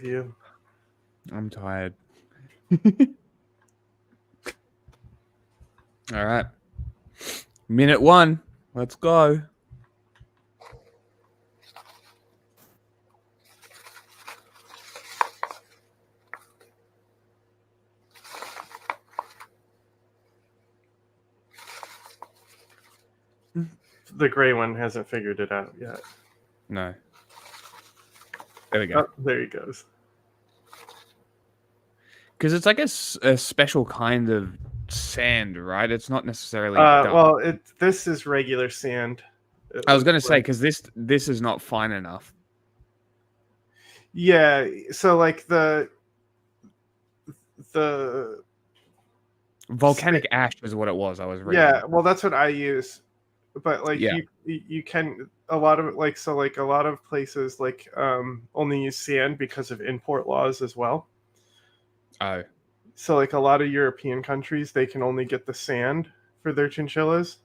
you. I'm tired. All right. Minute 1. Let's go. The gray one hasn't figured it out yet. No. There we go. Oh, there he goes. Because it's like a special kind of sand, right? It's not necessarily well, this is regular sand. I was going to say, because this is not fine enough. Yeah, so like the volcanic ash is what it was. I was reading. Yeah, well, that's what I use. But like you can a lot of like so like a lot of places like only use sand because of import laws as well. Oh. So like a lot of European countries, they can only get the sand for their chinchillas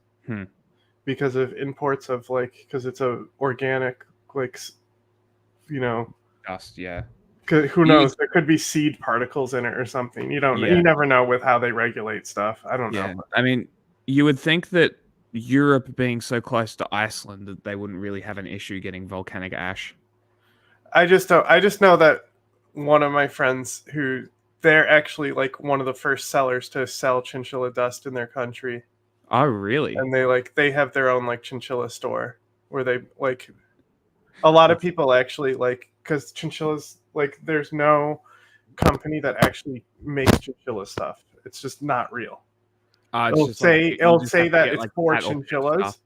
because of imports of like because it's a organic like dust. Yeah. Who knows? There could be seed particles in it or something. You don't. You never know with how they regulate stuff. I don't know. I mean, you would think that Europe being so close to Iceland that they wouldn't really have an issue getting volcanic ash. I just don't. I just know that one of my friends who they're actually like one of the first sellers to sell chinchilla dust in their country. Oh, really? And they have their own like chinchilla store where they like a lot of people actually like because chinchillas like there's no company that actually makes chinchilla stuff. It's just not real. It'll say that it's like for chinchillas.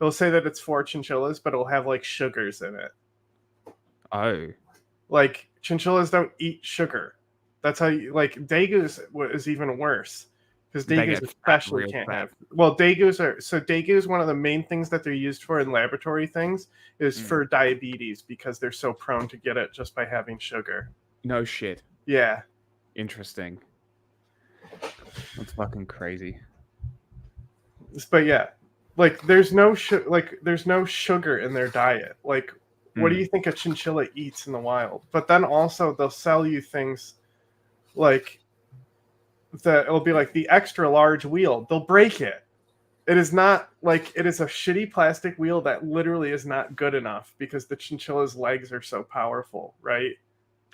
It'll say that it's for chinchillas, but it'll have like sugars in it. Oh. Like chinchillas don't eat sugar. That's how you like Dagus is even worse because Dagus especially can't have. Well, Dagus one of the main things that they're used for in laboratory things is for diabetes because they're so prone to get it just by having sugar. No shit. Yeah. Interesting. That's fucking crazy. But yeah, like there's no sugar in their diet. Like, what do you think a chinchilla eats in the wild? But then also they'll sell you things like that. It'll be like the extra large wheel. They'll break it. It is not like it is a shitty plastic wheel that literally is not good enough because the chinchilla's legs are so powerful, right?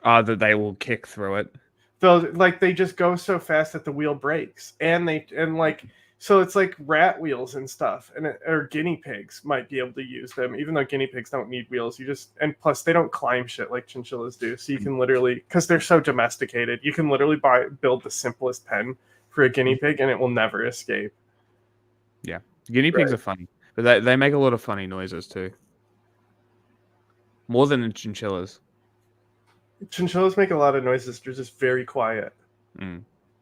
That they will kick through it. They just go so fast that the wheel breaks, so it's like rat wheels and stuff, or guinea pigs might be able to use them, even though guinea pigs don't need wheels. And plus they don't climb shit like chinchillas do, so you can literally, because they're so domesticated, you can literally build the simplest pen for a guinea pig and it will never escape. Yeah, guinea pigs are funny, but they make a lot of funny noises too, more than the chinchillas. Chinchillas make a lot of noises. They're just very quiet.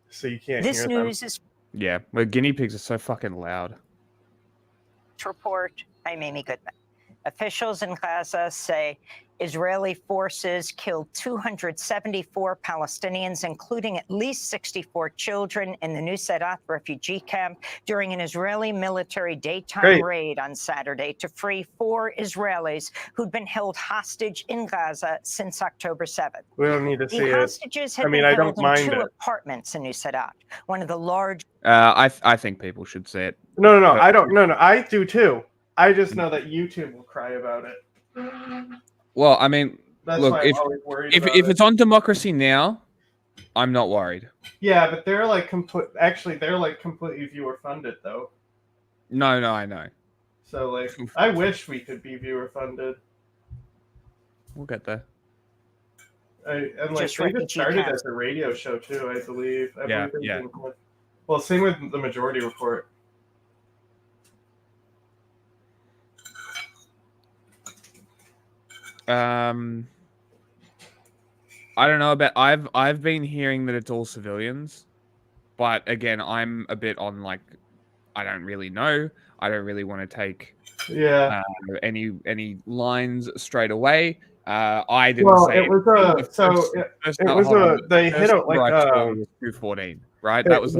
So you can't hear them. This news is... Yeah, but guinea pigs are so fucking loud. Report by Mamie Goodman. Officials in Gaza say Israeli forces killed 274 Palestinians, including at least 64 children, in the Nuseirat refugee camp during an Israeli military daytime raid on Saturday to free 4 Israelis who'd been held hostage in Gaza since October 7th. We don't need to see it. The hostages had been held in 2 apartments in Nuseirat, one of the large... I think people should see it. No, I don't. No, I do too. I just know that YouTube will cry about it. Well, I mean, look, if it's on Democracy Now, I'm not worried. Yeah, but they're like completely viewer funded though. No, I know. So like, I wish we could be viewer funded. We'll get there. They just started as a radio show too, I believe. Yeah. Well, same with the Majority Report. I don't know about. I've been hearing that it's all civilians, but again, I'm a bit on like, I don't really know. I don't really want to take any lines straight away. I didn't say it was they hit it like 214, right? That was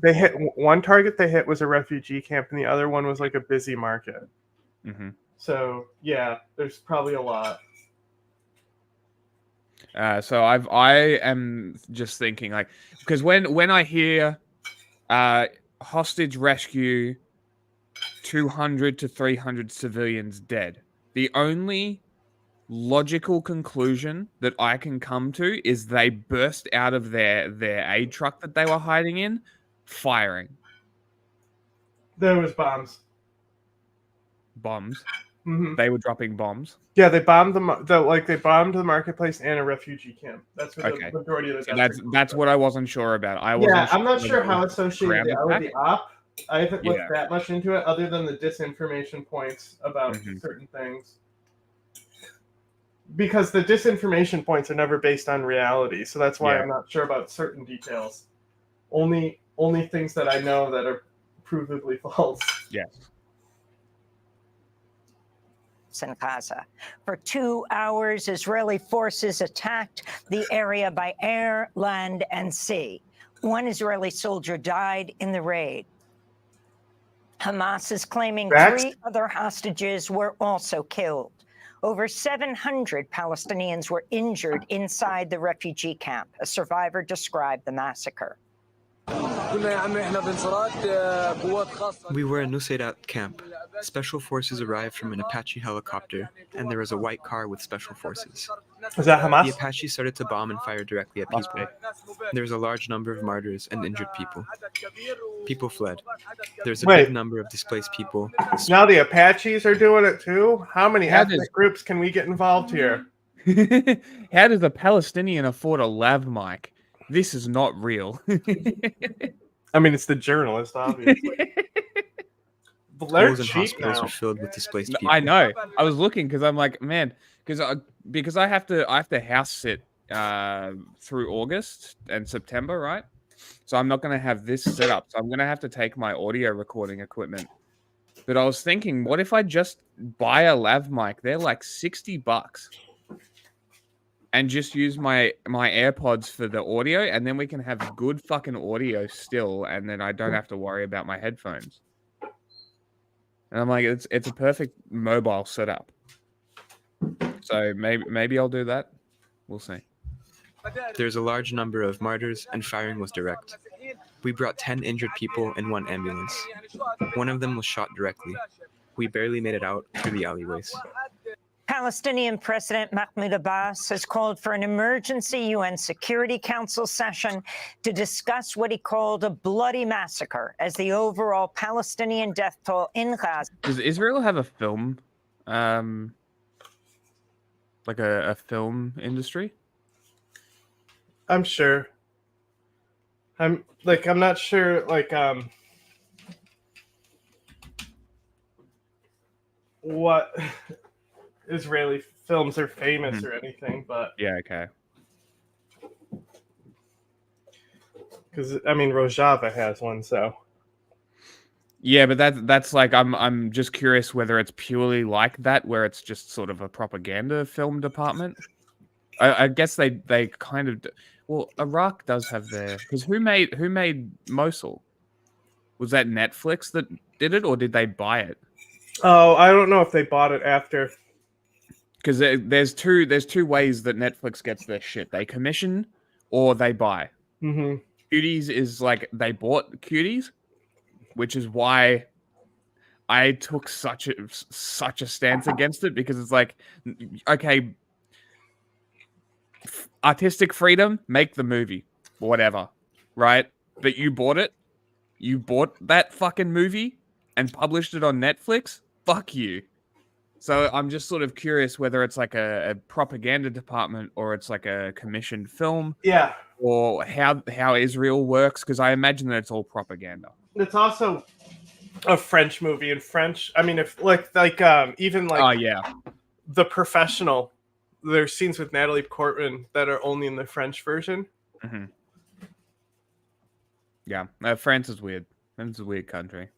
they hit one target. They hit was a refugee camp, and the other one was like a busy market. Mm-hmm. So yeah, there's probably a lot. So I am just thinking like, because when I hear hostage rescue, 200 to 300 civilians dead, the only logical conclusion that I can come to is they burst out of their aid truck that they were hiding in, firing There was bombs. bombs. Hmm. They were dropping bombs. Yeah, they bombed they bombed the marketplace and a refugee camp. That's where Okay. the majority of the So deaths that's what I wasn't sure about. I Yeah, wasn't. I'm not whether sure it how was associated ground they are with attack. the op. I haven't looked Yeah. that much into it, other than the disinformation points about Mhm. certain things. Because the disinformation points are never based on reality, so that's why Yeah. I'm not sure about certain details. Only things that I know that are provably false. Yes. In Gaza. For 2 hours, Israeli forces attacked the area by air, land, and sea. One Israeli soldier died in the raid. Hamas is claiming That's- 3 other hostages were also killed. Over 700 Palestinians were injured inside the refugee camp. A survivor described the massacre. We were in Nusayrat camp. Special forces arrived from an Apache helicopter, and there was a white car with special forces. Is that The Hamas? Apache started to bomb and fire directly at Must people. There was a large number of martyrs and injured people. People fled. There's a Wait. big number of displaced people. Now the Apaches are doing it too? How many How ethnic does- groups can we get involved here? How does a Palestinian afford a lav mic? This is not real. I mean, it's the journalist, obviously. But they're Schools and cheap hospitals now. are filled with displaced people. I know. I was looking because I'm like, man, because I have to house sit through August and September, right? So I'm not going to have this set up. So I'm going to have to take my audio recording equipment. But I was thinking, what if I just buy a lav mic? They're like $60, and just use my AirPods for the audio, and then we can have good fucking audio still, and then I don't have to worry about my headphones. And I'm like, it's a perfect mobile setup. So maybe I'll do that. We'll see. There's a large number of martyrs, and firing was direct. We brought 10 injured people in one ambulance. One of them was shot directly. We barely made it out through the alleyways. Palestinian President Mahmoud Abbas has called for an emergency UN Security Council session to discuss what he called a bloody massacre as the overall Palestinian death toll in Gaza. Does Israel have a film, like a film industry? I'm sure. I'm not sure what Israeli films are famous or anything, but Yeah, okay. because I mean Rojava has one, so Yeah, but that's like I'm just curious whether it's purely like that, where it's just sort of a propaganda film department. I guess they kind of well, Iraq does have their, because who made Mosul? Was that Netflix that did it, or did they buy it? Oh, I don't know if they bought it after. Because there's two ways that Netflix gets their shit. They commission or they buy. Mm-hmm. Cuties is like they bought Cuties, which is why I took such a stance against it, because it's like, okay, artistic freedom, make the movie, whatever, right? But you bought it. You bought that fucking movie and published it on Netflix. Fuck you. So I'm just sort of curious whether it's like a propaganda department or it's like a commissioned film. Yeah. Or how Israel works, because I imagine that it's all propaganda. It's also a French movie in French. I mean, if even Oh yeah, The Professional, there's scenes with Natalie Portman that are only in the French version. mm-hmm. Yeah. France is weird. France is a weird country.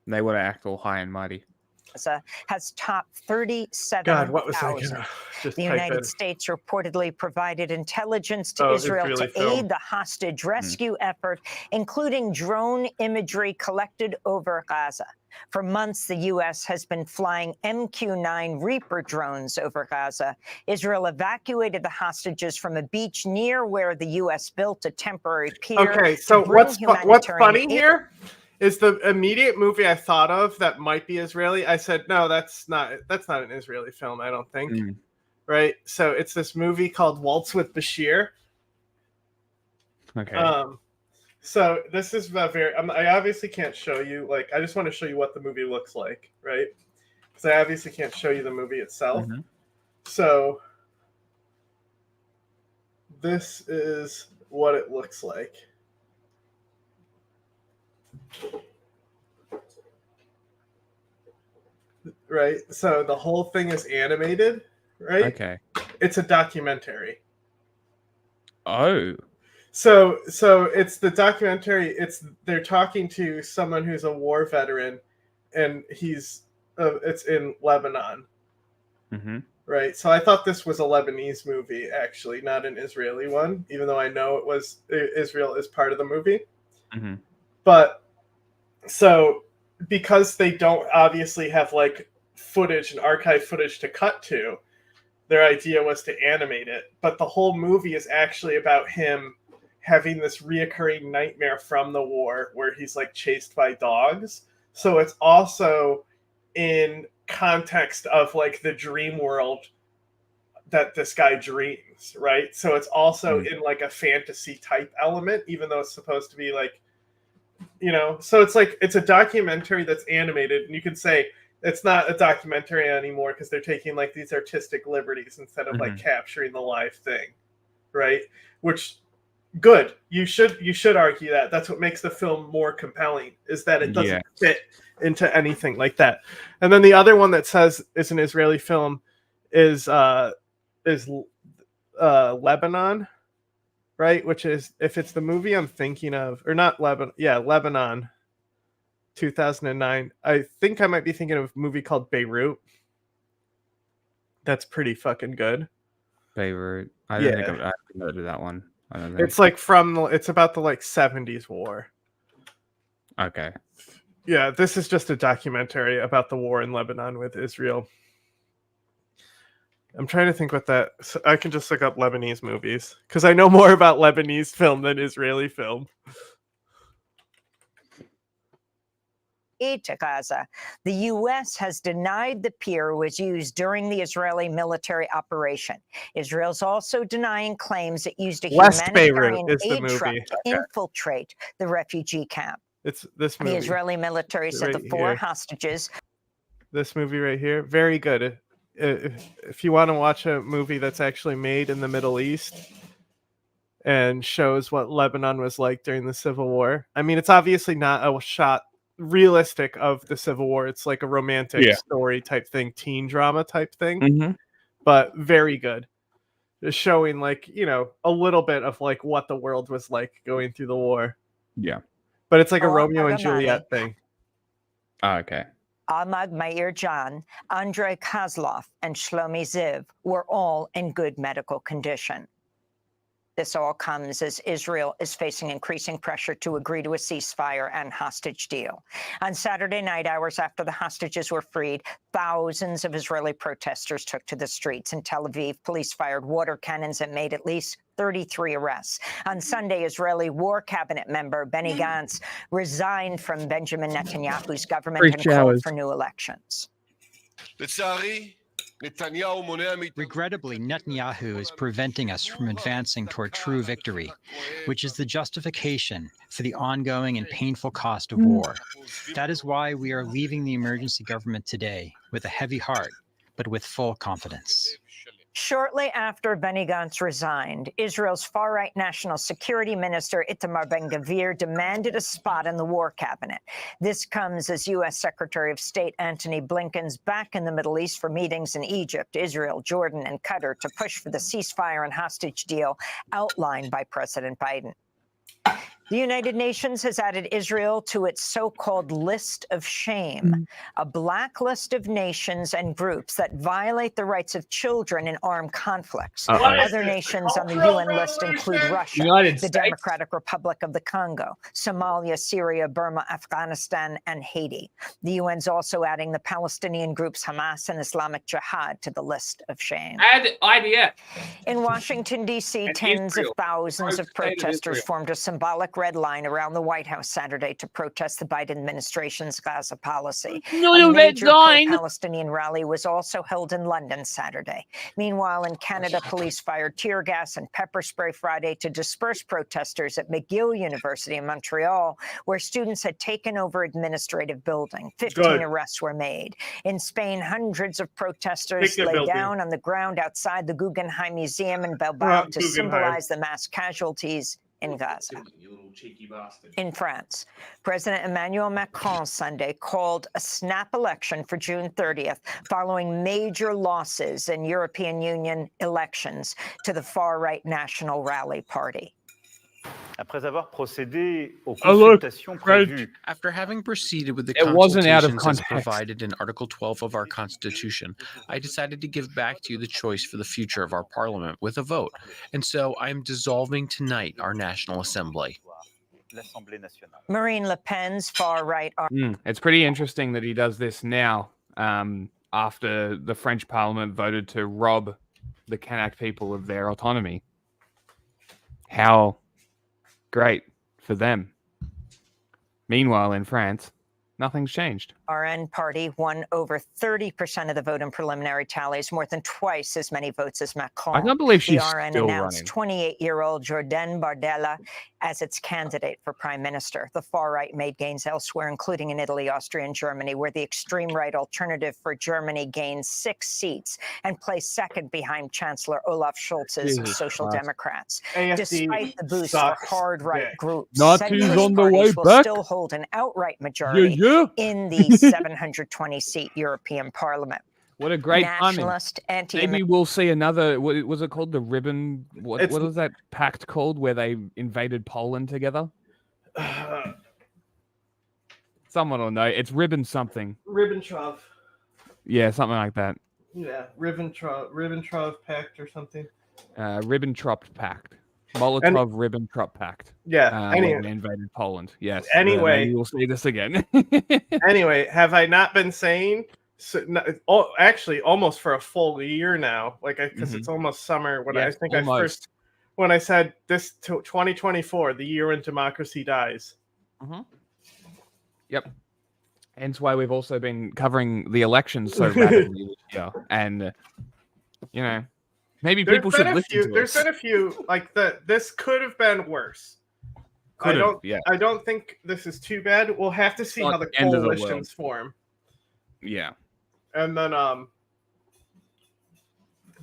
They want to act all high and mighty. has topped 37,000. God, what was I gonna just The type United in? States reportedly provided intelligence to Oh, Israel Israeli to film. aid the hostage rescue effort, including drone imagery collected over Gaza. For months, the U.S. has been flying MQ-9 Reaper drones over Gaza. Israel evacuated the hostages from a beach near where the U.S. built a temporary pier. Okay, so to bring what's humanitarian funny aid. here is the immediate movie I thought of that might be Israeli. I said, no, that's not an Israeli film, I don't think. Right? So it's this movie called Waltz with Bashir. Okay. So this is I obviously can't show you, like, I just want to show you what the movie looks like, right? Because I obviously can't show you the movie itself. So this is what it looks like. Right? So the whole thing is animated, right? Okay. It's a documentary. Oh. So it's the documentary. They're talking to someone who's a war veteran, and it's in Lebanon, right? So I thought this was a Lebanese movie, actually, not an Israeli one, even though I know Israel is part of the movie. But so because they don't obviously have like footage and archive footage to cut to, their idea was to animate it. But the whole movie is actually about him having this reoccurring nightmare from the war where he's like chased by dogs. So it's also in context of like the dream world that this guy dreams, right? So it's also in like a fantasy type element, even though it's supposed to be like, so it's like, it's a documentary that's animated, and you can say it's not a documentary anymore because they're taking like these artistic liberties instead of like capturing the live thing, right? Which, good. You should argue that. That's what makes the film more compelling, is that it doesn't fit into anything like that. And then the other one that says is an Israeli film is Lebanon, right? Which is, if it's the movie I'm thinking of, or not Lebanon, 2009. I think I might be thinking of a movie called Beirut. That's pretty fucking good. Beirut. I don't think I've heard of that one. I don't think. It's like it's about the like 70s war. Okay. Yeah, this is just a documentary about the war in Lebanon with Israel. I'm trying to think what that. So I can just look up Lebanese movies because I know more about Lebanese film than Israeli film. Aid to Gaza. The U.S. has denied the pier was used during the Israeli military operation. Israel's also denying claims it used a humanitarian aid truck to infiltrate the refugee camp. It's this movie. The Israeli military said the four hostages. This movie right here, very good. If you want to watch a movie that's actually made in the Middle East and shows what Lebanon was like during the Civil War. I mean, it's obviously not a shot realistic of the Civil War. It's like a romantic story type thing, teen drama type thing, but very good. Just showing like, a little bit of like what the world was like going through the war. Yeah. But it's like a Romeo and Juliet thing. Oh, okay. Ahmad Meir Jan, Andrei Kozlov, and Shlomi Ziv were all in good medical condition. This all comes as Israel is facing increasing pressure to agree to a ceasefire and hostage deal. On Saturday night, hours after the hostages were freed, thousands of Israeli protesters took to the streets. In Tel Aviv, police fired water cannons and made at least 33 arrests. On Sunday, Israeli war cabinet member Benny Gantz resigned from Benjamin Netanyahu's government and called for new elections. Regrettably, Netanyahu is preventing us from advancing toward true victory, which is the justification for the ongoing and painful cost of war. That is why we are leaving the emergency government today with a heavy heart, but with full confidence. Shortly after Benny Gantz resigned, Israel's far-right national security minister Itamar Ben-Gvir demanded a spot in the war cabinet. This comes as U.S. Secretary of State Antony Blinken's back in the Middle East for meetings in Egypt, Israel, Jordan, and Qatar to push for the ceasefire and hostage deal outlined by President Biden. The United Nations has added Israel to its so-called list of shame, a blacklist of nations and groups that violate the rights of children in armed conflicts. Other nations on the UN list include Russia, the Democratic Republic of the Congo, Somalia, Syria, Burma, Afghanistan, and Haiti. The UN's also adding the Palestinian groups Hamas and Islamic Jihad to the list of shame. Add IDF. In Washington, D.C., tens of thousands of protesters formed a symbolic red line around the White House Saturday to protest the Biden administration's Gaza policy. A major pro-Palestinian rally was also held in London Saturday. Meanwhile, in Canada, police fired tear gas and pepper spray Friday to disperse protesters at McGill University in Montreal, where students had taken over administrative building. 15 arrests were made. In Spain, hundreds of protesters lay down on the ground outside the Guggenheim Museum in Bilbao to symbolize the mass casualties in Gaza. In France, President Emmanuel Macron Sunday called a snap election for June 30th following major losses in European Union elections to the far-right National Rally Party. Après avoir procédé aux consultations prévues. After having proceeded with the wasn't out of consultations as context. provided in Article 12 of our Constitution, I decided to give back to you the choice for the future of our Parliament with a vote. And so I am dissolving tonight our National Assembly. Marine Le Pen's far-right... It's pretty interesting that he does this now, after the French Parliament voted to rob the Kanak people of their autonomy. How great for them. Meanwhile, in France, nothing's changed. RN party won over 30% of the vote in preliminary tallies, more than twice as many votes as Macron. I can't believe she's the RN still announced running. 28-year-old Jordan Bardella as its candidate for prime minister. The far right made gains elsewhere, including in Italy, Austria, and Germany, where the extreme right Alternative for Germany gained 6 seats and placed second behind Chancellor Olaf Scholz's Social Democrats. Despite the boost for hard right groups, Nazis on the way parties will back. still hold an outright majority in the 720-seat European Parliament. What a great timing. Nationalist, Maybe we'll see another, what was it called? The ribbon, what was that pact called where they invaded Poland together? Someone will know. It's ribbon something. Ribbentrop. Yeah, something like that. Yeah, Ribbentrop Pact or something. Ribbentrop Pact. Molotov-Ribbentrop Pact. Yeah. When they invaded Poland. Yes. Anyway. Maybe we'll see this again. Anyway, have I not been saying... actually, almost for a full year now, because it's almost summer. When I think almost. When I said this 2024, the year when democracy dies. Yep. Hence why we've also been covering the elections so rapidly this year. And maybe people should listen to us. There's been a few like that. This could have been worse. I don't think this is too bad. We'll have to see how the coalitions form. Yeah. And then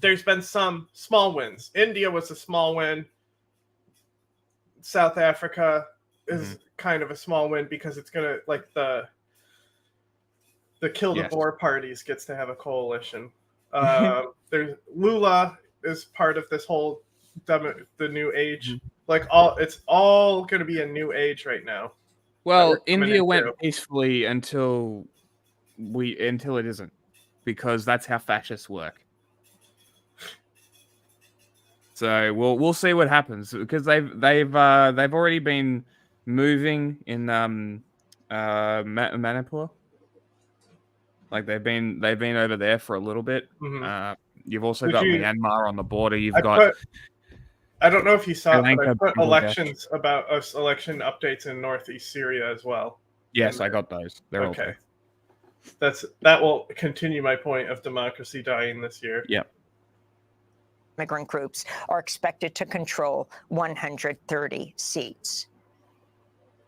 there's been some small wins. India was a small win. South Africa is kind of a small win because it's going to, the Kill the Boer parties gets to have a coalition. There's Lula is part of this whole the new age. It's all going to be a new age right now. Well, India went peacefully until it isn't, because that's how fascists work. So we'll see what happens, because they've already been moving in Manipur. Like they've been over there for a little bit. You've also got Myanmar on the border. I don't know if you saw it, but I put election updates in northeast Syria as well. Yes, I got those. They're okay. That will continue my point of democracy dying this year. Yeah. Migrant groups are expected to control 130 seats.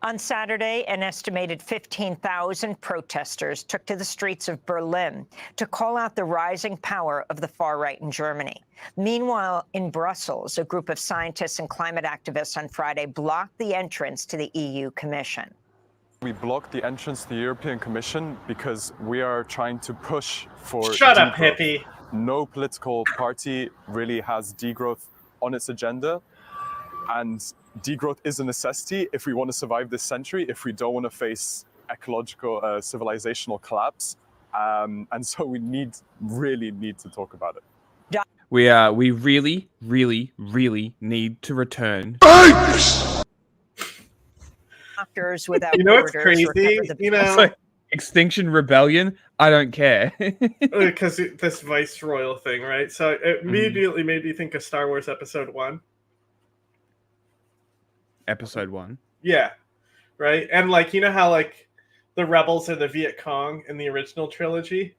On Saturday, an estimated 15,000 protesters took to the streets of Berlin to call out the rising power of the far right in Germany. Meanwhile, in Brussels, a group of scientists and climate activists on Friday blocked the entrance to the EU Commission. We blocked the entrance to the European Commission because we are trying to push for... Shut up, hippie. No political party really has degrowth on its agenda. and degrowth is a necessity if we want to survive this century, if we don't want to face ecological, civilizational collapse. And so we really need to talk about it. We really, really, really need to return. Doctors Without You know what's Borders crazy? recover the You know, It's like Extinction Rebellion. I don't care. because this Viceroyal thing, right? So it immediately made me think of Star Wars Episode 1. Episode 1. Yeah, right? And like, you know how like the rebels are the Viet Cong in the original trilogy?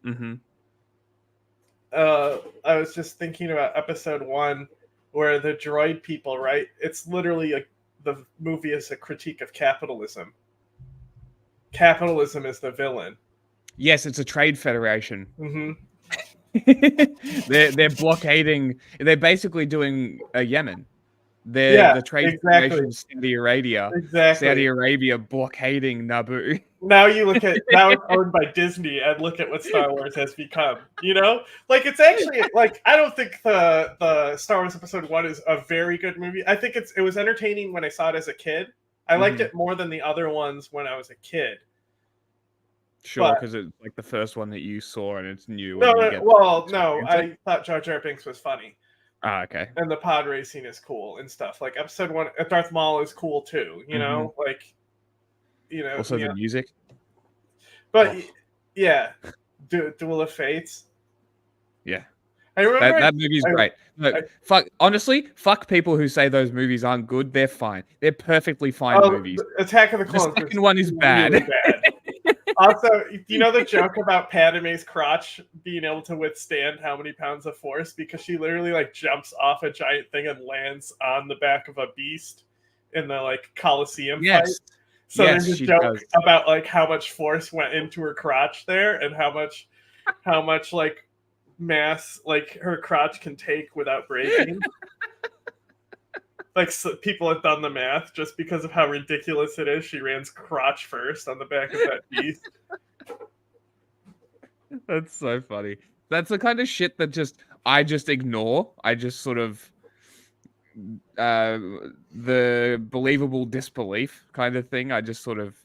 Mm-hmm. I was just thinking about Episode 1 where the droid people, right? It's literally the movie is a critique of capitalism. Capitalism is the villain. Yes, it's a trade federation. Mm-hmm. They're blockading. They're basically doing a Yemen. They're the trade federation of Saudi Arabia. Exactly. Saudi Arabia blockading Naboo. Now you look at now it's owned by Disney, and look at what Star Wars has become. You know, like it's actually like I don't think the Star Wars Episode 1 is a very good movie. I think it was entertaining when I saw it as a kid. I liked it more than the other ones when I was a kid. Sure, because it's like the first one that you saw and it's new. No, I thought Jar Jar Binks was funny. Ah, okay. And the pod racing is cool and stuff. Like Episode 1, Darth Maul is cool too. You know, like, you know. Also the music. But yeah, Duel of Fates. Yeah. I remember that movie's great. Honestly, fuck people who say those movies aren't good. They're fine. They're perfectly fine movies. Attack of the Clones. The second one is bad. Really bad. Also, you know the joke about Padme's crotch being able to withstand how many pounds of force? Because she literally like jumps off a giant thing and lands on the back of a beast in the like Colosseum fight. So there's a joke about like how much force went into her crotch there and how much like mass like her crotch can take without breaking. Like so people have done the math just because of how ridiculous it is. She ran crotch first on the back of that beast. That's so funny. That's the kind of shit that I just ignore. I just sort of the believable disbelief kind of thing. I just sort of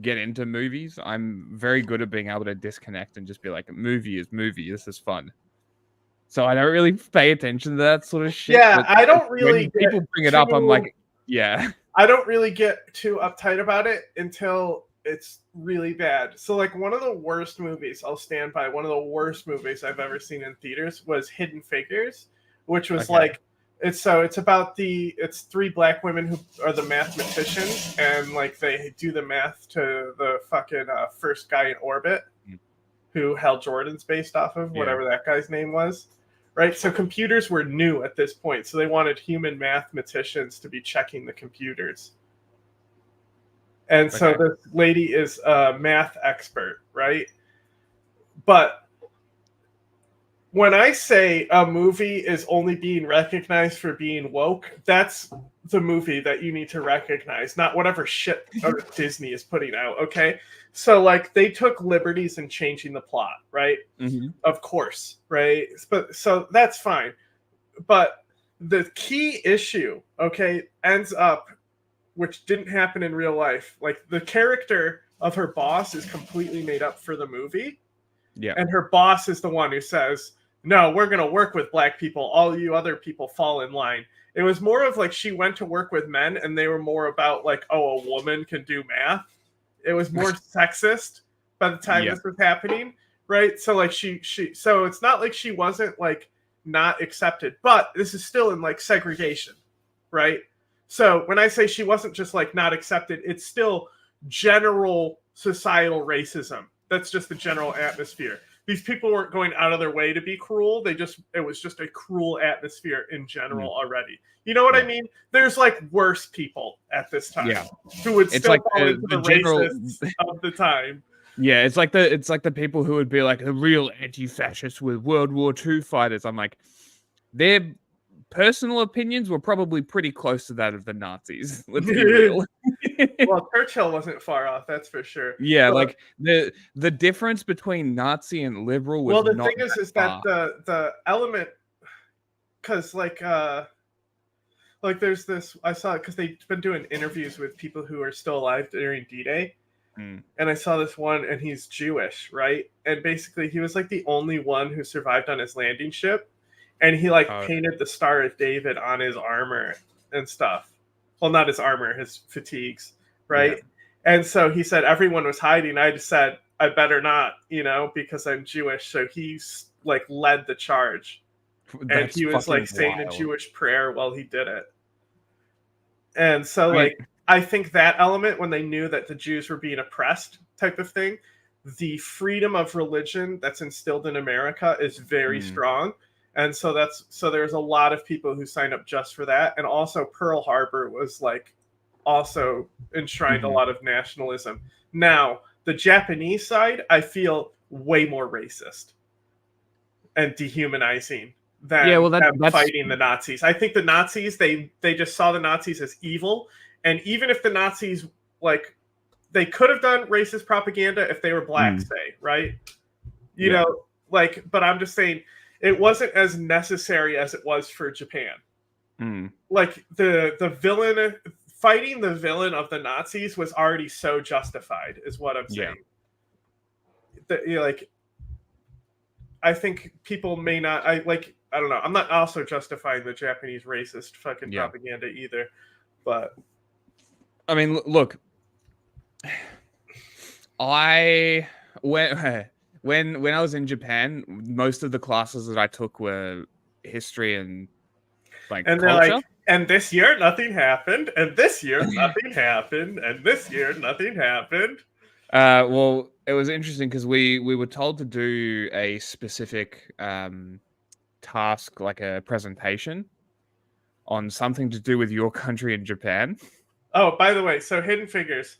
get into movies. I'm very good at being able to disconnect and just be like, movie is movie. This is fun. So I don't really pay attention to that sort of shit. Yeah, I don't really. When people bring it up, I'm like, yeah. I don't really get too uptight about it until it's really bad. So, like, one of the worst movies, I'll stand by, one of the worst movies I've ever seen in theaters was Hidden Figures, which was like, it's about it's three black women who are the mathematicians, and like they do the math to the fucking first guy in orbit, who Hal Jordan's based off of, whatever that guy's name was. Right, so computers were new at this point, so they wanted human mathematicians to be checking the computers. And so this lady is a math expert, right? But when I say a movie is only being recognized for being woke, that's the movie that you need to recognize, not whatever shit Disney is putting out, okay? So, like, they took liberties in changing the plot, right? Mm-hmm. Of course, right? But so that's fine. But the key issue, okay, ends up, which didn't happen in real life, like the character of her boss is completely made up for the movie. Yeah. And her boss is the one who says, no, we're going to work with black people. All you other people fall in line. It was more of like she went to work with men and they were more about like, oh, a woman can do math. It was more sexist by the time this was happening, right? So like so it's not like she wasn't like not accepted, but this is still in like segregation, right? So when I say she wasn't just like not accepted, it's still general societal racism. That's just the general atmosphere. These people weren't going out of their way to be cruel. It was just a cruel atmosphere in general already. You know what I mean? There's like worse people at this time who would still fall into the racists of the time. Yeah, it's like the people who would be like the real anti-fascists with World War II fighters. I'm like, their personal opinions were probably pretty close to that of the Nazis. Let's be real. Well, Churchill wasn't far off, that's for sure. Yeah, but, like the difference between Nazi and liberal was the thing is that the element, because like like there's this I saw it because they've been doing interviews with people who are still alive during D-Day. And I saw this one, and he's Jewish, right? And basically, he was like the only one who survived on his landing ship, and he like painted the Star of David on his armor and stuff. Well, not his armor, his fatigues, right? Yeah. And so he said everyone was hiding. I just said I better not, because I'm Jewish. So he's like led the charge, and he was like saying a Jewish prayer while he did it. And so I think that element, when they knew that the Jews were being oppressed type of thing, the freedom of religion that's instilled in America is very strong. And so there's a lot of people who signed up just for that. And also Pearl Harbor was like also enshrined a lot of nationalism. Now, the Japanese side, I feel way more racist and dehumanizing than that's fighting the Nazis. I think the Nazis, they just saw the Nazis as evil. And even if the Nazis, like, they could have done racist propaganda if they were black, say, right? You know, like, but I'm just saying it wasn't as necessary as it was for Japan. Like, the villain, fighting the villain of the Nazis was already so justified, is what I'm saying. Like, I think people may not, I don't know. I'm not also justifying the Japanese racist fucking propaganda either, but... I mean, look, when I was in Japan, most of the classes that I took were history and culture. Like, and this year nothing happened, and this year nothing happened, and this year nothing happened. Well, it was interesting because we were told to do a specific task, like a presentation on something to do with your country in Japan. Oh, by the way, so Hidden Figures,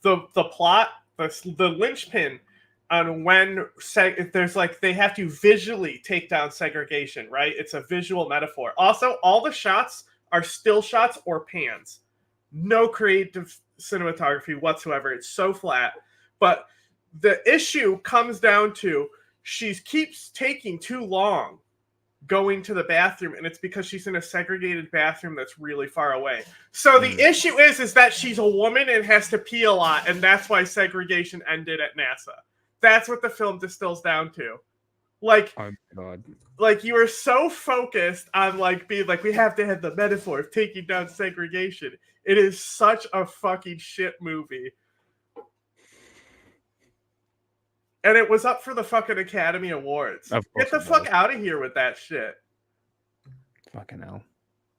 the plot, the linchpin on when there's like they have to visually take down segregation, right? It's a visual metaphor. Also, all the shots are still shots or pans. No creative cinematography whatsoever. It's so flat. But the issue comes down to she keeps taking too long going to the bathroom, and it's because she's in a segregated bathroom that's really far away. So the issue is that she's a woman and has to pee a lot, and that's why segregation ended at NASA. That's what the film distills down to. Like, oh God. Like, you are so focused on like being like, we have to have the metaphor of taking down segregation. It is such a fucking shit movie. And it was up for the fucking Academy Awards. Get the fuck out of here with that shit. Fucking hell.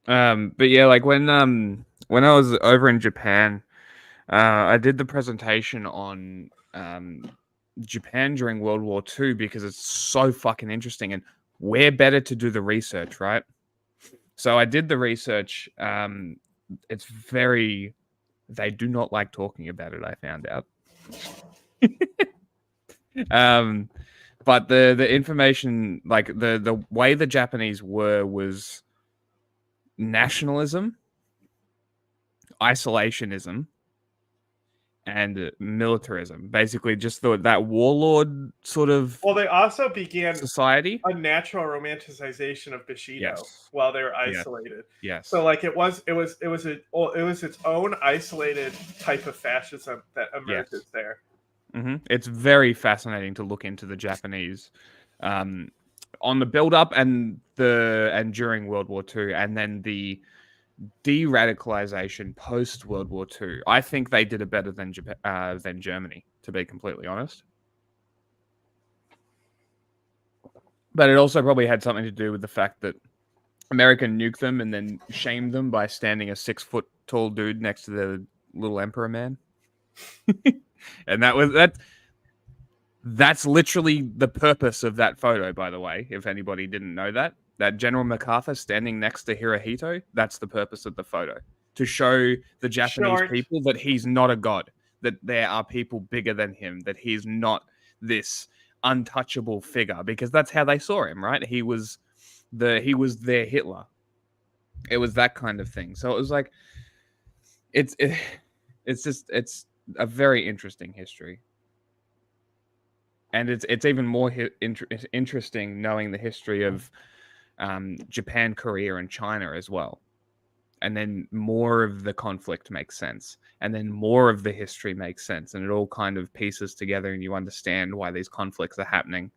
But yeah, like when I was over in Japan, I did the presentation on Japan during World War II because it's so fucking interesting, and where better to do the research, right? So I did the research. It's very, they do not like talking about it, I found out. But the information, like the way the Japanese was nationalism, isolationism, and militarism. Basically, just that warlord sort of. Well, they also began society a natural romanticization of Bushido while they were isolated. Yes. So like it was its own isolated type of fascism that emerges there. Mm-hmm. It's very fascinating to look into the Japanese on the build-up and during World War II, and then the de-radicalization post World War II. I think they did it better than Germany, to be completely honest. But it also probably had something to do with the fact that America nuked them and then shamed them by standing a 6-foot tall dude next to the little emperor man. And that's literally the purpose of that photo, by the way, if anybody didn't know that. That General MacArthur standing next to Hirohito, that's the purpose of the photo. To show the Japanese people that he's not a god, that there are people bigger than him, that he's not this untouchable figure, because that's how they saw him, right? He was their Hitler. It was that kind of thing. So it was like, it's a very interesting history. And it's even more interesting knowing the history of Japan, Korea, and China as well. And then more of the conflict makes sense. And then more of the history makes sense. And it all kind of pieces together and you understand why these conflicts are happening.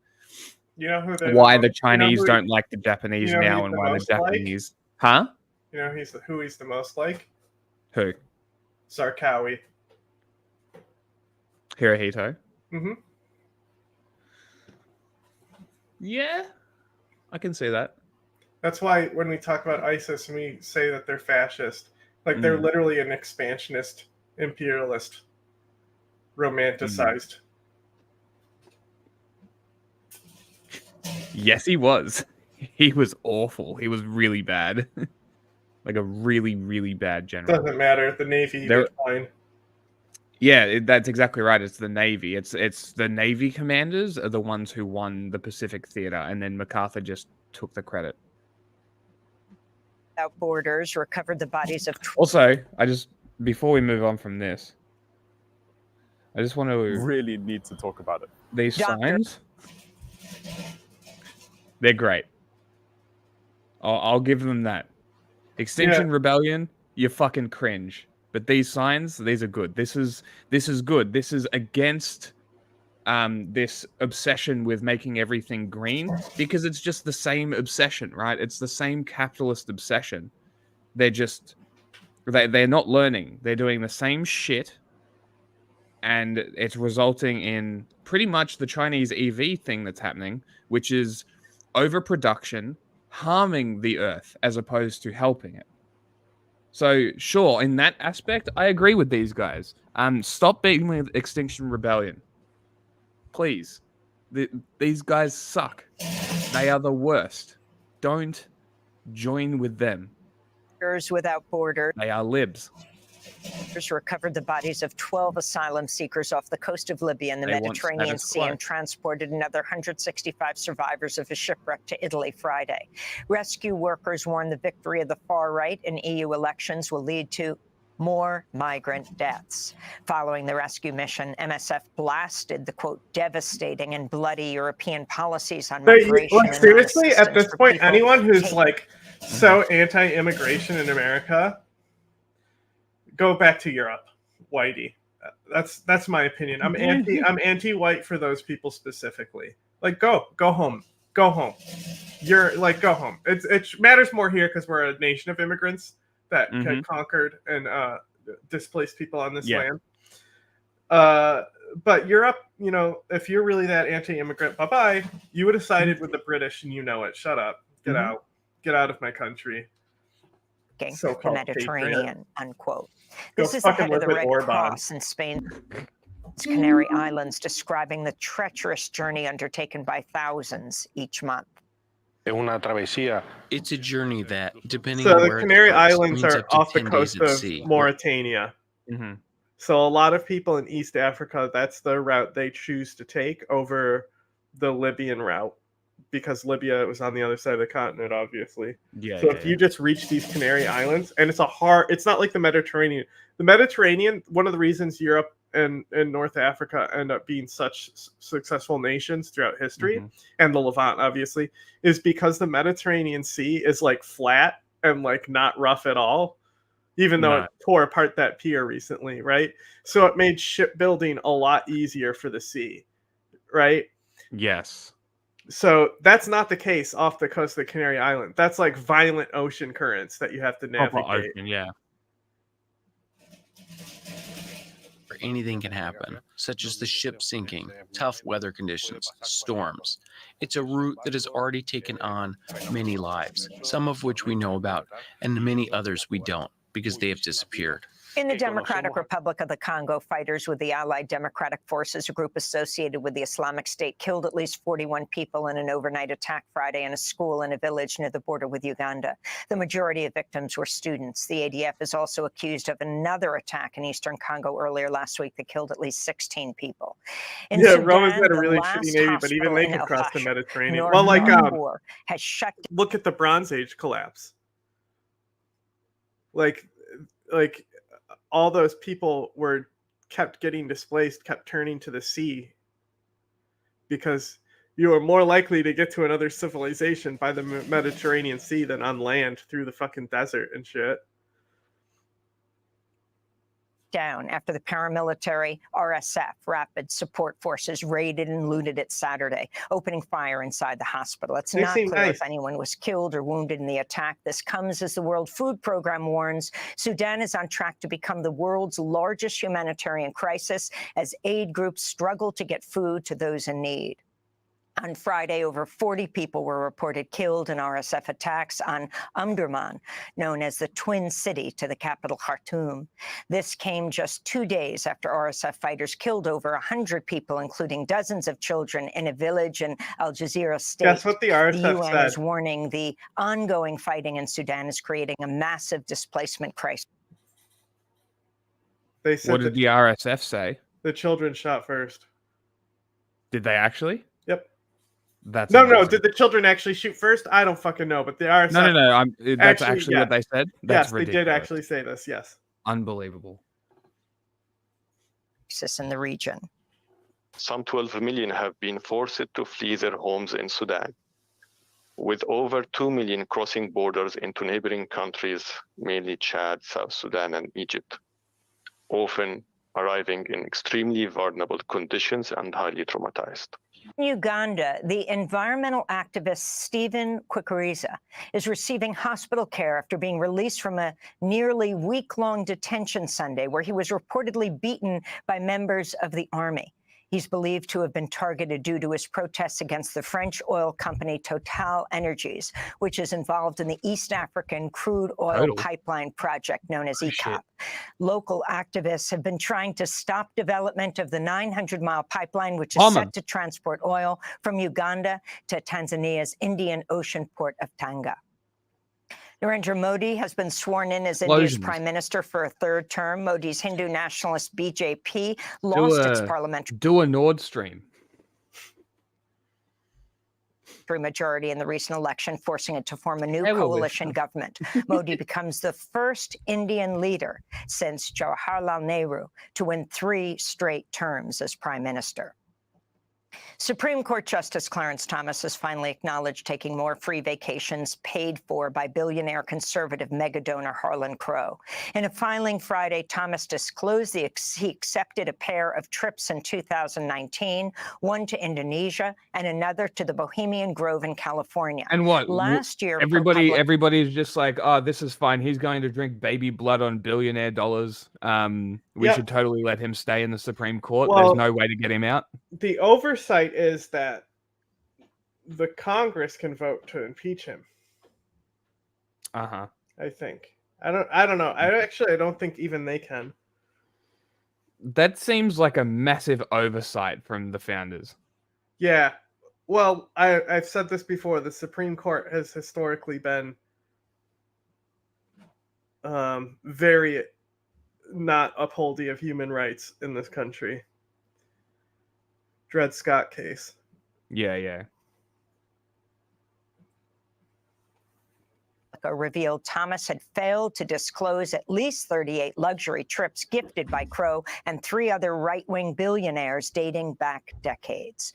You know who why the Chinese don't like the Japanese now and why the most Japanese... Huh? You know who he's the most like? Who? Sarkawi. Hirohito? Mm-hmm. Yeah, I can see that. That's why when we talk about ISIS and we say that they're fascist, like they're literally an expansionist, imperialist, romanticized. Yes, he was. He was awful. He was really bad. Like a really, really bad general. Doesn't matter. The Navy did fine. Yeah, that's exactly right. It's the Navy. It's the Navy commanders are the ones who won the Pacific Theater, and then MacArthur just took the credit. Without Borders recovered the bodies of... Also, before we move on from this, I just want to... Really need to talk about it. These signs, they're great. I'll give them that. Extinction Rebellion, you fucking cringe. But these signs, these are good. This is good. This is against this obsession with making everything green, because it's just the same obsession, right? It's the same capitalist obsession. They're not learning. They're doing the same shit, and it's resulting in pretty much the Chinese EV thing that's happening, which is overproduction, harming the earth as opposed to helping it. So, sure, in that aspect, I agree with these guys. Stop being with Extinction Rebellion. Please. These guys suck. They are the worst. Don't join with them. Without Borders. They are libs. Recovered the bodies of 12 asylum seekers off the coast of Libya in the Mediterranean Sea and transported another 165 survivors of a shipwreck to Italy Friday. Rescue workers warn the victory of the far right in EU elections will lead to more migrant deaths. Following the rescue mission, MSF blasted the, quote, devastating and bloody European policies on migration. Like, seriously, at this point, anyone who's like so anti-immigration in America, go back to Europe, whitey. That's my opinion. I'm anti-white for those people specifically. Like, go home. You're like, go home. It matters more here because we're a nation of immigrants that conquered and displaced people on this land. But Europe, you know, if you're really that anti-immigrant, bye-bye. You would have sided with the British, and you know it. Shut up. Get out of my country. The Mediterranean, unquote. This is the head of the Red Cross in Spain's Canary Islands describing the treacherous journey undertaken by thousands each month. It's a journey that, depending on where the Canary Islands are off the coast of Mauritania. So a lot of people in East Africa, that's the route they choose to take over the Libyan route, because Libya was on the other side of the continent, obviously. So if you just reach these Canary Islands, and it's not like the Mediterranean. The Mediterranean, one of the reasons Europe and North Africa end up being such successful nations throughout history, and the Levant, obviously, is because the Mediterranean Sea is like flat and like not rough at all, even though it tore apart that pier recently, right? So it made shipbuilding a lot easier for the sea, right? Yes. So that's not the case off the coast of the Canary Island. That's like violent ocean currents that you have to navigate. Anything can happen, such as the ship sinking, tough weather conditions, storms. It's a route that has already taken on many lives, some of which we know about, and many others we don't, because they have disappeared. In the Democratic Republic of the Congo, fighters with the Allied Democratic Forces, a group associated with the Islamic State, killed at least 41 people in an overnight attack Friday in a school in a village near the border with Uganda. The majority of victims were students. The ADF is also accused of another attack in eastern Congo earlier last week that killed at least 16 people. Romans had a really shitty navy, but even they can cross the Mediterranean. Well, like, has shut. Look at the Bronze Age collapse. Like all those people kept getting displaced, kept turning to the sea, because You are more likely to get to another civilization by the Mediterranean Sea than on land through the fucking desert and shit. Down after the paramilitary RSF, Rapid Support Forces, raided and looted it Saturday, opening fire inside the hospital. It's not clear if anyone was killed or wounded in the attack. This comes as the World Food Program warns Sudan is on track to become the world's largest humanitarian crisis as aid groups struggle to get food to those in need. On Friday, over 40 people were reported killed in RSF attacks on Omdurman, known as the twin city to the capital Khartoum. This came just 2 days after RSF fighters killed over 100 people, including dozens of children, in a village in Al Jazeera state. That's what the RSF The UN said. is warning the ongoing fighting in Sudan is creating a massive displacement crisis. They said What did the RSF say? The children shot first. Did they actually? Yep. That's no. amazing. Did the children actually shoot first? I don't fucking know, but the RSF. No. That's actually what they said. That's yes, ridiculous. They did actually say this. Yes. Unbelievable. In the region. Some 12 million have been forced to flee their homes in Sudan, with over 2 million crossing borders into neighboring countries, mainly Chad, South Sudan, and Egypt, often arriving in extremely vulnerable conditions and highly traumatized. In Uganda, the environmental activist Stephen Kwikuriza is receiving hospital care after being released from a nearly week-long detention Sunday where he was reportedly beaten by members of the army. He's believed to have been targeted due to his protests against the French oil company Total Energies, which is involved in the East African crude oil pipeline project known as ECOP. Local activists have been trying to stop development of the 900-mile pipeline, which is set to transport oil from Uganda to Tanzania's Indian Ocean port of Tanga. Narendra Modi has been sworn in as India's prime minister for a third term. Modi's Hindu nationalist BJP lost its parliamentary Nord Stream majority in the recent election, forcing it to form a new coalition government. Modi becomes the first Indian leader since Jawaharlal Nehru to win 3 straight terms as prime minister. Supreme Court Justice Clarence Thomas has finally acknowledged taking more free vacations paid for by billionaire conservative megadonor Harlan Crow. In a filing Friday, Thomas disclosed he accepted a pair of trips in 2019, one to Indonesia and another to the Bohemian Grove in California. And what? Last year, everybody's just like, oh, this is fine. He's going to drink baby blood on billionaire dollars. We should totally let him stay in the Supreme Court. Well, there's no way to get him out. The oversight is that the Congress can vote to impeach him. I think. I don't know. I don't think even they can. That seems like a massive oversight from the founders. Yeah. Well, I've said this before. The Supreme Court has historically been very not upholding of human rights in this country. Dred Scott case. Yeah. Revealed Thomas had failed to disclose at least 38 luxury trips gifted by Crow and 3 other right-wing billionaires dating back decades.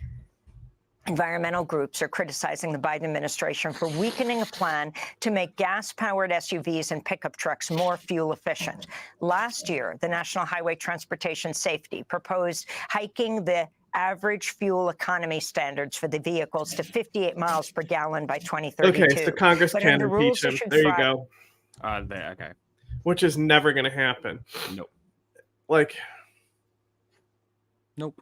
Environmental groups are criticizing the Biden administration for weakening a plan to make gas-powered SUVs and pickup trucks more fuel efficient. Last year, the National Highway Transportation Safety proposed hiking the average fuel economy standards for the vehicles to 58 miles per gallon by 2032. Okay, so Congress can impeach him. There you go. Okay. Which is never going to happen. Nope. Like. Nope.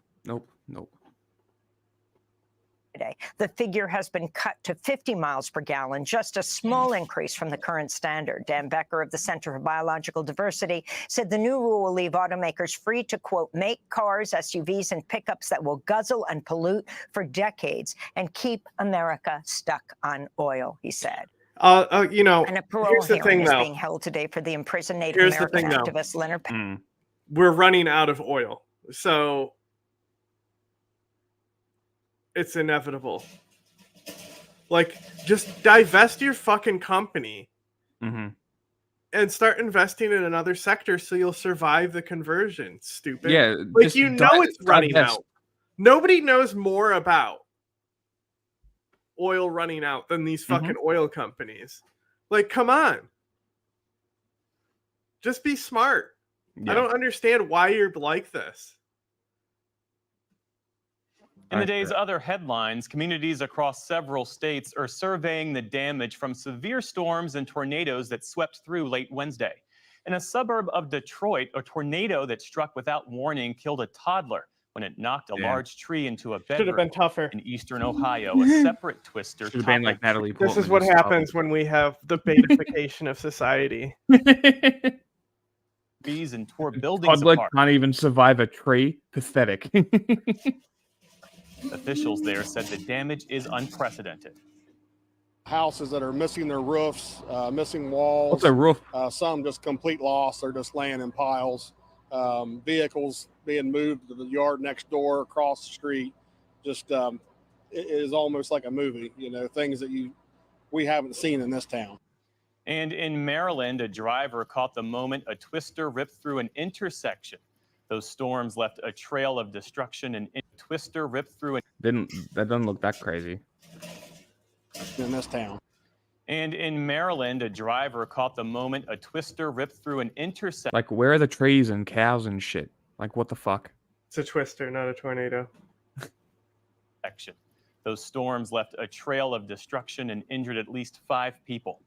Today. The figure has been cut to 50 miles per gallon, just a small increase from the current standard. Dan Becker of the Center for Biological Diversity said the new rule will leave automakers free to, quote, make cars, SUVs, and pickups that will guzzle and pollute for decades and keep America stuck on oil, he said. And a parole hearing is being held today for the imprisoned Native American activist Leonard Powell. We're running out of oil, so it's inevitable. Like, just divest your fucking company and start investing in another sector so you'll survive the conversion, stupid. Yeah. Like, it's running out. Nobody knows more about oil running out than these fucking oil companies. Like, come on. Just be smart. Yeah. I don't understand why you're like this. In the day's other headlines, communities across several states are surveying the damage from severe storms and tornadoes that swept through late Wednesday. In a suburb of Detroit, a tornado that struck without warning killed a toddler when it knocked a large tree into a bedroom. Should have been tougher. In eastern Ohio, a separate twister Should have been like Natalie Portman. This is what happens when we have the betification of society. And tore buildings Toddler apart. can't even survive a tree. Pathetic. Officials there said the damage is unprecedented. Houses that are missing their roofs, missing walls. What's a roof? Some just complete loss. They're just laying in piles. Vehicles being moved to the yard next door, across the street. Just it is almost like a movie. You know, things that we haven't seen in this town. And in Maryland, a driver caught the moment a twister ripped through an intersection. Those storms left a trail of destruction and a twister ripped through That doesn't look that crazy. In this town. And in Maryland, a driver caught the moment a twister ripped through an intersection. Like, where are the trees and cows and shit? Like, what the fuck? It's a twister, not a tornado. Those storms left a trail of destruction and injured at least 5 people.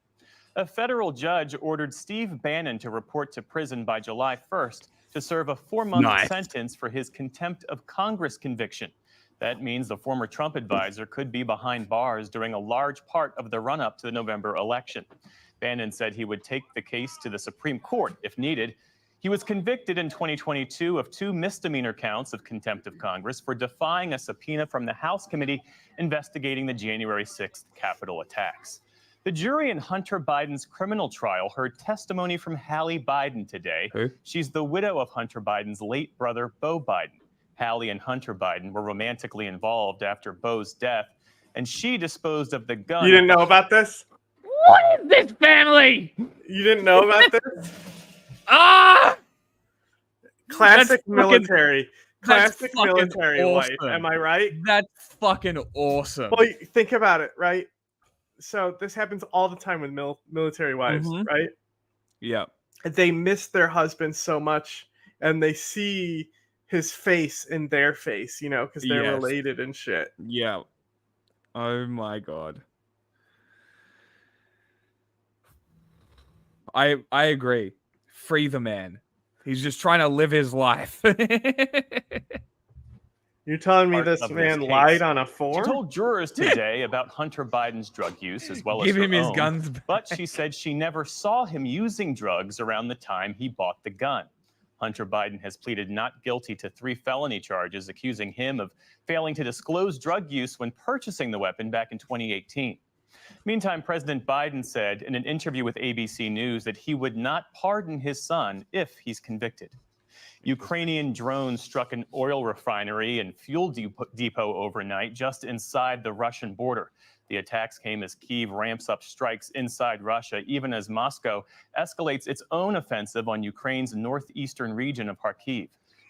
A federal judge ordered Steve Bannon to report to prison by July 1st to serve a 4-month sentence for his contempt of Congress conviction. That means the former Trump advisor could be behind bars during a large part of the run-up to the November election. Bannon said he would take the case to the Supreme Court if needed. He was convicted in 2022 of 2 misdemeanor counts of contempt of Congress for defying a subpoena from the House committee investigating the January 6th Capitol attacks. The jury in Hunter Biden's criminal trial heard testimony from Hallie Biden today. Who? She's the widow of Hunter Biden's late brother, Beau Biden. Hallie and Hunter Biden were romantically involved after Beau's death, and she disposed of the gun. You didn't know about this? What is this family? You didn't know about this? Ah! Classic That's military. Classic fucking military awesome. life. Am I right? That's fucking awesome. Well, think about it, right? So this happens all the time with military wives, right? Yeah. They miss their husband so much, and they see his face in their face, you know, because they're related and shit. Yeah. Oh my god. I agree. Free the man. He's just trying to live his life. You're telling me this man lied on a form? She told jurors today about Hunter Biden's drug use as well as Give her him his own, guns back. but she said she never saw him using drugs around the time he bought the gun. Hunter Biden has pleaded not guilty to 3 felony charges accusing him of failing to disclose drug use when purchasing the weapon back in 2018. Meantime, President Biden said in an interview with ABC News that he would not pardon his son if he's convicted. Ukrainian drones struck an oil refinery and fuel depot overnight just inside the Russian border. The attacks came as Kyiv ramps up strikes inside Russia, even as Moscow escalates its own offensive on Ukraine's northeastern region of Kharkiv.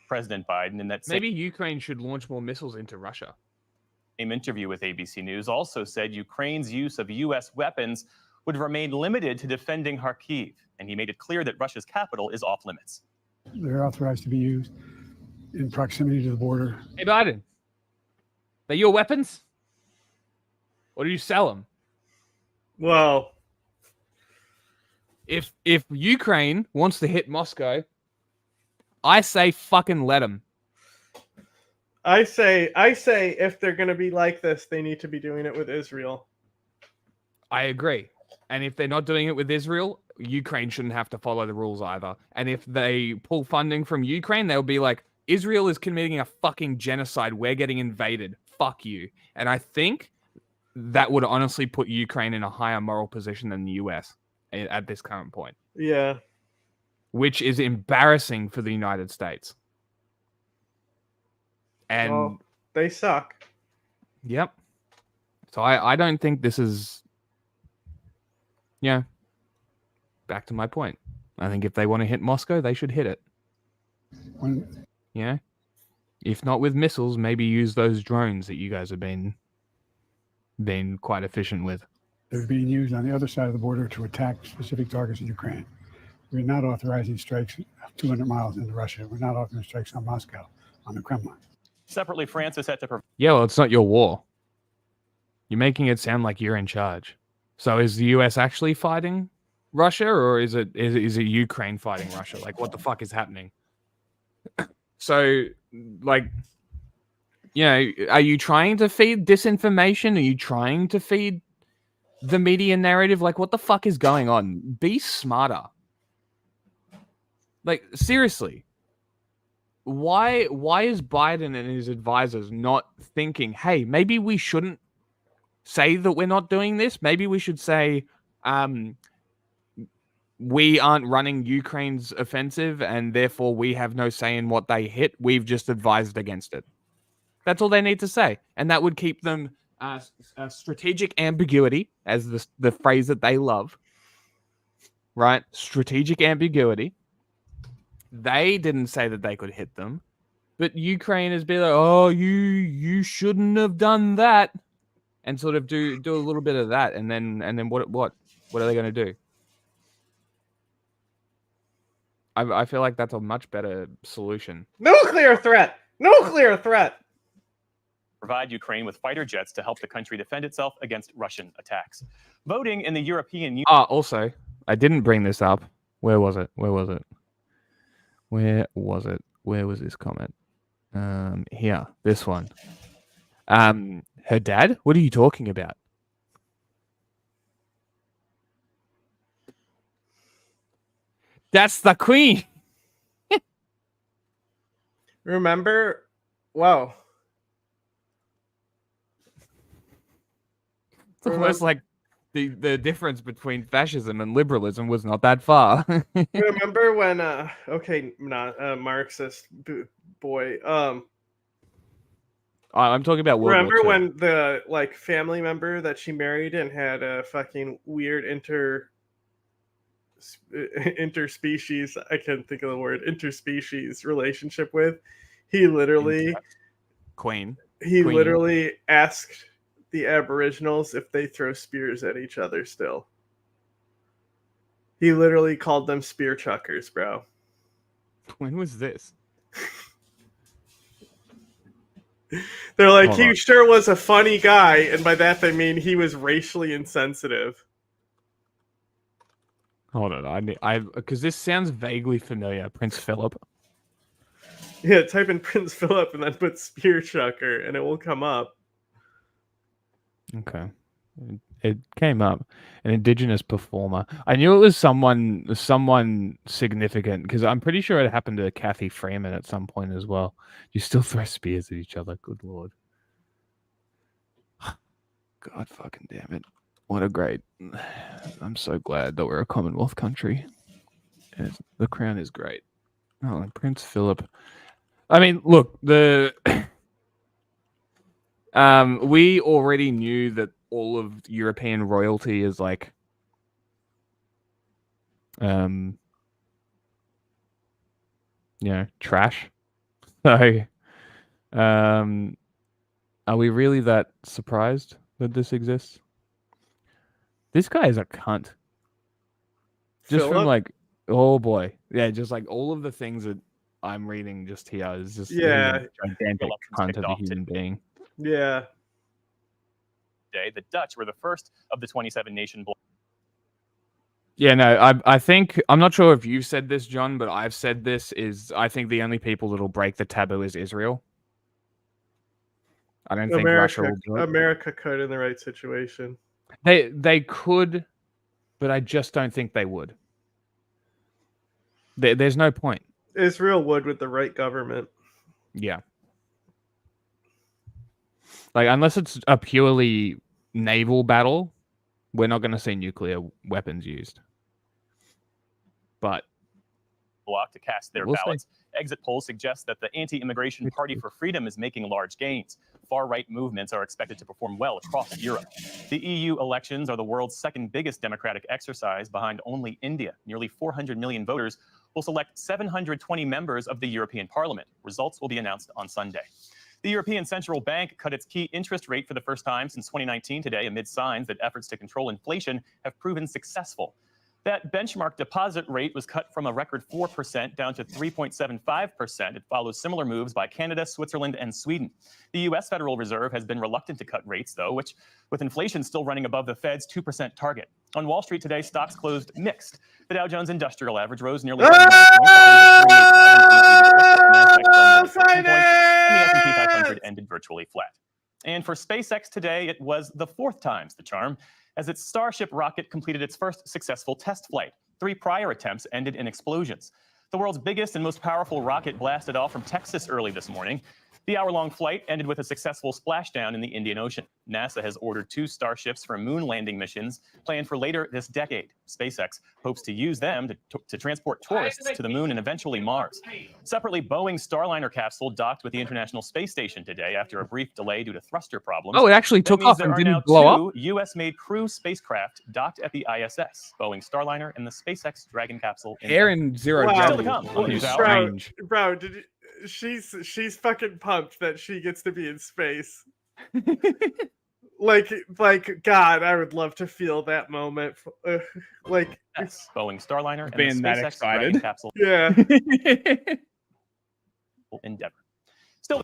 President Biden, in that Maybe Ukraine should launch more missiles into Russia. same interview with ABC News, also said Ukraine's use of U.S. weapons would remain limited to defending Kharkiv, and he made it clear that Russia's capital is off limits. They're authorized to be used in proximity to the border. Hey, Biden. They're your weapons? Or do you sell them? Well, if Ukraine wants to hit Moscow, I say fucking let them. I say if they're going to be like this, they need to be doing it with Israel. I agree. And if they're not doing it with Israel, Ukraine shouldn't have to follow the rules either. And if they pull funding from Ukraine, they'll be like, Israel is committing a fucking genocide. We're getting invaded. Fuck you. And I think that would honestly put Ukraine in a higher moral position than the US at this current point. Yeah. Which is embarrassing for the United States. And well, they suck. Yep. So I don't think this is... Yeah. Back to my point. I think if they want to hit Moscow, they should hit it. Yeah. If not with missiles, maybe use those drones that you guys have been been quite efficient with. They're being used on the other side of the border to attack specific targets in Ukraine. We're not authorizing strikes 200 miles into Russia. We're not authorizing strikes on Moscow, on the Kremlin. Separately, France is set to Yeah, well, it's not your war. You're making it sound like you're in charge. So is the US actually fighting Russia, or is it Ukraine fighting Russia? Like, what the fuck is happening? So, like, you know, are you trying to feed disinformation? Are you trying to feed the media narrative? Like, what the fuck is going on? Be smarter. Like, seriously. Why is Biden and his advisors not thinking, hey, maybe we shouldn't say that we're not doing this? Maybe we should say, we aren't running Ukraine's offensive, and therefore we have no say in what they hit. We've just advised against it. That's all they need to say. And that would keep them strategic ambiguity, as the phrase that they love. Right? Strategic ambiguity. They didn't say that they could hit them. But Ukraine has been like, oh, you shouldn't have done that. And sort of do a little bit of that. And then what are they going to do? I feel like that's a much better solution. Nuclear threat! Nuclear threat! Provide Ukraine with fighter jets to help the country defend itself against Russian attacks. Voting in the European Union. Also, I didn't bring this up. Where was it? Where was this comment? Here, this one. Her dad? What are you talking about? That's the queen. Remember? Wow. It's almost like the difference between fascism and liberalism was not that far. Remember when Marxist boy. I'm talking about World remember War II. when the family member that she married and had a fucking weird interspecies, I can't think of the word, interspecies relationship with, he literally literally asked the Aboriginals if they throw spears at each other still. He literally called them spear chuckers, bro. When was this? They're like, he sure was a funny guy, and by that they mean he was racially insensitive. Hold on, because this sounds vaguely familiar. Prince Philip. Yeah, type in Prince Philip and then put spear chucker, and it will come up. Okay, it came up. An indigenous performer. I knew it was someone significant because I'm pretty sure it happened to Kathy Freeman at some point as well. You still throw spears at each other. Good lord. God fucking damn it. What a great... I'm so glad that we're a Commonwealth country. The crown is great. Oh, and Prince Philip. I mean, look, we already knew that all of European royalty is like... trash. So, are we really that surprised that this exists? This guy is a cunt. Just Philip? from like, oh boy. Yeah, just like all of the things that I'm reading just here is just he's a gigantic cunt of a human being. Yeah. The Dutch were the first of the 27 nation bloc. Yeah, no, I think, I'm not sure if you've said this, John, but I've said this, is I think the only people that'll break the taboo is Israel. I don't think Russia will do it. America could in the right situation. They could, but I just don't think they would. There's no point. Israel would with the right government. Yeah. Like, unless it's a purely naval battle, we're not going to see nuclear weapons used. But bloc to cast their ballots. Exit polls suggest that the anti-immigration Party for Freedom is making large gains. Far-right movements are expected to perform well across Europe. The EU elections are the world's second biggest democratic exercise, behind only India. Nearly 400 million voters will select 720 members of the European Parliament. Results will be announced on Sunday. The European Central Bank cut its key interest rate for the first time since 2019 today, amid signs that efforts to control inflation have proven successful. That benchmark deposit rate was cut from a record 4% down to 3.75%. It follows similar moves by Canada, Switzerland, and Sweden. The U.S. Federal Reserve has been reluctant to cut rates, though, which, with inflation still running above the Fed's 2% target. On Wall Street today, stocks closed mixed. The Dow Jones Industrial Average rose nearly 39 points, and the S&P 500 ended virtually flat. And for SpaceX today, it was the fourth time's the charm, as its Starship rocket completed its first successful test flight. 3 prior attempts ended in explosions. The world's biggest and most powerful rocket blasted off from Texas early this morning. The hour-long flight ended with a successful splashdown in the Indian Ocean. NASA has ordered 2 Starships for moon landing missions planned for later this decade. SpaceX hopes to use them to transport tourists to the moon and eventually Mars. Separately, Boeing's Starliner capsule docked with the International Space Station today after a brief delay due to thruster problems. Oh, it actually took off and didn't blow up? 2 U.S.-made crew spacecraft docked at the ISS, Boeing Starliner and the SpaceX Dragon capsule. Air and zero Still to come on News Hour. Bro, she's fucking pumped that she gets to be in space. like God, I would love to feel that moment. Like yes, Boeing Starliner being and the that SpaceX excited. Dragon capsule. Yeah. Endeavor. Still.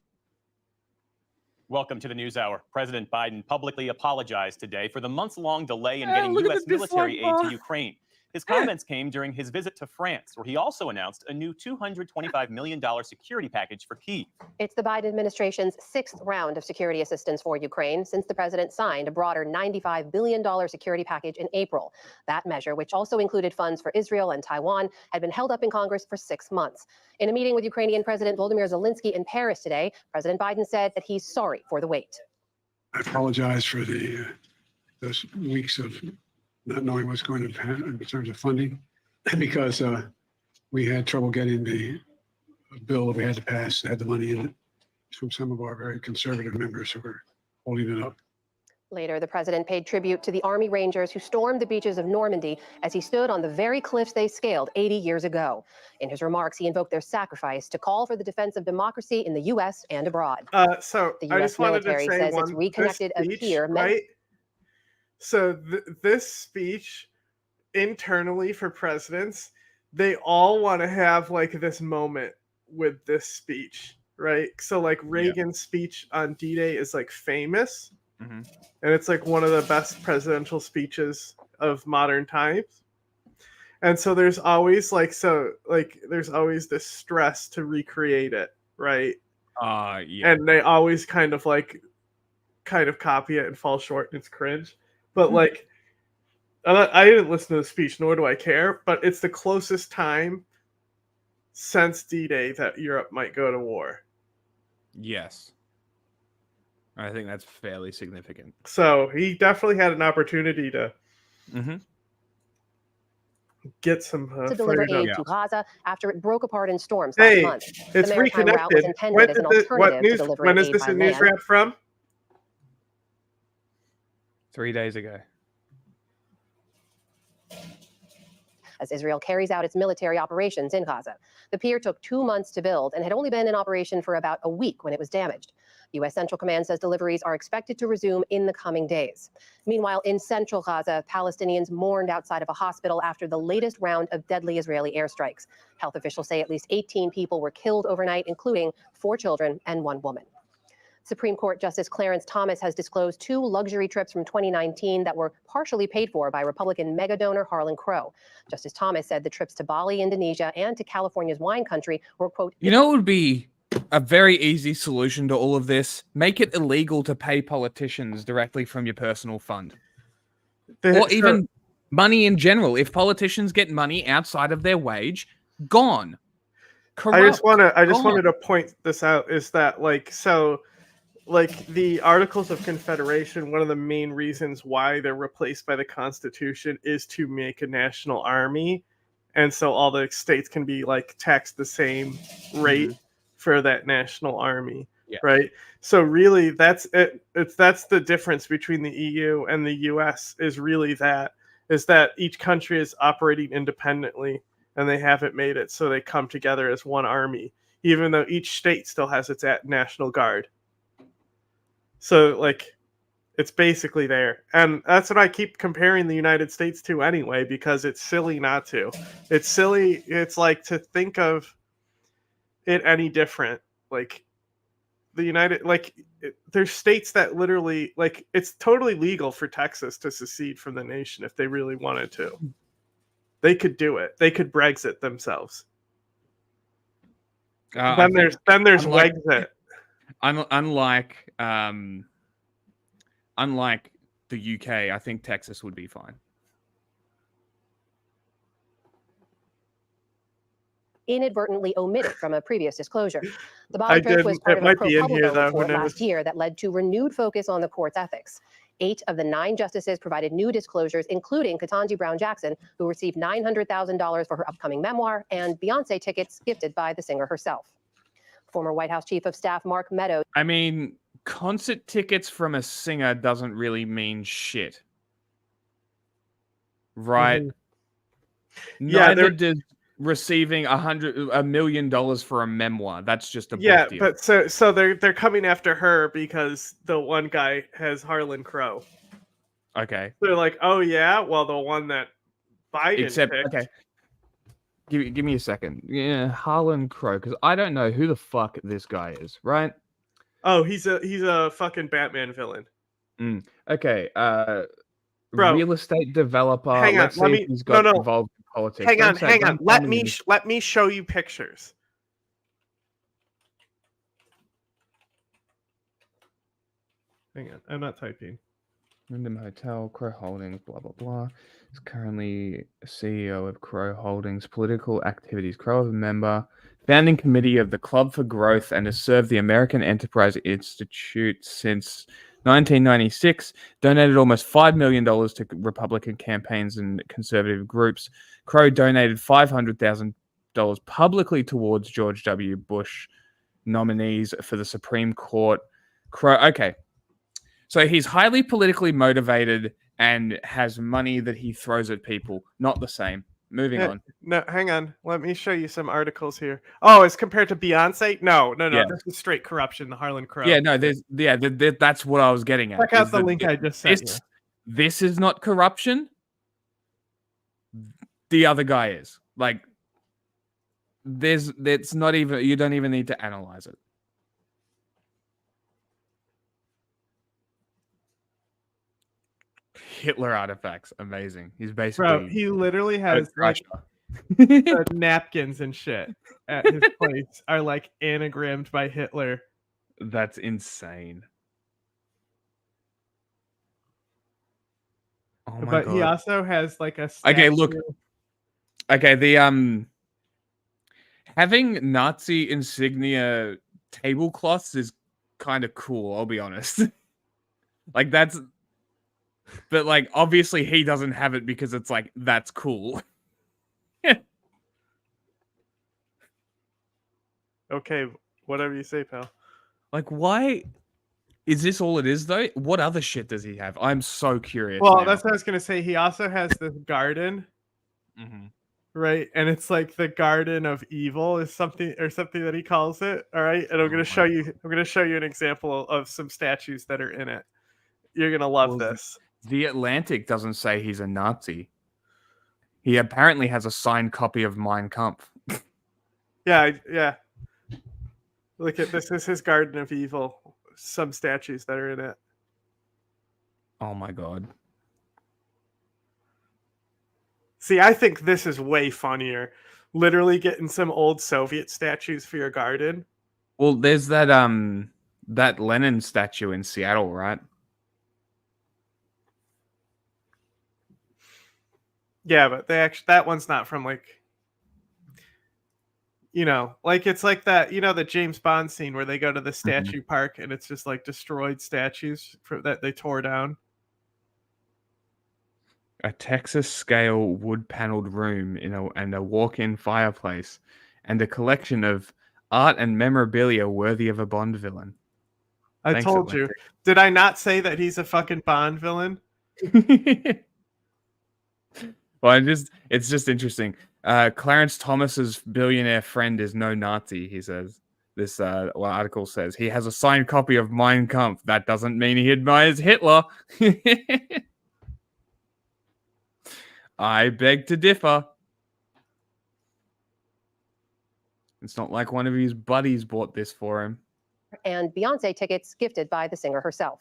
Welcome to the News Hour. President Biden publicly apologized today for the months-long delay in getting U.S. military aid to Ukraine. His comments came during his visit to France, where he also announced a new $225 million security package for Kyiv. It's the Biden administration's 6th round of security assistance for Ukraine since the president signed a broader $95 billion security package in April. That measure, which also included funds for Israel and Taiwan, had been held up in Congress for 6 months. In a meeting with Ukrainian President Volodymyr Zelensky in Paris today, President Biden said that he's sorry for the wait. I apologize for those weeks of not knowing what's going to happen in terms of funding, because we had trouble getting the bill that we had to pass that had the money in it from some of our very conservative members who were holding it up. Later, the president paid tribute to the Army Rangers who stormed the beaches of Normandy as he stood on the very cliffs they scaled 80 years ago. In his remarks, he invoked their sacrifice to call for the defense of democracy in the U.S. and abroad. So the I U.S. just wanted military to say says it's reconnected a pier. Right? So this speech internally for presidents, they all want to have like this moment with this speech, right? So like Reagan's speech on D-Day is like famous, and it's like one of the best presidential speeches of modern times. And so there's always there's always this stress to recreate it, right? Yeah. And they always kind of copy it and fall short, and it's cringe. But like, I didn't listen to the speech, nor do I care, but it's the closest time since D-Day that Europe might go to war. Yes. I think that's fairly significant. So he definitely had an opportunity to get some to deliver aid to Gaza after it broke apart in storms last month. It's the maritime route was intended as an alternative to delivering when is aid this by a news land. wrap from? 3 days ago. As Israel carries out its military operations in Gaza. The pier took 2 months to build and had only been in operation for about a week when it was damaged. U.S. Central Command says deliveries are expected to resume in the coming days. Meanwhile, in central Gaza, Palestinians mourned outside of a hospital after the latest round of deadly Israeli airstrikes. Health officials say at least 18 people were killed overnight, including 4 children and 1 woman. Supreme Court Justice Clarence Thomas has disclosed 2 luxury trips from 2019 that were partially paid for by Republican mega donor Harlan Crow. Justice Thomas said the trips to Bali, Indonesia, and to California's wine country were, quote, You know, it would be a very easy solution to all of this. Make it illegal to pay politicians directly from your personal fund. Or even money in general. If politicians get money outside of their wage, gone. Corrupt, I just wanted to point this out, is that like the Articles of Confederation, one of the main reasons why they're replaced by the Constitution is to make a national army, and so all the states can be like taxed the same rate for that national army, right? So really, that's it. That's the difference between the EU and the US is that each country is operating independently, and they haven't made it so they come together as one army, even though each state still has its national guard. So like it's basically there. And that's what I keep comparing the United States to anyway, because it's silly not to. It's silly. It's like to think of it any different. Like the United, like there's states that literally, like it's totally legal for Texas to secede from the nation if they really wanted to. They could do it. They could Brexit themselves. Then there's Wexit. Unlike the UK, I think Texas would be fine. Inadvertently omitted from a previous disclosure. The bomb threat was part of a ProPublico report last year that led to renewed focus on the court's ethics. 8 of the 9 justices provided new disclosures, including Ketanji Brown Jackson, who received $900,000 for her upcoming memoir, and Beyonce tickets gifted by the singer herself. Former White House Chief of Staff Mark Meadows. I mean, concert tickets from a singer doesn't really mean shit. Right? Neither does receiving $1 million for a memoir. That's just a book deal. But so they're coming after her because the one guy has Harlan Crow. Okay. They're like, oh yeah, well the one that Biden picked. Okay. Give me a second. Yeah, Harlan Crow, because I don't know who the fuck this guy is, right? Oh, he's a fucking Batman villain. Okay. Bro, real estate developer. Hang on, Let's see if he's got involved in politics. Hang on. Let me show you pictures. Hang on, I'm not typing. Wyndham Hotel, Crow Holdings, blah blah blah. Is currently CEO of Crow Holdings political activities. Crow is a member, founding committee of the Club for Growth, and has served the American Enterprise Institute since 1996. Donated almost $5 million to Republican campaigns and conservative groups. Crow donated $500,000 publicly towards George W. Bush nominees for the Supreme Court. Crow, okay. So he's highly politically motivated and has money that he throws at people. Not the same. Moving on. No, hang on. Let me show you some articles here. Oh, as compared to Beyonce? No. Yeah. This is straight corruption. The Harlan Crow. Yeah, no. That's what I was getting at. Check out the link I just sent you. This is not corruption. The other guy is. Like, it's not even. You don't even need to analyze it. Hitler artifacts, amazing. He's basically. Bro, he literally has like napkins and shit at his place are like anagrammed by Hitler. That's insane. Oh my but God. He also has like a statue. Okay, look. Okay, the having Nazi insignia tablecloths is kind of cool, I'll be honest. Like that's. But, like, obviously he doesn't have it because it's, like, that's cool. Okay, whatever you say, pal. Like, why? Is this all it is, though? What other shit does he have? I'm so curious. Well, that's what I was going to say. He also has this garden. Mm-hmm. Right? And it's like the Garden of Evil is something that he calls it. All right? And I'm going to show you an example of some statues that are in it. You're going to love this. The Atlantic doesn't say he's a Nazi. He apparently has a signed copy of Mein Kampf. Yeah. Look at this. This is Garden of Evil. Some statues that are in it. Oh my God. See, I think this is way funnier. Literally getting some old Soviet statues for your garden. Well, there's that Lenin statue in Seattle, right? Yeah, but that one's not from like, like it's like that, the James Bond scene where they go to the statue park and it's just like destroyed statues that they tore down. A Texas scale wood paneled room and a walk-in fireplace and a collection of art and memorabilia worthy of a Bond villain. Thanks, told Atlantic. You. Did I not say that he's a fucking Bond villain? Well, it's just interesting. Clarence Thomas's billionaire friend is no Nazi, he says. This article says he has a signed copy of Mein Kampf. That doesn't mean he admires Hitler. I beg to differ. It's not like one of his buddies bought this for him. And Beyonce tickets gifted by the singer herself.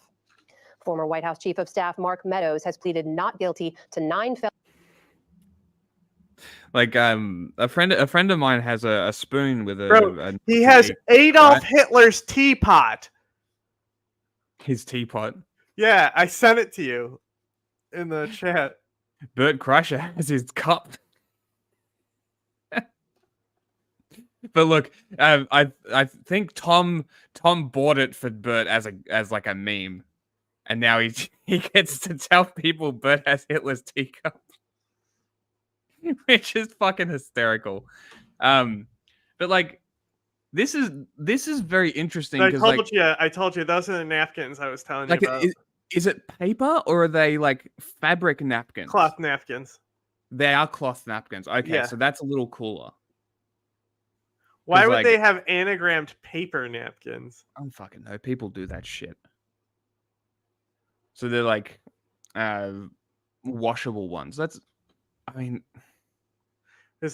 Former White House Chief of Staff Mark Meadows has pleaded not guilty to 9 felonies. Like a friend of mine has a spoon with he has Adolf Hitler's teapot. His teapot. Yeah, I sent it to you in the chat. Bert Kreischer has his cup. But look, I think Tom bought it for Bert as like a meme, and now he gets to tell people Bert has Hitler's teacup. Which is fucking hysterical. But like this is very interesting. So I told you those are the napkins I was telling you about. Is it paper or are they like fabric napkins? Cloth napkins. They are cloth napkins. Okay, Yeah. so that's a little cooler. Why would they have anagrammed paper napkins? I don't fucking know. People do that shit. So they're like washable ones. Is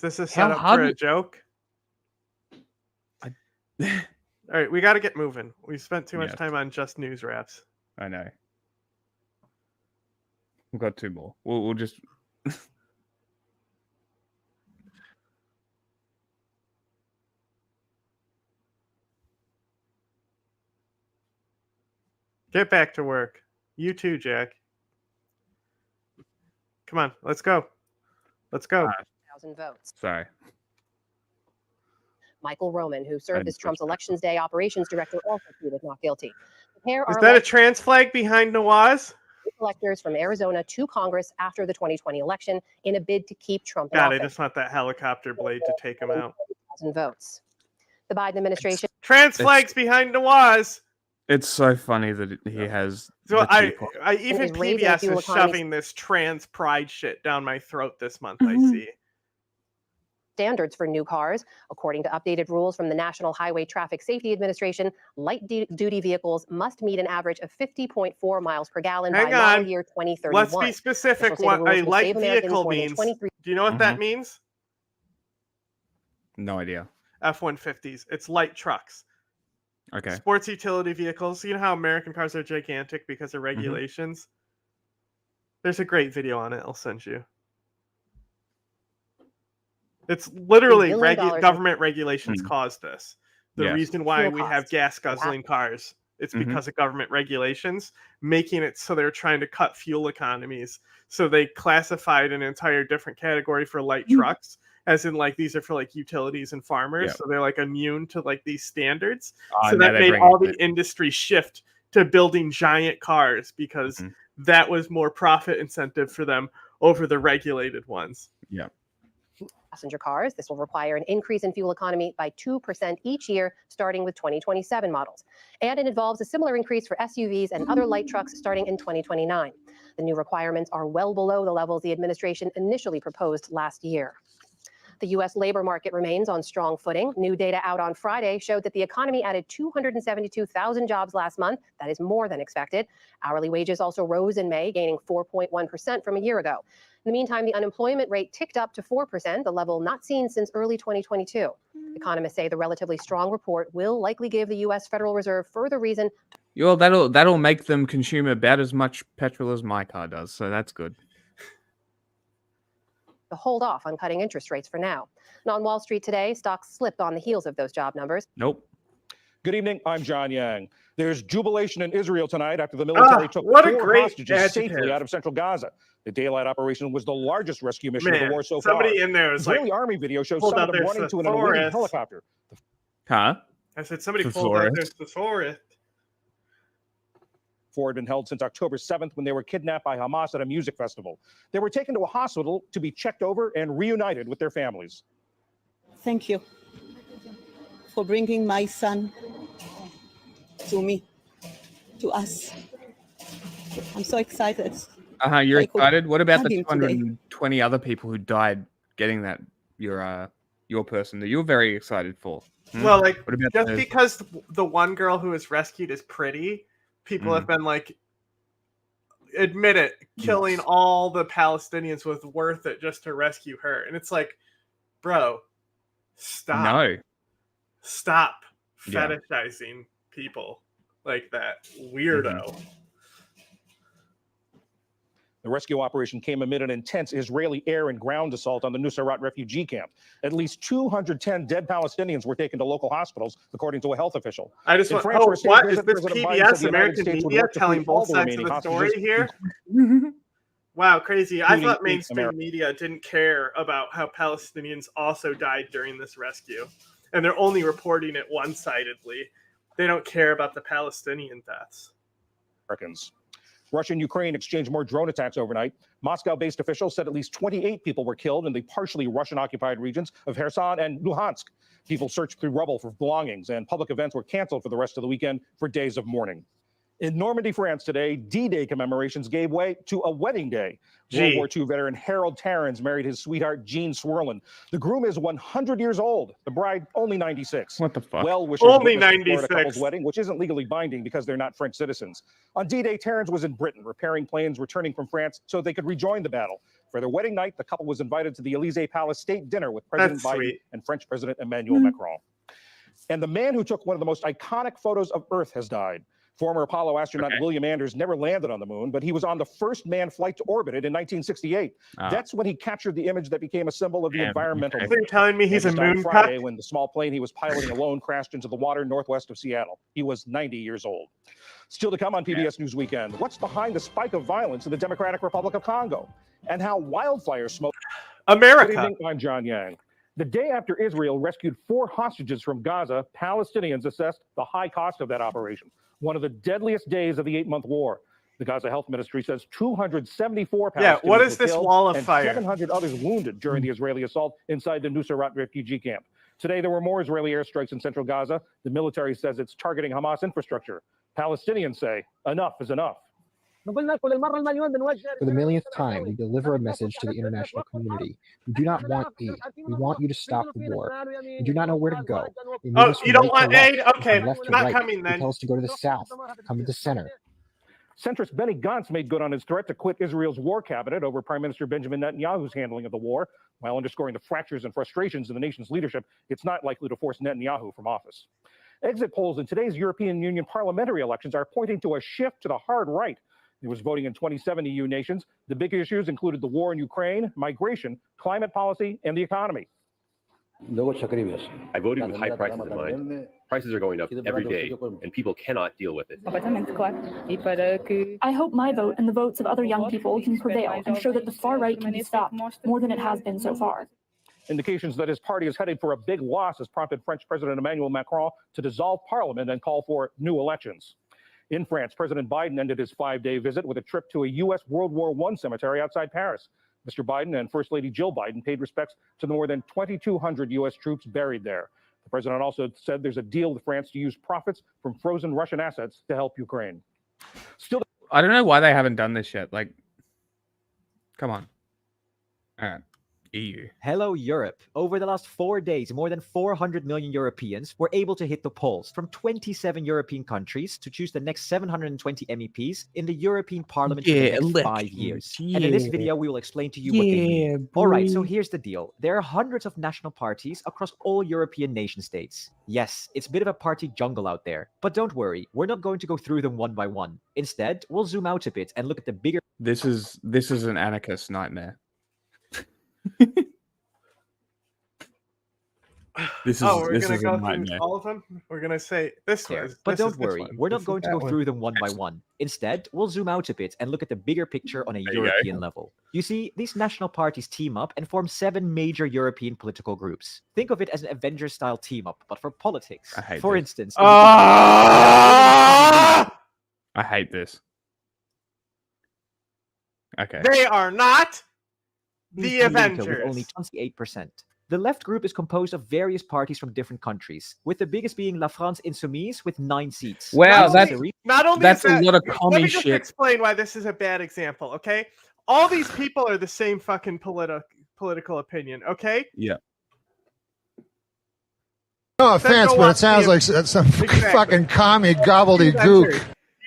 this a setup for a joke? All right, we got to get moving. We spent too much time on just news wraps. I know. We've got 2 more. We'll just... Get back to work. You too, Jack. Come on, let's go. Let's go. 1,000 votes. Sorry. Michael Roman, who served as Trump's Elections Day operations director, also pleaded not guilty. The pair Is are that a trans flag behind Nawaz? electors from Arizona to Congress after the 2020 election in a bid to keep Trump in God, I office. just want that helicopter blade to take him out. 1,000 votes. The Biden administration. Trans flags behind Nawaz. It's so funny that he has... So the I even PBS is shoving this trans pride shit down my throat this month, I see. Standards for new cars. According to updated rules from the National Highway Traffic Safety Administration, light-duty vehicles must meet an average of 50.4 miles per gallon by model year 2031. Let's be specific what a light vehicle means. Do you know what that means? No idea. F-150s. It's light trucks. Okay. Sports utility vehicles. You know how American cars are gigantic because of regulations? There's a great video on it. I'll send you. It's literally government regulations caused this. The reason why we have gas guzzling cars, it's because of government regulations, making it so they're trying to cut fuel economies. So they classified an entire different category for light trucks, as in like these are for like utilities and farmers. So they're like immune to like these standards. So that made all the industry shift to building giant cars because that was more profit incentive for them over the regulated ones. Yeah. Passenger cars. This will require an increase in fuel economy by 2% each year, starting with 2027 models. And it involves a similar increase for SUVs and other light trucks starting in 2029. The new requirements are well below the levels the administration initially proposed last year. The U.S. labor market remains on strong footing. New data out on Friday showed that the economy added 272,000 jobs last month. That is more than expected. Hourly wages also rose in May, gaining 4.1% from a year ago. In the meantime, the unemployment rate ticked up to 4%, the level not seen since early 2022. Economists say the relatively strong report will likely give the U.S. Federal Reserve further reason. Well, that'll make them consume about as much petrol as my car does, so that's good. To hold off on cutting interest rates for now. And on Wall Street today, stocks slipped on the heels of those job numbers. Nope. Good evening. I'm John Yang. There's jubilation in Israel tonight after the military took 4 hostages safely out of central Gaza. The daylight operation was the largest rescue mission of the war so far. Somebody in there is Israeli army video shows some of them running to an unwitting helicopter. Huh? I said somebody pulled out there's the forest. 4 had been held since October 7th when they were kidnapped by Hamas at a music festival. They were taken to a hospital to be checked over and reunited with their families. Thank you for bringing my son to me, to us. I'm so excited. You're excited? What about the 220 other people who died getting that your your person that you're very excited for? Well, like, What about just because the one girl who was rescued is pretty, people have been like, admit it, killing all the Palestinians was worth it just to rescue her. And it's like, bro, stop. No. Stop Yeah. fetishizing people like that. Weirdo. The rescue operation came amid an intense Israeli air and ground assault on the Nusayrat refugee camp. At least 210 dead Palestinians were taken to local hospitals, according to a health official. I just want, what is this PBS American media telling both sides of the story here? Wow, crazy. I thought mainstream media didn't care about how Palestinians also died during this rescue. And they're only reporting it one-sidedly. They don't care about the Palestinian deaths. Americans. Russia and Ukraine exchanged more drone attacks overnight. Moscow-based officials said at least 28 people were killed in the partially Russian-occupied regions of Kherson and Luhansk. People searched through rubble for belongings, and public events were canceled for the rest of the weekend for days of mourning. In Normandy, France today, D-Day commemorations gave way to a wedding day. World War II veteran Harold Tarrans married his sweetheart Jean Swerlin. The groom is 100 years old. The bride only 96. What the fuck? Well wishes only witnessed the 96. Florida couple's wedding, which isn't legally binding because they're not French citizens. On D-Day, Tarrans was in Britain, repairing planes returning from France so they could rejoin the battle. For their wedding night, the couple was invited to the Élysée Palace state dinner with President Biden and French President Emmanuel Macron. And the man who took one of the most iconic photos of Earth has died. Former Apollo astronaut William Anders never landed on the moon, but he was on the first manned flight to orbit it in 1968. That's when he captured the image that became a symbol of the environmental movement. You're telling me he's a moon Friday, when the small plane he was piloting alone crashed into the water northwest of Seattle. He was 90 years old. Still to come on PBS News Weekend, what's behind the spike of violence in the Democratic Republic of Congo and how wildfires smoke America. Good evening, I'm John Yang. The day after Israel rescued 4 hostages from Gaza, Palestinians assessed the high cost of that operation. One of the deadliest days of the 8-month war. The Gaza Health Ministry says 274 Palestinians what is were this killed wall of and fire? 700 others wounded during the Israeli assault inside the Nusayrat refugee camp. Today, there were more Israeli airstrikes in central Gaza. The military says it's targeting Hamas infrastructure. Palestinians say enough is enough. For the millionth time, we deliver a message to the international community. We do not want aid. We want you to stop the war. We do not know where to go. Oh, you don't want aid? Okay, left to not right. coming then. They tell us to go to the south, come to the center. Centrist Benny Gantz made good on his threat to quit Israel's war cabinet over Prime Minister Benjamin Netanyahu's handling of the war, while underscoring the fractures and frustrations in the nation's leadership. It's not likely to force Netanyahu from office. Exit polls in today's European Union parliamentary elections are pointing to a shift to the hard right. There was voting in 27 EU nations. The big issues included the war in Ukraine, migration, climate policy, and the economy. I voted with high prices in mind. Prices are going up every day, and people cannot deal with it. I hope my vote and the votes of other young people can prevail and show that the far right can be stopped more than it has been so far. Indications that his party is headed for a big loss has prompted French President Emmanuel Macron to dissolve parliament and call for new elections. In France, President Biden ended his 5-day visit with a trip to a U.S. World War I cemetery outside Paris. Mr. Biden and First Lady Jill Biden paid respects to the more than 2,200 U.S. troops buried there. The president also said there's a deal with France to use profits from frozen Russian assets to help Ukraine. Still, I don't know why they haven't done this yet. Like, come on. All right. EU. Hello, Europe. Over the last 4 days, more than 400 million Europeans were able to hit the polls from 27 European countries to choose the next 720 MEPs in the European Parliament for the next 5 years. And in this video, we will explain to you what they mean. All right, so here's the deal. There are hundreds of national parties across all European nation states. Yes, it's a bit of a party jungle out there. But don't worry, we're not going to go through them one by one. Instead, we'll zoom out a bit and look at the bigger... This is an anarchist nightmare. We're gonna go through all of them. We're gonna say this was. But don't worry, we're not going to go through them one by one. Instead, we'll zoom out a bit and look at the bigger picture on a European level. You see, these national parties team up and form 7 major European political groups. Think of it as an Avengers-style team-up, but for politics. For instance, I hate this. Okay. They are not the Avengers. With only 28%. The left group is composed of various parties from different countries, with the biggest being La France Insoumise with 9 seats. Well, that's a lot of commie Let me just shit. explain why this is a bad example, okay? All these people are the same fucking political opinion, okay? Yeah. No offense, but it sounds like some fucking commie gobbledygook. You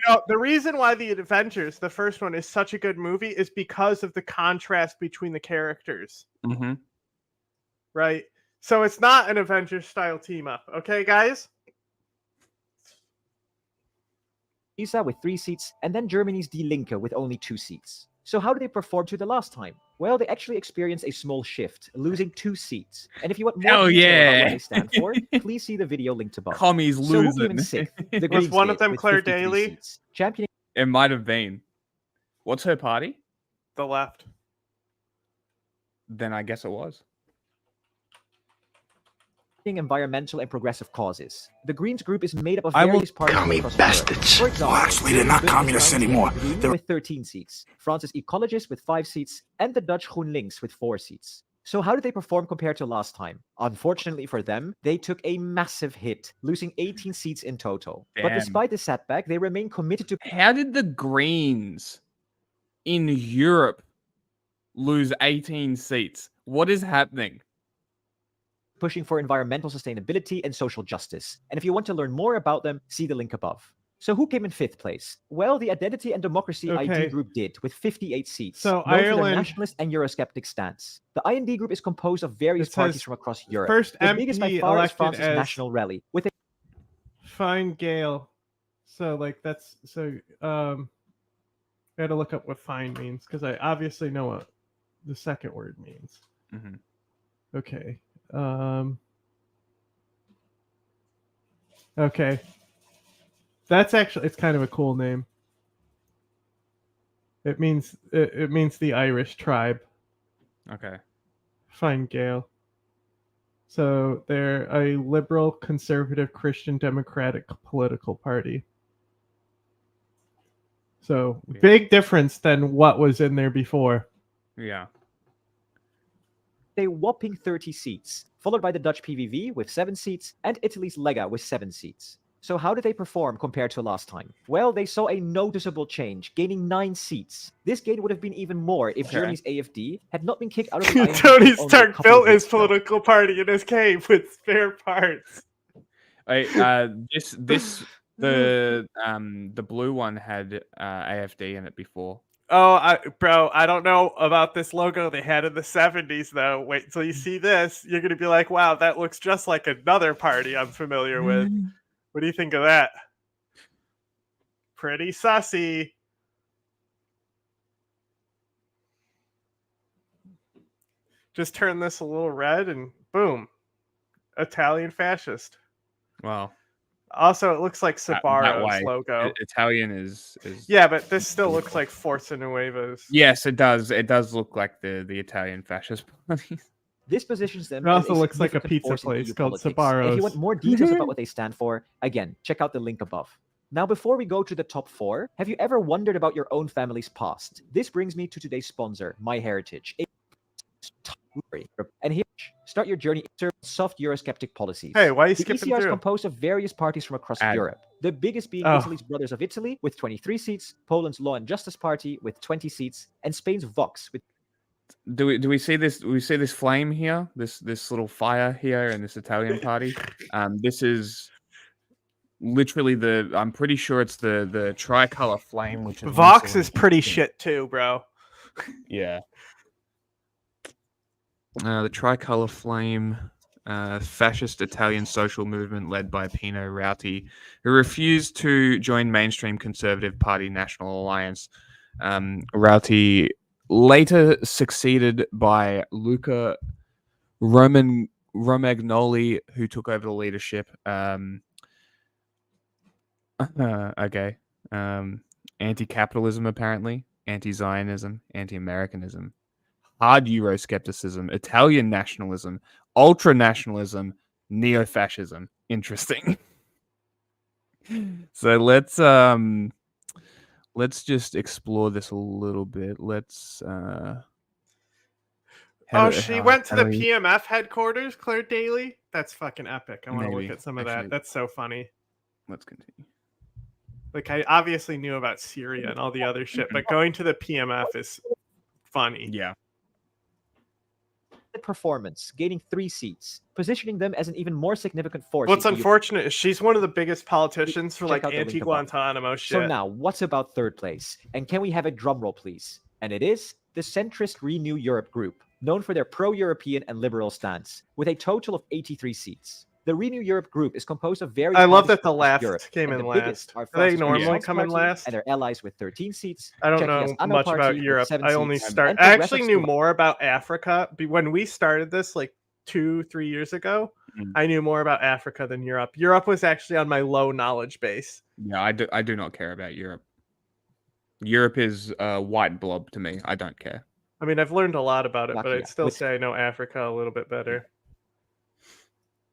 know, the reason why the Avengers, the first one, is such a good movie is because of the contrast between the characters. Mm-hmm. Right? So it's not an Avengers style team up. Okay, guys? Lisa with 3 seats, and then Germany's Die Linke with only 2 seats. So how did they perform to the last time? Well, they actually experienced a small shift, losing 2 seats. And if you want more detail about what they stand for, please see the video linked above. Commies So who losing. came in 6th? The Was Greens one of did, them with Claire 53 Daly? seats. Championing It might have been. What's her party? The left. Then I guess it was. environmental and progressive causes. The Greens group is made up of I will- various parties Commie across bastards. Europe. For example, Well, actually, they're not Britain is communists France's anymore. Green They're- with 13 seats, France's Ecologists with 5 seats, and the Dutch GroenLinks with 4 seats. So how did they perform compared to last time? Unfortunately for them, they took a massive hit, losing 18 seats in total. But Damn. despite the setback, they remain committed to... How did the Greens in Europe lose 18 seats? What is happening? pushing for environmental sustainability and social justice. And if you want to learn more about them, see the link above. So who came in 5th place? Well, the Identity and Democracy Okay. ID group did, with 58 seats. So known for their Ireland- nationalist and Eurosceptic stance. The IND group is composed of various It parties says from across Europe. first the biggest by MP far is elected France's as- National Rally, with a Fine Gael. So like that's so I had to look up what fine means because I obviously know what the second word means. Mhm. Okay. Okay. That's actually it's kind of a cool name. It means the Irish tribe. Okay. Fine Gael. So they're a liberal, conservative, Christian, democratic political party. So big difference than what was in there before. Yeah. a whopping 30 seats, followed by the Dutch PVV with 7 seats and Italy's Lega with 7 seats. So how did they perform compared to last time? Well, they saw a noticeable change, gaining 9 seats. This gain would have been even more if Okay. Germany's AFD had not been kicked out of the IND Tony only a Stark couple built of his weeks ago. political party in his cave with spare parts. The blue one had AFD in it before. Oh, I don't know about this logo they had in the 70s, though. Wait until you see this. You're going to be like, wow, that looks just like another party I'm familiar with. What do you think of that? Pretty sussy. Just turn this a little red and boom. Italian fascist. Wow. Also, it looks like That Sabaro's way, logo. Italian is Yeah, but this still looks like Forza Nueva's. Yes, it does. It does look like the Italian fascist party. This positions them. It also as looks like a significant pizza force in place EU called politics. And if you want Sbarro's. more details about what they stand for, again, check out the link above. Now, before we go to the top 4, have you ever wondered about your own family's past? This brings me to today's sponsor, MyHeritage. And here, start your journey into soft Eurosceptic policies. Hey, why are you the skipping ECR is through? composed of various parties from across Ad. Europe. The biggest being Oh. Italy's Brothers of Italy with 23 seats, Poland's Law and Justice Party with 20 seats, and Spain's Vox with Do we see this? Do we see this flame here? This little fire here in this Italian party. This is literally I'm pretty sure it's the tricolor flame, which is Vox also is pretty in- shit too, bro. Yeah. The tricolor flame, fascist Italian social movement led by Pino Rauti, who refused to join mainstream Conservative Party National Alliance. Rauti later succeeded by Luca Romagnoli, who took over the leadership. Okay. Anti-capitalism, apparently. Anti-Zionism, anti-Americanism. Hard Euroscepticism, Italian nationalism, ultra-nationalism, neo-fascism. Interesting. So let's just explore this a little bit. Let's She went to the PMF headquarters, Claire Daly. That's fucking epic. I want to look Maybe. at some of Actually- that. That's so funny. Let's continue. Like I obviously knew about Syria and all the other shit, but going to the PMF is funny. Yeah. performance, gaining 3 seats, positioning them as an even more significant force. What's in EU. unfortunate is she's one of the biggest politicians for Check like out the link above. anti-Guantanamo shit. So now, what's about third place? And can we have a drum roll, please? And it is the centrist Renew Europe group, known for their pro-European and liberal stance, with a total of 83 seats. The Renew Europe group is composed of various. I love parties that the across left Europe, came and in the biggest last. are Do they France's normally Renaissance come in Party last? and their allies with 13 seats. I don't Czechia's know Anno much Party about with Europe. 7 I only seats, start. and I Progressive actually knew Slovakia. more about Africa when we started this like 2-3 years ago. I knew more about Africa than Europe. Europe was actually on my low knowledge base. Yeah, I do not care about Europe. Europe is a white blob to me. I don't care. I mean, I've learned a lot about it, but I'd Slovakia still with say I know Africa a little bit better.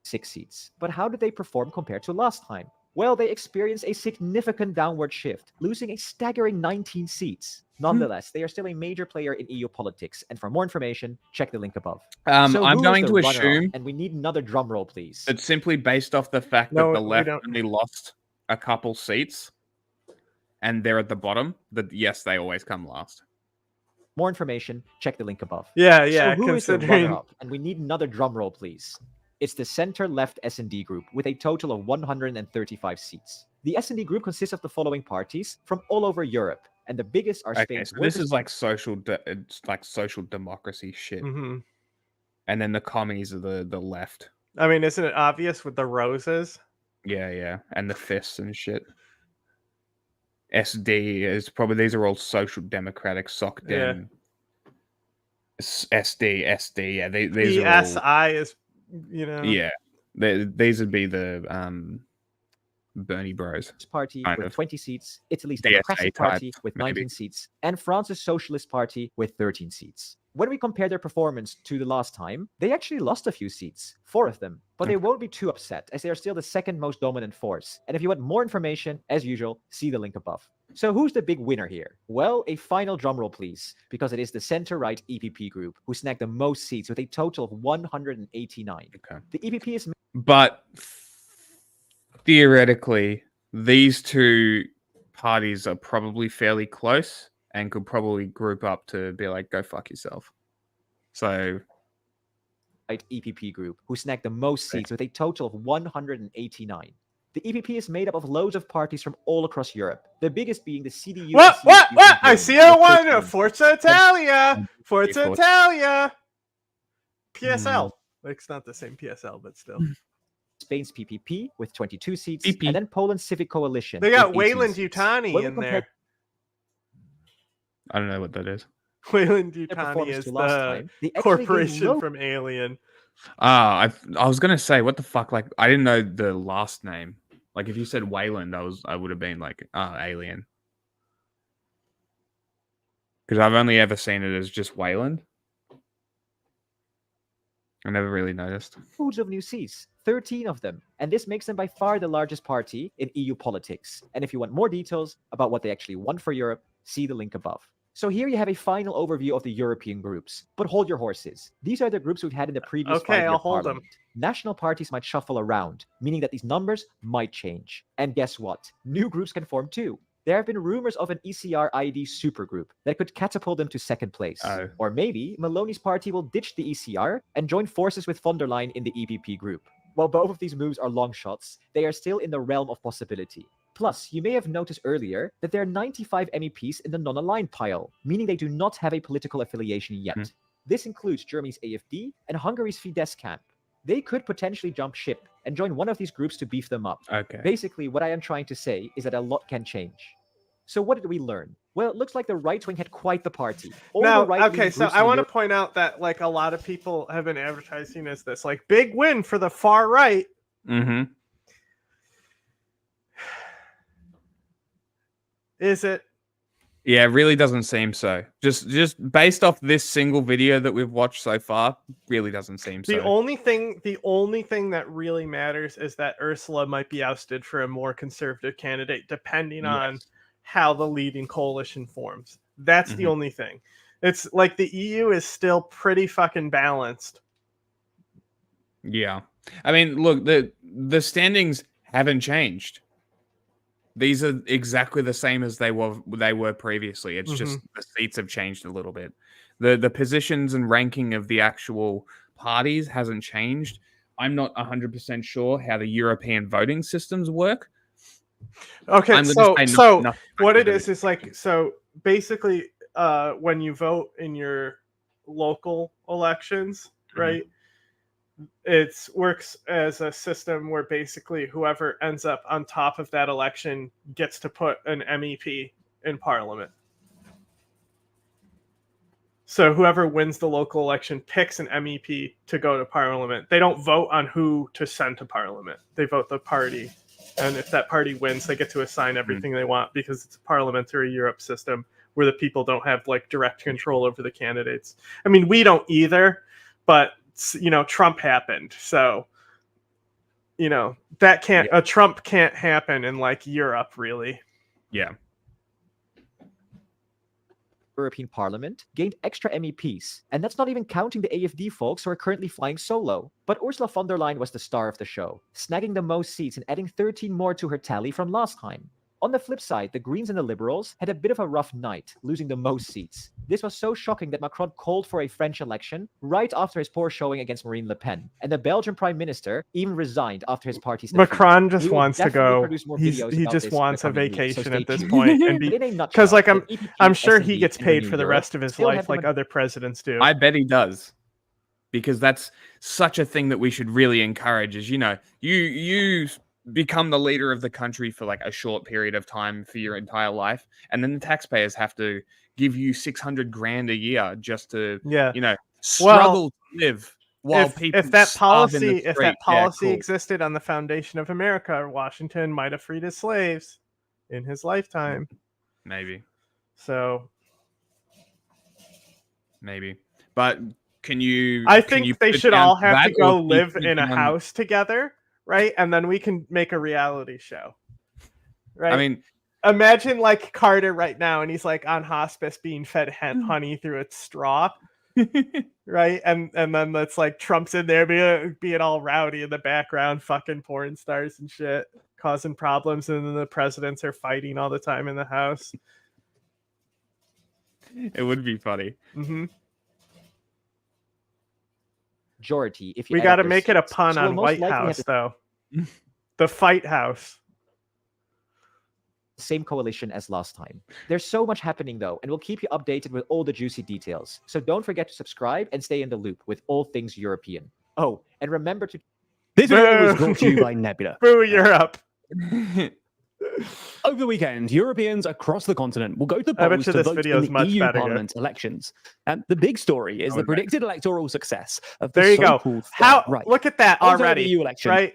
6 seats. But how did they perform compared to last time? Well, they experienced a significant downward shift, losing a staggering 19 seats. Nonetheless, they are still a major player in EU politics, and for more information, check the link above. So I'm who is going the to runner-up? assume And we need another drum roll, please. that simply based off the fact No, that the we left don't. only lost a couple seats, and they're at the bottom, that yes, they always come last. More information, check the link above. Yeah, So who is the considering- runner-up? And we need another drum roll, please. It's the center-left S&D group with a total of 135 seats. The S&D group consists of the following parties from all over Europe, and the biggest are Okay, Spain's so this Workers' is like it's like social democracy shit. Mhm. And then the commies are the left. I mean, isn't it obvious with the roses? Yeah, and the fists and shit. SD is probably, these are all social democratic sock Yeah. den. SD, yeah, these are all. ESI is, you know. Yeah, these would be the Bernie Bros. Party kind with of. 20 seats, Italy's DSA Democratic Party type, with maybe. 19 seats, and France's Socialist Party with 13 seats. When we compare their performance to the last time, they actually lost a few seats, 4 of them. But they won't be too upset, as they are still the second most dominant force. And if you want more information, as usual, see the link above. So who's the big winner here? Well, a final drumroll, please, because it is the center-right EPP group, who snagged the most seats with a total of 189. Okay. The EPP is... But theoretically, these two parties are probably fairly close and could probably group up to be like, go fuck yourself. So EPP group, who snagged the most seats with a total of 189. The EPP is made up of loads of parties from all across Europe, the biggest being the CDU. What? I see a one! Forza Italia! Forza Italia! PSL. It's not the same PSL, but still. Spain's PPP with 22 seats, and then Poland's Civic Coalition. They got with 18 Wayland seats. Yutani When we in compare there. I don't know what that is. Wayland their Yutani performance is to last the time, they actually gained corporation low- from Alien. I was gonna say, what the fuck? Like, I didn't know the last name. Like, if you said Wayland, I would have been like, Alien. Because I've only ever seen it as just Wayland. I never really noticed. Loads of new seats, 13 of them, and this makes them by far the largest party in EU politics. And if you want more details about what they actually want for Europe, see the link above. So here you have a final overview of the European groups, but hold your horses. These are the groups we've had in the previous Okay, 5-year I'll hold parliament. National parties might shuffle around, meaning that these numbers might change. And guess what? New groups can form too. There have been rumors of an ECR ID supergroup that could catapult them to second place. Oh. Or maybe Maloney's party will ditch the ECR and join forces with von der Leyen in the EPP group. While both of these moves are long shots, they are still in the realm of possibility. Plus, you may have noticed earlier that there are 95 MEPs in the non-aligned pile, meaning they do not have a political affiliation yet. This includes Germany's AfD and Hungary's Fidesz camp. They could potentially jump ship and join one of these groups to beef them up. Okay. Basically, what I am trying to say is that a lot can change. So what did we learn? Well, it looks like the right wing had quite the party. All Now, the right-leaning okay, so groups I in want to Europe- point out that like a lot of people have been advertising as this like big win for the far right. Mm-hmm. Is it? Yeah, it really doesn't seem so. Just based off this single video that we've watched so far, really doesn't seem so. The only thing that really matters is that Ursula might be ousted for a more conservative candidate, depending on how the leading coalition forms. That's the only thing. It's like the EU is still pretty fucking balanced. Yeah. I mean, look, the standings haven't changed. These are exactly the same as they were previously. It's just the seats have changed a little bit. The positions and ranking of the actual parties hasn't changed. I'm not 100% sure how the European voting systems work. Okay, so what it is like, so basically when you vote in your local elections, right, it works as a system where basically whoever ends up on top of that election gets to put an MEP in parliament. So whoever wins the local election picks an MEP to go to parliament. They don't vote on who to send to parliament. They vote the party. And if that party wins, they get to assign everything they want, because it's a parliamentary Europe system where the people don't have like direct control over the candidates. I mean, we don't either, but Trump happened. So, that can't, a Trump can't happen in like Europe, really. Yeah. European Parliament gained extra MEPs, and that's not even counting the AfD folks who are currently flying solo. But Ursula von der Leyen was the star of the show, snagging the most seats and adding 13 more to her tally from last time. On the flip side, the Greens and the Liberals had a bit of a rough night, losing the most seats. This was so shocking that Macron called for a French election right after his poor showing against Marine Le Pen, and the Belgian Prime Minister even resigned after his party's defeat. Macron just wants to go. He just wants a vacation at this point, and because like I'm sure he gets paid for the rest of his life like other presidents do. I bet he does, because that's such a thing that we should really encourage. Is you become the leader of the country for like a short period of time for your entire life, and then the taxpayers have to give you $600,000 a year just to struggle to live while people if that starve in the policy street. existed on the foundation of America, Washington might have freed his slaves in his lifetime. Maybe. So maybe. But I think they should all have to go live in a house together, right? And then we can make a reality show. Right? I mean, imagine like Carter right now, and he's like on hospice being fed honey through its straw. Right? And then that's like Trump's in there being all rowdy in the background, fucking porn stars and shit, causing problems, and then the presidents are fighting all the time in the house. It would be funny. Majority, if we got to make it a pun on White House, though. The Fight House. Same coalition as last time. There's so much happening though, and we'll keep you updated with all the juicy details. So don't forget to subscribe and stay in the loop with all things European. Oh, and remember to... This video was brought to you by Nebula. Boo Europe. Over the weekend, Europeans across the continent will go to the polls to vote in the EU Parliament elections. And the big story is the predicted electoral success of the so-called right. Look at that already, EU election. Right?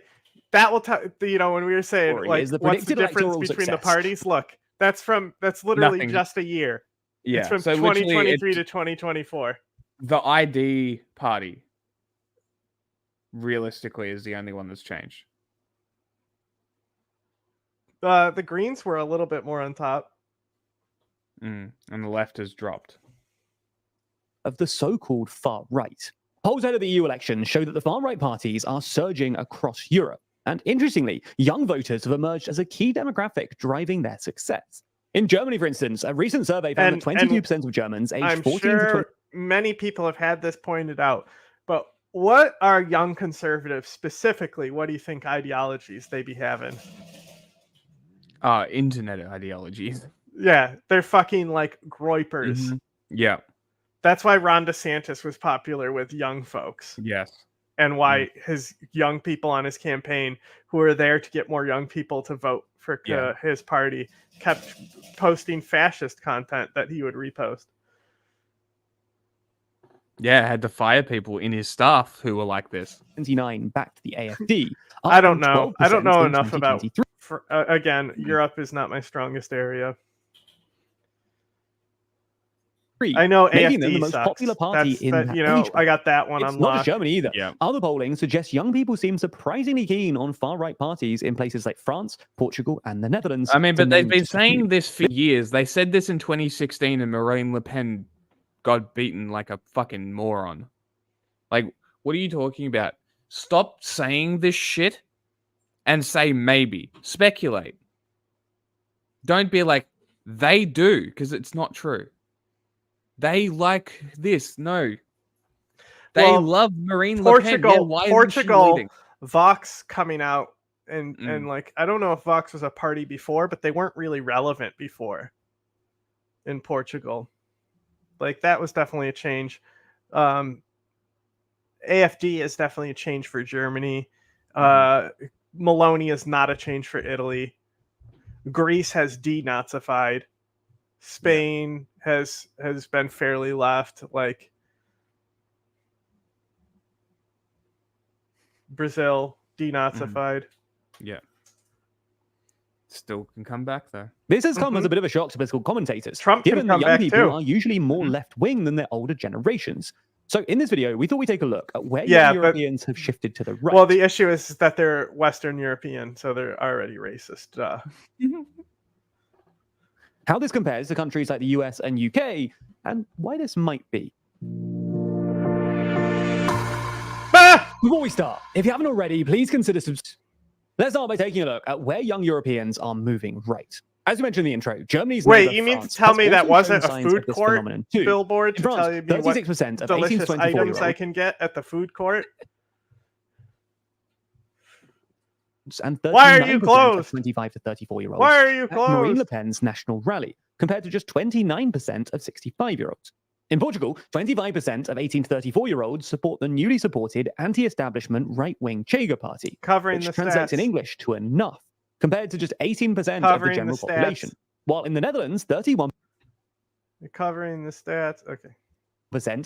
That will tell when we were saying like what's the difference between the parties. Look, that's literally just a year. Yeah, it's from so 2023 to 2024. The ID party, realistically, is the only one that's changed. The Greens were a little bit more on top. And the left has dropped. Of the so-called far right. Polls ahead of the EU election show that the far-right parties are surging across Europe. And interestingly, young voters have emerged as a key demographic driving their success. In Germany, for instance, a recent survey found that 22% of Germans aged 14 to 20... many people have had this pointed out. But what are young conservatives specifically? What do you think ideologies they be having? Internet ideologies. Yeah, they're fucking like groypers. Yeah. That's why Ron DeSantis was popular with young folks. Yes. And why his young people on his campaign, who are there to get more young people to vote for his party, kept posting fascist content that he would repost. Yeah, had to fire people in his staff who were like this. 29 back to the AfD. I don't know. I don't know enough about... again, Europe is not my strongest area. I know making AfD them the most sucks. popular party in that age. I got that one it's unlocked. Not just Germany either. Yeah. Other polling suggests young people seem surprisingly keen on far-right parties in places like France, Portugal, and the Netherlands. I mean, but they've been saying this for years. They said this in 2016, and Marine Le Pen got beaten like a fucking moron. Like, what are you talking about? Stop saying this shit and say maybe. Speculate. Don't be like, they do, because it's not true. They like this. No. They love Marine Le Pen. Yeah, why isn't she leading? Vox coming out and like, I don't know if Vox was a party before, but they weren't really relevant before in Portugal. Like, that was definitely a change. AFD is definitely a change for Germany. Maloney is not a change for Italy. Greece has denazified. Spain has been fairly left. Like, Brazil denazified. Yeah. Still can come back though. This has come as a bit of a shock to political commentators, Trump can given that come young back people too. are usually more left-wing than their older generations. So in this video, we thought we'd take a look at where young Europeans have shifted to the right. Well, the issue is that they're Western European, so they're already racist. How this compares to countries like the US and UK, and why this might be. Before we start, if you haven't already, please consider Let's start by taking a look at where young Europeans are moving right. As we mentioned in the intro, Germany's Wait, neighbor you mean France to tell has me that also wasn't shown a signs of food this court phenomenon too. billboard to In France, tell me what 36% of 18 to delicious 24 items year I olds can get at the food court? and Why are you 39% of closed? 25 to 34 year olds Why are you at Marine Le closed? Pen's national rally, compared to just 29% of 65 year olds. In Portugal, 25% of 18 to 34 year olds support the newly supported anti-establishment right-wing Chega party, Covering which the translates in stats. English to enough, compared to just 18% of the Covering the general stats. population. While in the Netherlands, 31% You're covering the stats. Okay.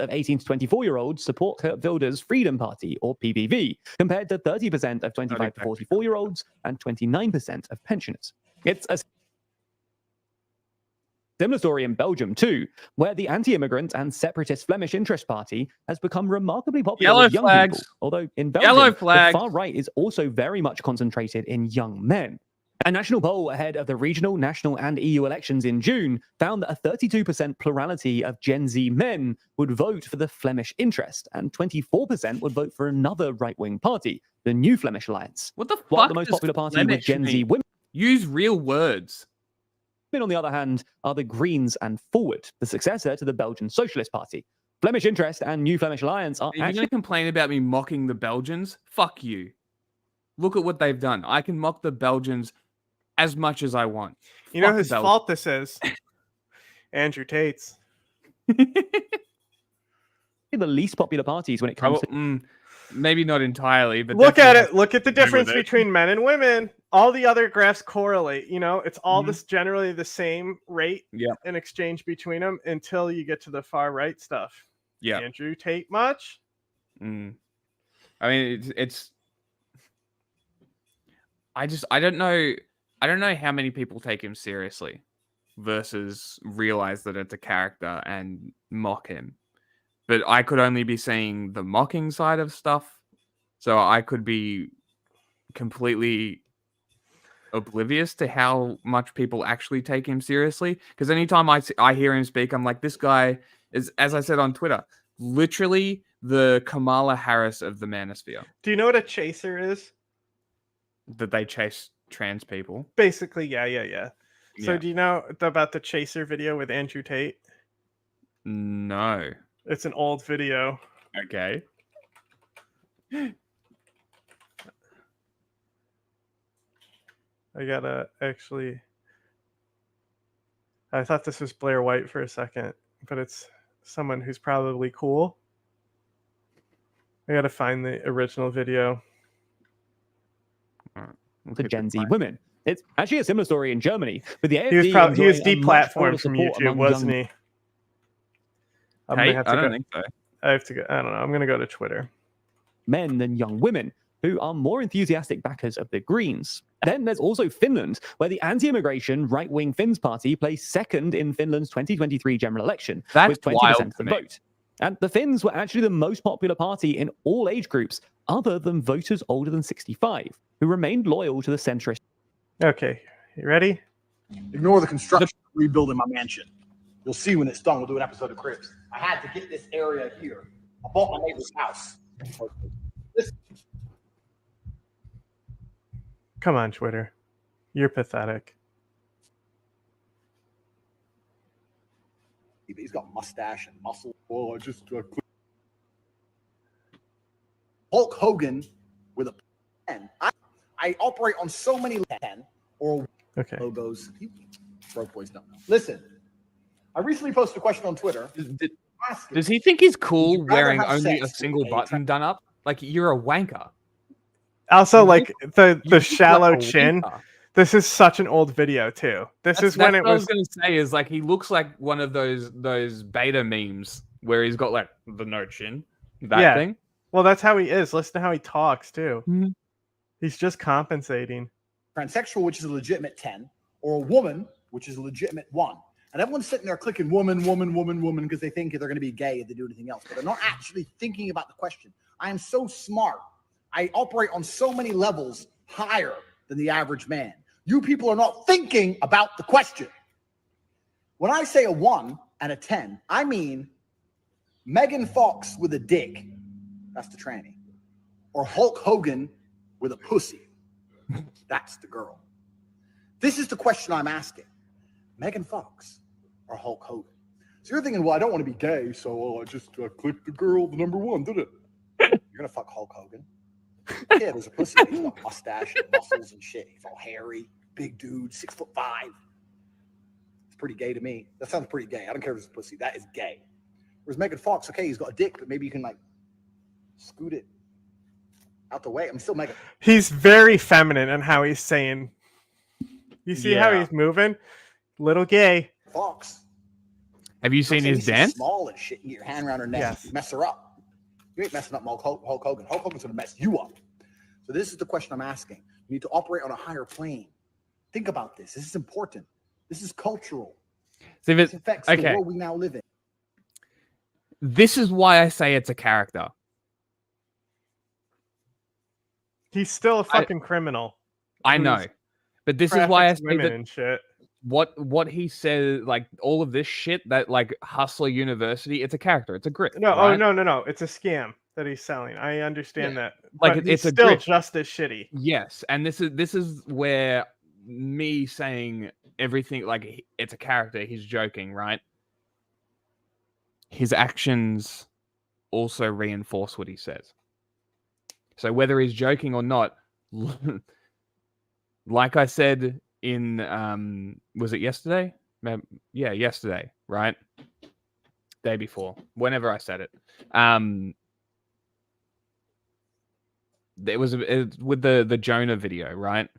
of 18 to 24 year olds support Geert Wilders' Freedom Party, or PVV, compared to 30% of 25 to 44 year olds and 29% of pensioners. It's a similar story in Belgium too, where the anti-immigrant and separatist Flemish Interest Party has become remarkably popular Yellow with young flags. people. Although in Yellow Belgium, the flags. far right is also very much concentrated in young men. A national poll ahead of the regional, national, and EU elections in June found that a 32% plurality of Gen Z men would vote for the Flemish Interest, and 24% would vote for another right-wing party, the New Flemish Alliance. What the While fuck the most does popular party with Flemish Gen Z mean? women, Use real words. on the other hand, are the Greens and Forward, the successor to the Belgian Socialist Party. Flemish Interest and New Flemish Alliance are If you're going actually to complain about me mocking the Belgians, fuck you. Look at what they've done. I can mock the Belgians as much as I want. You know Fuck whose the fault this is? Andrew Tate's. the least popular parties when it comes to maybe not entirely, but Look at definitely it. Look at the to do with difference it. between men and women. All the other graphs correlate. You know, it's all this generally the same rate in exchange between them until you get to the far right stuff. Yeah. Andrew Tate much? I mean, it's. I don't know. I don't know how many people take him seriously versus realize that it's a character and mock him. But I could only be seeing the mocking side of stuff. So I could be completely oblivious to how much people actually take him seriously. Because anytime I hear him speak, I'm like, this guy is, as I said on Twitter, literally the Kamala Harris of the manosphere. Do you know what a chaser is? That they chase trans people. Basically, yeah. So Yeah. do you know about the chaser video with Andrew Tate? No. It's an old video. Okay. I gotta actually. I thought this was Blair White for a second, but it's someone who's probably cool. I gotta find the original video. to Gen Z women. It's actually a similar story in Germany, with the AfD He was enjoying a much broader deplatformed from support YouTube, among wasn't young he? I'm Hey, gonna have to I don't go. think so. I have to go. I don't know. I'm gonna go to Twitter. men than young women, who are more enthusiastic backers of the Greens. Then there's also Finland, where the anti-immigration right-wing Finns party placed second in Finland's 2023 general election, with 20% wild of the to me. vote. And the Finns were actually the most popular party in all age groups, other than voters older than 65, who remained loyal to the centrist. Okay, you ready? Ignore the construction of rebuilding my mansion. You'll see when it's done. We'll do an episode of Cribs. I had to get this area here. I bought my neighbor's house. Come on, Twitter. You're pathetic. He's got mustache and muscle. Oh, I just Hulk Hogan with a pen. I operate on so many 10 or logos. Broke boys don't know. Listen, I recently posted a question on Twitter. Does he think he's cool rather wearing have only a sex single with a button done up? Like, you're a wanker. Also, like the look shallow like a chin. wanker. This is such an old video too. This is when That's it what I was. was going to say is like he looks like one of those beta memes where he's got like the no chin, that thing. Well, that's how he is. Listen to how he talks too. Mm-hmm. He's just compensating. Transsexual, which is a legitimate 10, or a woman, which is a legitimate 1. And everyone's sitting there clicking woman, woman, woman, woman because they think they're going to be gay if they do anything else. But they're not actually thinking about the question. I am so smart. I operate on so many levels higher than the average man. You people are not thinking about the question. When I say a 1 and a 10, I mean Megan Fox with a dick. That's the tranny. Or Hulk Hogan with a pussy. That's the girl. This is the question I'm asking. Megan Fox or Hulk Hogan? So you're thinking, well, I don't want to be gay, so I just clicked the girl, the number 1, did it? You're going to fuck Hulk Hogan? Yeah, there's a pussy. He's got mustache and muscles and shit. He's all hairy, big dude, 6'5". It's pretty gay to me. That sounds pretty gay. I don't care if it's a pussy. That is gay. Whereas Megan Fox, okay, he's got a dick, but maybe you can like scoot it out the way. I'm still Megan. He's very feminine in how he's saying. You see how he's moving? Little gay. Fox. Have you seen his dance? Small and shit. You get your hand around her neck. You mess her up. You ain't messing up Hulk Hogan. Hulk Hogan's going to mess you up. So this is the question I'm asking. You need to operate on a higher plane. Think about this. This is important. This is cultural. This affects the world we now live in. This is why I say it's a character. He's still a fucking criminal. I know. But this is why I say women that and shit. What he says, like all of this shit, that like Hustler University, it's a character. It's a grit. No, right? no. It's a scam that he's selling. I understand that. Like But it's he's a still grit. just as shitty. Yes, and this is where me saying everything like it's a character. He's joking, right? His actions also reinforce what he says. So whether he's joking or not, like I said in was it yesterday? Yeah, yesterday, right? Day before, whenever I said it. It was with the Jonah video, right?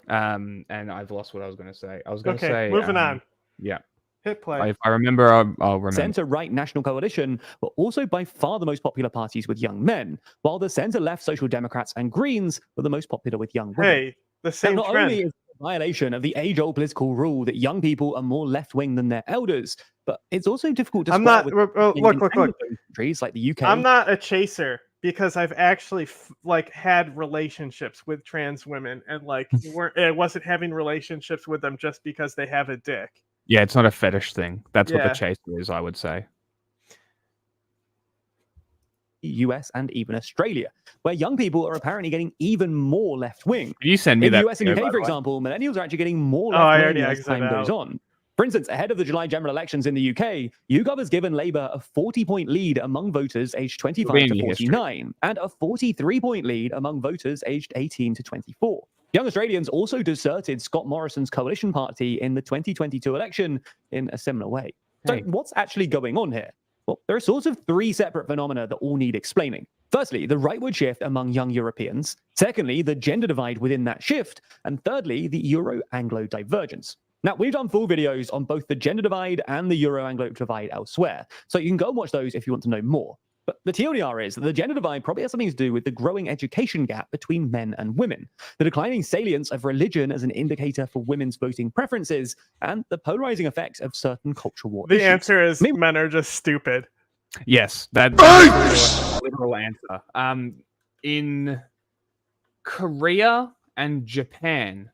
And I've lost what I was going to say. I was going to say moving on. Yeah. Hit play. If I remember, I'll remember. Centre-right National Coalition were also by far the most popular parties with young men, while the centre-left Social Democrats and Greens were the most popular with young women. Hey, the same now, not trend. only is it a violation of the age-old political rule that young people are more left-wing than their elders, but it's also difficult to square with look. countries like the UK. I'm not a chaser because I've actually had relationships with trans women and I wasn't having relationships with them just because they have a dick. Yeah, it's not a fetish thing. That's what the chaser is, I would say. US and even Australia, where young people are apparently getting even more left-wing. You send me in that the US and video, UK, by for the way. example, millennials are actually getting more I left-wing already as time goes out. on. For instance, ahead of the July general elections in the UK, YouGov has given Labour a 40-point lead among voters aged 25 to 49 and a 43-point lead among voters aged 18 to 24. Young Australians also deserted Scott Morrison's coalition party in the 2022 election in a similar way. So what's actually going on here? Well, there are sort of three separate phenomena that all need explaining. Firstly, the rightward shift among young Europeans. Secondly, the gender divide within that shift. And thirdly, the Euro-Anglo divergence. Now, we've done full videos on both the gender divide and the Euro-Anglo divide elsewhere, so you can go and watch those if you want to know more. But the TLDR is that the gender divide probably has something to do with the growing education gap between men and women, the declining salience of religion as an indicator for women's voting preferences, and the polarizing effects of certain cultural war The issues. answer is men are just stupid. Yes, that's a literal answer. In Korea and Japan,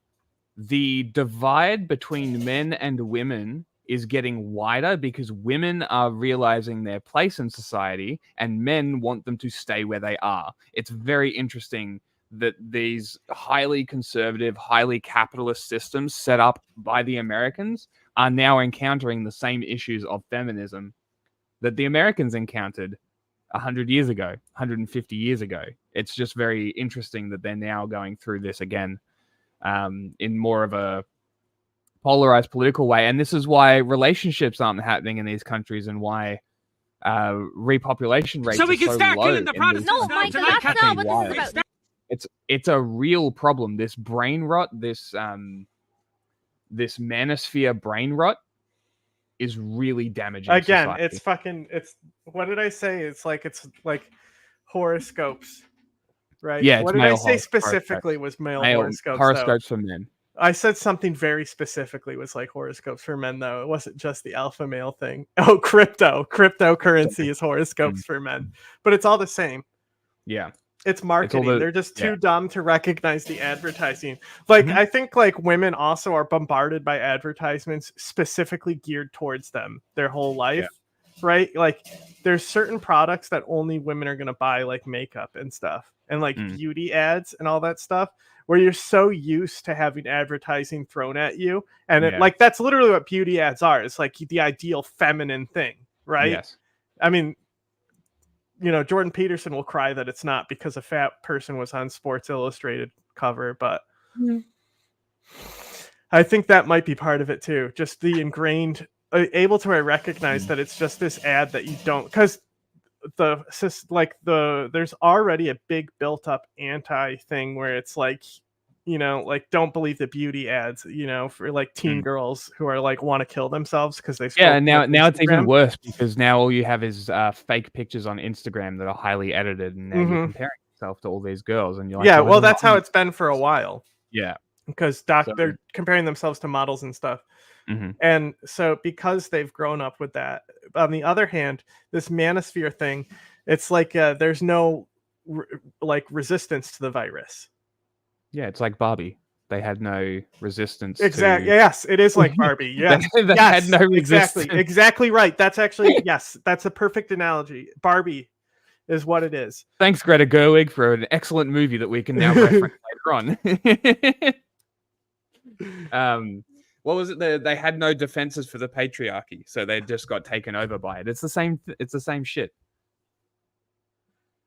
the divide between men and women is getting wider because women are realizing their place in society and men want them to stay where they are. It's very interesting that these highly conservative, highly capitalist systems set up by the Americans are now encountering the same issues of feminism that the Americans encountered 100 years ago, 150 years ago. It's just very interesting that they're now going through this again in more of a polarized political way. And this is why relationships aren't happening in these countries and why repopulation rates So we are can so start low killing the in these Protestants. No, now Michael, tonight, that's not what this is about. it's a real problem. This brain rot, this manosphere brain rot is really damaging Again, society. it's what did I say? It's like horoscopes, right? Yeah, it's what did I male say specifically was male horoscopes? horoscopes though? for men. I said something very specifically was like horoscopes for men, though. It wasn't just the alpha male thing. Oh, cryptocurrency is horoscopes for men, but it's all the same. Yeah. It's marketing. They're just too dumb to recognize the advertising. Like, I think like women also are bombarded by advertisements specifically geared towards them their whole life, right? Like, there's certain products that only women are going to buy, like makeup and stuff, and like beauty ads and all that stuff, where you're so used to having advertising thrown at you. And it, like, that's literally what beauty ads are. It's like the ideal feminine thing, right? Yes. I mean, you know, Jordan Peterson will cry that it's not because a fat person was on Sports Illustrated cover, but I think that might be part of it too. Just the ingrained, able to recognize that it's just this ad that you don't, because there's already a big built up anti thing where it's like, you know, like, don't believe the beauty ads, you know, for like teen girls who are like want to kill themselves because they now it's even worse because now all you have is fake pictures on Instagram that are highly edited, and now you're comparing yourself to all these girls, and you're like, yeah, well, that's how it's been for a while. Yeah, because they're comparing themselves to models and stuff. And so because they've grown up with that, on the other hand, this manosphere thing, it's like there's no resistance to the virus. Yeah, it's like Barbie. They had no resistance. Exactly. Yes, it is like Barbie. Yes, they had no resistance. Exactly right. That's actually yes. That's a perfect analogy. Barbie is what it is. Thanks, Greta Gerwig, for an excellent movie that we can now reference later on. What was it? They had no defenses for the patriarchy, so they just got taken over by it. It's the same. It's the same shit.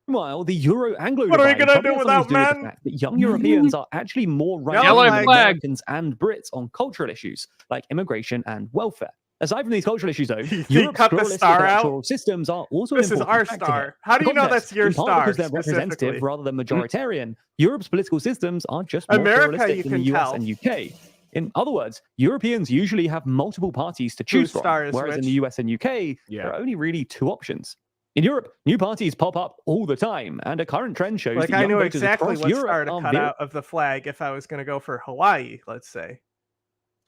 Meanwhile, the Euro-Anglo What are we divide gonna do probably has without something to do with men? the fact that young Europeans are actually more right Yellow than flag. Americans and Brits on cultural issues like immigration and welfare. Aside from these cultural issues, though, You Europe's cut the pluralistic star electoral out? systems are also This an is important our factor star. here. How do you know Context, that's your in part star because they're representative specifically? rather than majoritarian, Europe's political systems are just more America, pluralistic you than the can US tell. and UK. In other words, Europeans usually have multiple parties to choose star from, is whereas in which? the US and UK, there are only really two options. In Europe, new parties pop up all the time, and a current trend shows Like, that I young knew voters exactly across what Europe star to are cut very out of the flag if I was going to go for Hawaii, let's say.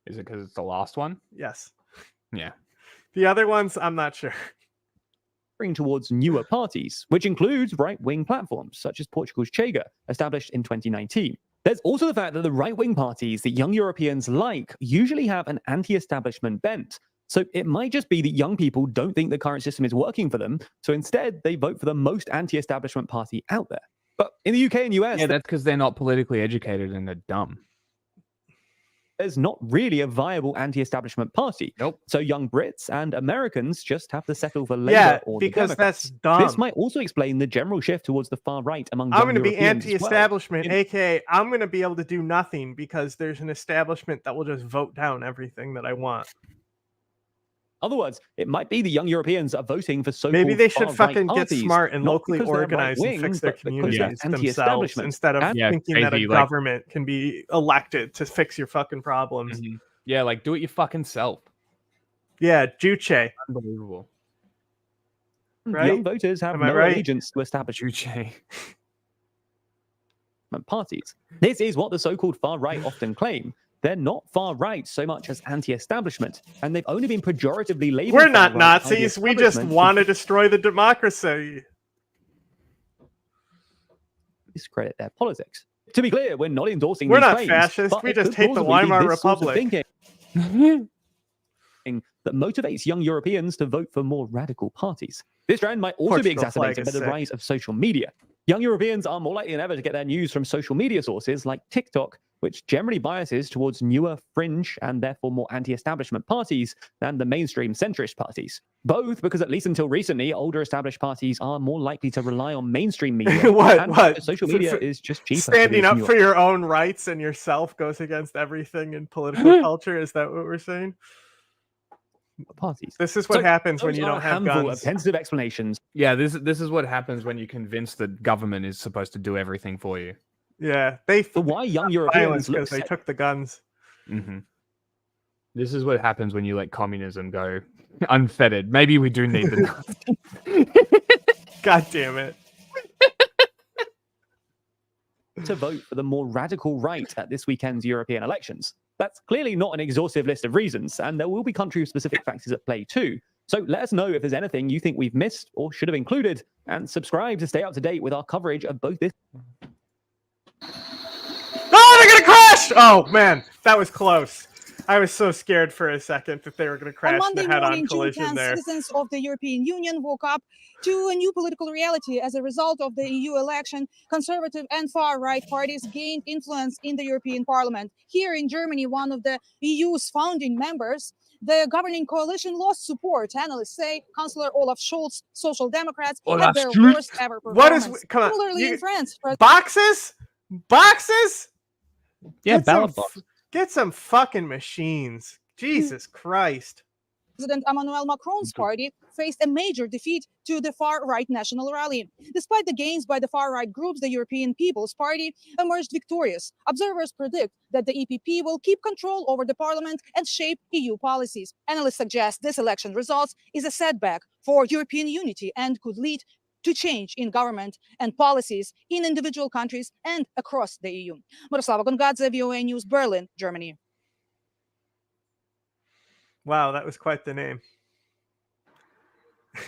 Is it because it's the last one? Yes. Yeah. The other ones, I'm not sure. towards newer parties, which includes right-wing platforms such as Portugal's Chega, established in 2019. There's also the fact that the right-wing parties that young Europeans like usually have an anti-establishment bent. So it might just be that young people don't think the current system is working for them, so instead they vote for the most anti-establishment party out there. But in the UK and US, Yeah, that's because they're not politically educated and they're dumb. There's not really a viable anti-establishment party. Nope. So young Brits and Americans just have to settle for Labour Yeah, or the because Democrats. that's dumb. This might also explain the general shift towards the far right among I'm young going to be Europeans as well. anti-establishment, aka I'm going to be able to do nothing because there's an establishment that will just vote down everything that I want. In other words, it might be the young Europeans are voting for so-called Maybe they should far-right fucking get parties, smart and not locally because they're organize and right-wing, fix their but because they're communities themselves anti-establishment. instead of And thinking that a crazy, like- government can be elected to fix your fucking problems. Yeah, like, do it your fucking self. Yeah, Juche. Unbelievable. Right? Young voters have Am I no right? allegiance to establishment Juche. parties. This is what the so-called far right often claim. They're not far right so much as anti-establishment, and they've only been pejoratively labeled. We're not far right by the Nazis. We just establishment want to destroy the democracy. discredit their politics. To be clear, we're not endorsing We're these not claims, fascist. but We it just could hate the plausibly be Weimar this sort of Republic. thinking that motivates young Europeans to vote for more radical parties. This trend might also be Portugal flag exacerbated by is the sick. rise of social media. Young Europeans are more likely than ever to get their news from social media sources like TikTok, which generally biases towards newer fringe and therefore more anti-establishment parties than the mainstream centrist parties. Both because at least until recently, older established parties are more likely to rely on mainstream media. What? Social media is just cheaper. Standing up for your own rights and yourself goes against everything in political culture. Is that what we're saying? Parties. This is what happens when you don't have handful guns. Of tentative explanations. Yeah, this is what happens when you convince the government is supposed to do everything for you. Yeah, but why young Europeans because they took the guns. Mm-hmm. This is what happens when you let communism go unfettered. Maybe we do need the God damn it. To vote for the more radical right at this weekend's European elections. That's clearly not an exhaustive list of reasons, and there will be country-specific factors at play too. So let us know if there's anything you think we've missed or should have included, and subscribe to stay up to date with our coverage of both this. Oh, they're gonna crash! Oh man, that was close. I was so scared for a second that they were gonna crash in a head-on collision there. Citizens of the European Union woke up to a new political reality. As a result of the EU election, conservative and far-right parties gained influence in the European Parliament. Here in Germany, one of the EU's founding members, the governing coalition lost support. Analysts say Chancellor Olaf Scholz's Social Democrats had their worst ever performance. What is? Come on. Similarly, in France, boxes? Yeah, ballot box. Get some fucking machines. Jesus Christ. President Emmanuel Macron's party faced a major defeat to the far-right National Rally. Despite the gains by the far-right groups, the European People's Party emerged victorious. Observers predict that the EPP will keep control over the parliament and shape EU policies. Analysts suggest this election results is a setback for European unity and could lead to change in government and policies in individual countries and across the EU. Miroslava Gongadze, VOA News, Berlin, Germany. Wow, that was quite the name.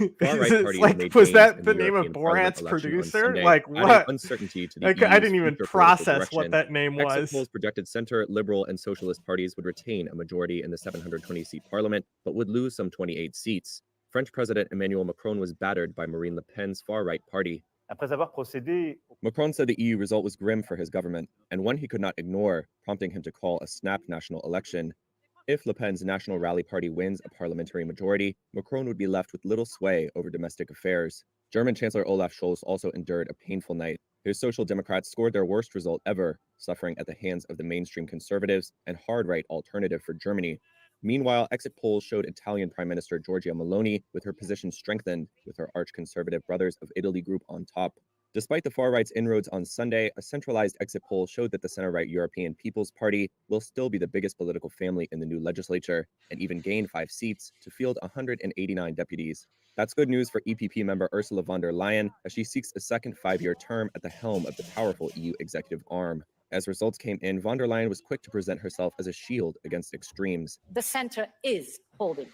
Like, was that the name of Borat's producer? Like, what? Uncertainty to the like, I didn't even process what that name was. Exit polls projected center, liberal, and socialist parties would retain a majority in the 720-seat parliament, but would lose some 28 seats. French President Emmanuel Macron was battered by Marine Le Pen's far-right party. Macron said the EU result was grim for his government, and one he could not ignore, prompting him to call a snap national election. If Le Pen's National Rally Party wins a parliamentary majority, Macron would be left with little sway over domestic affairs. German Chancellor Olaf Scholz also endured a painful night. His Social Democrats scored their worst result ever, suffering at the hands of the mainstream conservatives and hard-right Alternative for Germany. Meanwhile, exit polls showed Italian Prime Minister Giorgia Meloni with her position strengthened, with her arch-conservative Brothers of Italy group on top. Despite the far-right's inroads on Sunday, a centralized exit poll showed that the center-right European People's Party will still be the biggest political family in the new legislature, and even gain 5 seats to field 189 deputies. That's good news for EPP member Ursula von der Leyen, as she seeks a second 5-year term at the helm of the powerful EU executive arm. As results came in, von der Leyen was quick to present herself as a shield against extremes. The center is holding.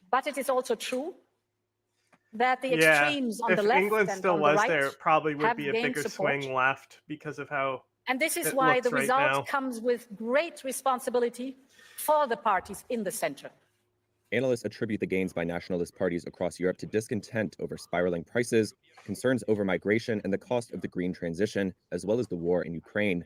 But it is also true that the extremes on the left England and still on the was right there, it probably would have be a gained bigger support. swing left because of how And this is it why looks the right result now. comes with great responsibility for the parties in the center. Analysts attribute the gains by nationalist parties across Europe to discontent over spiraling prices, concerns over migration, and the cost of the green transition, as well as the war in Ukraine.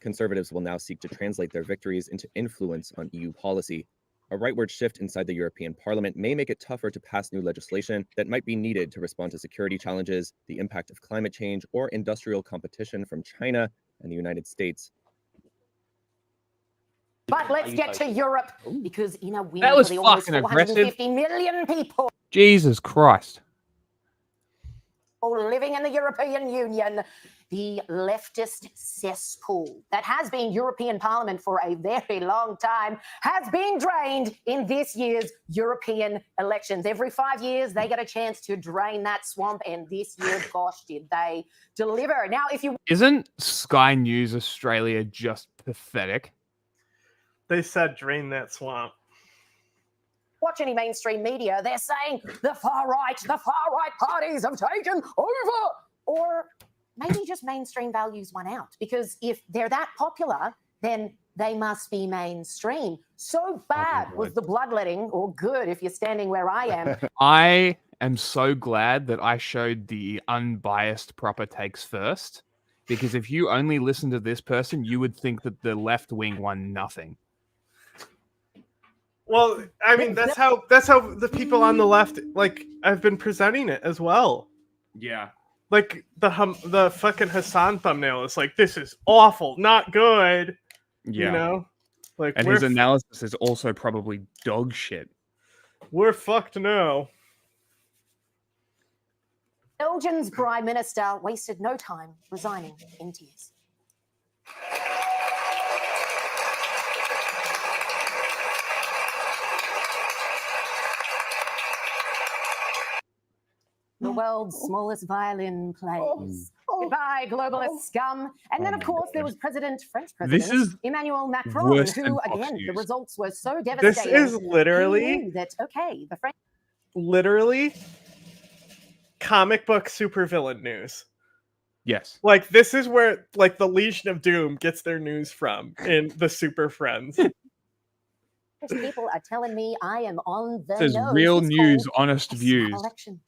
Conservatives will now seek to translate their victories into influence on EU policy. A rightward shift inside the European Parliament may make it tougher to pass new legislation that might be needed to respond to security challenges, the impact of climate change, or industrial competition from China and the United States. But let's get to Europe, because in a win That for was the almost fucking aggressive. 450 million people Jesus Christ. living in the European Union, the leftist cesspool that has been European Parliament for a very long time has been drained in this year's European elections. Every 5 years, they get a chance to drain that swamp, and this year, gosh, did they deliver. Now, if you... Isn't Sky News Australia just pathetic? They said drain that swamp. watch any mainstream media, they're saying the far right parties have taken over. Or maybe just mainstream values won out, because if they're that popular, then they must be mainstream. So bad was the bloodletting, or good if you're standing where I am. I am so glad that I showed the unbiased proper takes first, because if you only listen to this person, you would think that the left wing won nothing. Well, I mean, that's how the people on the left, like, I've been presenting it as well. Yeah. Like the fucking Hassan thumbnail is like, this is awful, not good. Yeah. You know, like, and his analysis is also probably dog shit. We're fucked now. Belgium's Prime Minister wasted no time resigning in tears. The world's smallest violin plays. Goodbye, globalist scum. And then, of course, there was French President Emmanuel Macron, who, again, the results were so devastating. This is literally he knew that, okay, the French... Literally comic book supervillain news. Yes. Like, this is where, like, the Legion of Doom gets their news from in the Super Friends. People are telling me I am on the This is nose. real It's news, called honest a views. smart election.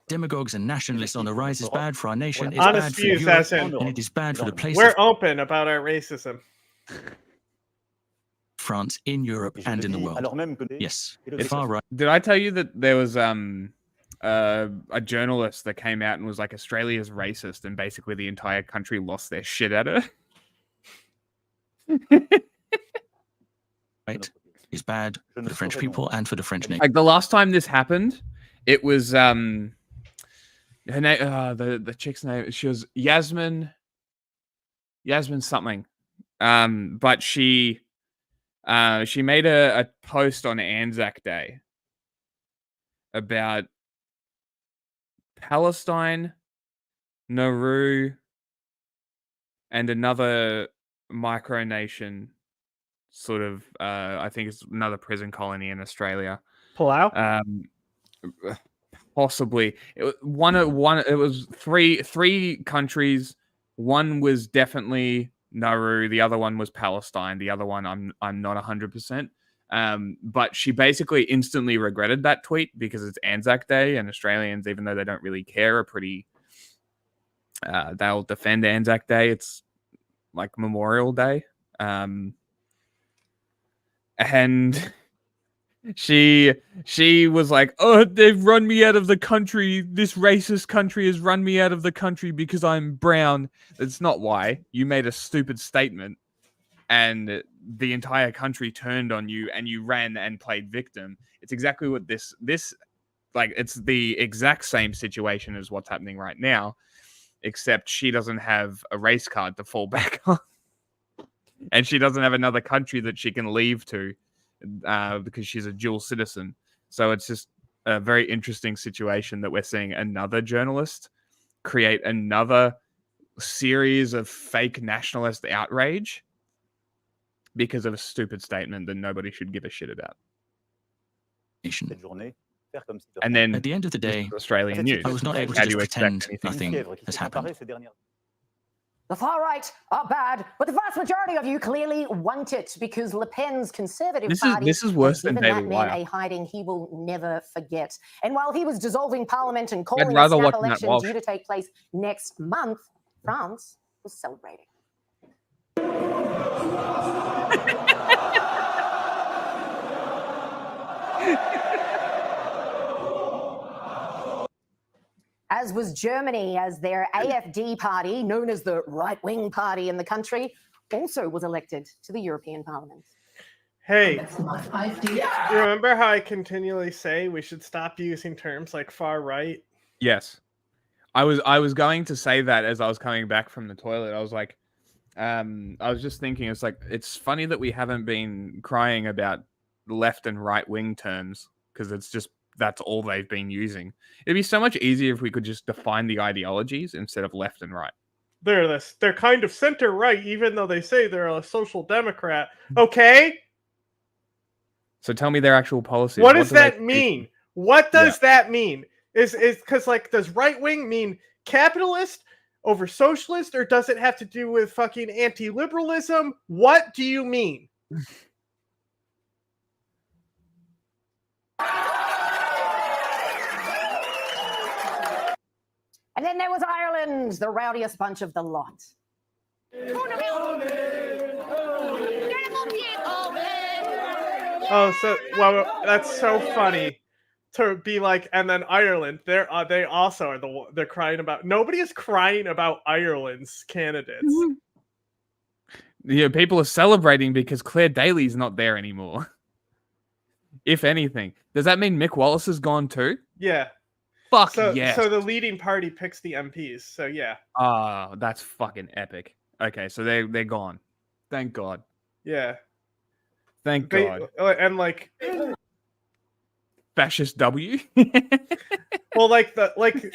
Demagogues and nationalists on the rise is bad for our nation, it's Honest bad for views, Europe, as in, and it is bad for the place we're of open about our racism. France in Europe and in the world. Yes, the far right. Did I tell you that there was a journalist that came out and was like, Australia's racist, and basically the entire country lost their shit at her? Right is bad for the French people and for the French nation. Like, the last time this happened, it was her name, the chick's name, she was Yasmin something, but she made a post on Anzac Day about Palestine, Nauru, and another micronation, sort of, I think it's another prison colony in Australia. Palau? Possibly. It was three countries. One was definitely Nauru. The other one was Palestine. The other one, I'm not 100%. But she basically instantly regretted that tweet because it's Anzac Day, and Australians, even though they don't really care, are pretty. They'll defend Anzac Day. It's like Memorial Day. And she was like, oh, they've run me out of the country. This racist country has run me out of the country because I'm brown. That's not why. You made a stupid statement, and the entire country turned on you, and you ran and played victim. It's exactly what this like, it's the exact same situation as what's happening right now, except she doesn't have a race card to fall back on. And she doesn't have another country that she can leave to, because she's a dual citizen. So it's just a very interesting situation that we're seeing another journalist create another series of fake nationalist outrage because of a stupid statement that nobody should give a shit about. And then at the end of the day, Australian news. I was not able to just pretend nothing has happened. The far right are bad, but the vast majority of you clearly want it because Le Pen's Conservative Party this is worse has than given Daily that man Wire. a hiding he will never forget. And while he was dissolving Parliament and calling a rather snap watch Matt election Walsh. due to take place next month, France was celebrating. As was Germany, as their AfD party, known as the right-wing party in the country, also was elected to the European Parliament. Hey, remember how I continually say we should stop using terms like far right? Yes. I was going to say that as I was coming back from the toilet. I was like, I was just thinking, it's like, it's funny that we haven't been crying about left and right wing terms, because it's just, that's all they've been using. It'd be so much easier if we could just define the ideologies instead of left and right. They're kind of center right, even though they say they're a social democrat. Okay? So tell me their actual policies. What does that mean? What does that mean? Is because, like, does right wing mean capitalist over socialist, or does it have to do with fucking anti-liberalism? What do you mean? And then there was Ireland, the rowdiest bunch of the lot. Oh, so well, that's so funny to be like, and then Ireland, they also are they're crying about. Nobody is crying about Ireland's candidates. Yeah, people are celebrating because Claire Daly's not there anymore. If anything, does that mean Mick Wallace is gone too? Yeah. Fuck so, yes. So the leading party picks the MPs. So yeah. Ah, that's fucking epic. Okay, so they're gone. Thank God. Yeah. Thank God. And like fascist W. Well, like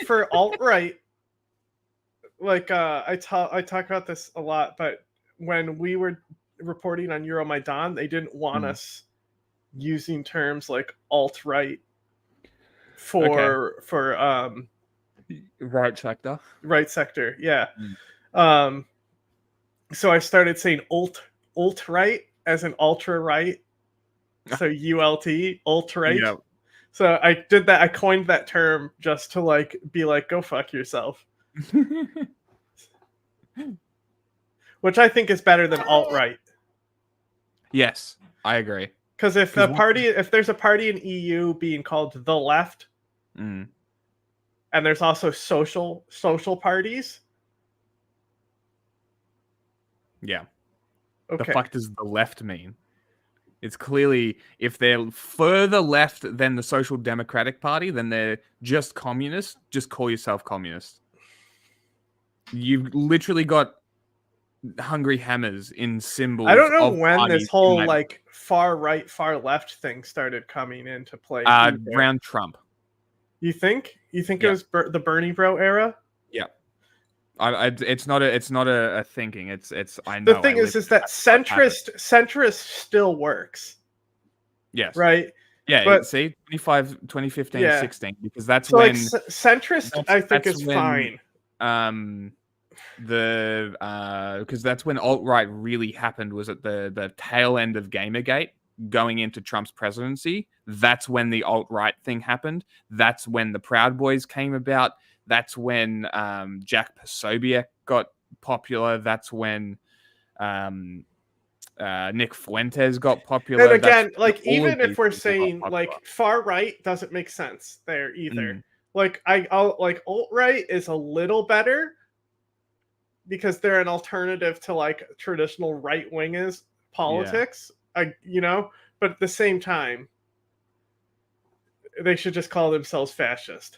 for alt-right, like I talk about this a lot, but when we were reporting on Euromaidan, they didn't want us using terms like alt-right for right sector. Right sector, yeah. So I started saying alt-right as an ultra-right. So ULT, alt-right. Yep. So I did that. I coined that term just to like be like, go fuck yourself. Which I think is better than alt-right. Yes, I agree. Because if there's a party in EU being called the left, and there's also social parties. Yeah. Okay. The fuck does the left mean? It's clearly, if they're further left than the Social Democratic Party, then they're just communist. Just call yourself communist. You've literally got hungry hammers in symbols. I don't know when this whole like far right, far left thing started coming into play. Around Trump. You think? It was the Bernie bro era? Yeah. It's not a thinking. It's I know. The thing is that centrist still works. Yes. Right. Yeah. But, see, 2015, 16, because that's so when centrist. I think is fine. Because that's when alt-right really happened, was at the tail end of Gamergate going into Trump's presidency. That's when the alt-right thing happened. That's when the Proud Boys came about. That's when Jack Posobiec got popular. That's when Nick Fuentes got popular. And again, like even if we're saying like far right doesn't make sense there either. Like I'll like alt-right is a little better because they're an alternative to like traditional right wingers politics. But at the same time, they should just call themselves fascist.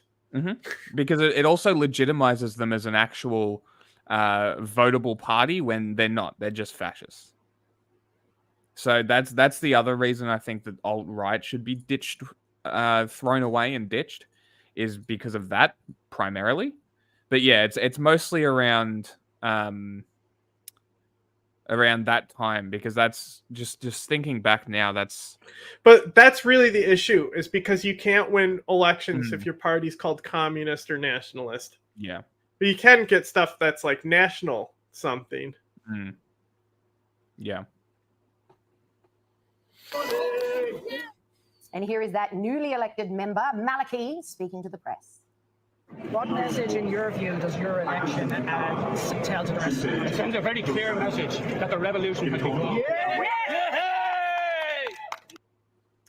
Because it also legitimizes them as an actual votable party when they're not. They're just fascists. So that's the other reason I think that alt-right should be ditched, thrown away and ditched, is because of that primarily. But yeah, it's mostly around that time, because that's just thinking back now. But that's really the issue, is because you can't win elections if your party's called communist or nationalist. Yeah. But you can get stuff that's like national something. Yeah. And here is that newly elected member, Maliki, speaking to the press. What message, in your view, does your election tell to the rest of the world? It sends a very clear message that the revolution has begun.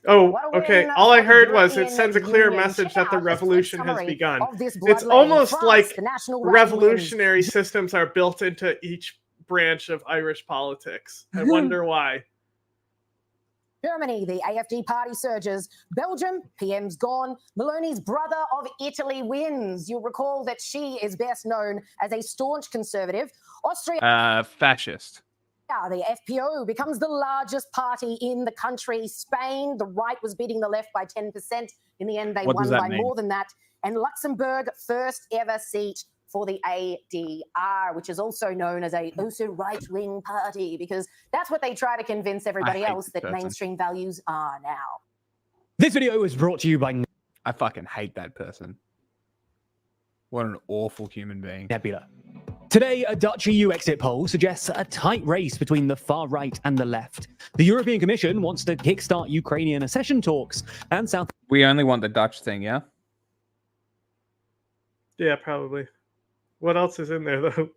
Oh, okay. All I heard was it sends a clear message that the revolution has begun. It's almost like revolutionary systems are built into each branch of Irish politics. I wonder why. Germany, the AfD party surges. Belgium, PM's gone. Meloni's brother of Italy wins. You'll recall that she is best known as a staunch conservative. Austria, fascist. The FPO becomes the largest party in the country. Spain, the right was beating the left by 10%. In the end, they won by more than that. And Luxembourg, first ever seat for the ADR, which is also known as a right-wing party, because that's what they try to convince everybody else that mainstream values are now. This video was brought to you by... I fucking hate that person. What an awful human being. Nebula. Today, a Dutch EU exit poll suggests a tight race between the far right and the left. The European Commission wants to kickstart Ukrainian accession talks, and South... We only want the Dutch thing, yeah? Yeah, probably. What else is in there though?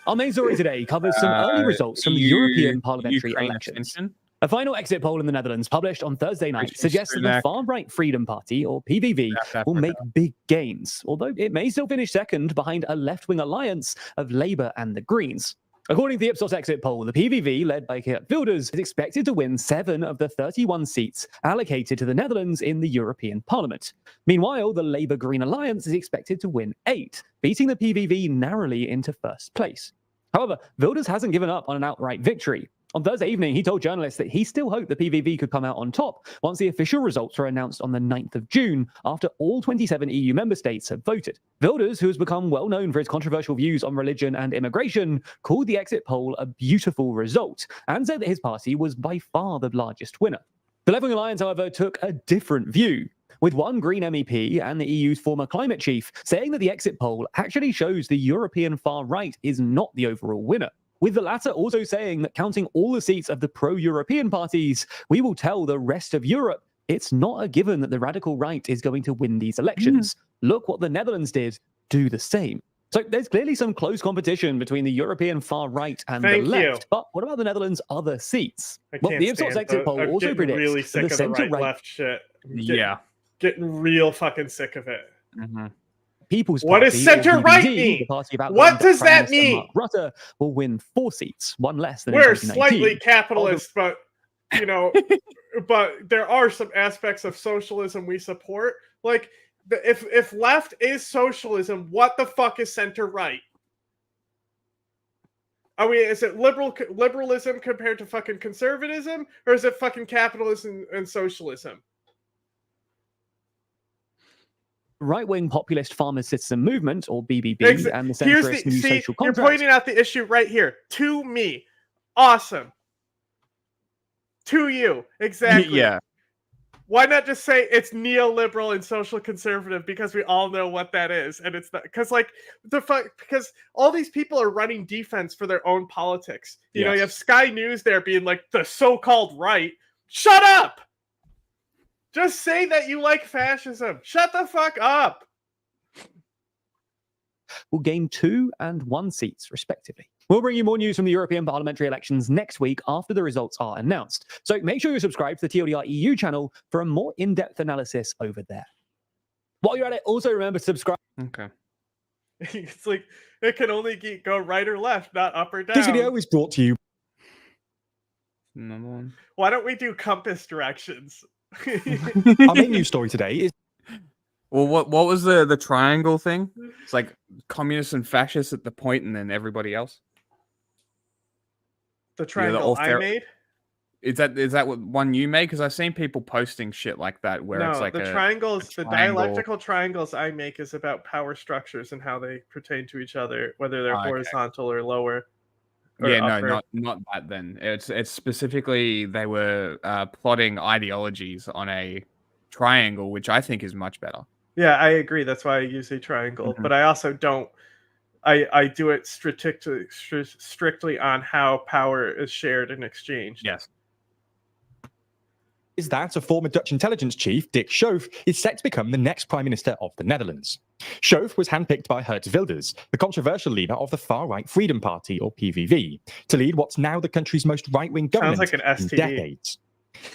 Our main story today covers some early results from the European parliamentary Ukraine elections. extension. A final exit poll in the Netherlands published on Thursday night Christian suggests that the Sunak. far-right Freedom Party, or PVV, South will make Africa. big gains, although it may still finish second behind a left-wing alliance of Labour and the Greens. According to the Ipsos exit poll, the PVV, led by Geert Wilders, is expected to win 7 of the 31 seats allocated to the Netherlands in the European Parliament. Meanwhile, the Labour-Green alliance is expected to win 8, beating the PVV narrowly into first place. However, Wilders hasn't given up on an outright victory. On Thursday evening, he told journalists that he still hoped the PVV could come out on top once the official results were announced on the 9th of June, after all 27 EU member states have voted. Wilders, who has become well known for his controversial views on religion and immigration, called the exit poll a beautiful result and said that his party was by far the largest winner. The Left-wing alliance, however, took a different view, with one Green MEP and the EU's former climate chief saying that the exit poll actually shows the European far right is not the overall winner, with the latter also saying that counting all the seats of the pro-European parties, we will tell the rest of Europe it's not a given that the radical right is going to win these elections. Look what the Netherlands did, do the same. So there's clearly some close competition between the European far right and the left. But what about the Netherlands' other seats? Well, the Ipsos exit poll also predicts really that sick the of the centre-right left shit. Yeah. Getting real fucking sick of it. People's What Party, does center-right or BBD, mean? the party about What does Prime that Minister mean? Mark Rutte will win 4 seats, one less than We're in 2019. slightly capitalist, but you know, but there are some aspects of socialism we support. Like, if left is socialism, what the fuck is center-right? I mean, is it liberalism compared to fucking conservatism, or is it fucking capitalism and socialism? Right-wing populist Farmers Citizen Movement, or BBB, and the centrist New Social You're Contract. pointing out the issue right here. To me. Awesome. To you. Exactly. Yeah. Why not just say it's neoliberal and social conservative, because we all know what that is, and it's not, because like because all these people are running defense for their own politics. You know, you have Sky News there being like the so-called right. Shut up. Just say that you like fascism. Shut the fuck up. Will gain 2 and 1 seats, respectively. We'll bring you more news from the European parliamentary elections next week after the results are announced. So make sure you subscribe to the TLDR EU channel for a more in-depth analysis over there. While you're at it, also remember to subscribe. Okay. It's like, it can only go right or left, not up or down. This video is brought to you. Number 1. Why don't we do compass directions? Our main news story today is... Well, what was the triangle thing? It's like communists and fascists at the point, and then everybody else. The triangle I made? Is that what one you made? Because I've seen people posting shit like that where it's like the triangles, the dialectical triangles I make is about power structures and how they pertain to each other, whether they're horizontal or lower. Yeah, no, not that. Then it's specifically they were plotting ideologies on a triangle, which I think is much better. Yeah, I agree. That's why I use a triangle. But I also don't. I do it strictly on how power is shared and exchanged. Yes. Is that a former Dutch intelligence chief, Dick Schoof, is set to become the next Prime Minister of the Netherlands. Schoof was handpicked by Geert Wilders, the controversial leader of the far-right Freedom Party, or PVV, to lead what's now the country's most right-wing government like an in STD. decades.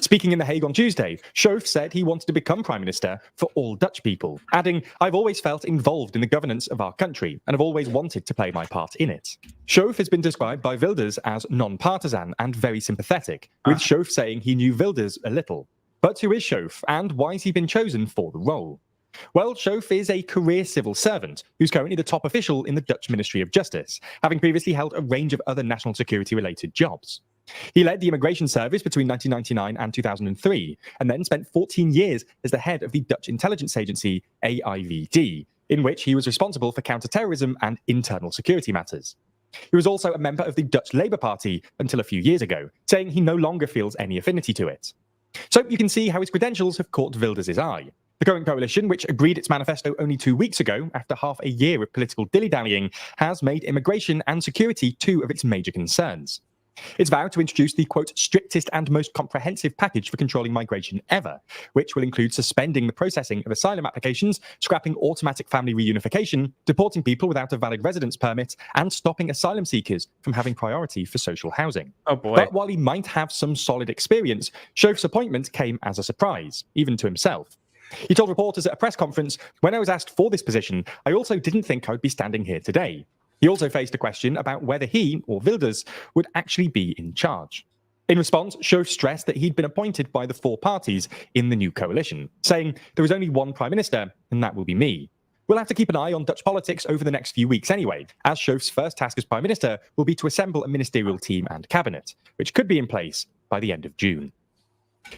Speaking in The Hague on Tuesday, Schoof said he wanted to become Prime Minister for all Dutch people, adding, "I've always felt involved in the governance of our country and have always wanted to play my part in it." Schoof has been described by Wilders as non-partisan and very sympathetic, with Schoof saying he knew Wilders a little. But who is Schoof, and why has he been chosen for the role? Well, Schoof is a career civil servant who's currently the top official in the Dutch Ministry of Justice, having previously held a range of other national security-related jobs. He led the immigration service between 1999 and 2003, and then spent 14 years as the head of the Dutch intelligence agency AIVD, in which he was responsible for counter-terrorism and internal security matters. He was also a member of the Dutch Labour Party until a few years ago, saying he no longer feels any affinity to it. So you can see how his credentials have caught Wilders' eye. The current coalition, which agreed its manifesto only 2 weeks ago, after half a year of political dilly-dallying, has made immigration and security 2 of its major concerns. It's vowed to introduce the, quote, strictest and most comprehensive package for controlling migration ever, which will include suspending the processing of asylum applications, scrapping automatic family reunification, deporting people without a valid residence permit, and stopping asylum seekers from having priority for social housing. Oh boy. But while he might have some solid experience, Chauf's appointment came as a surprise, even to himself. He told reporters at a press conference, "When I was asked for this position, I also didn't think I would be standing here today." He also faced a question about whether he, or Wilders, would actually be in charge. In response, Chauf stressed that he'd been appointed by the 4 parties in the new coalition, saying there was only one prime minister, and that will be me. We'll have to keep an eye on Dutch politics over the next few weeks anyway, as Chauf's first task as prime minister will be to assemble a ministerial team and cabinet, which could be in place by the end of June.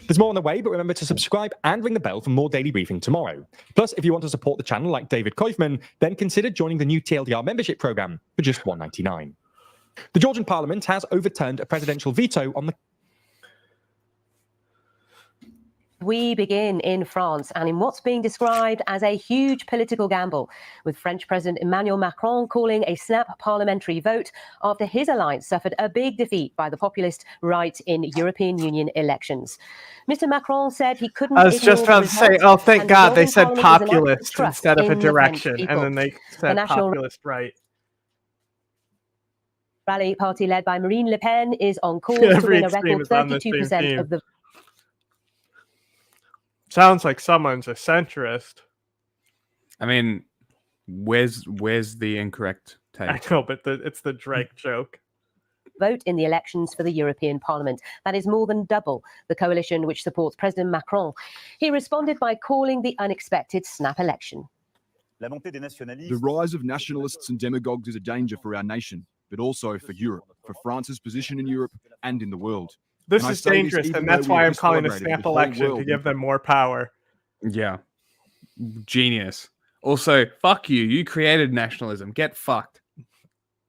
There's more on the way, but remember to subscribe and ring the bell for more daily briefing tomorrow. Plus, if you want to support the channel like David Koifman, then consider joining the new TLDR membership program for just $1.99. The Georgian parliament has overturned a presidential veto on the... We begin in France and in what's being described as a huge political gamble, with French President Emmanuel Macron calling a snap parliamentary vote after his alliance suffered a big defeat by the populist right in European Union elections. Mr. Macron said he couldn't. I was just about to say, oh, thank God they said populist instead of a direction, and then they said populist right. Rally party led by Marine Le Pen is on course to win a record 32% of the. Sounds like someone's a centrist. I mean, where's the incorrect take? I know, but it's the Drake joke. Vote in the elections for the European Parliament. That is more than double the coalition which supports President Macron. He responded by calling the unexpected snap election. The rise of nationalists and demagogues is a danger for our nation, but also for Europe, for France's position in Europe and in the world. This is dangerous, and that's why I'm calling a snap election to give them more power. Yeah. Genius. Also, fuck you. You created nationalism. Get fucked.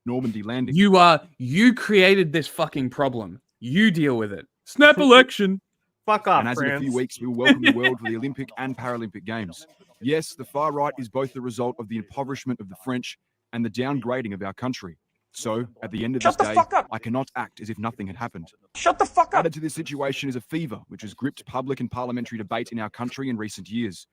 Normandy landing. You created this fucking problem. You deal with it. Snap election. Fuck off, And as France. in a few weeks, we will welcome the world for the Olympic and Paralympic Games. Yes, the far right is both the result of the impoverishment of the French and the downgrading of our country. So, at the end of this day, I cannot act as if nothing had happened. Shut the fuck up! Added to this situation is a fever which has gripped public and parliamentary debate in our country in recent years.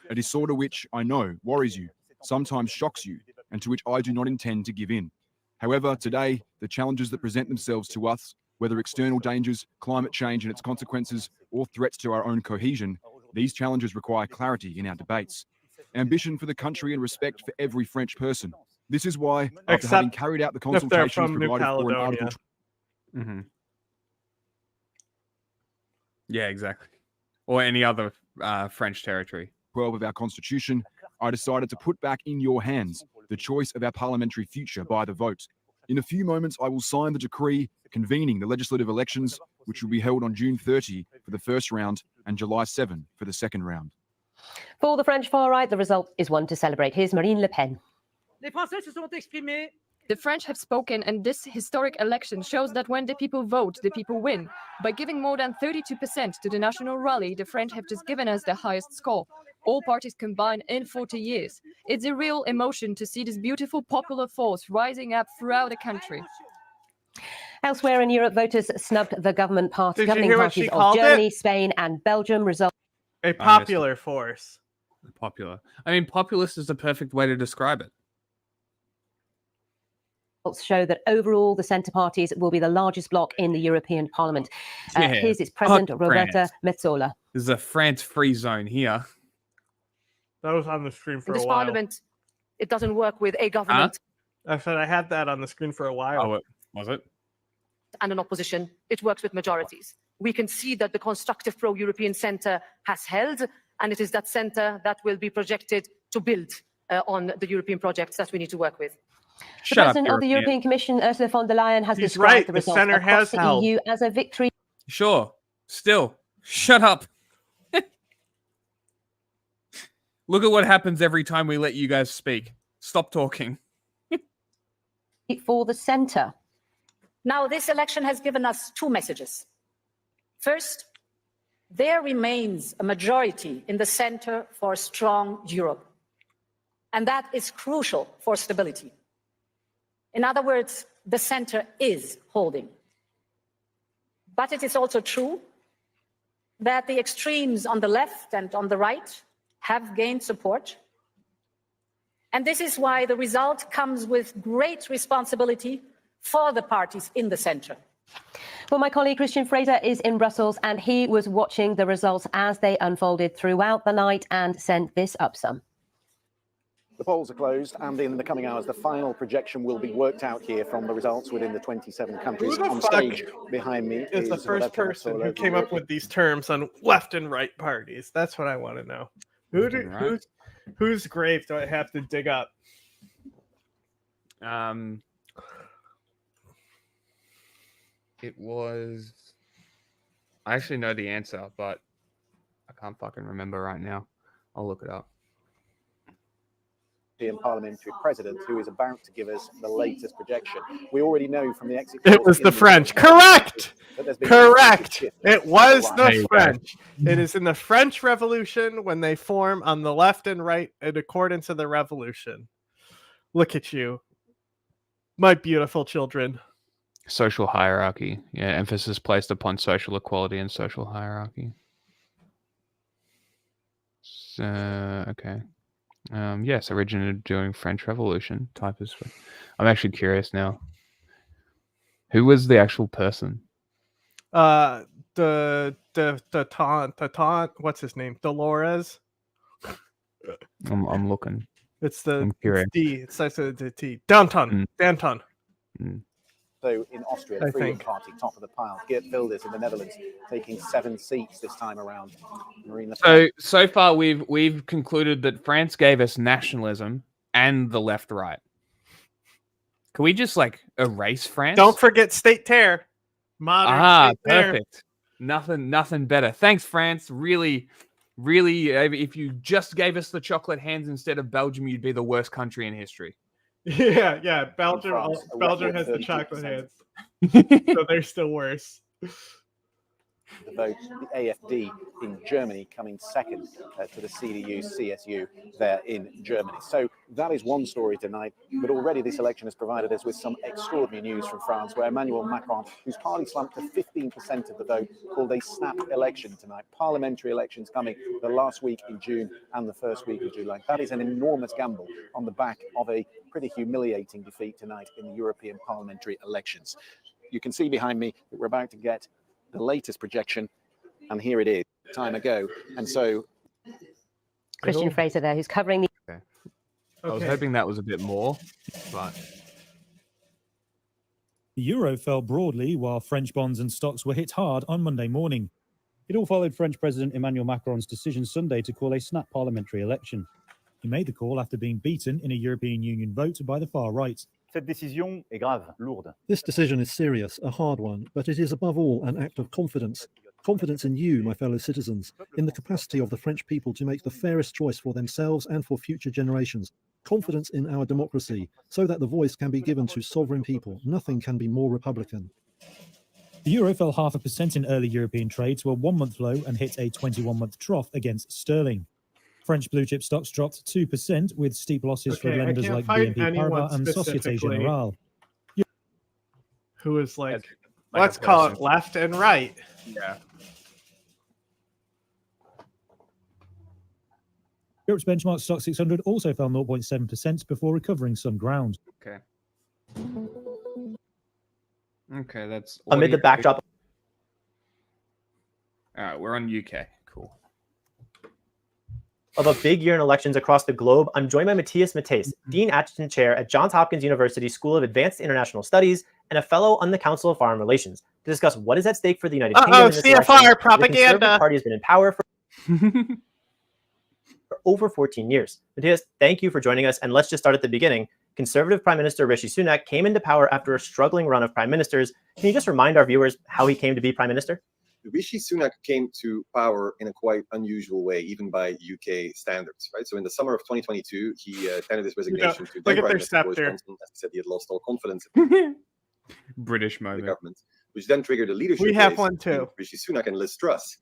A disorder which, I know, worries you, sometimes shocks you, and to which I do not intend to give in. However, today, the challenges that present themselves to us, whether external dangers, climate change and its consequences, or threats to our own cohesion, these challenges require clarity in our debates. Ambition for the country and respect for every French person. This is why, after having carried out the consultations provided for in Article... Mm-hmm. Yeah, exactly. Or any other French territory. 12 of our Constitution, I decided to put back in your hands the choice of our parliamentary future by the vote. In a few moments, I will sign the decree convening the legislative elections, which will be held on June 30 for the first round and July 7 for the second round. For the French far right, the result is one to celebrate. Here's Marine Le Pen. The French have spoken, and this historic election shows that when the people vote, the people win. By giving more than 32% to the National Rally, the French have just given us the highest score. All parties combined in 40 years. It's a real emotion to see this beautiful popular force rising up throughout the country. Elsewhere in Europe, voters snubbed the governing parties of called Germany, it? Spain, and Belgium. A popular force. Popular. I mean, populist is the perfect way to describe it. Results show that overall the centre parties will be the largest bloc in the European Parliament. Yeah. Here's its president, Fuck Roberta France. Metsola. There's a France-free zone here. That was on the screen for In this a while. parliament, it doesn't work with a government I said I had that on the screen for a while. Oh, was it? and an opposition. It works with majorities. We can see that the constructive pro-European centre has held, and it is that centre that will be projected to build on the European projects that we need to work with. The President of the European Commission, Ursula von der Leyen, has described the results across the EU as a victory. Sure. Still, shut up. Look at what happens every time we let you guys speak. Stop talking. For the centre. Now, this election has given us two messages. First, there remains a majority in the center for a strong Europe, and that is crucial for stability. In other words, the center is holding. But it is also true that the extremes on the left and on the right have gained support. And this is why the result comes with great responsibility for the parties in the center. Well, my colleague Christian Fraser is in Brussels, and he was watching the results as they unfolded throughout the night and sent this up some. The polls are closed, and in the coming hours, the final projection will be worked out here from the results within the 27 countries. Who the On fuck stage behind me is the first person who came up with these terms on left and right parties? That's what I want to know. Whose grave do I have to dig up? It was. I actually know the answer, but I can't fucking remember right now. I'll look it up. Parliamentary president, who is about to give us the latest projection. We already know from the exit. It was the French. Correct. Correct. It was the French. It is in the French Revolution when they form on the left and right in accordance to the revolution. Look at you, my beautiful children. Social hierarchy. Yeah, emphasis placed upon social equality and social hierarchy. So, okay. Yes, originated during French Revolution. Type is. I'm actually curious now. Who was the actual person? The taunt. What's his name? Dolores. I'm looking. It's the I'm curious. D. It starts with the T. Danton. Danton. So in Austria, the Freedom Party, top of the pile. Geert Wilders in the Netherlands, taking 7 seats this time around. So far, we've concluded that France gave us nationalism and the left-right. Can we just erase France? Don't forget state terror. Modern state terror. Perfect. Nothing better. Thanks, France. Really, if you just gave us the chocolate hands instead of Belgium, you'd be the worst country in history. Yeah. Belgium has the chocolate hands, so they're still worse. The vote, the AfD in Germany coming second to the CDU-CSU there in Germany. So that is one story tonight, but already this election has provided us with some extraordinary news from France, where Emmanuel Macron, whose party slumped to 15% of the vote, called a snap election tonight. Parliamentary elections coming the last week in June and the first week of July. That is an enormous gamble on the back of a pretty humiliating defeat tonight in the European parliamentary elections. You can see behind me that we're about to get the latest projection, and here it is, time ago. And so Christian Fraser there, who's covering the... Okay. I was hoping that was a bit more, but... The euro fell broadly while French bonds and stocks were hit hard on Monday morning. It all followed French President Emmanuel Macron's decision Sunday to call a snap parliamentary election. He made the call after being beaten in a European Union vote by the far right. This decision is serious, a hard one, but it is above all an act of confidence. Confidence in you, my fellow citizens, in the capacity of the French people to make the fairest choice for themselves and for future generations. Confidence in our democracy, so that the voice can be given to sovereign people. Nothing can be more Republican. The euro fell 0.5% in early European trade to a 1-month low and hit a 21-month trough against sterling. French blue chip stocks dropped 2%, with steep losses for lenders like BNP Paribas and Societe Generale. Who is let's call it left and right. Yeah. Europe's benchmark stock 600 also fell 0.7% before recovering some ground. Okay. Okay, that's amid the backdrop. All right, we're on UK. Cool. Of a big year in elections across the globe, I'm joined by Matthias Matthijs, Dean Acheson Chair at Johns Hopkins University School of Advanced International Studies and a fellow on the Council of Foreign Relations, to discuss what is at stake for the United Kingdom in this election. CFR propaganda. The Conservative Party has been in power for over 14 years. Matthias, thank you for joining us, and let's just start at the beginning. Conservative Prime Minister Rishi Sunak came into power after a struggling run of prime ministers. Can you just remind our viewers how he came to be prime minister? Rishi Sunak came to power in a quite unusual way, even by UK standards, right? So in the summer of 2022, he tendered his resignation to then Prime Minister Boris Johnson, as he said he had lost all confidence in British moment. the government, which then triggered a leadership We have race one too. between Rishi Sunak and Liz Truss,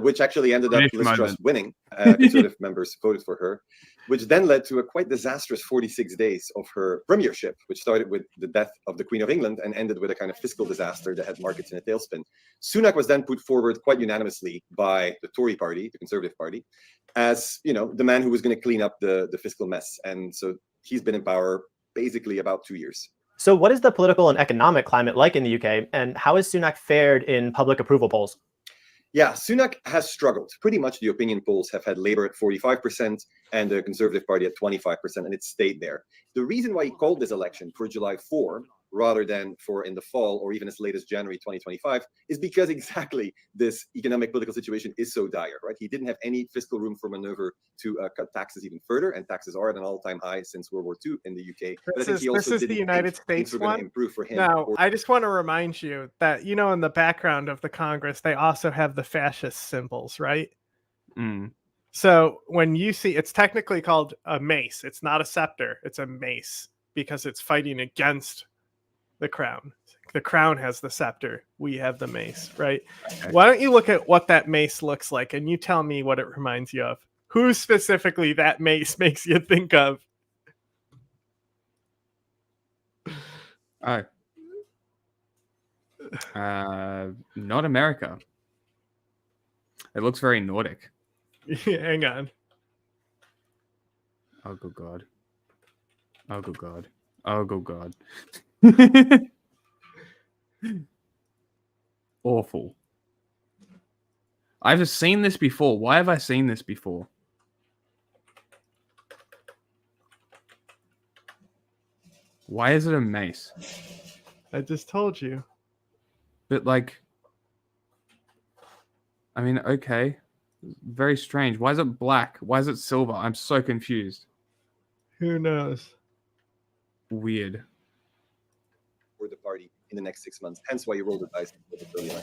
which actually ended up British Liz moment. Truss winning. Conservative members voted for her. which then led to a quite disastrous 46 days of her premiership, which started with the death of the Queen of England and ended with a kind of fiscal disaster that had markets in a tailspin. Sunak was then put forward quite unanimously by the Tory party, the Conservative Party, as, you know, the man who was going to clean up the fiscal mess. And so he's been in power basically about 2 years. So what is the political and economic climate like in the UK, and how has Sunak fared in public approval polls? Yeah, Sunak has struggled. Pretty much the opinion polls have had Labour at 45% and the Conservative Party at 25%, and it stayed there. The reason why he called this election for July 4 rather than for in the fall or even as late as January 2025 is because exactly this economic political situation is so dire, right? He didn't have any fiscal room for maneuver to cut taxes even further, and taxes are at an all-time high since World War II in the UK. This is the United States one. Improve for him. Now, I just want to remind you that, you know, in the background of the Congress, they also have the fascist symbols, right? Mm. So when you see, it's technically called a mace. It's not a scepter. It's a mace because it's fighting against the crown. The crown has the scepter. We have the mace, right? Okay. Why don't you look at what that mace looks like and you tell me what it reminds you of? Who specifically that mace makes you think of? Oh. Not America. It looks very Nordic. Hang on. Oh, good God. Oh, good God. Oh, good God. Awful. I've just seen this before. Why have I seen this before? Why is it a mace? I just told you. But like, I mean, okay. Very strange. Why is it black? Why is it silver? I'm so confused. Who knows? Weird. For the party in the next 6 months. Hence why you rolled the dice.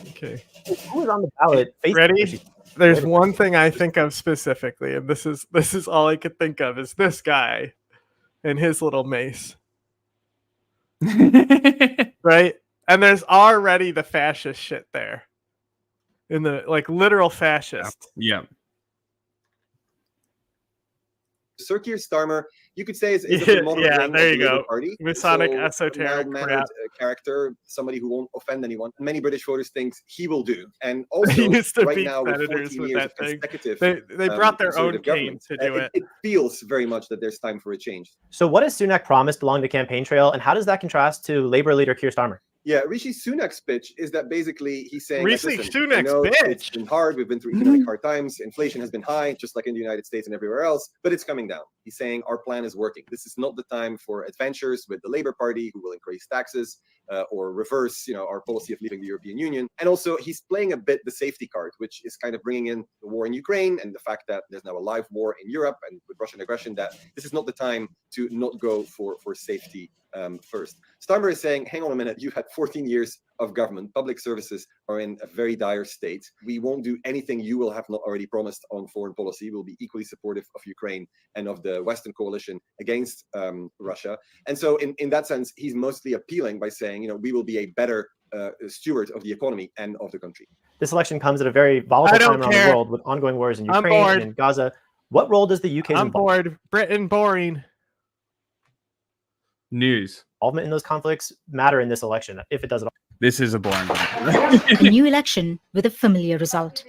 Okay. Who is on the ballot? Ready? There's one thing I think of specifically, and this is all I could think of is this guy and his little mace. Right? And there's already the fascist shit there. In the like literal fascist. Yeah. Sir Keir Starmer, you could say, is a moderate there you go. Party. Masonic, so esoteric mild-mannered character, somebody who won't offend anyone. Many British voters think he will do. And also, he needs to right beat now, with senators 14 with years that of thing. consecutive, They brought their own Conservative team to do it. It feels very much that there's time for a change. So what has Sunak promised along the campaign trail, and how does that contrast to Labour leader Keir Starmer? Yeah, Rishi Sunak's pitch is that basically he's saying, Rishi Sunak's I know pitch. It's been hard. We've been through economic hard times. Inflation has been high, just like in the United States and everywhere else, but it's coming down. He's saying our plan is working. This is not the time for adventures with the Labour Party, who will increase taxes or reverse, our policy of leaving the European Union. And also, he's playing a bit the safety card, which is kind of bringing in the war in Ukraine and the fact that there's now a live war in Europe and with Russian aggression, that this is not the time to not go for safety first. Starmer is saying, hang on a minute, you've had 14 years of government. Public services are in a very dire state. We won't do anything you will have not already promised on foreign policy. We'll be equally supportive of Ukraine and of the Western coalition against Russia. And so in that sense, he's mostly appealing by saying, we will be a better steward of the economy and of the country. This election comes at a very volatile time around the world with ongoing wars in Ukraine and in Gaza. What role does the UK's I'm bored. Britain boring. News. Involvement in those conflicts matter in this election, if it does at all. This is a boring one. A new election with a familiar result.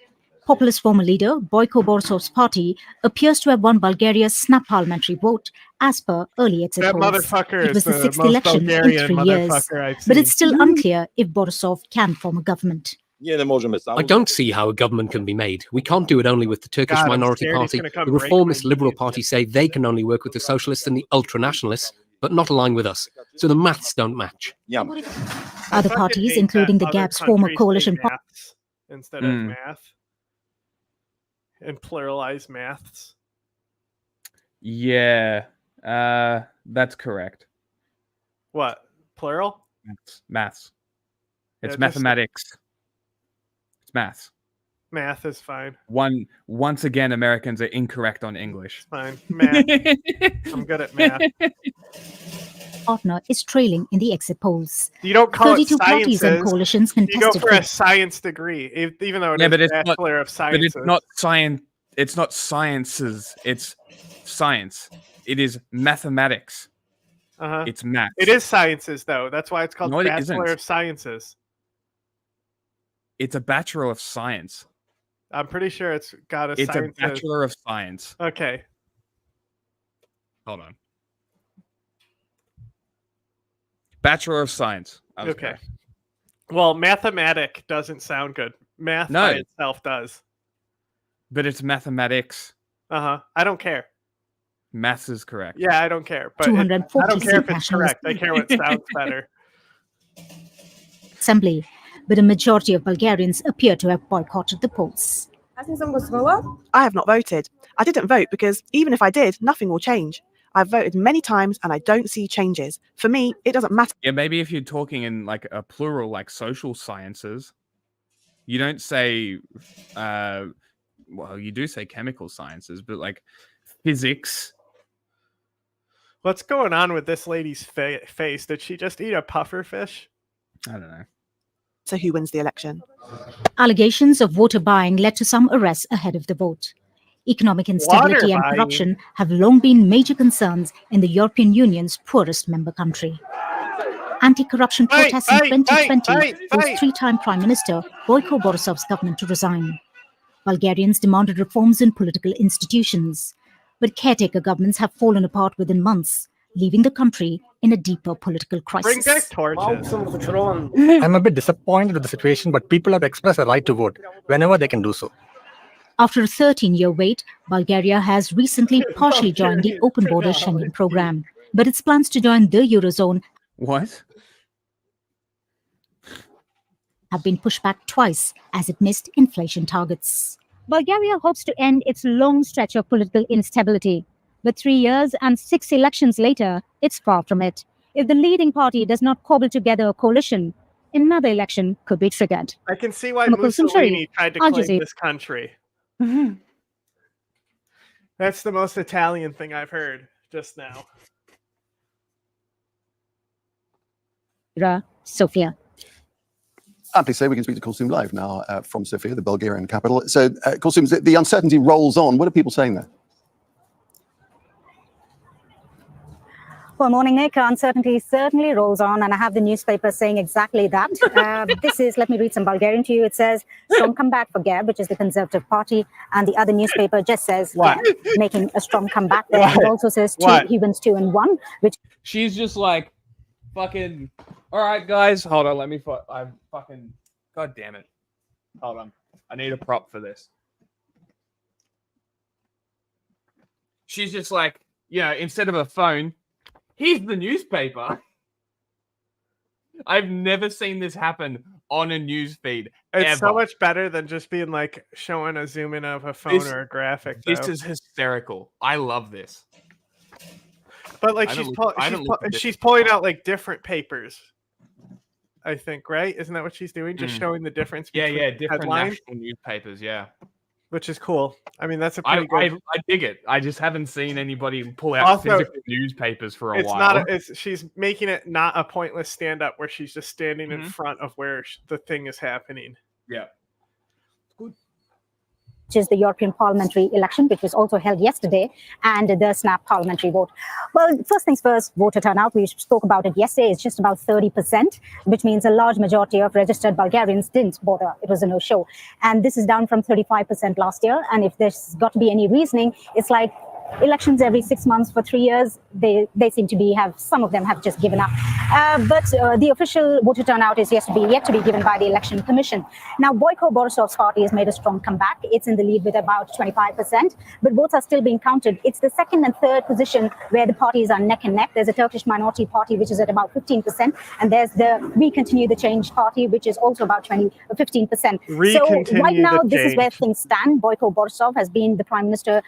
Populist former leader Boyko Borisov's party appears to have won Bulgaria's snap parliamentary vote as per early exit polls. Motherfucker it was the is sixth most election in Bulgarian 3 years, I've but it's seen. still unclear if Borisov can form a government. I don't see how a government can be made. We can't do it only with the Turkish God, I'm Minority scared he's Party. gonna come The break reformist my Liberal knees. Party say they can only work with the socialists and the ultra-nationalists, but not align with us. So the maths don't match. Other parties, including the GAP's former coalition party, Instead of math and pluralize maths. Yeah, that's correct. What? Plural? Maths. It's Yeah, mathematics. It's maths. Math is fine. Once again, Americans are incorrect on English. Fine. Math. I'm good at math. partner is trailing in the exit polls. You don't call 32 it parties and coalitions You go contested for a votes. science degree, even though it Yeah, is but it's Bachelor of But Sciences. it's not science. It's not sciences. It's science. It is mathematics. It's maths. It is sciences, though. That's why it's called No, it Bachelor isn't. of Sciences. It's a Bachelor of Science. I'm pretty sure it's got a It's sciences. a Bachelor of Science. Okay. Hold on. Bachelor of Science. Okay. Correct. Well, mathematic doesn't sound good. Math by itself does. But it's mathematics. I don't care. Maths is correct. Yeah, I don't care. But I don't care if it's correct. I care what sounds better. Assembly, but a majority of Bulgarians appear to have boycotted the polls. I have not voted. I didn't vote because even if I did, nothing will change. I've voted many times and I don't see changes. For me, it doesn't matter. Yeah, maybe if you're talking in like a plural, like social sciences, you don't say, well, you do say chemical sciences, but like physics. What's going on with this lady's face? Did she just eat a puffer fish? I don't know. So who wins the election? Allegations of voter buying led to some arrests ahead of the vote. Economic instability and corruption have long been major concerns in the European Union's poorest member country. Anti-corruption protests in 2020 forced three-time Prime Minister Boyko Borisov's government to resign. Bulgarians demanded reforms in political institutions, but caretaker governments have fallen apart within months, leaving the country in a deeper political crisis. Bring back torches. I'm a bit disappointed with the situation, but people have expressed a right to vote whenever they can do so. After a 13-year wait, Bulgaria has recently partially joined the open border Schengen program, but its plans to join the Eurozone have been pushed back twice as it missed inflation targets. Bulgaria hopes to end its long stretch of political instability, but 3 years and 6 elections later, it's far from it. If the leading party does not cobble together a coalition, another election could be triggered. I can see why Mussolini tried to claim this country. That's the most Italian thing I've heard just now. Sofia. Happy to say we can speak to Kulsum live now from Sofia, the Bulgarian capital. So, Kulsum, the uncertainty rolls on. What are people saying there? Well, morning, Nick. Uncertainty certainly rolls on, and I have the newspaper saying exactly that. This is, let me read some Bulgarian to you. It says, strong comeback for Givr, which is the Conservative Party, and the other newspaper just says, Givr, making a strong comeback there. It also says he wins 2-1, which... She's just like, fucking, all right, guys, hold on, let me, I'm fucking, god damn it. Hold on, I need a prop for this. She's just like, you know, instead of a phone, here's the newspaper. I've never seen this happen on a news feed. It's so much better than just being like showing a zoom in of a phone or a graphic. This is hysterical. I love this. But like she's pulling out like different papers. I think, right? Isn't that what she's doing? Just showing the difference between different headlines? national newspapers, yeah. Which is cool. I mean, that's a pretty good. I dig it. I just haven't seen anybody pull out physical newspapers for a while. She's making it not a pointless stand-up where she's just standing in front of where the thing is happening. Yeah. which is the European parliamentary election, which was also held yesterday, and the snap parliamentary vote. Well, first things first, voter turnout, we spoke about it yesterday, is just about 30%, which means a large majority of registered Bulgarians didn't bother. It was a no-show. And this is down from 35% last year. And if there's got to be any reasoning, it's like elections every 6 months for 3 years, they seem to be some of them have just given up. But the official voter turnout is yet to be given by the Election Commission. Now, Boyko Borisov's party has made a strong comeback. It's in the lead with about 25%, but votes are still being counted. It's the second and third position where the parties are neck and neck. There's a Turkish minority party, which is at about 15%, and there's the We Continue the Change party, which is also about 15%. So right now, this is where things stand. Boyko Borisov has been the prime minister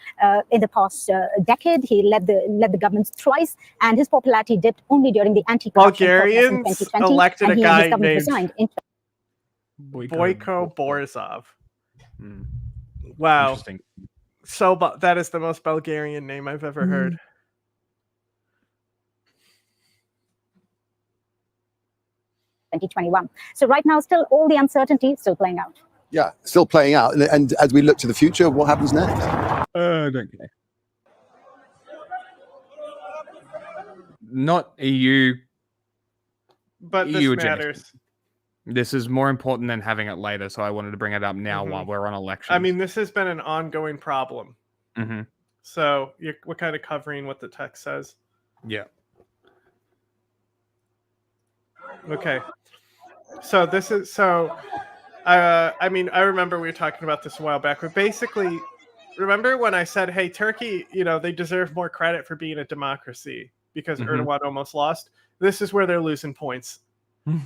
in the past decade. He led the government thrice, and his popularity dipped only during the anti-corruption Bulgarians protest in 2020. elected a guy named resigned in Boyko Borisov. Wow. So that is the most Bulgarian name I've ever heard. So right now, still all the uncertainty still playing out. Yeah, still playing out. And as we look to the future, what happens next? I don't care. Not EU. But EU this matters. adjacent. This is more important than having it later, so I wanted to bring it up now while we're on elections. I mean, this has been an ongoing problem. Mm-hmm. So we're kind of covering what the text says. Yeah. Okay. So this is I mean, I remember we were talking about this a while back, but basically, remember when I said, hey, Turkey, they deserve more credit for being a democracy because Erdogan almost lost? This is where they're losing points.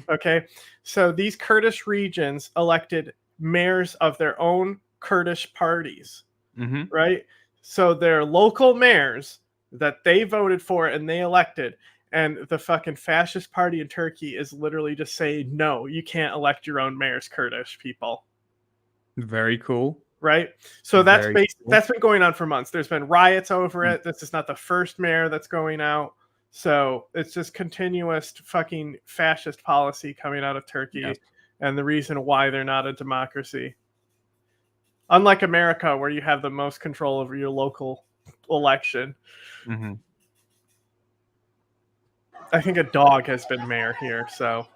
Okay. So these Kurdish regions elected mayors of their own Kurdish parties, right? So they're local mayors that they voted for and they elected. And the fucking fascist party in Turkey is literally just saying, no, you can't elect your own mayors, Kurdish people. Very cool. Right? So that's Very cool. that's been going on for months. There's been riots over it. This is not the first mayor that's going out. So it's just continuous fucking fascist policy coming out of Turkey and the reason why they're not a democracy. Unlike America, where you have the most control over your local election. I think a dog has been mayor here, so.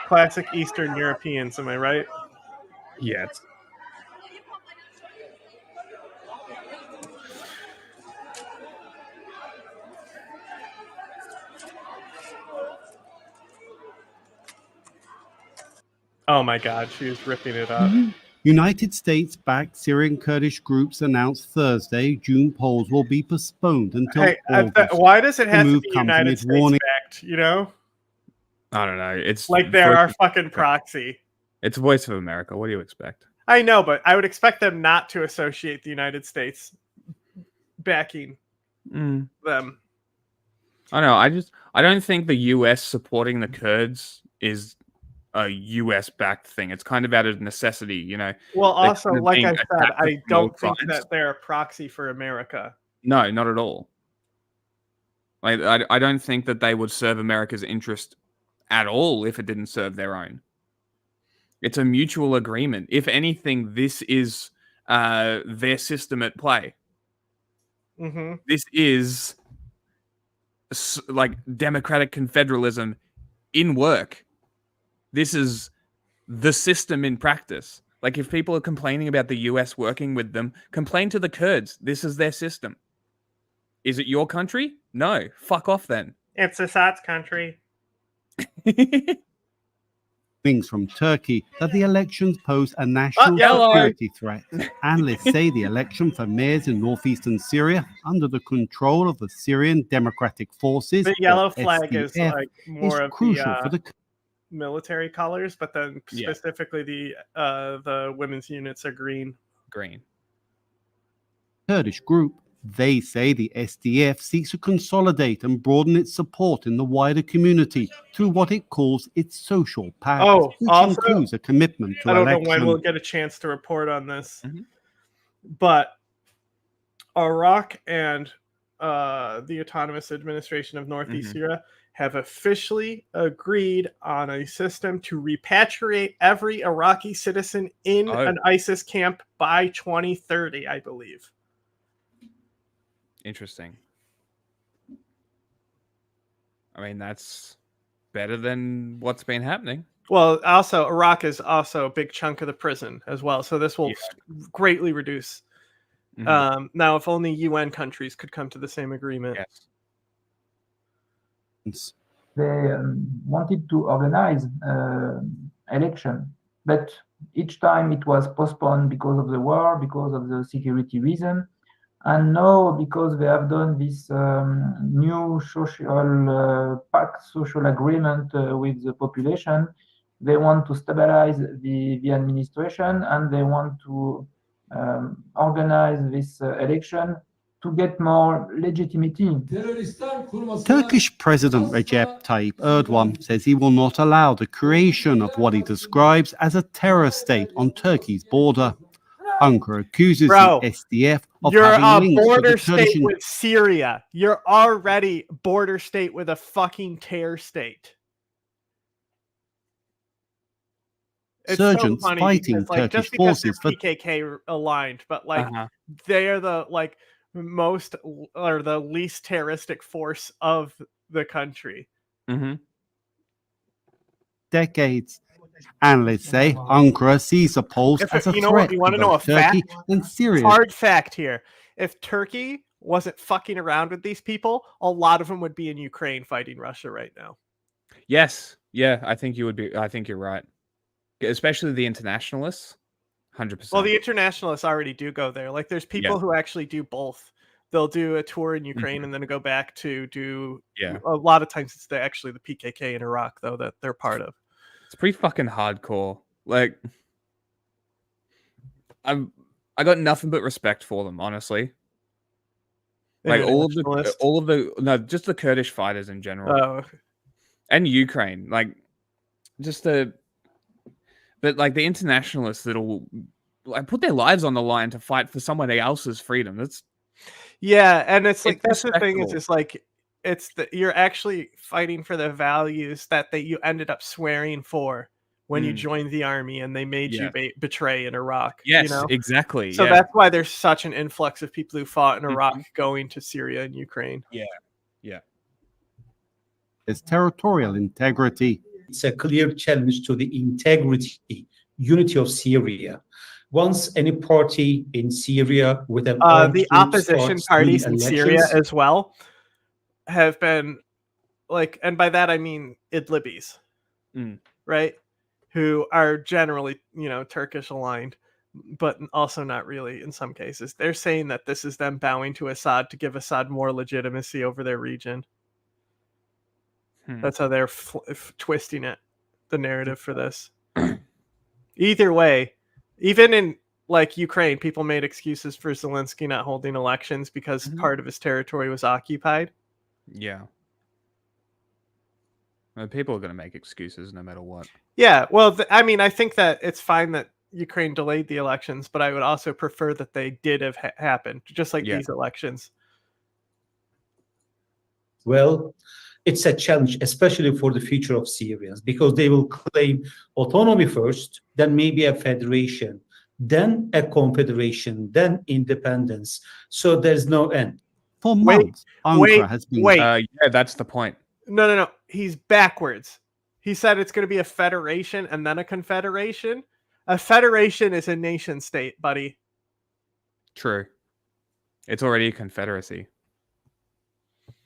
Classic Eastern Europeans, am I right? Yes. Oh my God, she was ripping it up. United States-backed Syrian Kurdish groups announced Thursday June polls will be postponed until August. Why does it have to move be comes United amid States warning- backed, I don't know. It's like they're our fucking proxy. It's Voice of America. What do you expect? I know, but I would expect them not to associate the United States backing them. I know. I don't think the US supporting the Kurds is a US backed thing. It's kind of out of necessity, Well, They're also, kind of like being I said, attacked I from don't both think sides. that they're a proxy for America. No, not at all. Like I don't think that they would serve America's interest at all if it didn't serve their own. It's a mutual agreement. If anything, this is their system at play. This is like democratic confederalism in work. This is the system in practice. Like if people are complaining about the US working with them, complain to the Kurds. This is their system. Is it your country? No. Fuck off then. It's Assad's country. Things from Turkey that the elections pose a national security threat. Analysts say the election for mayors in northeastern Syria, under the control of the Syrian Democratic Forces, The yellow or flag is SDF, like more of crucial for the the military colors, but then specifically the women's units are green. Green. Kurdish group. They say the SDF seeks to consolidate and broaden its support in the wider community through what it calls its social pact, which also, includes a commitment to I don't election. know when we'll get a chance to report on this, but Iraq and the Autonomous Administration of Northeast Syria have officially agreed on a system to repatriate every Iraqi citizen in an ISIS camp by 2030, I believe. Interesting. I mean, that's better than what's been happening. Well, also, Iraq is also a big chunk of the prison as well, so this will greatly reduce. Now, if only UN countries could come to the same agreement. They wanted to organize election, but each time it was postponed because of the war, because of the security reason. And now, because they have done this new social pact, social agreement with the population, they want to stabilize the administration, and they want to organize this election to get more legitimacy. Turkish President Recep Tayyip Erdogan says he will not allow the creation of what he describes as a terror state on Turkey's border. Ankara accuses Bro, the SDF of you're having a links to border the Kurdish. state with Syria. You're already border state with a fucking terror state. It's Insurgents so funny fighting because, like, Turkish just because they're forces for PKK aligned, but like they are the most or the least terroristic force of the country. decades. Analysts say Ankara sees the Poles as a You know what? threat You to want to know a both Turkey fact? and Syria. Hard fact here. If Turkey wasn't fucking around with these people, a lot of them would be in Ukraine fighting Russia right now. Yes. Yeah, I think you would be. I think you're right. Especially the internationalists. 100%. Well, the internationalists already do go there. Like, there's people who actually do both. They'll do a tour in Ukraine and then go back to do. A lot of times it's actually the PKK in Iraq, though, that they're part of. It's pretty fucking hardcore. Like, I got nothing but respect for them, honestly. Like just the Kurdish fighters in general, and Ukraine, like but like the internationalists that'll like put their lives on the line to fight for somebody else's freedom. That's and it's like that's the thing is it's like you're actually fighting for the values that you ended up swearing for when you joined the army and they made you betray in Iraq. Yes, you know? exactly. So that's why there's such an influx of people who fought in Iraq going to Syria and Ukraine. Yeah. There's territorial integrity. It's a clear challenge to the integrity, unity of Syria. Once any party in Syria with an the opposition parties in Syria as well have been like, and by that I mean Idlibis, right? Who are generally, Turkish aligned, but also not really in some cases. They're saying that this is them bowing to Assad to give Assad more legitimacy over their region. That's how they're twisting it, the narrative for this. Either way, even in like Ukraine, people made excuses for Zelensky not holding elections because part of his territory was occupied. Yeah. Well, people are going to make excuses no matter what. Yeah, well, I mean, I think that it's fine that Ukraine delayed the elections, but I would also prefer that they did have happened, just like these elections. Well, it's a challenge, especially for the future of Syrians, because they will claim autonomy first, then maybe a federation, then a confederation, then independence. So there's no end. For months, Ankara has been. Yeah, that's the point. No. He's backwards. He said it's going to be a federation and then a confederation. A federation is a nation state, buddy. True. It's already a confederacy.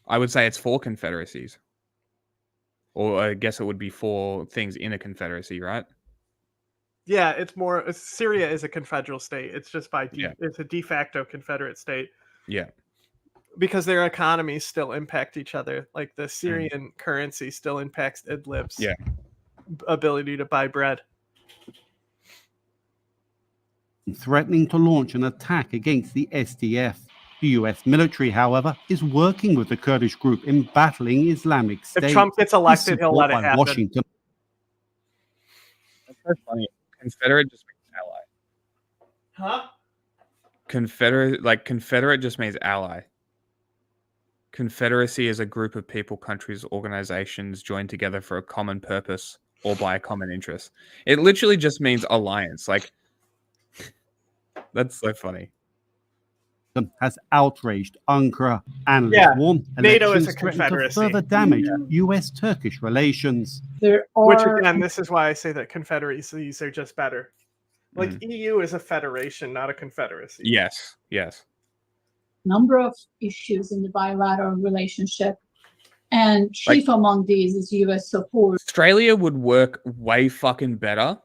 I would say it's 4 confederacies. Or I guess it would be 4 things in a confederacy, right? Yeah, it's more. Syria is a confederal state. It's just it's a de facto confederate state. Yeah. Because their economies still impact each other. Like the Syrian currency still impacts Idlib's ability to buy bread. Threatening to launch an attack against the SDF. The US military, however, is working with the Kurdish group in battling Islamic State. If Trump gets elected, he'll let it happen. Washington. That's so funny. Confederate just means ally. Huh? Confederate just means ally. Confederacy is a group of people, countries, organizations joined together for a common purpose or by a common interest. It literally just means alliance. Like, that's so funny. Has outraged Ankara. Analysts warn NATO is a elections threaten to confederacy. further damage US-Turkish relations. Which again, this is why I say that confederacies are just better. Like EU is a federation, not a confederacy. Yes. Number of issues in the bilateral relationship, and chief among these is U.S. support. Australia would work way fucking better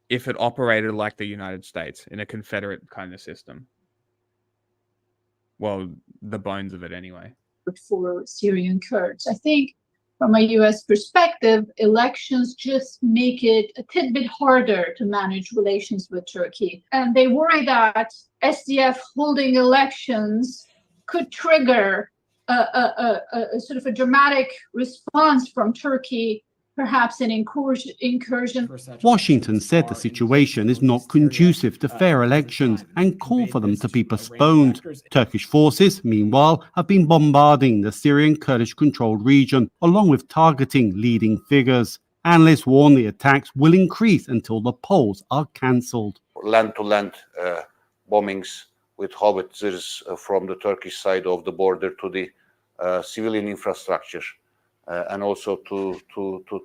if it operated like the United States in a confederate kind of system. Well, the bones of it anyway. For Syrian Kurds, I think from a U.S. perspective, elections just make it a tidbit harder to manage relations with Turkey, and they worry that SDF holding elections could trigger a sort of a dramatic response from Turkey, perhaps an incursion. Washington said the situation is not conducive to fair elections and called for them to be postponed. Turkish forces, meanwhile, have been bombarding the Syrian Kurdish-controlled region, along with targeting leading figures. Analysts warn the attacks will increase until the polls are cancelled. Land-to-land bombings with howitzers from the Turkish side of the border to the civilian infrastructure, and also to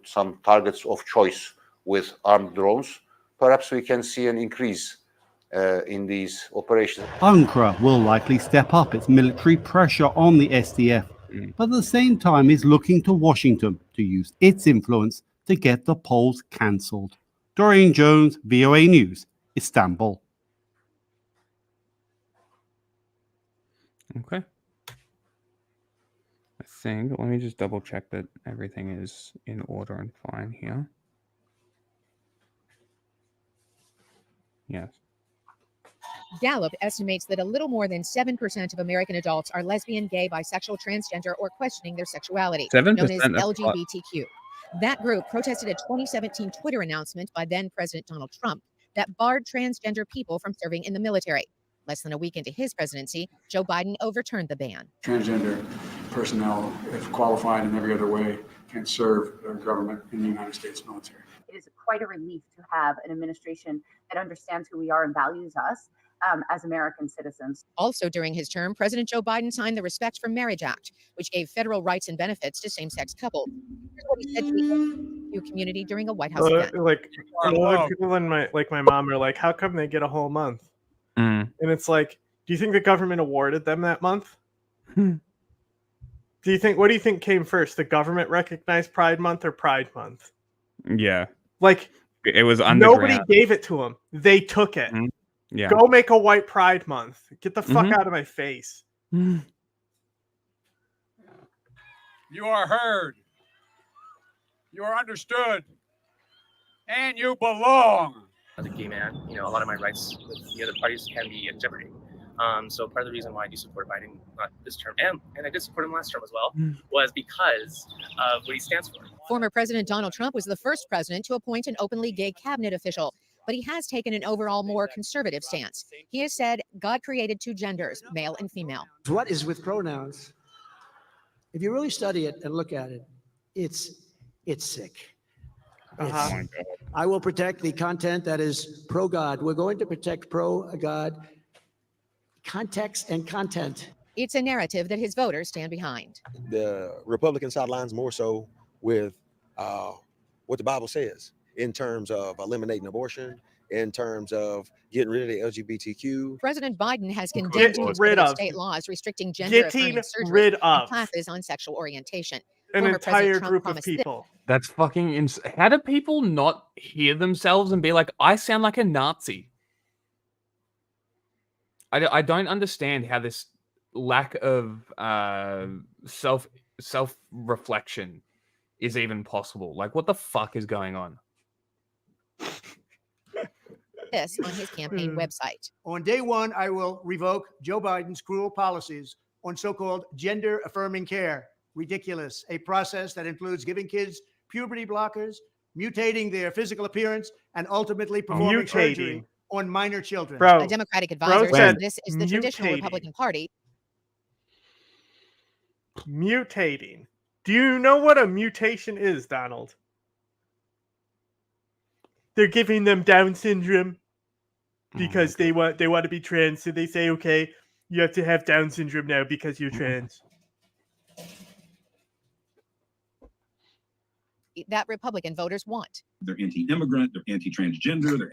some targets of choice with armed drones. Perhaps we can see an increase in these operations. Ankara will likely step up its military pressure on the SDF, but at the same time is looking to Washington to use its influence to get the polls cancelled. Dorian Jones, VOA News, Istanbul. Okay. I think, let me just double check that everything is in order and fine here. Yes. Gallup estimates that a little more than 7% of American adults are lesbian, gay, bisexual, transgender, or questioning their sexuality, 7%, known as that's LGBTQ. That group protested a 2017 Twitter announcement by then President Donald Trump that barred transgender people from serving in the military. Less than a week into his presidency, Joe Biden overturned the ban. Transgender personnel, if qualified in every other way, can serve our government in the United States military. It is quite a relief to have an administration that understands who we are and values us as American citizens. Also during his term, President Joe Biden signed the Respect for Marriage Act, which gave federal rights and benefits to same-sex couples. Here's what he said to the LGBTQ community during a White House event. Like, a lot of people in my mom are like, how come they get a whole month? And it's like, do you think the government awarded them that month? What do you think came first? The government recognized Pride Month or Pride Month? Yeah. Like, it was nobody underground. gave it to them. They took it. Yeah. Go make a white Pride Month. Get the fuck out of my face. You are heard. You are understood. And you belong. As a gay man, a lot of my rights with the other parties can be in jeopardy. So part of the reason why I do support Biden this term, and I did support him last term as well, was because of what he stands for. Former President Donald Trump was the first president to appoint an openly gay cabinet official, but he has taken an overall more conservative stance. He has said God created two genders, male and female. What is with pronouns? If you really study it and look at it, it's sick. I will protect the content that is pro-God. We're going to protect pro-God context and content. It's a narrative that his voters stand behind. The Republican sidelines more so with what the Bible says in terms of eliminating abortion, in terms of getting rid of the LGBTQ. President Biden has condemned state laws restricting gender-affirming surgery rid and of classes on sexual orientation. an Former entire President Trump group of promised this. people. That's fucking insane. How do people not hear themselves and be like, I sound like a Nazi? I don't understand how this lack of self-reflection is even possible. Like, what the fuck is going on? This on his campaign website. On day one, I will revoke Joe Biden's cruel policies on so-called gender-affirming care. Ridiculous. A process that includes giving kids puberty blockers, mutating their physical appearance, and ultimately performing surgery on minor children. A Democratic advisor says this is the traditional Republican Party. Mutating. Do you know what a mutation is, Donald? They're giving them Down syndrome because they want to be trans. So they say, okay, you have to have Down syndrome now because you're trans. That Republican voters want. They're anti-immigrant, they're anti-transgender, they're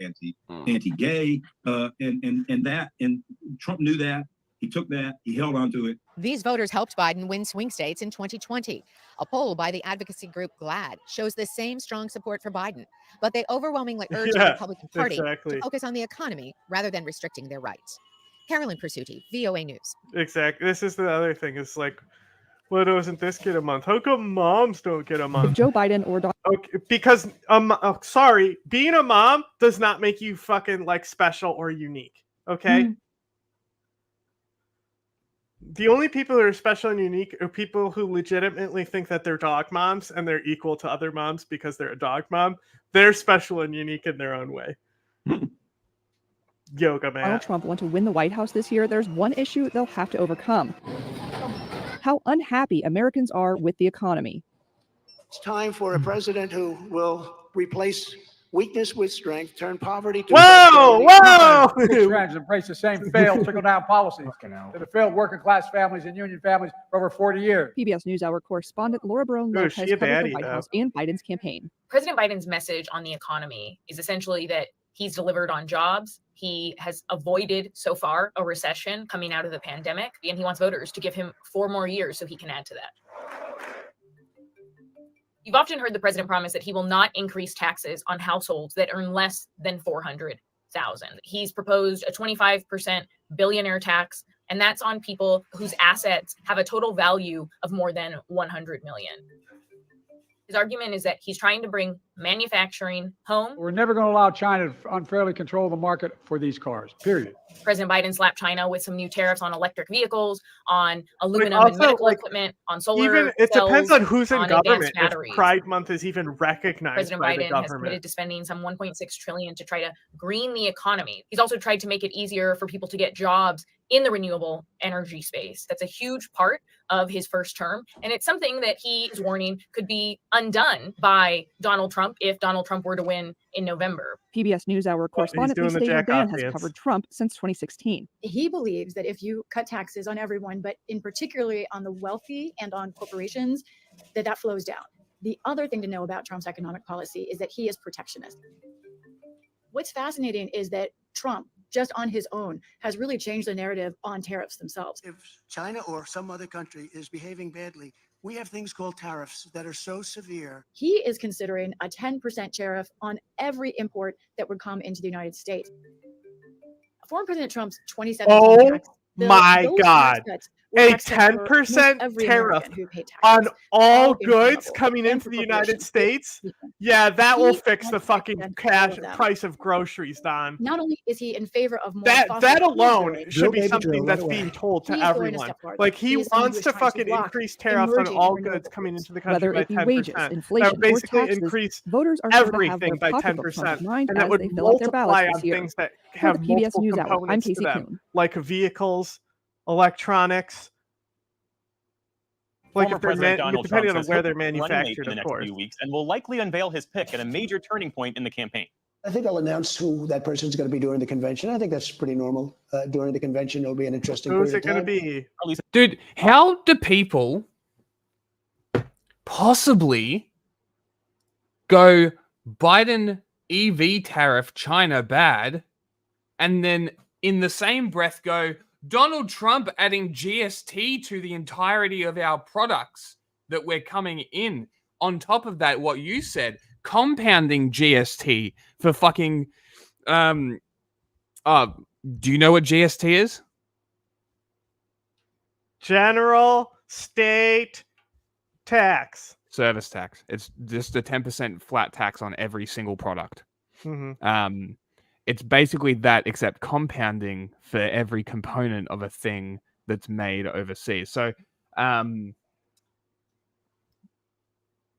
anti-gay, and Trump knew that. He took that, he held on to it. These voters helped Biden win swing states in 2020. A poll by the advocacy group GLAAD shows the same strong support for Biden, but they overwhelmingly urge the Republican Party to focus on the economy rather than restricting their rights. Carolyn Pursuti, VOA News. Exactly. This is the other thing. It's like, why doesn't this get a month? How come moms don't get a month? If Joe Biden or okay, because sorry, being a mom does not make you fucking like special or unique. Okay. The only people who are special and unique are people who legitimately think that they're dog moms and they're equal to other moms because they're a dog mom. They're special and unique in their own way. Yoga man. Donald Trump want to win the White House this year, there's one issue they'll have to overcome: how unhappy Americans are with the economy. It's time for a president who will replace weakness with strength, turn poverty to Big trends embrace the same failed trickle-down policies that have failed working-class families and union families for over 40 years. PBS NewsHour correspondent Laura Barone Lopez she a covers the baddie, White though. House and Biden's campaign. President Biden's message on the economy is essentially that he's delivered on jobs. He has avoided so far a recession coming out of the pandemic, and he wants voters to give him 4 more years so he can add to that. You've often heard the president promise that he will not increase taxes on households that earn less than $400,000. He's proposed a 25% billionaire tax, and that's on people whose assets have a total value of more than $100 million. His argument is that he's trying to bring manufacturing home. We're never going to allow China to unfairly control the market for these cars, period. President Biden slapped China with some new tariffs on electric vehicles, on aluminum and medical equipment, on solar Even it cells, depends on who's in on government. advanced batteries. If Pride Month is even recognized President by the Biden has committed government. to spending some $1.6 trillion to try to green the economy. He's also tried to make it easier for people to get jobs in the renewable energy space. That's a huge part of his first term. And it's something that he is warning could be undone by Donald Trump if Donald Trump were to win in November. PBS NewsHour correspondent doing the Lisa jack Dan off has dance. covered Trump since 2016. He believes that if you cut taxes on everyone, but in particularly on the wealthy and on corporations, that flows down. The other thing to know about Trump's economic policy is that he is protectionist. What's fascinating is that Trump, just on his own, has really changed the narrative on tariffs themselves. If China or some other country is behaving badly, we have things called tariffs that are so severe. He is considering a 10% tariff on every import that would come into the United States. Former President Trump's 2017 tax bill, My those God. tax cuts were A tax cuts for 10% most every tariff American who paid taxes, on all income goods level, coming and into for the United corporations. States. Yeah, that will He fix the wants fucking to cash all of them. price of groceries, Don. Not only is he in favor of more That fossil that fuel alone burning, should be Baby something drill, that's right being away. told to He's going a everyone. step farther. Like he He is someone wants who is to trying to fucking block increase tariffs on emerging all renewable goods coming into the Whether country it be by wages, 10%. That inflation, would basically or taxes, increase voters are sure to have everything their by pocketbooks on 10%, mind and that as would they fill out their ballots multiply this on year. things that For have the PBS multiple NewsHour, I'm components to Casey them, Kuhn. like vehicles, electronics. Like Former if they're President Donald depending Trump on says where he'll they're be running mate manufactured, in the of next course. few weeks and will likely unveil his pick at a major turning point in the campaign. I think I'll announce who that person's going to be during the convention. I think that's pretty normal. During the convention, it'll be an interesting Who's period it going of to time. be? Dude, how do people possibly go Biden EV tariff China bad and then in the same breath go Donald Trump adding GST to the entirety of our products that we're coming in? On top of that, what you said, compounding GST for fucking do you know what GST is? General state tax. Service tax. It's just a 10% flat tax on every single product. Mm-hmm. It's basically that, except compounding for every component of a thing that's made overseas. So,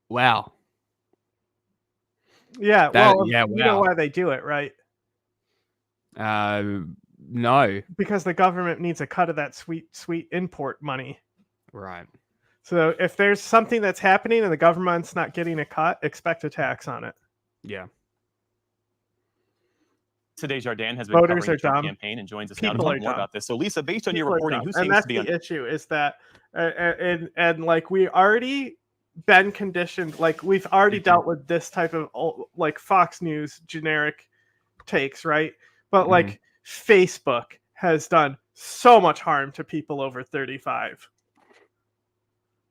wow. Yeah, That- you know why they do it, right? No. Because the government needs a cut of that sweet import money. Right. So if there's something that's happening and the government's not getting a cut, expect a tax on it. Yeah. Today, Jardin has been Voters covering are the Trump dumb. campaign and joins us now to People are talk more dumb. about this. So, Lisa, based on your People are reporting, dumb. who And seems that's to be the issue is that and like we already been conditioned, like we've already dealt with this type of like Fox News generic takes, right? But like Facebook has done so much harm to people over 35.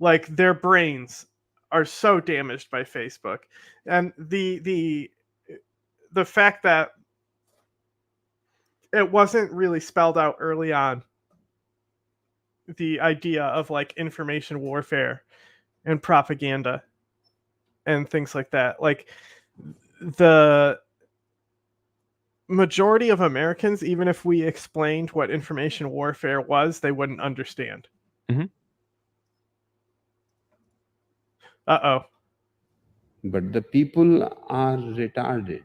Like their brains are so damaged by Facebook, and the fact that it wasn't really spelled out early on, the idea of like information warfare and propaganda and things like that, like the majority of Americans, even if we explained what information warfare was, they wouldn't understand. Mm-hmm. Uh-oh. But the people are retarded.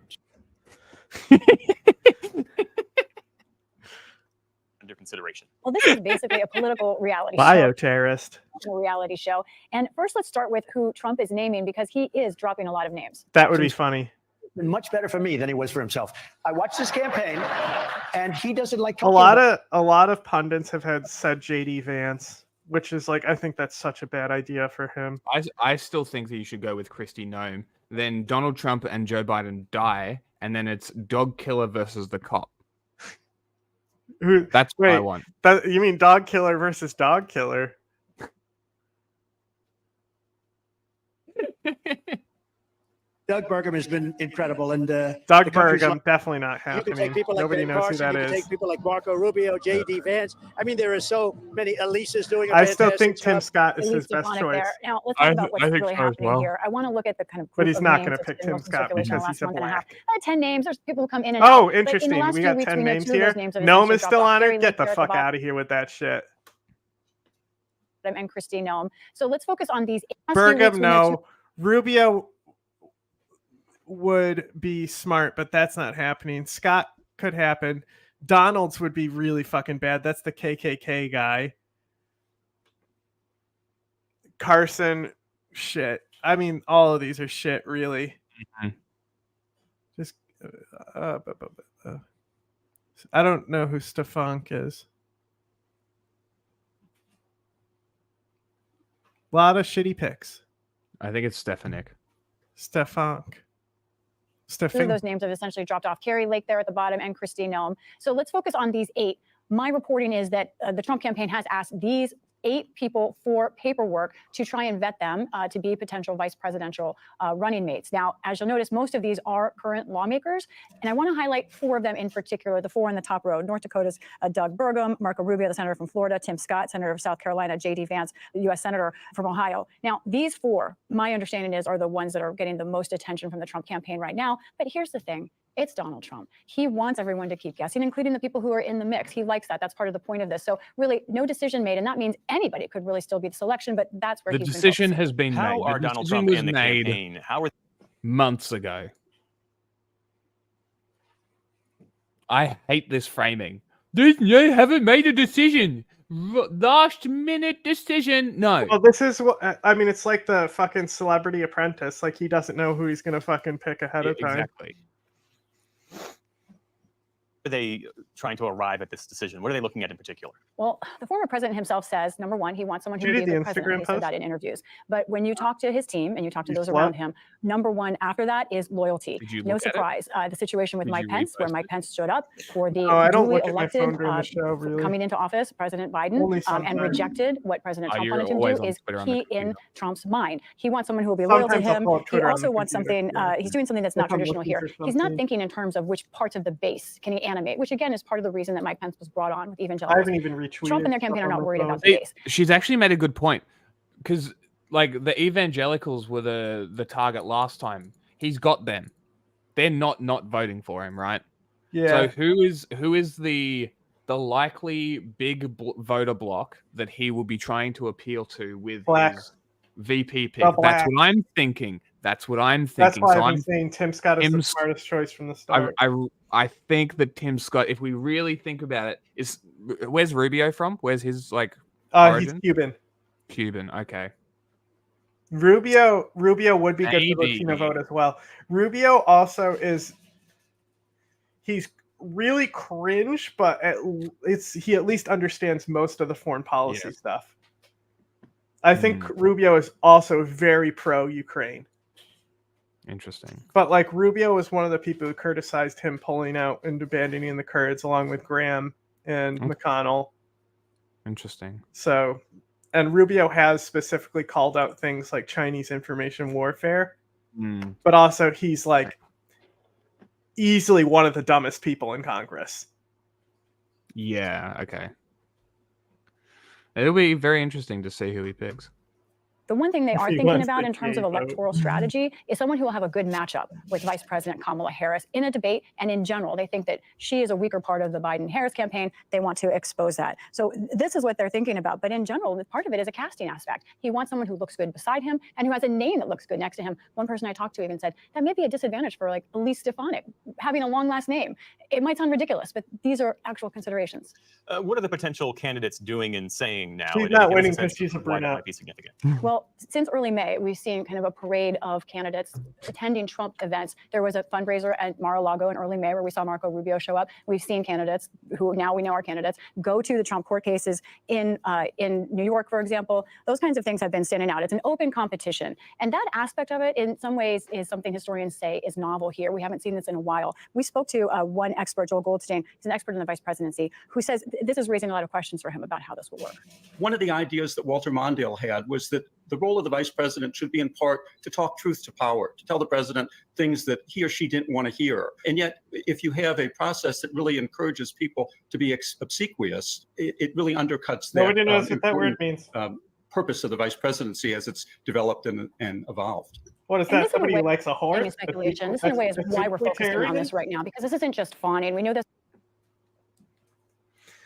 Under consideration. Well, this is basically a political reality Bioterrorist. reality show. And first, let's start with who Trump is naming, because he is dropping a lot of names. That would be funny. Been much better for me than he was for himself. I watched his campaign, and he doesn't like A talking lot of pundits have said JD Vance, which is like, I think that's such a bad idea for him. I still think that you should go with Kristi Noem. Then Donald Trump and Joe Biden die, and then it's dog killer versus the cop. That's what I want. You mean dog killer versus dog killer? Doug Burgum has been incredible, and Doug Burgum definitely not You happening. can take people like Nobody Ben knows Carson, who that you can is. take people like Marco Rubio, J.D. Vance. I mean, there are so many. Elisa's doing a I still fantastic think Tim job. Scott is Elise his best Stefanik choice. there. Now, let's talk about what's I think really so as happening well. here. I want to look at the kind of But group he's of not names gonna that's pick been Tim most in Scott circulation the because last he's a month and a half. black. 10 names. There's people who come in and Oh, out. But in the interesting. last We few got weeks, 10 we know names two of here. those names have Noam essentially is still dropped off. on Carrie it. Get the Lake there at fuck bottom out of here with that shit. and Kristi Noem. So let's focus on these. last few weeks, Burgum, we know two- no. Rubio would be smart, but that's not happening. Scott could happen. Donald's would be really fucking bad. That's the KKK guy. Carson, shit. I mean, all of these are shit, really. Mm-hmm. Just, I don't know who Stefank is. A lot of shitty picks. I think it's Stefanik. Stefank. Two of those names have essentially dropped off. Carrie Lake there at the bottom and Kristi Noem. So let's focus on these 8. My reporting is that the Trump campaign has asked these 8 people for paperwork to try and vet them to be potential vice presidential running mates. Now, as you'll notice, most of these are current lawmakers, and I want to highlight 4 of them in particular, the 4 in the top row. North Dakota's Doug Burgum, Marco Rubio, the senator from Florida, Tim Scott, senator of South Carolina, J.D. Vance, the U.S. senator from Ohio. Now, these 4, my understanding is, are the ones that are getting the most attention from the Trump campaign right now. But here's the thing. It's Donald Trump. He wants everyone to keep guessing, including the people who are in the mix. He likes that. That's part of the point of this. So really, no decision made, and that means anybody could really still be the selection, but that's where The he's decision has been made. How are The Donald decision Trump was and the made campaign? How are months ago. I hate this framing. They haven't made a decision. Last minute decision. No. Well, this is what I mean. It's like the fucking Celebrity Apprentice. Like, he doesn't know who he's gonna fucking pick ahead of time. Exactly. Are they trying to arrive at this decision? What are they looking at in particular? Well, the former president himself says, number one, he wants someone who Did would you be a read good the president. Instagram He said post? that in interviews. But when you talk to his team and you talk to You those slut. around him, number one after that is loyalty. Did you No look at it? surprise. The situation with Did Mike you Pence, where repost Mike Pence stood up for the Oh, I don't duly look at my elected phone during the show, really. coming into office, President Biden, Only and sometimes. rejected what President Oh, Trump you're wanted him to always do on is Twitter on the key in computer. Trump's mind. He wants someone who will be loyal to Sometimes I'll him. pull up He Twitter on also the wants computer, something, yeah. he's doing something that's If not I'm traditional looking here. for He's not something. thinking in terms of which parts of the base can he animate, which again is part of the reason that Mike Pence was brought on with I evangelicals. haven't even retweeted. Trump and their stuff campaign are on not my worried phone. about the base. She's actually made a good point, because like the evangelicals were the target last time. He's got them. They're not voting for him, right? Yeah. So who is the likely big voter block that he will be trying to appeal to with Black. his VP pick? The That's black. what I'm thinking. That's what I'm That's thinking. why So I've been I'm saying Tim Scott is the Tim's- smartest choice from the start. I think that Tim Scott, if we really think about it, is where's Rubio from? Where's his like He's origin? Cuban. Cuban. Okay. Rubio would be good for the Maybe. Latino vote as well. Rubio also he's really cringe, but he at least understands most of the foreign policy stuff. I think Rubio is also very pro-Ukraine. Interesting. But like Rubio was one of the people who criticized him pulling out and abandoning the Kurds along with Graham and McConnell. Interesting. So, and Rubio has specifically called out things like Chinese information warfare, but also he's like easily one of the dumbest people in Congress. Yeah. Okay. It'll be very interesting to see who he picks. The one thing they are He thinking wants about the in terms gay of vote. electoral strategy is someone who will have a good matchup with Vice President Kamala Harris in a debate. And in general, they think that she is a weaker part of the Biden-Harris campaign. They want to expose that. So this is what they're thinking about. But in general, part of it is a casting aspect. He wants someone who looks good beside him and who has a name that looks good next to him. One person I talked to even said that may be a disadvantage for like Elise Stefanik, having a long last name. It might sound ridiculous, but these are actual considerations. What are the potential candidates doing and saying now? She's And not give us winning sense because she's a of why that brunette. might be significant. Well, since early May, we've seen kind of a parade of candidates attending Trump events. There was a fundraiser at Mar-a-Lago in early May where we saw Marco Rubio show up. We've seen candidates who now we know are candidates go to the Trump court cases in New York, for example. Those kinds of things have been standing out. It's an open competition. And that aspect of it, in some ways, is something historians say is novel here. We haven't seen this in a while. We spoke to one expert, Joel Goldstein, who's an expert in the vice presidency, who says this is raising a lot of questions for him about how this will work. One of the ideas that Walter Mondale had was that the role of the vice president should be in part to talk truth to power, to tell the president things that he or she didn't want to hear. And yet, if you have a process that really encourages people to be obsequious, it really undercuts that. Nobody knows what that word means. Purpose of the vice presidency as it's developed and evolved. What is that? Somebody who likes a horse? Speculation. This, in a way, is why we're focusing on this right now, because this isn't just fawning. We know this.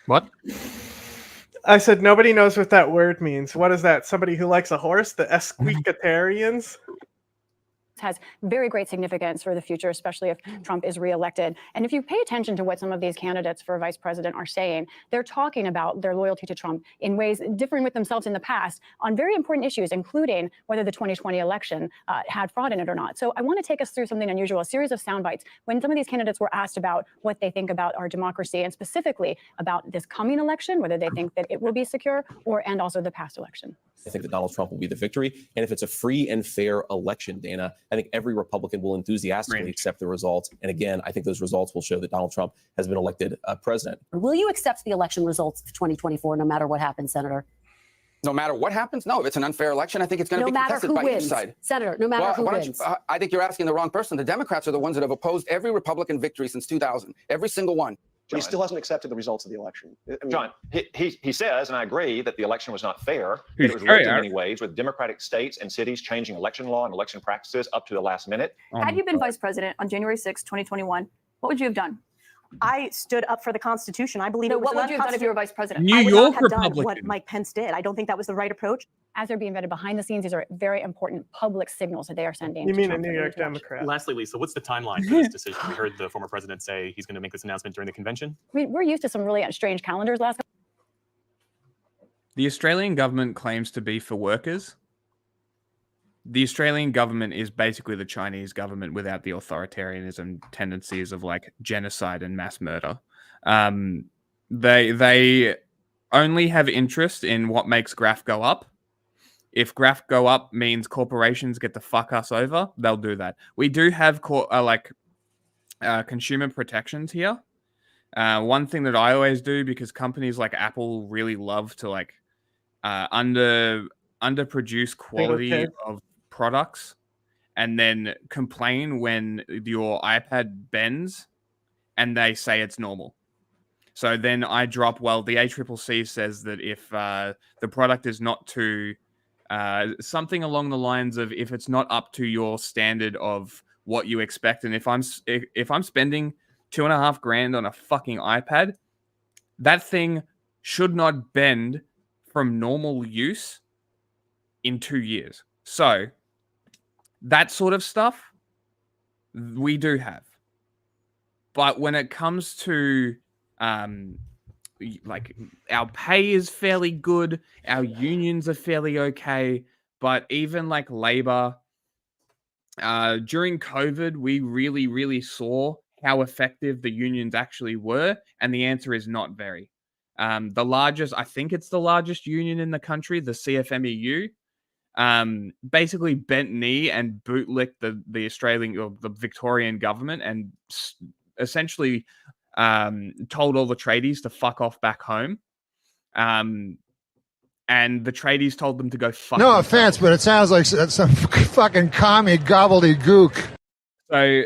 What? I said nobody knows what that word means. What is that? Somebody who likes a horse? The Esquicatarians? Has very great significance for the future, especially if Trump is reelected. And if you pay attention to what some of these candidates for vice president are saying, they're talking about their loyalty to Trump in ways differing with themselves in the past on very important issues, including whether the 2020 election had fraud in it or not. So I want to take us through something unusual, a series of sound bites when some of these candidates were asked about what they think about our democracy and specifically about this coming election, whether they think that it will be secure and also the past election. I think that Donald Trump will be the victory. And if it's a free and fair election, Dana, I think every Republican will enthusiastically accept the results. And again, I think those results will show that Donald Trump has been elected president. Will you accept the election results of 2024 no matter what happens, Senator? No matter what happens? No, if it's an unfair election, I think it's going to be contested by each side. Senator, no matter who wins. I think you're asking the wrong person. The Democrats are the ones that have opposed every Republican victory since 2000, every single one. But he still hasn't accepted the results of the election. I mean, John, he says, and I agree, that the election was not fair. That it was rigged in many ways, with Democratic states and cities changing election law and election practices up to the last minute. Had you been vice president on January 6, 2021, what would you have done? I stood up for the Constitution. I believe it was what would you have done if you were vice president? New I would York not have done Republican. what Mike Pence did. I don't think that was the right approach. As they're being vetted behind the scenes, these are very important public signals that they are sending. You to mean a Trump New and York to Russia. Democrat? Lastly, Lisa, what's the timeline for this decision? We heard the former president say he's going to make this announcement during the convention. I mean, we're used to some really strange calendars last. The Australian government claims to be for workers. The Australian government is basically the Chinese government without the authoritarianism tendencies of like genocide and mass murder. They only have interest in what makes graph go up. If graph go up means corporations get to fuck us over, they'll do that. We do have consumer protections here. One thing that I always do, because companies like Apple really love to underproduce quality of products and then complain when your iPad bends and they say it's normal. So then I drop, the ACCC says that if the product is not to something along the lines of if it's not up to your standard of what you expect, and if I'm spending $2,500 on a fucking iPad, that thing should not bend from normal use in 2 years. So that sort of stuff we do have. But when it comes to our pay is fairly good, our unions are fairly okay, but even like labor, during COVID, we really, really saw how effective the unions actually were, and the answer is not very. I think it's the largest union in the country, the CFMEU, basically bent knee and bootlicked the Australian or the Victorian government and essentially told all the tradies to fuck off back home. And the tradies told them to go fuck No themselves. offense, but it sounds like some fucking commie gobbledygook. So,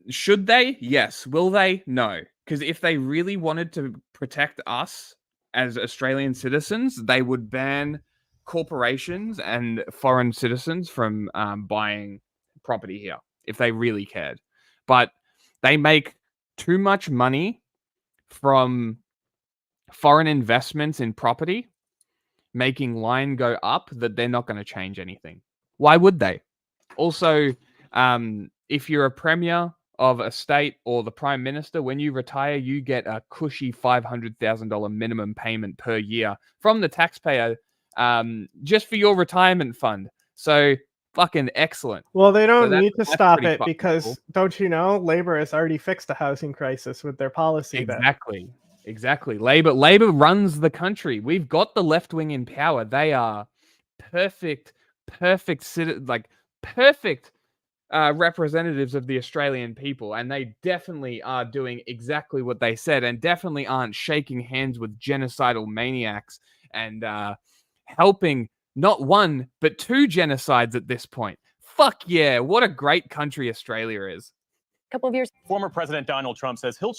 should they? Yes. Will they? No. Because if they really wanted to protect us as Australian citizens, they would ban corporations and foreign citizens from buying property here if they really cared. But they make too much money from foreign investments in property, making line go up, that they're not going to change anything. Why would they? Also, if you're a premier of a state or the prime minister, when you retire, you get a cushy $500,000 minimum payment per year from the taxpayer, just for your retirement fund. So fucking excellent. Well, they don't So need to stop it fucking because, cool. don't you know, Labor has already fixed the housing crisis with their policy. Exactly. Exactly. Labor runs the country. We've got the left wing in power. They are perfect representatives of the Australian people, and they definitely are doing exactly what they said, and definitely aren't shaking hands with genocidal maniacs and helping not one but two genocides at this point. Fuck yeah! What a great country Australia is. Couple of years. Former President Donald Trump says he'll.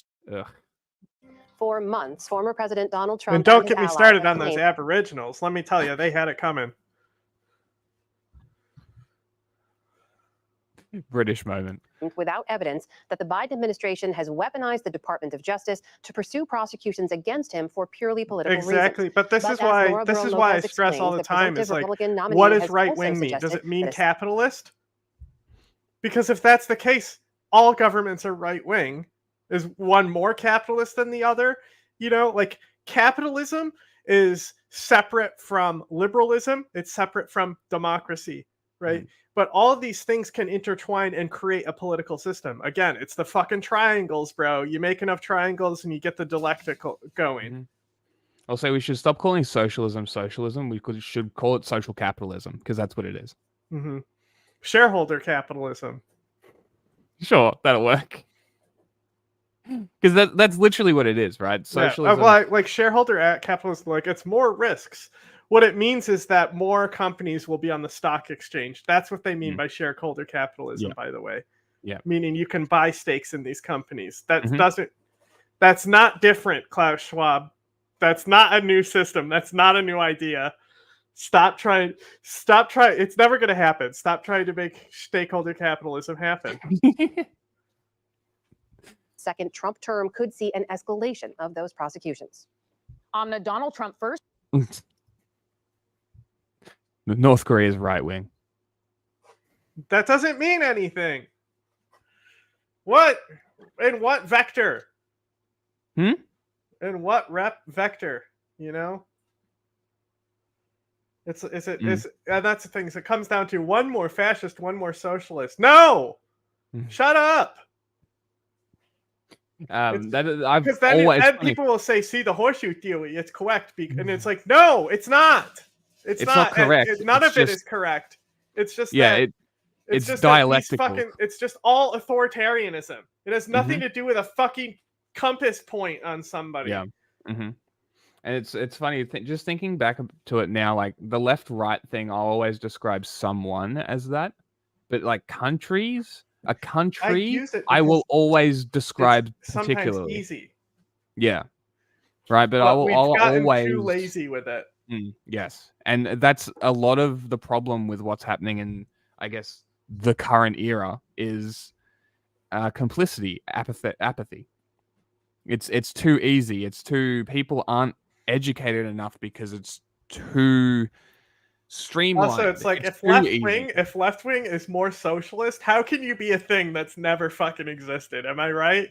For months, former President Donald Trump. And don't get me started on those Aboriginals. Let me tell you, they had it coming. British moment. Without evidence that the Biden administration has weaponized the Department of Justice to pursue prosecutions against him for purely political reasons. Exactly, but this is why I stress all the time is like, what does right wing mean? Does it mean capitalist? Because if that's the case, all governments are right wing. Is one more capitalist than the other? You know, like capitalism is separate from liberalism. It's separate from democracy, right? Mm-hmm. But all of these things can intertwine and create a political system. Again, it's the fucking triangles, bro. You make enough triangles and you get the dialectic going. Mm-hmm. I'll say we should stop calling socialism socialism. We should call it social capitalism, because that's what it is. Mm-hmm. Shareholder capitalism. Sure, that'll work. Because that's literally what it is, right? Socialism. Yeah. Like shareholder capitalism, like it's more risks. What it means is that more companies will be on the stock exchange. That's what they mean by shareholder capitalism, by the way. Yeah. Meaning you can buy stakes in these companies. That's not different, Klaus Schwab. That's not a new system. That's not a new idea. Stop trying. It's never going to happen. Stop trying to make stakeholder capitalism happen. Second Trump term could see an escalation of those prosecutions. On the Donald Trump first. North Korea is right wing. That doesn't mean anything. What? In what vector? In what vector? You know? And that's the thing. It comes down to one more fascist, one more socialist. No! Shut up! Then people will say, "See the horseshoe theory, it's correct," and it's like, no, it's not. It's not correct. None of it is correct. It's just it's just dialectical. It's just all authoritarianism. It has nothing to do with a fucking compass point on somebody. Yeah. Mm-hmm. And it's funny just thinking back to it now. Like the left-right thing, I'll always describe someone as that, but like countries. A country, I will always describe particularly easy. Yeah, right. But I'll always too lazy with it. Yes, and that's a lot of the problem with what's happening in, I guess, the current era is complicity, apathy. It's too easy. It's too people aren't educated enough because it's too streamlined. Also, it's like if left wing is more socialist, how can you be a thing that's never fucking existed? Am I right?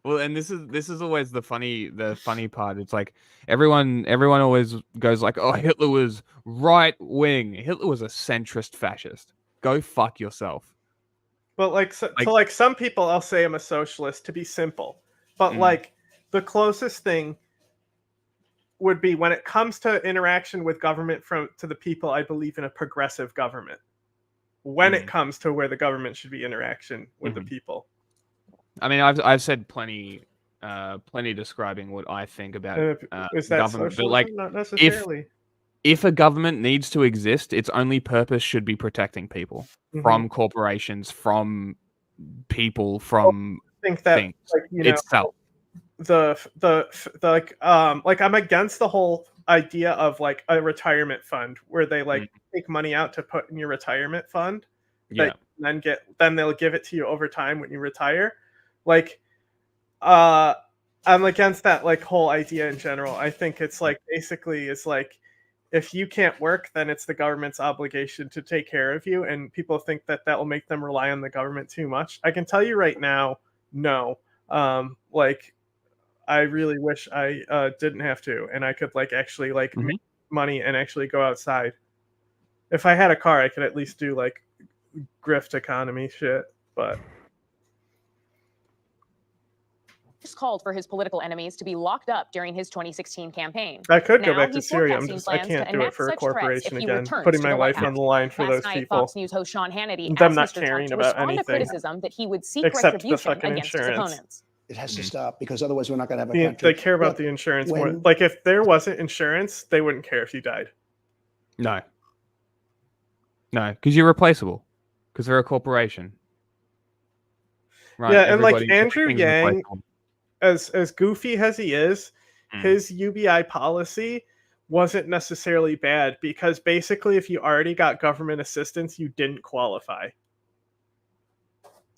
Well, and this is always the funny part. It's like everyone always goes like, "Oh, Hitler was right wing. Hitler was a centrist fascist." Go fuck yourself. But like some people, I'll say I'm a socialist to be simple. But like the closest thing would be when it comes to interaction with government to the people, I believe in a progressive government. When it comes to where the government should be interaction with the people. I mean, I've said plenty describing what I think about is that government, but like not necessarily. If a government needs to exist, its only purpose should be protecting people from corporations, from people, from I think that things itself. like I'm against the whole idea of like a retirement fund where they like take money out to put in your retirement fund that then they'll give it to you over time when you retire. Like I'm against that like whole idea in general. I think it's like basically it's like if you can't work, then it's the government's obligation to take care of you, and people think that will make them rely on the government too much. I can tell you right now, no. Like I really wish I didn't have to, and I could like actually like make money and actually go outside. If I had a car, I could at least do like grift economy shit, but just called for his political enemies to be locked up during his 2016 campaign. I could go Now, back to he's Syria. I forecasting can't plans to do it enact for a such threats corporation if he again. returns Putting to my the White life on House. the line for Last those night, people. Fox News host Sean Hannity Them asked not Mr. Trump caring to about respond to anything criticism that he would seek except the retribution fucking against his insurance. opponents. It has to stop because otherwise we're not going to have a country. They care about Look, the insurance more. when- Like if there wasn't insurance, they wouldn't care if you died. No, because you're replaceable. Because they're a corporation. Right? Yeah, and like Everybody- Andrew everything's Yang, replaceable. as goofy as he is, his UBI policy wasn't necessarily bad because basically if you already got government assistance, you didn't qualify.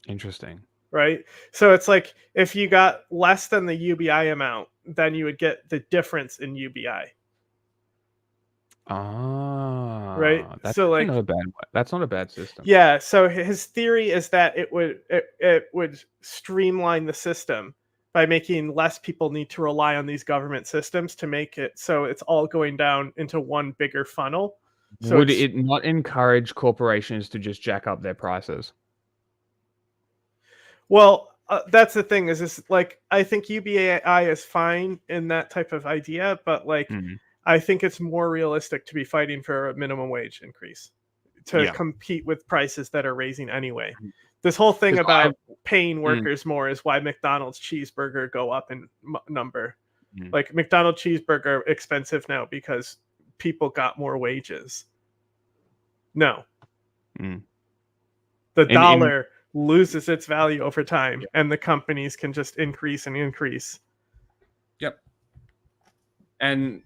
Interesting. Right? So it's like if you got less than the UBI amount, then you would get the difference in UBI. Right? That's So like not a bad. That's not a bad system. yeah, so his theory is that it would streamline the system by making less people need to rely on these government systems to make it so it's all going down into one bigger funnel. So Would it not encourage corporations to just jack up their prices? Well, that's the thing is like I think UBI is fine in that type of idea, but like I think it's more realistic to be fighting for a minimum wage increase to compete with prices that are raising anyway. This whole thing about paying workers more is why McDonald's cheeseburger go up in number. Like McDonald's cheeseburger expensive now because people got more wages. No. The dollar loses its value over time and the companies can just increase and increase. Yep. And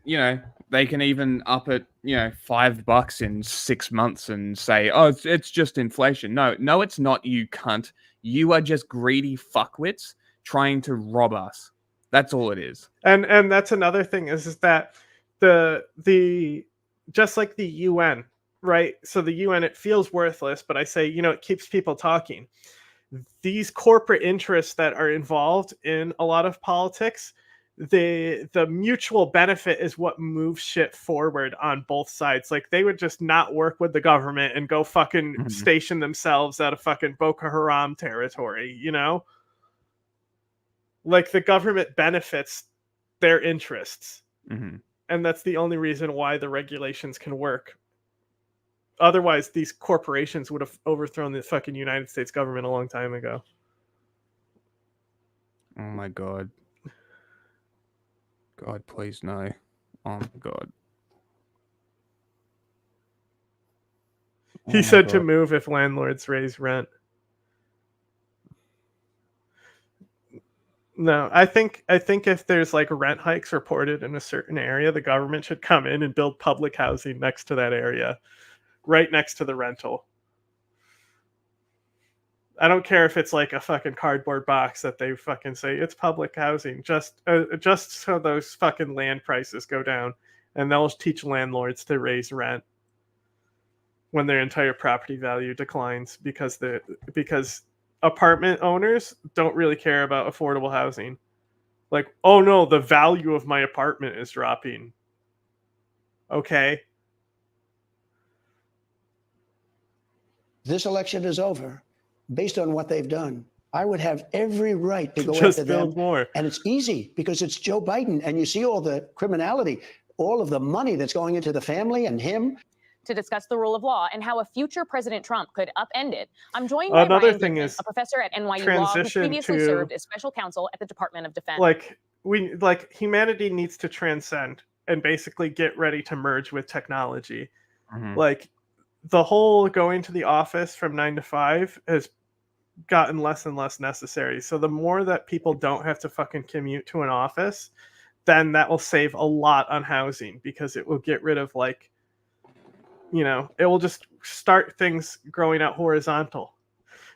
they can even up it $5 in 6 months and say, oh, it's just inflation. No, it's not, you cunt. You are just greedy fuckwits trying to rob us. That's all it is. And that's another thing is that the just like the UN, right? So the UN, it feels worthless, but I say, it keeps people talking. These corporate interests that are involved in a lot of politics, the mutual benefit is what moves shit forward on both sides. Like they would just not work with the government and go fucking station themselves out of fucking Boko Haram territory, Like the government benefits their interests. And that's the only reason why the regulations can work. Otherwise, these corporations would have overthrown the fucking United States government a long time ago. Oh my God. God, please no. Oh my God. He said to move if landlords raise rent. No, I think if there's like rent hikes reported in a certain area, the government should come in and build public housing next to that area, right next to the rental. I don't care if it's like a fucking cardboard box that they fucking say it's public housing, just so those fucking land prices go down, and they'll teach landlords to raise rent when their entire property value declines because apartment owners don't really care about affordable housing. Like, oh no, the value of my apartment is dropping. Okay. This election is over. Based on what they've done, I would have every right to go Just after them. build more. And it's easy because it's Joe Biden. And you see all the criminality, all of the money that's going into the family and him. To discuss the rule of law and how a future President Trump could upend it, I'm joined by Another Ryan thing Goodman, is a professor at NYU Law who transition previously to- served as special counsel at the Department of Defense. Like humanity needs to transcend and basically get ready to merge with technology. Like the whole going to the office from 9 to 5 has gotten less and less necessary. So the more that people don't have to fucking commute to an office, then that will save a lot on housing, because it will get rid of, like, you know, it will just start things growing out horizontal.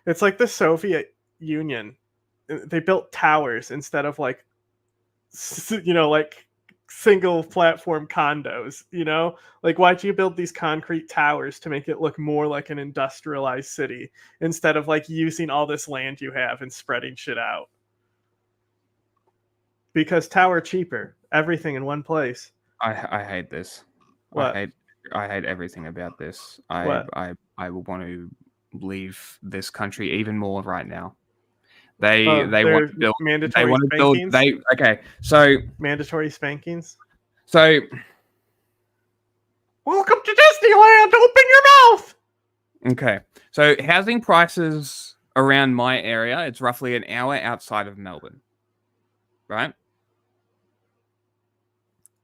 It's like the Soviet Union. They built towers instead of, like, you know, like single platform condos, you know? Like, why'd you build these concrete towers to make it look more like an industrialized city instead of, like, using all this land you have and spreading shit out? Because tower cheaper, everything in one place. I hate this. What? I hate everything about this. What? I will want to leave this country even more right now. They want They're to build mandatory they want to build spankings? okay. So Mandatory spankings? so Welcome to Disneyland! Open your mouth! okay. So housing prices around my area, it's roughly an hour outside of Melbourne. Right?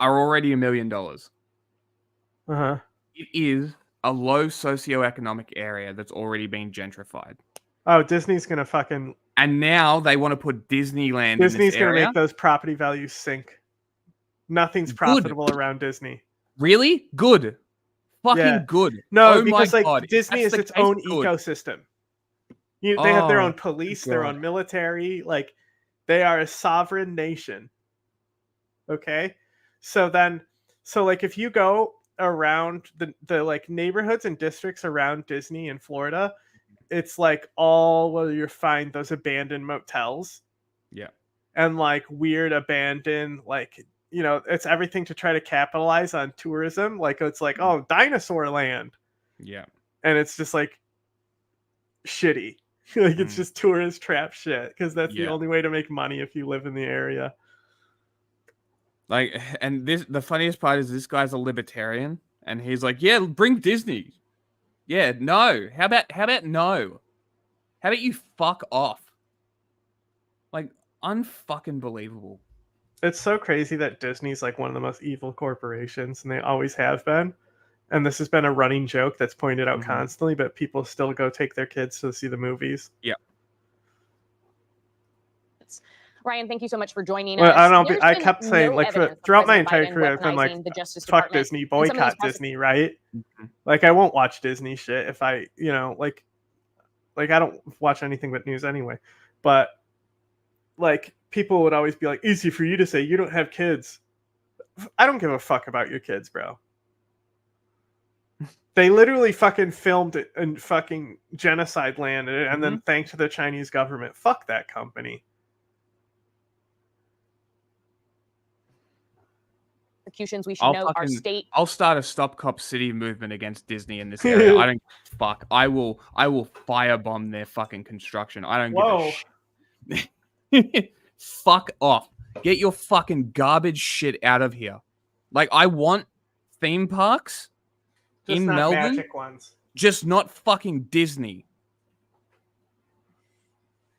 Are already $1 million. Uh-huh. It is a low socioeconomic area that's already been gentrified. Oh, Disney's gonna fucking... And now they want to put Disneyland in this Disney's gonna area. make those property values sink. Nothing's profitable around Disney. Really? Good. Fucking good. No, Oh because, my like, God. Disney That's is the its case, own good. ecosystem. They have their Oh, own police, their God. own military. Like, they are a sovereign nation. Okay? So like, if you go around the like neighborhoods and districts around Disney in Florida, it's like all where you find those abandoned motels. Yeah. And like weird abandoned, like, you know, it's everything to try to capitalize on tourism. Like, it's like, oh, dinosaur land. Yeah. And it's just like shitty. Like, it's just tourist trap shit, because that's the Yeah. only way to make money if you live in the area. Like, and the funniest part is this guy's a libertarian, and he's like, "Yeah, bring Disney." Yeah, no. How about no? How about you fuck off? Like, unfucking believable. It's so crazy that Disney's like one of the most evil corporations, and they always have been. And this has been a running joke that's pointed out constantly, but people still go take their kids to see the movies. Yeah. Ryan, thank you so much for joining Well, us. I don't. There's I been kept saying, no like, evidence of throughout my President entire Biden career, I've been like, weaponizing the Justice "Fuck Department. Disney, And some of these boycott Disney," right? Like, I won't watch Disney shit if I, you know, like I don't watch anything but news anyway. But like, people would always be like, "Easy for you to say, you don't have kids." I don't give a fuck about your kids, bro. They literally fucking filmed it in fucking genocide land and then thanked the Chinese government. Fuck that company. Executions, we should note our state. I'll start a Stop Cop City movement against Disney in this area. I don't fuck. I will firebomb their fucking construction. I don't give a shit. Fuck off. Get your fucking garbage shit out of here. Like, I want theme parks Just in not Melbourne, magic ones. just not fucking Disney.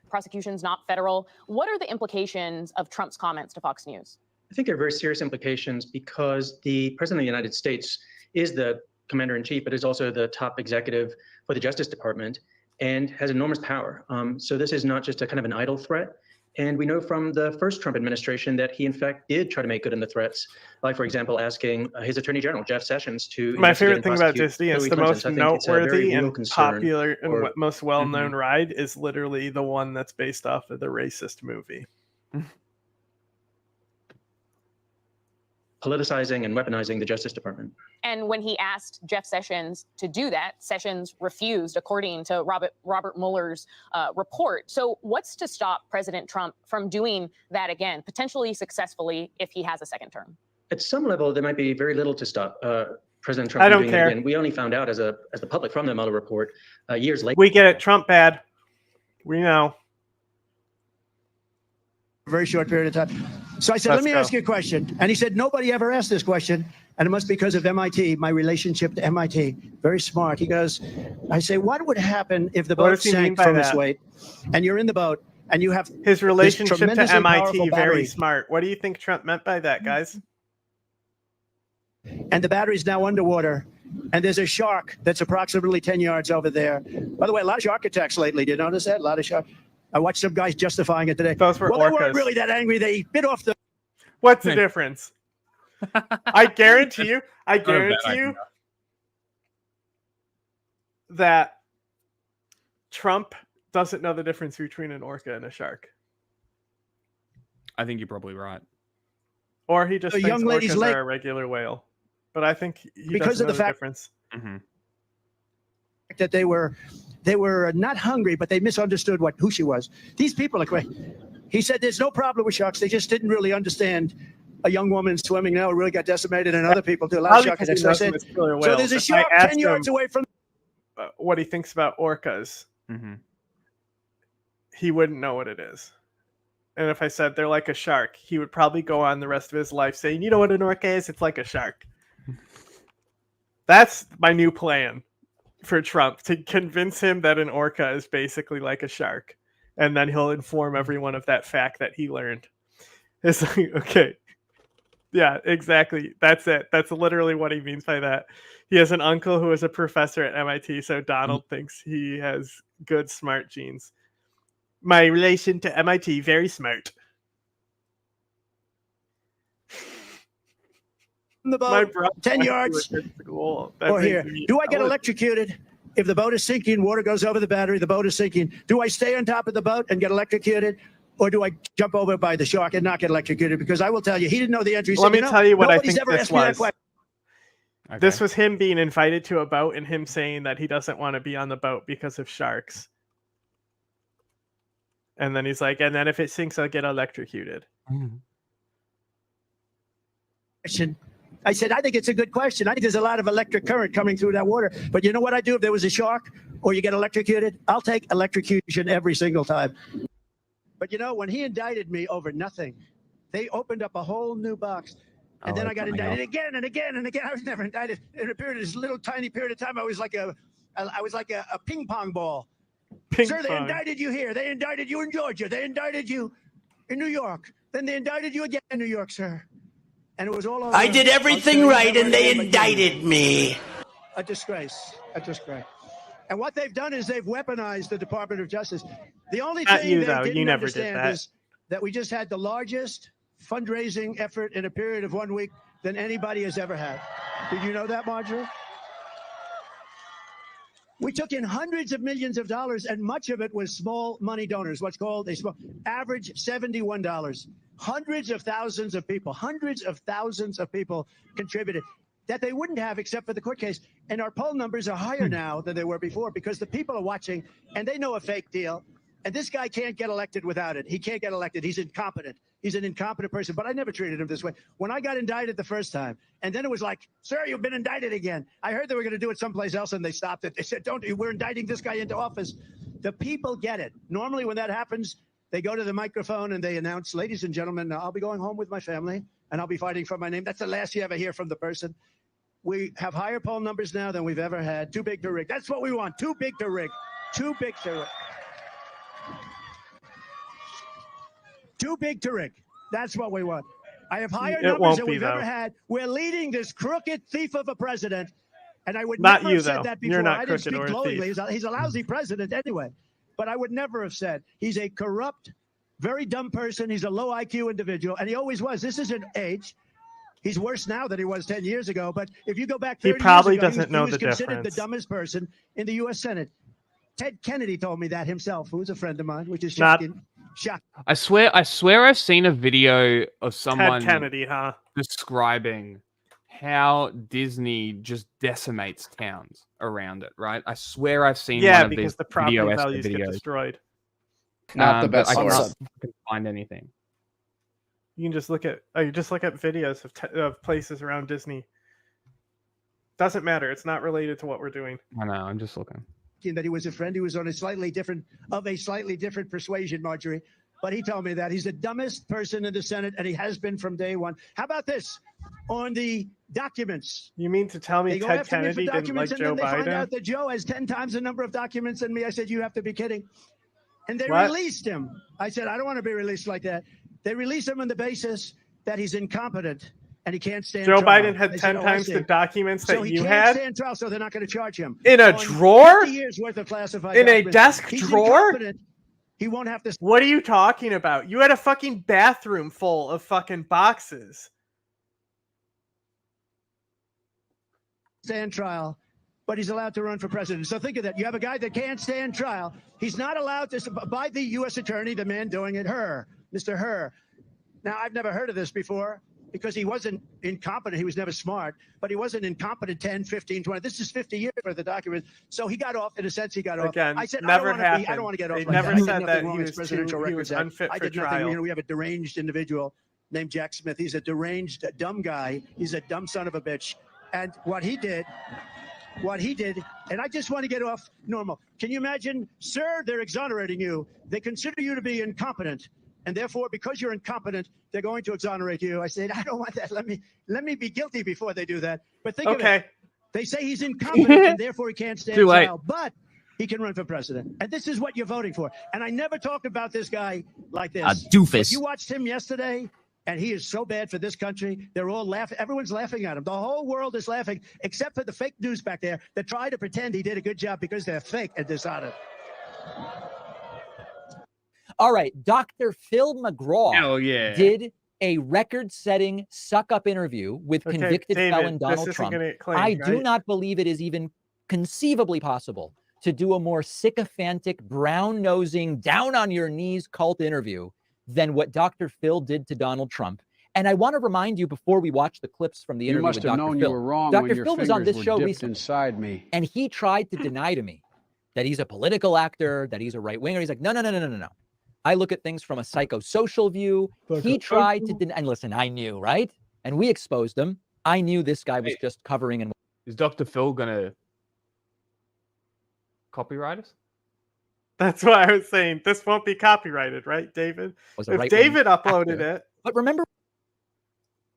Prosecutions not federal. What are the implications of Trump's comments to Fox News? I think there are very serious implications because the President of the United States is the commander-in-chief, but is also the top executive for the Justice Department and has enormous power. So this is not just a kind of an idle threat. And we know from the first Trump administration that he, in fact, did try to make good on the threats, like, for example, asking his Attorney General, Jeff Sessions, to My favorite thing about prosecute Disney is Hillary the Clinton. most So I think it's a very noteworthy real and concern popular and for- most well-known ride is literally the one that's based off of the racist movie. politicizing and weaponizing the Justice Department. And when he asked Jeff Sessions to do that, Sessions refused, according to Robert Mueller's report. So what's to stop President Trump from doing that again, potentially successfully, if he has a second term? At some level, there might be very little to stop President Trump I from don't doing care. it again. We only found out as the public from the Mueller report years later. We get it. Trump bad. We know. Very short period of time. So I said, Let's let me go. ask you a question. And he said, nobody ever asked this question. And it must be because of MIT, my relationship to MIT. Very smart. He goes, I say, what would happen if the What boat does he mean sank by from its that? weight and you're in the boat and you have His this relationship to tremendously MIT, powerful very battery, smart. What do you think Trump meant by that, guys? and the battery's now underwater and there's a shark that's approximately 10 yards over there. By the way, a lot of shark attacks lately. Did you notice that? A lot of shark. I watched some guys justifying it today. Those were well, they orcas. weren't really that angry. They bit off the. What's the difference? I guarantee you that Trump doesn't know the difference between an orca and a shark. I think you're probably right. Or he just The thinks young lady's orcas leg- are a regular whale. But I think he Because doesn't of know the the fact- difference. Mm-hmm. That they were not hungry, but they misunderstood who she was. These people are crazy. He said there's no problem with sharks. They just didn't really understand a young woman swimming now really got decimated, and other people do a lot of shark Probably attacks. because So he I knows said, it's killer so whales. there's a If I shark asked 10 yards him away from. what he thinks about orcas, Mm-hmm. he wouldn't know what it is. And if I said they're like a shark, he would probably go on the rest of his life saying, you know what an orca is? It's like a shark. That's my new plan for Trump, to convince him that an orca is basically like a shark. And then he'll inform everyone of that fact that he learned. It's like, okay. Yeah, exactly. That's it. That's literally what he means by that. He has an uncle who is a professor at MIT, so Donald thinks he has good, smart genes. My relation to MIT, very smart. The boat, 10 yards. Or here. Do I get electrocuted if the boat is sinking? Water goes over the battery. The boat is sinking. Do I stay on top of the boat and get electrocuted, or do I jump over by the shark and not get electrocuted? Because I will tell you, he didn't know the answer. Let me tell you what I think ever this asked me that was. question. Okay. This was him being invited to a boat and him saying that he doesn't want to be on the boat because of sharks. And then he's like, and then if it sinks, I'll get electrocuted. I said, I think it's a good question. I think there's a lot of electric current coming through that water. But you know what I do if there was a shark or you get electrocuted? I'll take electrocution every single time. But you know, when he indicted me over nothing, they opened up a whole new box. And then I got indicted again and again and again. I was never indicted in a period of this little tiny period of time. I was like a ping pong ball. Sir, they indicted you here. They indicted you in Georgia. They indicted you in New York. Then they indicted you again in New York, sir. And it was all over. I did everything right and they indicted me. A disgrace. A disgrace. And what they've done is they've weaponized the Department of Justice. The only Not thing you, they though. didn't You never understand did that. is that we just had the largest fundraising effort in a period of 1 week than anybody has ever had. Did you know that, Marjorie? We took in hundreds of millions of dollars, and much of it was small money donors, what's called a small, average $71. Hundreds of thousands of people contributed that they wouldn't have except for the court case. And our poll numbers are higher now than they were before because the people are watching and they know a fake deal. And this guy can't get elected without it. He can't get elected. He's incompetent. He's an incompetent person. But I never treated him this way. When I got indicted the first time, and then it was like, sir, you've been indicted again. I heard they were going to do it someplace else, and they stopped it. They said, we're indicting this guy into office. The people get it. Normally, when that happens, they go to the microphone and they announce, ladies and gentlemen, I'll be going home with my family, and I'll be fighting for my name. That's the last you ever hear from the person. We have higher poll numbers now than we've ever had. Too big to rig. That's what we want. Too big to rig. Too big to rig. Too big to rig. That's what we want. I have higher numbers than we've ever had. We're leading this crooked thief of a president. And I would Not never you, have said though. that before. You're not I didn't crooked speak or a glowingly. thief. He's a lousy president anyway. But I would never have said he's a corrupt, very dumb person. He's a low IQ individual. And he always was. This isn't age. He's worse now than he was 10 years ago. But if you go back 30 He probably years ago, doesn't know he was the considered difference. the dumbest person in the U.S. Senate. Ted Kennedy told me that himself, who's a friend of mine, which is Not- shocking. Shocking. I swear I've seen a video of someone Ted Kennedy, huh? describing how Disney just decimates towns around it, right? I swear I've seen Yeah, one of because these the property video values get videos. destroyed. Not the but best I can't source. fucking find anything. You can just look at videos of places around Disney. Doesn't matter. It's not related to what we're doing. I know. I'm just looking. That he was a friend. He was on a slightly different persuasion, Marjorie. But he told me that he's the dumbest person in the Senate, and he has been from day one. How about this? On the documents. You mean to tell me They go Ted after me Kennedy for didn't like documents, and Joe then they find Biden? out that Joe has 10 times the number of documents than me. I said, you have to be kidding. And they What? released him. I said, I don't want to be released like that. They released him on the basis that he's incompetent. and he can't stand Joe trial. Biden had They 10 said, "Oh, I times see." the documents So that he you can't had stand trial, so they're not going to charge him. in a On drawer? 50 years worth of classified In a documents. desk He's drawer? incompetent. He won't have to What are you talking about? You had a fucking bathroom full of fucking boxes. stand trial, but he's allowed to run for president. So think of that. You have a guy that can't stand trial. He's not allowed to, by the U.S. attorney, the man doing it, Mr. Herr. Now, I've never heard of this before because he wasn't incompetent. He was never smart, but he wasn't incompetent 10, 15, 20. This is 50 years worth of documents. So he got off. In a sense, he got off. Again, I said, never I happened. don't want to get off They like never that. I did said nothing that wrong he with was Presidential he Records was Act. unfit I for did nothing. trial. You know, we have a deranged individual named Jack Smith. He's a deranged, dumb guy. He's a dumb son of a bitch. And what he did, and I just want to get off normal. Can you imagine, sir, they're exonerating you. They consider you to be incompetent. And therefore, because you're incompetent, they're going to exonerate you. I said, I don't want that. Let me be guilty before they do that. But think of it. They say he's incompetent and therefore he can't stand trial. But he can run for president. And this is what you're voting for. And I never talked about this guy like this. A doofus. But you watched him yesterday, and he is so bad for this country. They're all laughing. Everyone's laughing at him. The whole world is laughing, except for the fake news back there that try to pretend he did a good job because they're fake and dishonest. All right, Dr. Phil McGraw did a record-setting suck-up interview with convicted felon Donald Trump. I do not believe it is even conceivably possible to do a more sycophantic, brown-nosing, down-on-your-knees cult interview than what Dr. Phil did to Donald Trump. And I want to remind you before we watch the clips from the interview with Dr. Phil. You must have known you were wrong when your Phil was on fingers this were show dipped recently, inside me. and he tried to deny to me that he's a political actor, that he's a right-winger. He's like, no. I look at things from a psychosocial view. He tried to deny, and listen, I knew, right? And we exposed him. I knew this guy was just covering and. Is Dr. Phil gonna copyright us? That's why I was saying this won't be copyrighted, right, David? If David uploaded it. But remember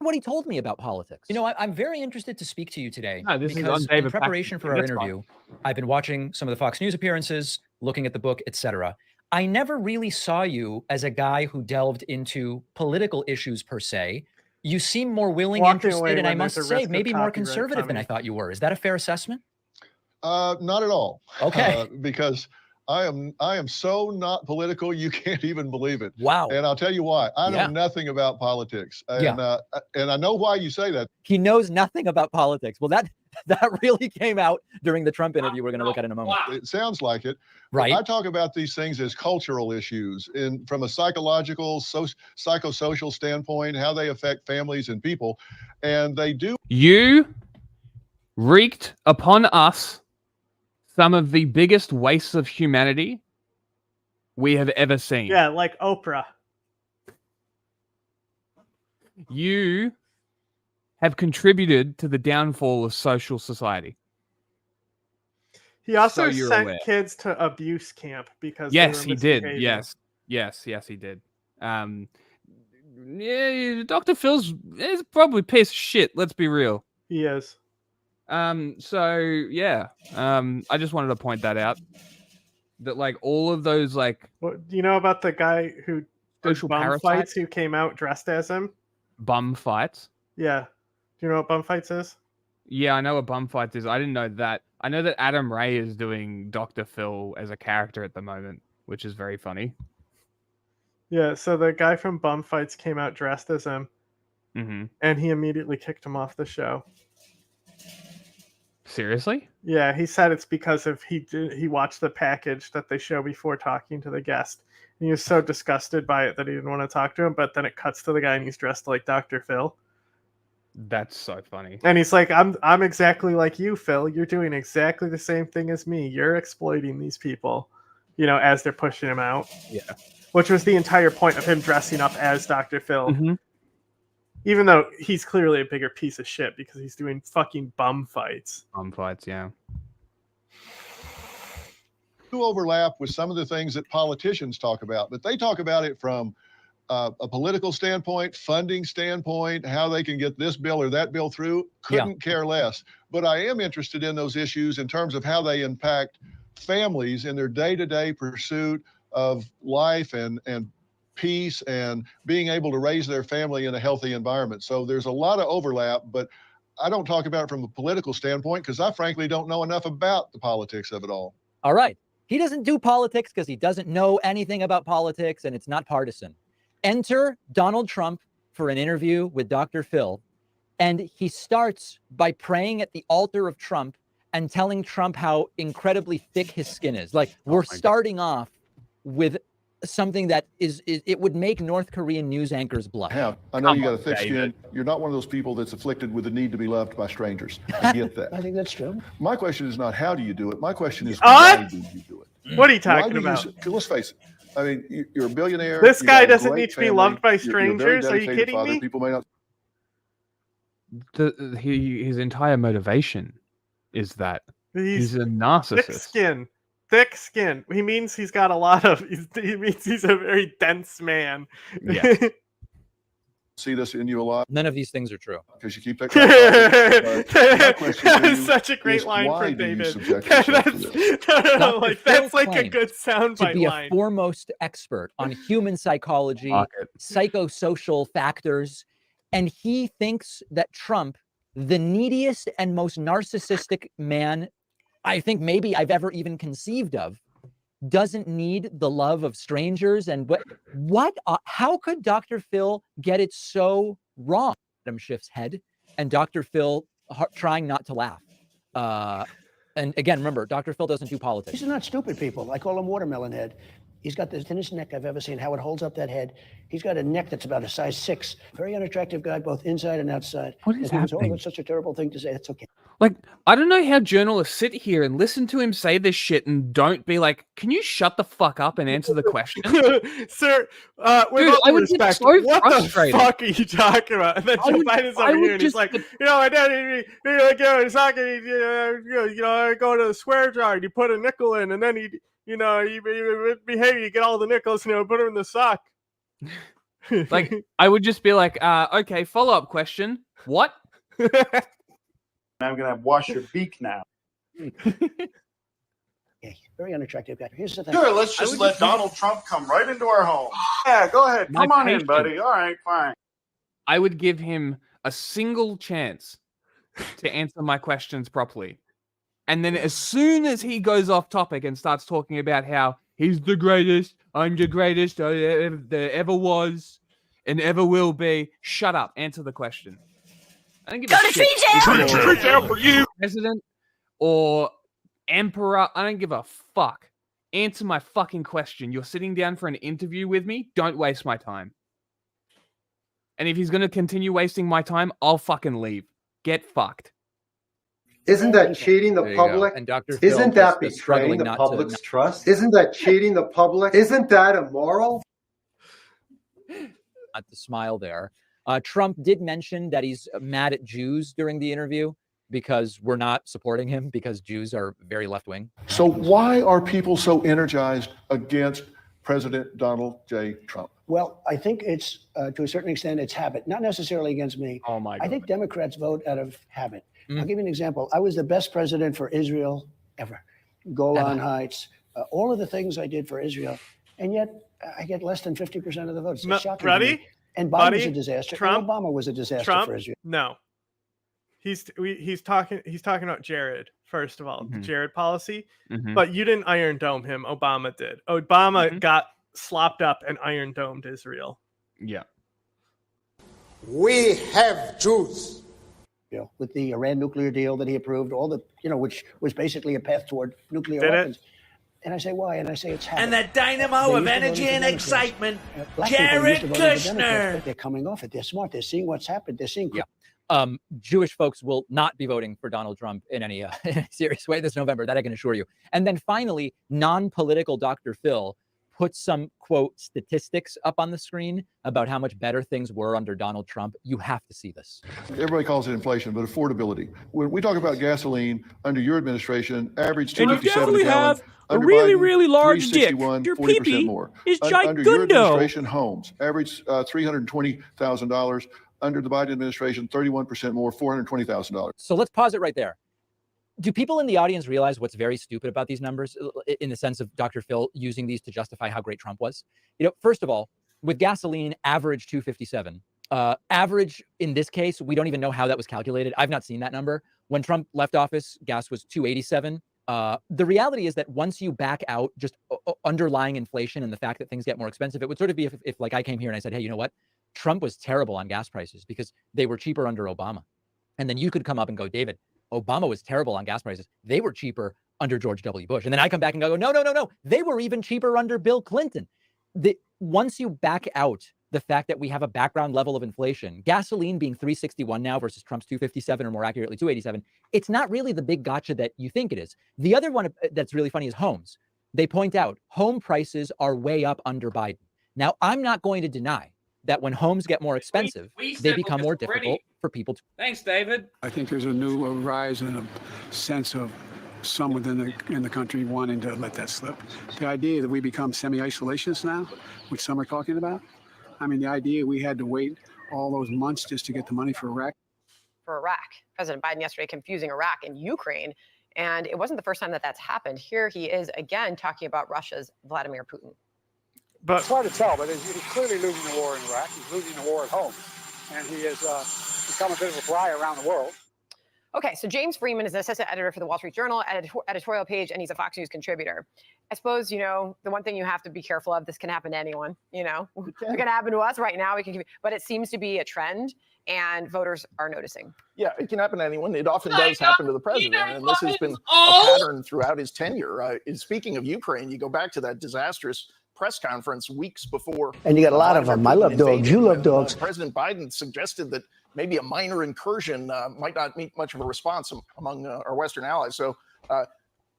what he told me about politics. You know, I'm very interested to speak to you today because in preparation for our interview, I've been watching some of the Fox News appearances, looking at the book, etc. I never really saw you as a guy who delved into political issues per se. You seem more willing, interested, and I must say, maybe more conservative than I thought you were. Is that a fair assessment? Not at all. Okay. Because I am so not political, you can't even believe it. Wow. And I'll tell you why. I know nothing about politics. And, and I know why you say that. He knows nothing about politics. Well, that really came out during the Trump interview we're going to look at in a moment. It sounds like it. Right. I talk about these things as cultural issues from a psychological, psychosocial standpoint, how they affect families and people. And they do. You wreaked upon us some of the biggest wastes of humanity we have ever seen. Yeah, like Oprah. You have contributed to the downfall of social society. He also sent kids to abuse camp because he did. Yes, he did. Yeah, Dr. Phil's is probably a piece of shit. Let's be real. He is. So yeah. I just wanted to point that out. That like all of those like. What do you know about the guy who social bum parasites fights who came out dressed as him? Bum fights. Yeah. Do you know what bum fights is? Yeah, I know what bum fights is. I didn't know that. I know that Adam Ray is doing Dr. Phil as a character at the moment, which is very funny. Yeah, so the guy from Bum Fights came out dressed as him, and he immediately kicked him off the show. Seriously? Yeah, he said it's because of he watched the package that they show before talking to the guest. And he was so disgusted by it that he didn't want to talk to him, but then it cuts to the guy and he's dressed like Dr. Phil. That's so funny. And he's like, I'm exactly like you, Phil. You're doing exactly the same thing as me. You're exploiting these people, as they're pushing him out. Yeah. Which was the entire point of him dressing up as Dr. Phil. Even though he's clearly a bigger piece of shit because he's doing fucking bum fights. Bum fights, yeah. Overlap with some of the things that politicians talk about, but they talk about it from a political standpoint, funding standpoint, how they can get this bill or that bill through. Couldn't care less. But I am interested in those issues in terms of how they impact families in their day-to-day pursuit of life and peace and being able to raise their family in a healthy environment. So there's a lot of overlap, but I don't talk about it from a political standpoint because I frankly don't know enough about the politics of it all. All right. He doesn't do politics because he doesn't know anything about politics and it's not partisan. Enter Donald Trump for an interview with Dr. Phil. And he starts by praying at the altar of Trump and telling Trump how incredibly thick his skin is. Like, we're starting off with something that it would make North Korean news anchors blush. I know you got a thick skin. You're not one of those people that's afflicted with the need to be loved by strangers. I get that. I think that's true. My question is not how do you do it. My question is why do you do it? What are you talking about? Let's face it. I mean, you're a billionaire. This guy doesn't need to be loved by strangers. Are you kidding me? People may not. His entire motivation is that he's a narcissist. Thick skin. He means he's got a lot of. He means he's a very dense man. Yeah. See this in you a lot. None of these things are true. Because you keep That is such a great line from David. That's like a good soundbite to be line. A foremost expert on human psychology, psychosocial factors, and he thinks that Trump, the neediest and most narcissistic man I think maybe I've ever even conceived of, doesn't need the love of strangers. And how could Dr. Phil get it so wrong? Adam Schiff's head and Dr. Phil trying not to laugh. And again, remember, Dr. Phil doesn't do politics. These are not stupid people. I call him watermelon head. He's got the thinnest neck I've ever seen, how it holds up that head. He's got a neck that's about a size 6. Very unattractive guy, both inside and outside. What is happening? That's such a terrible thing to say. That's okay. Like, I don't know how journalists sit here and listen to him say this shit and don't be like, can you shut the fuck up and answer the question? Sir, with Dude, all respect, what frustrated. the fuck are you talking about? And then Joe Biden's over here and he's like, my dad, I go to the swear jar and you put a nickel in and then you behave, you get all the nickels and put them in the sock. Like, I would just be like, okay, follow-up question. What? I'm going to wash your beak now. Very unattractive guy. Here's the thing. Sure, let's just let Donald Trump come right into our home. Yeah, go ahead. Come on in, buddy. All right, fine. I would give him a single chance to answer my questions properly. And then as soon as he goes off topic and starts talking about how he's the greatest, I'm the greatest there ever was and ever will be, shut up. Answer the question. I don't give a shit. Go to street jail for you. President or emperor, I don't give a fuck. Answer my fucking question. You're sitting down for an interview with me. Don't waste my time. And if he's going to continue wasting my time, I'll fucking leave. Get fucked. Isn't that cheating the public? And Dr. Isn't that betraying the public's trust? Isn't that cheating the public? Isn't that immoral? Not to smile there. Trump did mention that he's mad at Jews during the interview because we're not supporting him because Jews are very left-wing. So why are people so energized against President Donald J. Trump? Well, I think it's, to a certain extent, it's habit, not necessarily against me. Oh my God. I think Democrats vote out of habit. I'll give you an example. I was the best president for Israel ever. Golan Heights, all of the things I did for Israel, and yet I get less than 50% of the votes. It's shocking to me. And Biden was a disaster. Trump, and Obama was a disaster for Israel. No, he's talking about Jared first of all, the Jared policy. But you didn't Iron Dome him. Obama did. Obama got slopped up and Iron Domed Israel. Yeah. We have Jews. With the Iran nuclear deal that he approved, all the, which was basically a path toward nuclear weapons. And I say, why? And I say, it's habit. And that dynamo of energy and excitement, Jared Kushner. They're coming off it. They're smart. They're seeing what's happened. They're seeing. Yeah. Jewish folks will not be voting for Donald Trump in any serious way this November. That I can assure you. And then finally, non-political Dr. Phil put some, quote, statistics up on the screen about how much better things were under Donald Trump. You have to see this. Everybody calls it inflation, but affordability. When we talk about gasoline under your administration, average $2.57 a gallon. A really, really large dick. Your 40% pee-pee more. is Under your gigundo. administration, homes average $320,000. Under the Biden administration, 31% more, $420,000. So let's pause it right there. Do people in the audience realize what's very stupid about these numbers in the sense of Dr. Phil using these to justify how great Trump was? First of all, with gasoline, average 257. Average in this case, we don't even know how that was calculated. I've not seen that number. When Trump left office, gas was 287. The reality is that once you back out just underlying inflation and the fact that things get more expensive, it would sort of be if like I came here and I said, hey, you know what? Trump was terrible on gas prices because they were cheaper under Obama. And then you could come up and go, David, Obama was terrible on gas prices. They were cheaper under George W. Bush. And then I come back and go, no. They were even cheaper under Bill Clinton. Once you back out the fact that we have a background level of inflation, gasoline being 361 now versus Trump's 257, or more accurately 287, it's not really the big gotcha that you think it is. The other one that's really funny is homes. They point out home prices are way up under Biden. Now, I'm not going to deny that when homes get more expensive, they become more difficult for people to. Thanks, David. I think there's a new rise and a sense of some within the country wanting to let that slip. The idea that we become semi-isolationists now, which some are talking about. I mean, the idea we had to wait all those months just to get the money for Iraq. For Iraq, President Biden yesterday confusing Iraq and Ukraine. And it wasn't the first time that that's happened. Here he is again talking about Russia's Vladimir Putin. But it's hard to tell, but he's clearly losing the war in Iraq. He's losing the war at home. And he has become a bit of a fly around the world. Okay, so James Freeman is an assistant editor for the Wall Street Journal editorial page, and he's a Fox News contributor. I suppose, you know, the one thing you have to be careful of, this can happen to anyone, you know. It can happen to us right now, but it seems to be a trend, and voters are noticing. Yeah, it can happen to anyone. It often does happen to the president, and this has been a pattern throughout his tenure. Speaking of Ukraine, you go back to that disastrous press conference weeks before. And you got a lot of them. I love dogs. You love dogs. President Biden suggested that maybe a minor incursion might not meet much of a response among our Western allies. So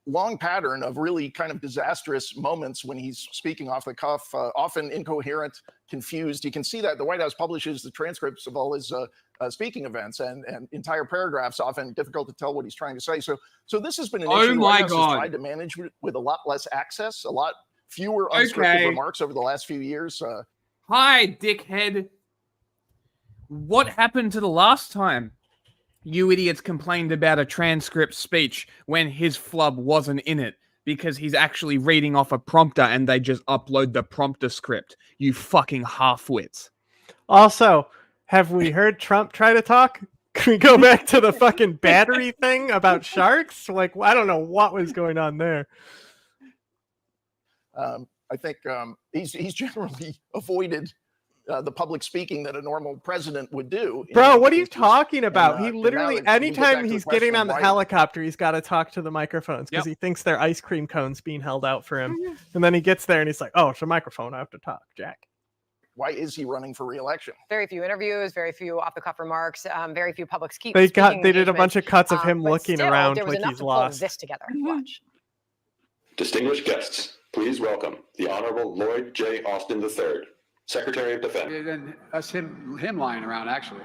long pattern of really kind of disastrous moments when he's speaking off the cuff, often incoherent, confused. You can see that the White House publishes the transcripts of all his speaking events and entire paragraphs, often difficult to tell what he's trying to say. So this has been an issue the White House has tried to manage with a lot less access, a lot fewer unscripted remarks over the last few years. Hi, dickhead. What happened to the last time you idiots complained about a transcript speech when his flub wasn't in it because he's actually reading off a prompter and they just upload the prompter script? You fucking half-wits. Also, have we heard Trump try to talk? Can we go back to the fucking battery thing about sharks? Like, I don't know what was going on there. I think he's generally avoided the public speaking that a normal president would do. Bro, what are you talking about? He literally, anytime he's getting on the helicopter, he's got to talk to the microphones because he thinks they're ice cream cones being held out for him. And then he gets there and he's like, oh, it's a microphone. I have to talk, Jack. Why is he running for re-election? Very few interviews, very few off-the-cuff remarks, very few public speaking. They did a bunch of cuts of him looking around like he's lost. This together. Watch. Distinguished guests, please welcome the Honorable Lloyd J. Austin III, Secretary of Defense. And that's him lying around, actually.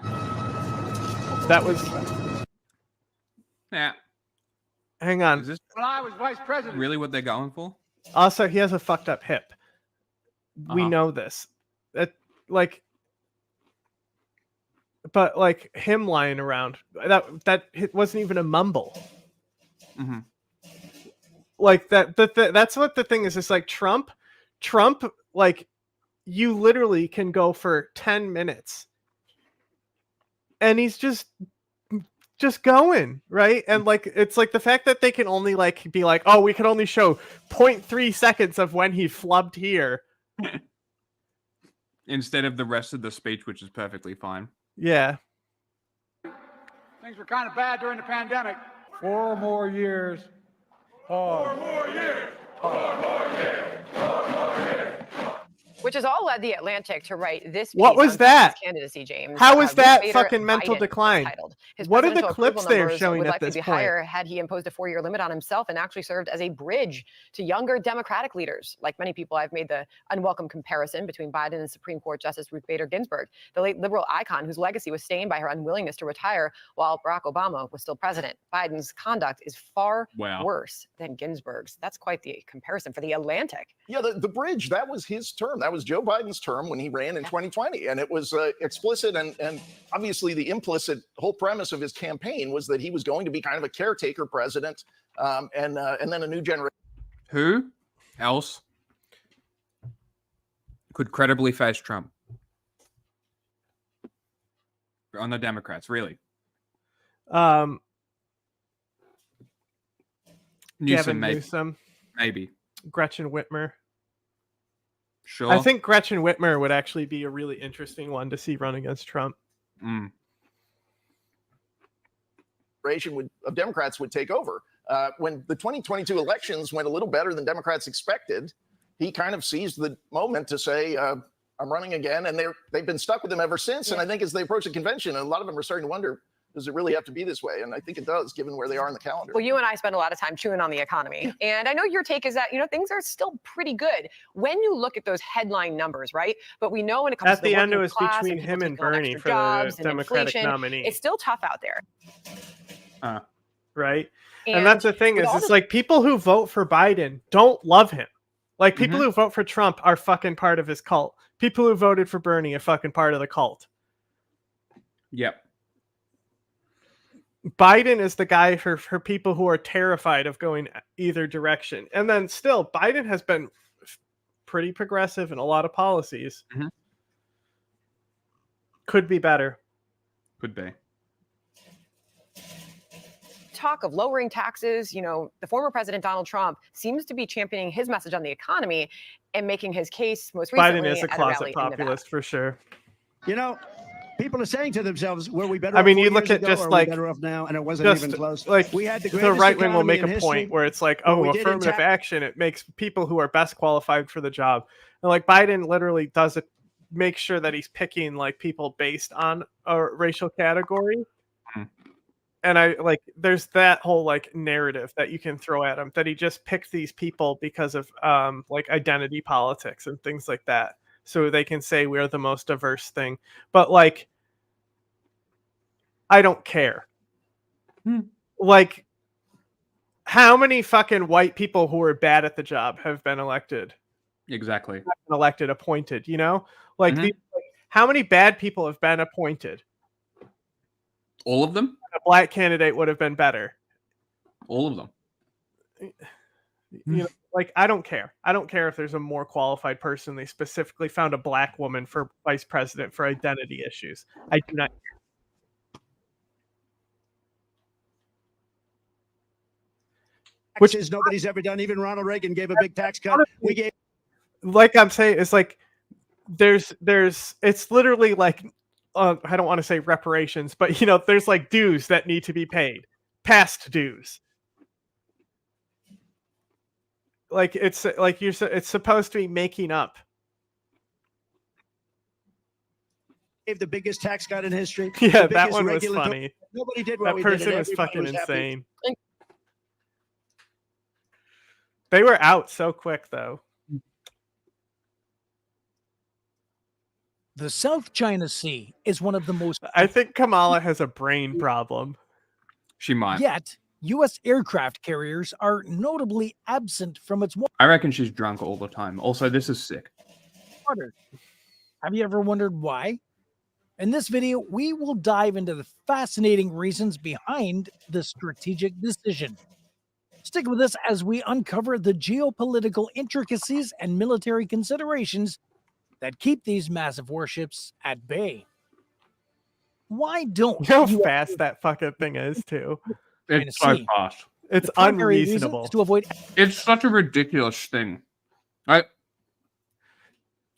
That was. Yeah. Hang on. Is this when I was vice president? Really what they're going for? Also, he has a fucked up hip. We know this. But him lying around, that wasn't even a mumble. Mm-hmm. Like that's what the thing is. It's like Trump, like you literally can go for 10 minutes and he's just going, right? And like, it's like the fact that they can only be like, oh, we can only show 0.3 seconds of when he flubbed here. Instead of the rest of the speech, which is perfectly fine. Yeah. Things were kind of bad during the pandemic. 4 more years. 4 more years. 4 more years. 4 more years. Which has all led The Atlantic to write this piece what was on that? Candidacy, James. How is that Vader fucking mental Biden decline? His What are the presidential clips approval they're numbers showing would at likely this be point? higher had he imposed a 4-year limit on himself and actually served as a bridge to younger Democratic leaders. Like many people, I've made the unwelcome comparison between Biden and Supreme Court Justice Ruth Bader Ginsburg, the late liberal icon whose legacy was stained by her unwillingness to retire while Barack Obama was still president. Biden's conduct is far worse than Ginsburg's. That's quite the comparison for The Atlantic. Yeah, the bridge, that was his term. That was Joe Biden's term when he ran in 2020. And it was explicit and obviously the implicit whole premise of his campaign was that he was going to be kind of a caretaker president and then a new generation. Who else? could credibly face Trump on the Democrats, really. Gavin maybe. Newsom, maybe. Gretchen Whitmer. Sure. I think Gretchen Whitmer would actually be a really interesting one to see run against Trump. Of Democrats would take over. When the 2022 elections went a little better than Democrats expected, he kind of seized the moment to say, I'm running again. And they've been stuck with him ever since. Yeah. And I think as they approach the convention, a lot of them are starting to wonder, does it really have to be this way? And I think it does, given where they are in the calendar. Well, you and I spend a lot of time chewing on the economy. And I know your take is that, things are still pretty good when you look at those headline numbers, right? But we know when it comes to the end, it was class between him and Bernie for the Democratic nominee. It's still tough out there. Right. And that's the thing is, it's like people who vote for Biden don't love him. Like people who vote for Trump are fucking part of his cult. People who voted for Bernie are fucking part of the cult. Yep. Biden is the guy for people who are terrified of going either direction. And then still, Biden has been pretty progressive in a lot of policies. Could be better. Could be. Talk of lowering taxes, the former president Donald Trump seems to be championing his message on the economy and making his case most recently. Biden is a closet populist for sure. People are saying to themselves, "Were we better?" I mean, you look at just like better off now, and it wasn't even close. Like we had the right wing will make a point where it's like, "Oh, affirmative action. It makes people who are best qualified for the job." And like Biden literally does it, make sure that he's picking like people based on a racial category. And there's that whole like narrative that you can throw at him that he just picked these people because of like identity politics and things like that. So they can say we're the most diverse thing. But like, I don't care. Like, how many fucking white people who are bad at the job have been elected? Exactly. Elected, appointed, Like, how many bad people have been appointed? All of them? A black candidate would have been better. All of them. Like, I don't care. I don't care if there's a more qualified person. They specifically found a black woman for vice president for identity issues. I do not care. Which is nobody's ever done. Even Ronald Reagan gave a big tax cut. We gave. Like I'm saying, it's like there's it's literally like I don't want to say reparations, but there's like dues that need to be paid, past dues. Like it's like it's supposed to be making up. Gave the biggest tax cut in history. Yeah, that one was funny. Nobody did what we did. That person was fucking insane. They were out so quick, though. The South China Sea is one of the most... I think Kamala has a brain problem. She might. Yet, U.S. aircraft carriers are notably absent from its... I reckon she's drunk all the time. Also, this is sick. Water. Have you ever wondered why? In this video, we will dive into the fascinating reasons behind the strategic decision. Stick with us as we uncover the geopolitical intricacies and military considerations that keep these massive warships at bay. Why don't you know how fast that fucking thing is, too? It's so fast. It's unreasonable. To avoid... It's such a ridiculous thing. Right?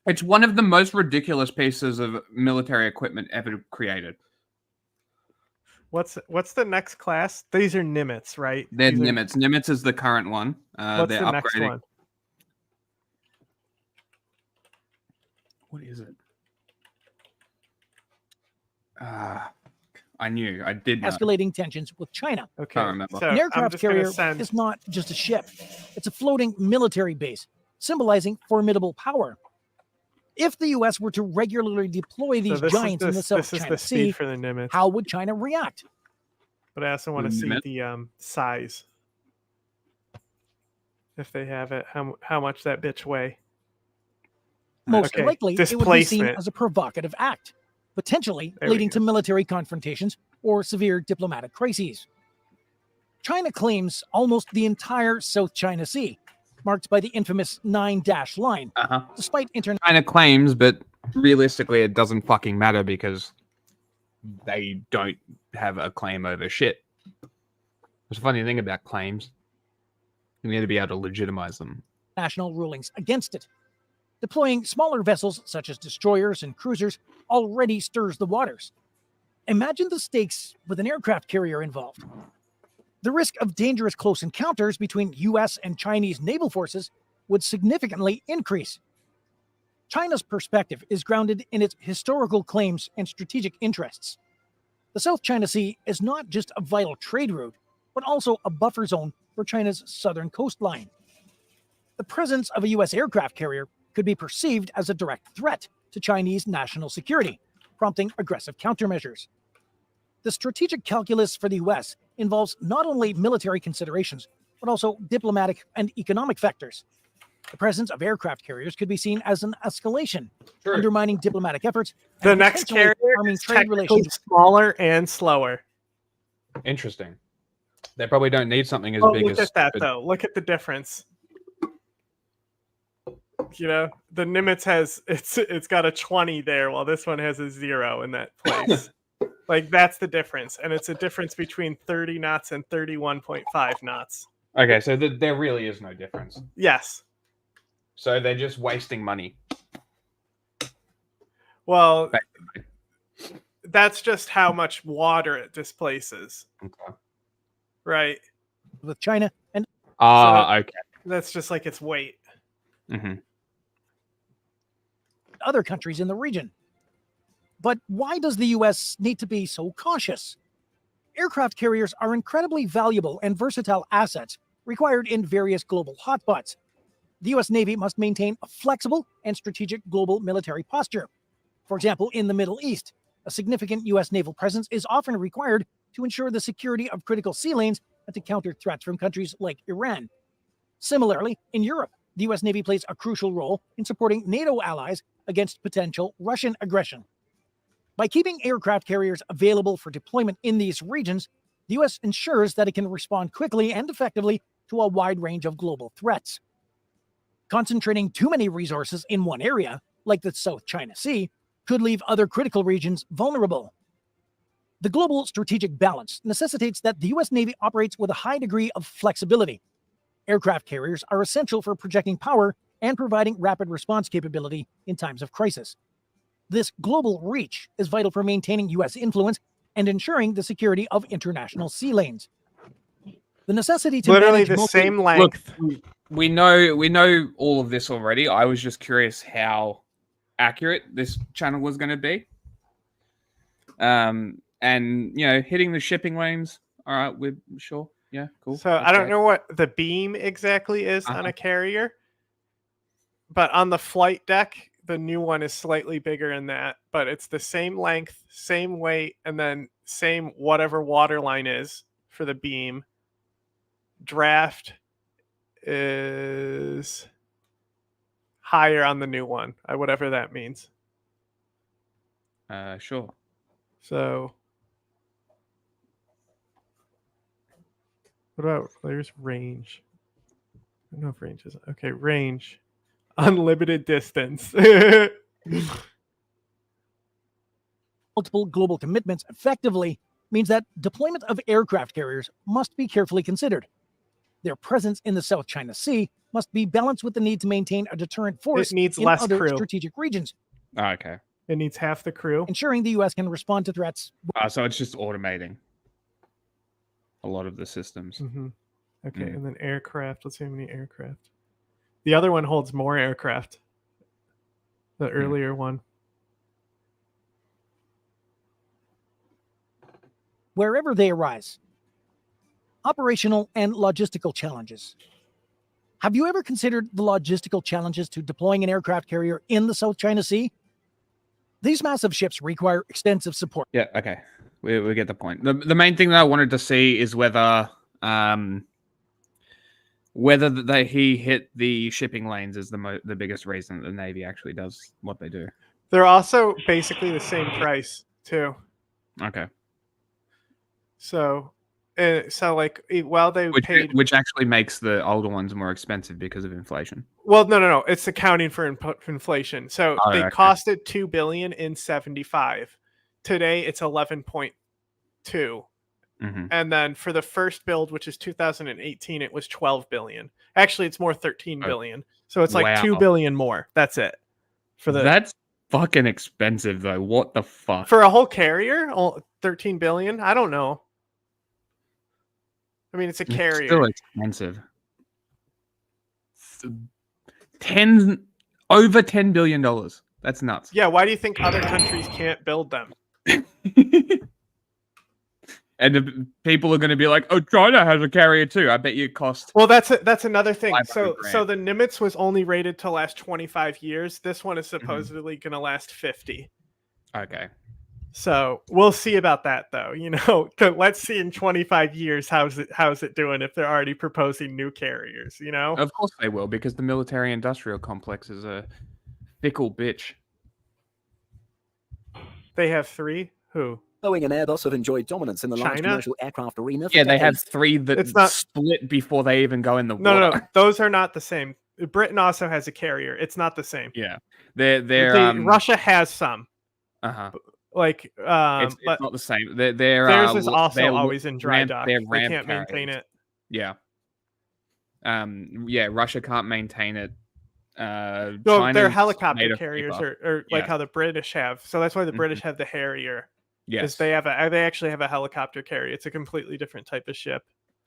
It's one of the most ridiculous pieces of military equipment ever created. What's the next class? These are Nimitz, right? They're Nimitz. Nimitz is the current one. What's they're the upgrading. next one? What is it? I knew. I did know. Escalating tensions with China. Okay. I remember. An aircraft carrier is not just a ship. It's a floating military base, symbolizing formidable power. If the U.S. were to regularly deploy these giants in the South China Sea, how would China react? But I also want to see the size. If they have it, how much that bitch weigh. Most likely, it would be seen as a provocative act, potentially leading to military confrontations or severe diplomatic crises. China claims almost the entire South China Sea, marked by the infamous 9-dash line. Despite China claims, but realistically, it doesn't fucking matter because they don't have a claim over shit. There's a funny thing about claims. You need to be able to legitimize them. National rulings against it. Deploying smaller vessels such as destroyers and cruisers already stirs the waters. Imagine the stakes with an aircraft carrier involved. The risk of dangerous close encounters between U.S. and Chinese naval forces would significantly increase. China's perspective is grounded in its historical claims and strategic interests. The South China Sea is not just a vital trade route, but also a buffer zone for China's southern coastline. The presence of a U.S. aircraft carrier could be perceived as a direct threat to Chinese national security, prompting aggressive countermeasures. The strategic calculus for the U.S. involves not only military considerations, but also diplomatic and economic factors. The presence of aircraft carriers could be seen as an escalation, undermining diplomatic efforts. The next carrier is technically smaller and slower. Interesting. They probably don't need something as big as... Look at that, though. Look at the difference. You know, the Nimitz has it's got a 20 there, while this one has a 0 in that place. Like, that's the difference, and it's a difference between 30 knots and 31.5 knots. Okay, so there really is no difference. Yes. So they're just wasting money. Well, that's just how much water it displaces. Okay. Right. With China and... okay. That's just like its weight. Mm-hmm. Other countries in the region. But why does the U.S. need to be so cautious? Aircraft carriers are incredibly valuable and versatile assets required in various global hotspots. The U.S. Navy must maintain a flexible and strategic global military posture. For example, in the Middle East, a significant U.S. naval presence is often required to ensure the security of critical sea lanes and to counter threats from countries like Iran. Similarly, in Europe, the U.S. Navy plays a crucial role in supporting NATO allies against potential Russian aggression. By keeping aircraft carriers available for deployment in these regions, the U.S. ensures that it can respond quickly and effectively to a wide range of global threats. Concentrating too many resources in one area, like the South China Sea, could leave other critical regions vulnerable. The global strategic balance necessitates that the U.S. Navy operates with a high degree of flexibility. Aircraft carriers are essential for projecting power and providing rapid response capability in times of crisis. This global reach is vital for maintaining U.S. influence and ensuring the security of international sea lanes. The necessity to literally the same length. Look, we know all of this already. I was just curious how accurate this channel was going to be. And you know, hitting the shipping lanes. All right, we're sure. Yeah, cool. So I don't know what the beam exactly is on a carrier, but on the flight deck, the new one is slightly bigger in that, but it's the same length, same weight, and then same whatever waterline is for the beam. Draft is higher on the new one, whatever that means. Sure. So what about there's range? I don't know if range is okay. Range, unlimited distance. Multiple global commitments effectively means that deployment of aircraft carriers must be carefully considered. Their presence in the South China Sea must be balanced with the need to maintain a deterrent force it needs in less other crew. strategic regions. Okay. It needs half the crew. Ensuring the U.S. can respond to threats. So it's just automating a lot of the systems. Mm-hmm. Okay, and then aircraft. Let's see how many aircraft. The other one holds more aircraft. The earlier one. Wherever they arise. Operational and logistical challenges. Have you ever considered the logistical challenges to deploying an aircraft carrier in the South China Sea? These massive ships require extensive support. Yeah, okay. We get the point. The main thing that I wanted to see is whether he hit the shipping lanes is the biggest reason that the Navy actually does what they do. They're also basically the same price too. Okay. So So like while they paid, which actually makes the older ones more expensive because of inflation. Well, no. It's accounting for inflation. So they costed $2 billion in 75. Today it's 11.2. And then for the first build, which is 2018, it was 12 billion. Actually, it's more 13 billion. So it's like 2 billion more. That's it. That's fucking expensive though. What the fuck? For a whole carrier, 13 billion? I don't know. I mean, it's a carrier. It's still expensive. Over $10 billion. That's nuts. Yeah, why do you think other countries can't build them? And the people are going to be like, "Oh, China has a carrier too. I bet you it cost." Well, that's another thing. So the Nimitz was only rated to last 25 years. This one is supposedly going to last 50. Okay. So we'll see about that, though. Let's see in 25 years how's it doing if they're already proposing new carriers. Of course they will, because the military-industrial complex is a fickle bitch. They have 3. Who? Boeing and Airbus have enjoyed dominance in the large commercial aircraft arena. Yeah, they have 3 that split before they even go in the water. No, those are not the same. Britain also has a carrier. It's not the same. Yeah, they're Russia has some. Like, it's not the same. Theirs is also always in dry dock. They can't maintain it. Yeah. Russia can't maintain it. Their helicopter carriers are like how the British have. So that's why the British have the Harrier. Yes, they actually have a helicopter carrier. It's a completely different type of ship.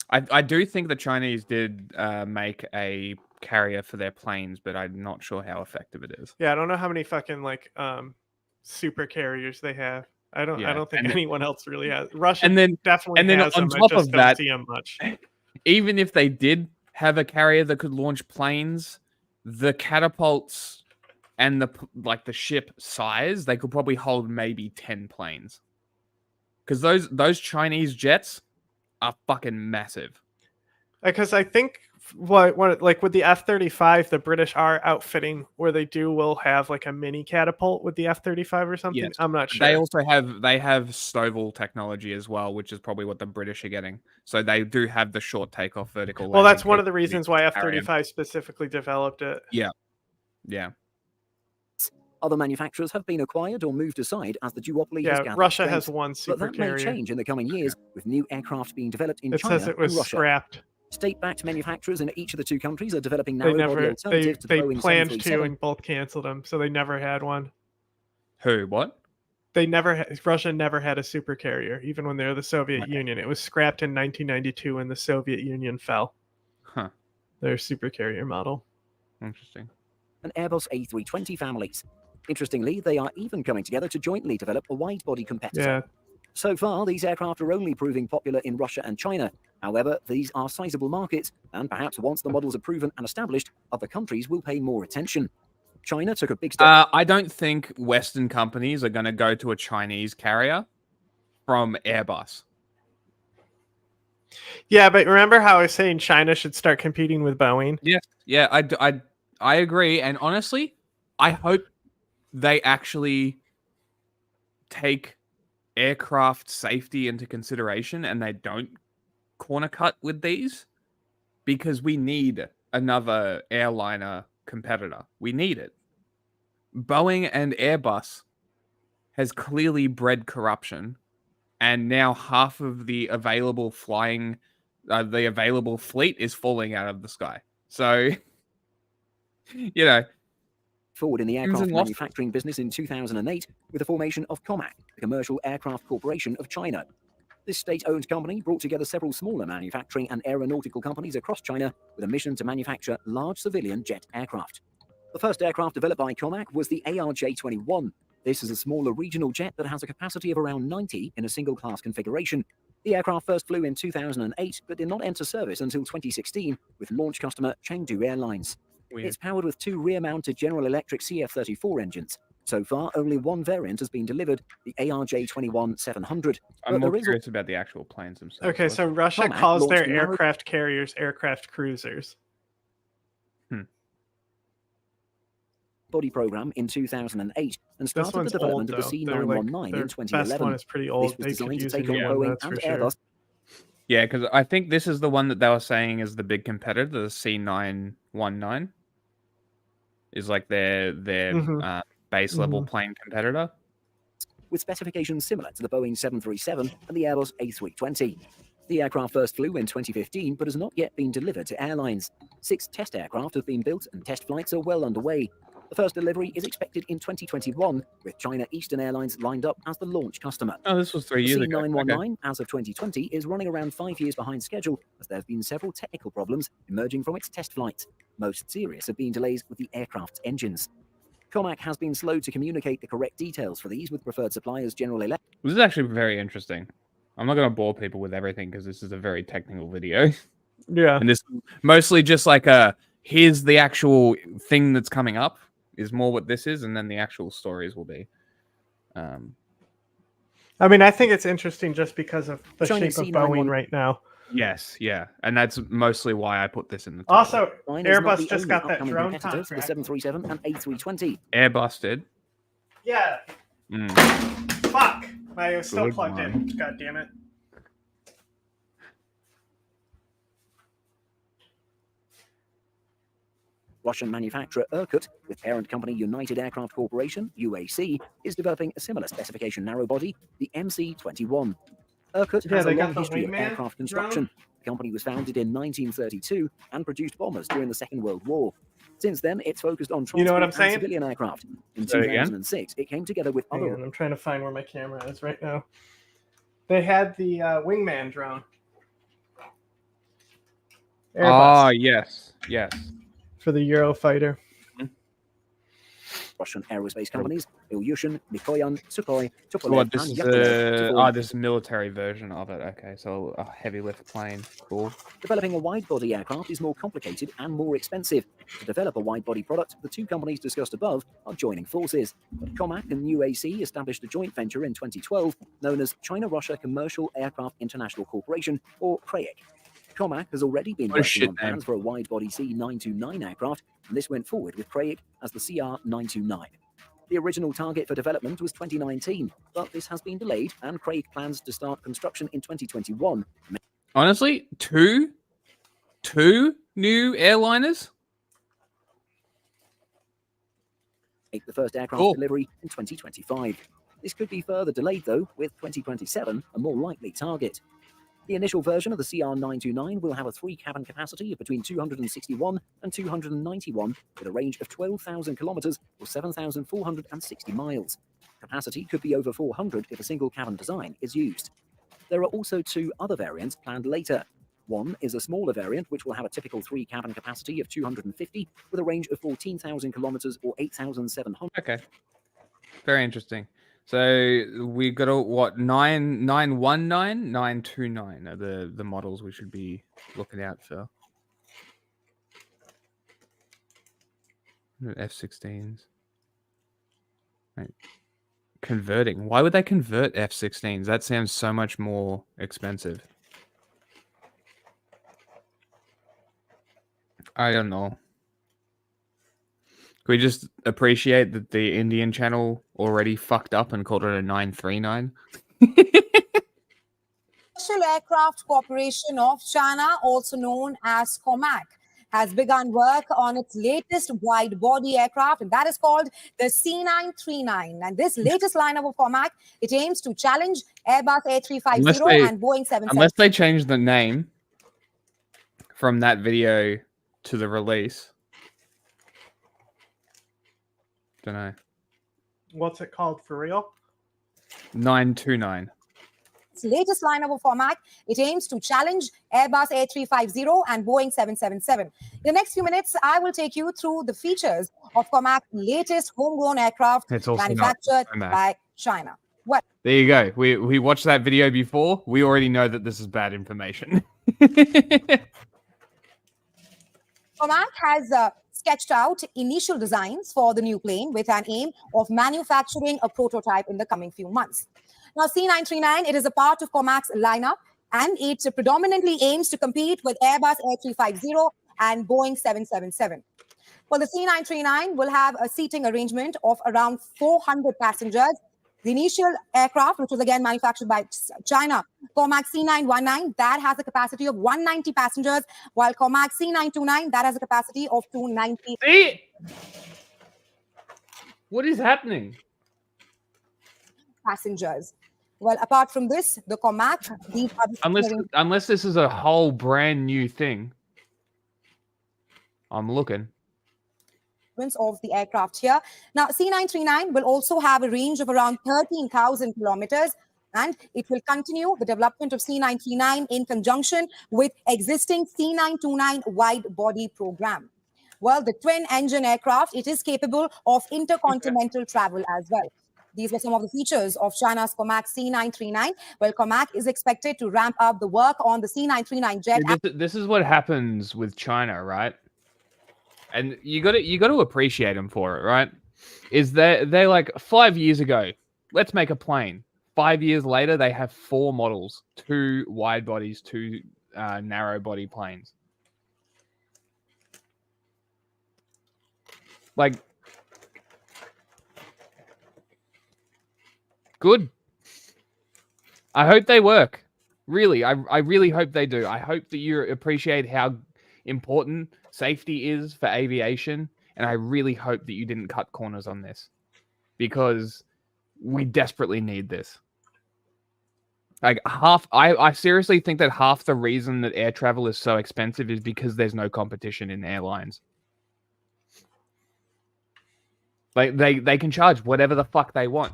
I do think the Chinese did make a carrier for their planes, but I'm not sure how effective it is. Yeah, I don't know how many fucking super carriers they have. I don't think anyone else really has. Russia definitely has them. On top of that, see them much. Even if they did have a carrier that could launch planes, the catapults and the ship size, they could probably hold maybe 10 planes. Because those Chinese jets are fucking massive. Because I think what with the F-35, the British are outfitting where they will have like a mini catapult with the F-35 or something. Yes. I'm not sure. They also have Stovall technology as well, which is probably what the British are getting. So they do have the short takeoff vertical. Well, that's one of the reasons why F-35 specifically developed it. Yeah. Other manufacturers have been acquired or moved aside as the duopoly has gathered Russia strength, has one super but that carrier. may change in the coming years with new aircraft being developed in China says it was and Russia. Scrapped. State-backed manufacturers in each of the 2 countries are developing narrow-body alternatives to they Boeing planned 737. to and both canceled them, so they never had one. Who? What? Russia never had a super carrier, even when they were the Soviet Union. It was scrapped in 1992 when the Soviet Union fell. Huh. Their super carrier model. Interesting. And Airbus A320 families. Interestingly, they are even coming together to jointly develop a wide-body competitor. Yeah. So far, these aircraft are only proving popular in Russia and China. However, these are sizable markets, and perhaps once the models are proven and established, other countries will pay more attention. China took a big step. I don't think Western companies are going to go to a Chinese carrier from Airbus. Yeah, but remember how I was saying China should start competing with Boeing? Yes. Yeah, I agree. And honestly, I hope they actually take aircraft safety into consideration and they don't corner cut with these, because we need another airliner competitor. We need it. Boeing and Airbus has clearly bred corruption, and now half of the available flying, the available fleet is falling out of the sky. So, forward in the aircraft manufacturing business in 2008 with the formation of COMAC, the Commercial Aircraft Corporation of China. This state-owned company brought together several smaller manufacturing and aeronautical companies across China with a mission to manufacture large civilian jet aircraft. The first aircraft developed by COMAC was the ARJ-21. This is a smaller regional jet that has a capacity of around 90 in a single-class configuration. The aircraft first flew in 2008, but did not enter service until 2016 with launch customer Chengdu Airlines. Weird. It's powered with 2 rear-mounted General Electric CF-34 engines. So far, only one variant has been delivered, the ARJ-21-700. I'm more curious about the actual planes themselves. Okay, so Russia calls their aircraft carriers aircraft cruisers. Body program in 2008 and started the development of the C919 in 2011. Best one is pretty old. This was designed to take on Boeing and Airbus. Yeah, because I think this is the one that they were saying is the big competitor, the C919, is like their base level plane competitor. With specifications similar to the Boeing 737 and the Airbus A320. The aircraft first flew in 2015, but has not yet been delivered to airlines. 6 test aircraft have been built and test flights are well underway. The first delivery is expected in 2021, with China Eastern Airlines lined up as the launch customer. Oh, this was 3 years ago. The C919, as of 2020, is running around 5 years behind schedule, as there have been several technical problems emerging from its test flights. Most serious have been delays with the aircraft's engines. COMAC has been slow to communicate the correct details for these with preferred suppliers General Electric. This is actually very interesting. I'm not going to bore people with everything because this is a very technical video. Yeah. And this mostly just like here's the actual thing that's coming up is more what this is, and then the actual stories will be. I mean, I think it's interesting just because of the China shape of Boeing right now. Yes, yeah, and that's mostly why I put this in the title. Also, Airbus just got that drone contract. For the 737 and A320. Airbus did. Yeah. Fuck. I was still plugged in. God damn it. Russian manufacturer Irkut, with parent company United Aircraft Corporation, UAC, is developing a similar specification narrow-body, the MC-21. Irkut has a long history of aircraft construction. The company was founded in 1932 and produced bombers during the Second World War. Since then, it's focused on transport and civilian aircraft. In 2006, it came together with other... I'm trying to find where my camera is right now. They had the wingman drone. Airbus. Yes, yes. For the Eurofighter. Russian aerospace companies, Ilyushin, Mikoyan, Sukhoi, Tupolev, What, this and is Yakolev. this is a military version of it. Okay, so a heavy lift plane. Cool. Developing a wide-body aircraft is more complicated and more expensive. To develop a wide-body product, the two companies discussed above are joining forces. COMAC and UAC established a joint venture in 2012 known as China-Russia Commercial Aircraft International Corporation, or CRAIC. COMAC has already been working on plans for a wide-body C929 aircraft, and this went forward with CRAIC as the CR929. The original target for development was 2019, but this has been delayed, and CRAIC plans to start construction in 2021. Honestly, two new airliners? Make the first aircraft delivery in 2025. This could be further delayed, though, with 2027 a more likely target. The initial version of the CR929 will have a 3-cabin capacity of between 261 and 291, with a range of 12,000 kilometers or 7,460 miles. Capacity could be over 400 if a single cabin design is used. There are also 2 other variants planned later. One is a smaller variant, which will have a typical 3-cabin capacity of 250, with a range of 14,000 kilometers or 8,700. Okay. Very interesting. So we got a, what, 919, 929 are the models we should be looking out for. F-16s. Right. Converting. Why would they convert F-16s? That sounds so much more expensive. I don't know. Can we just appreciate that the Indian channel already fucked up and called it a 939? Commercial Aircraft Corporation of China, also known as COMAC, has begun work on its latest wide-body aircraft, and that is called the C939. And this latest lineup of COMAC, it aims to challenge Airbus A350 and Boeing 777. Unless they change the name from that video to the release. Don't know. What's it called for real? 929. Its latest lineup of COMAC, it aims to challenge Airbus A350 and Boeing 777. In the next few minutes, I will take you through the features of COMAC's latest homegrown aircraft manufactured by China. What? There you go. We watched that video before. We already know that this is bad information. COMAC has sketched out initial designs for the new plane with an aim of manufacturing a prototype in the coming few months. Now, C939, it is a part of COMAC's lineup, and it predominantly aims to compete with Airbus A350 and Boeing 777. Well, the C939 will have a seating arrangement of around 400 passengers, The initial aircraft, which was again manufactured by China, Comac C919, that has a capacity of 190 passengers, while Comac C929, that has a capacity of 290. See? What is happening? Passengers. Well, apart from this, the Comac, these are the unless this is a whole brand new thing. I'm looking. Of the aircraft here. Now, C939 will also have a range of around 13,000 kilometers, and it will continue the development of C939 in conjunction with existing C929 wide-body program. Well, the twin-engine aircraft, it is capable of intercontinental travel as well. These were some of the features of China's Comac C939. Well, Comac is expected to ramp up the work on the C939 jet. This is what happens with China, right? And you got to appreciate them for it, right? Is they're like 5 years ago, let's make a plane. 5 years later, they have 4 models, 2 wide bodies, 2 narrow body planes. Like, good. I hope they work. Really, I really hope they do. I hope that you appreciate how important safety is for aviation, and I really hope that you didn't cut corners on this, because we desperately need this. Like I seriously think that half the reason that air travel is so expensive is because there's no competition in airlines. Like they can charge whatever the fuck they want.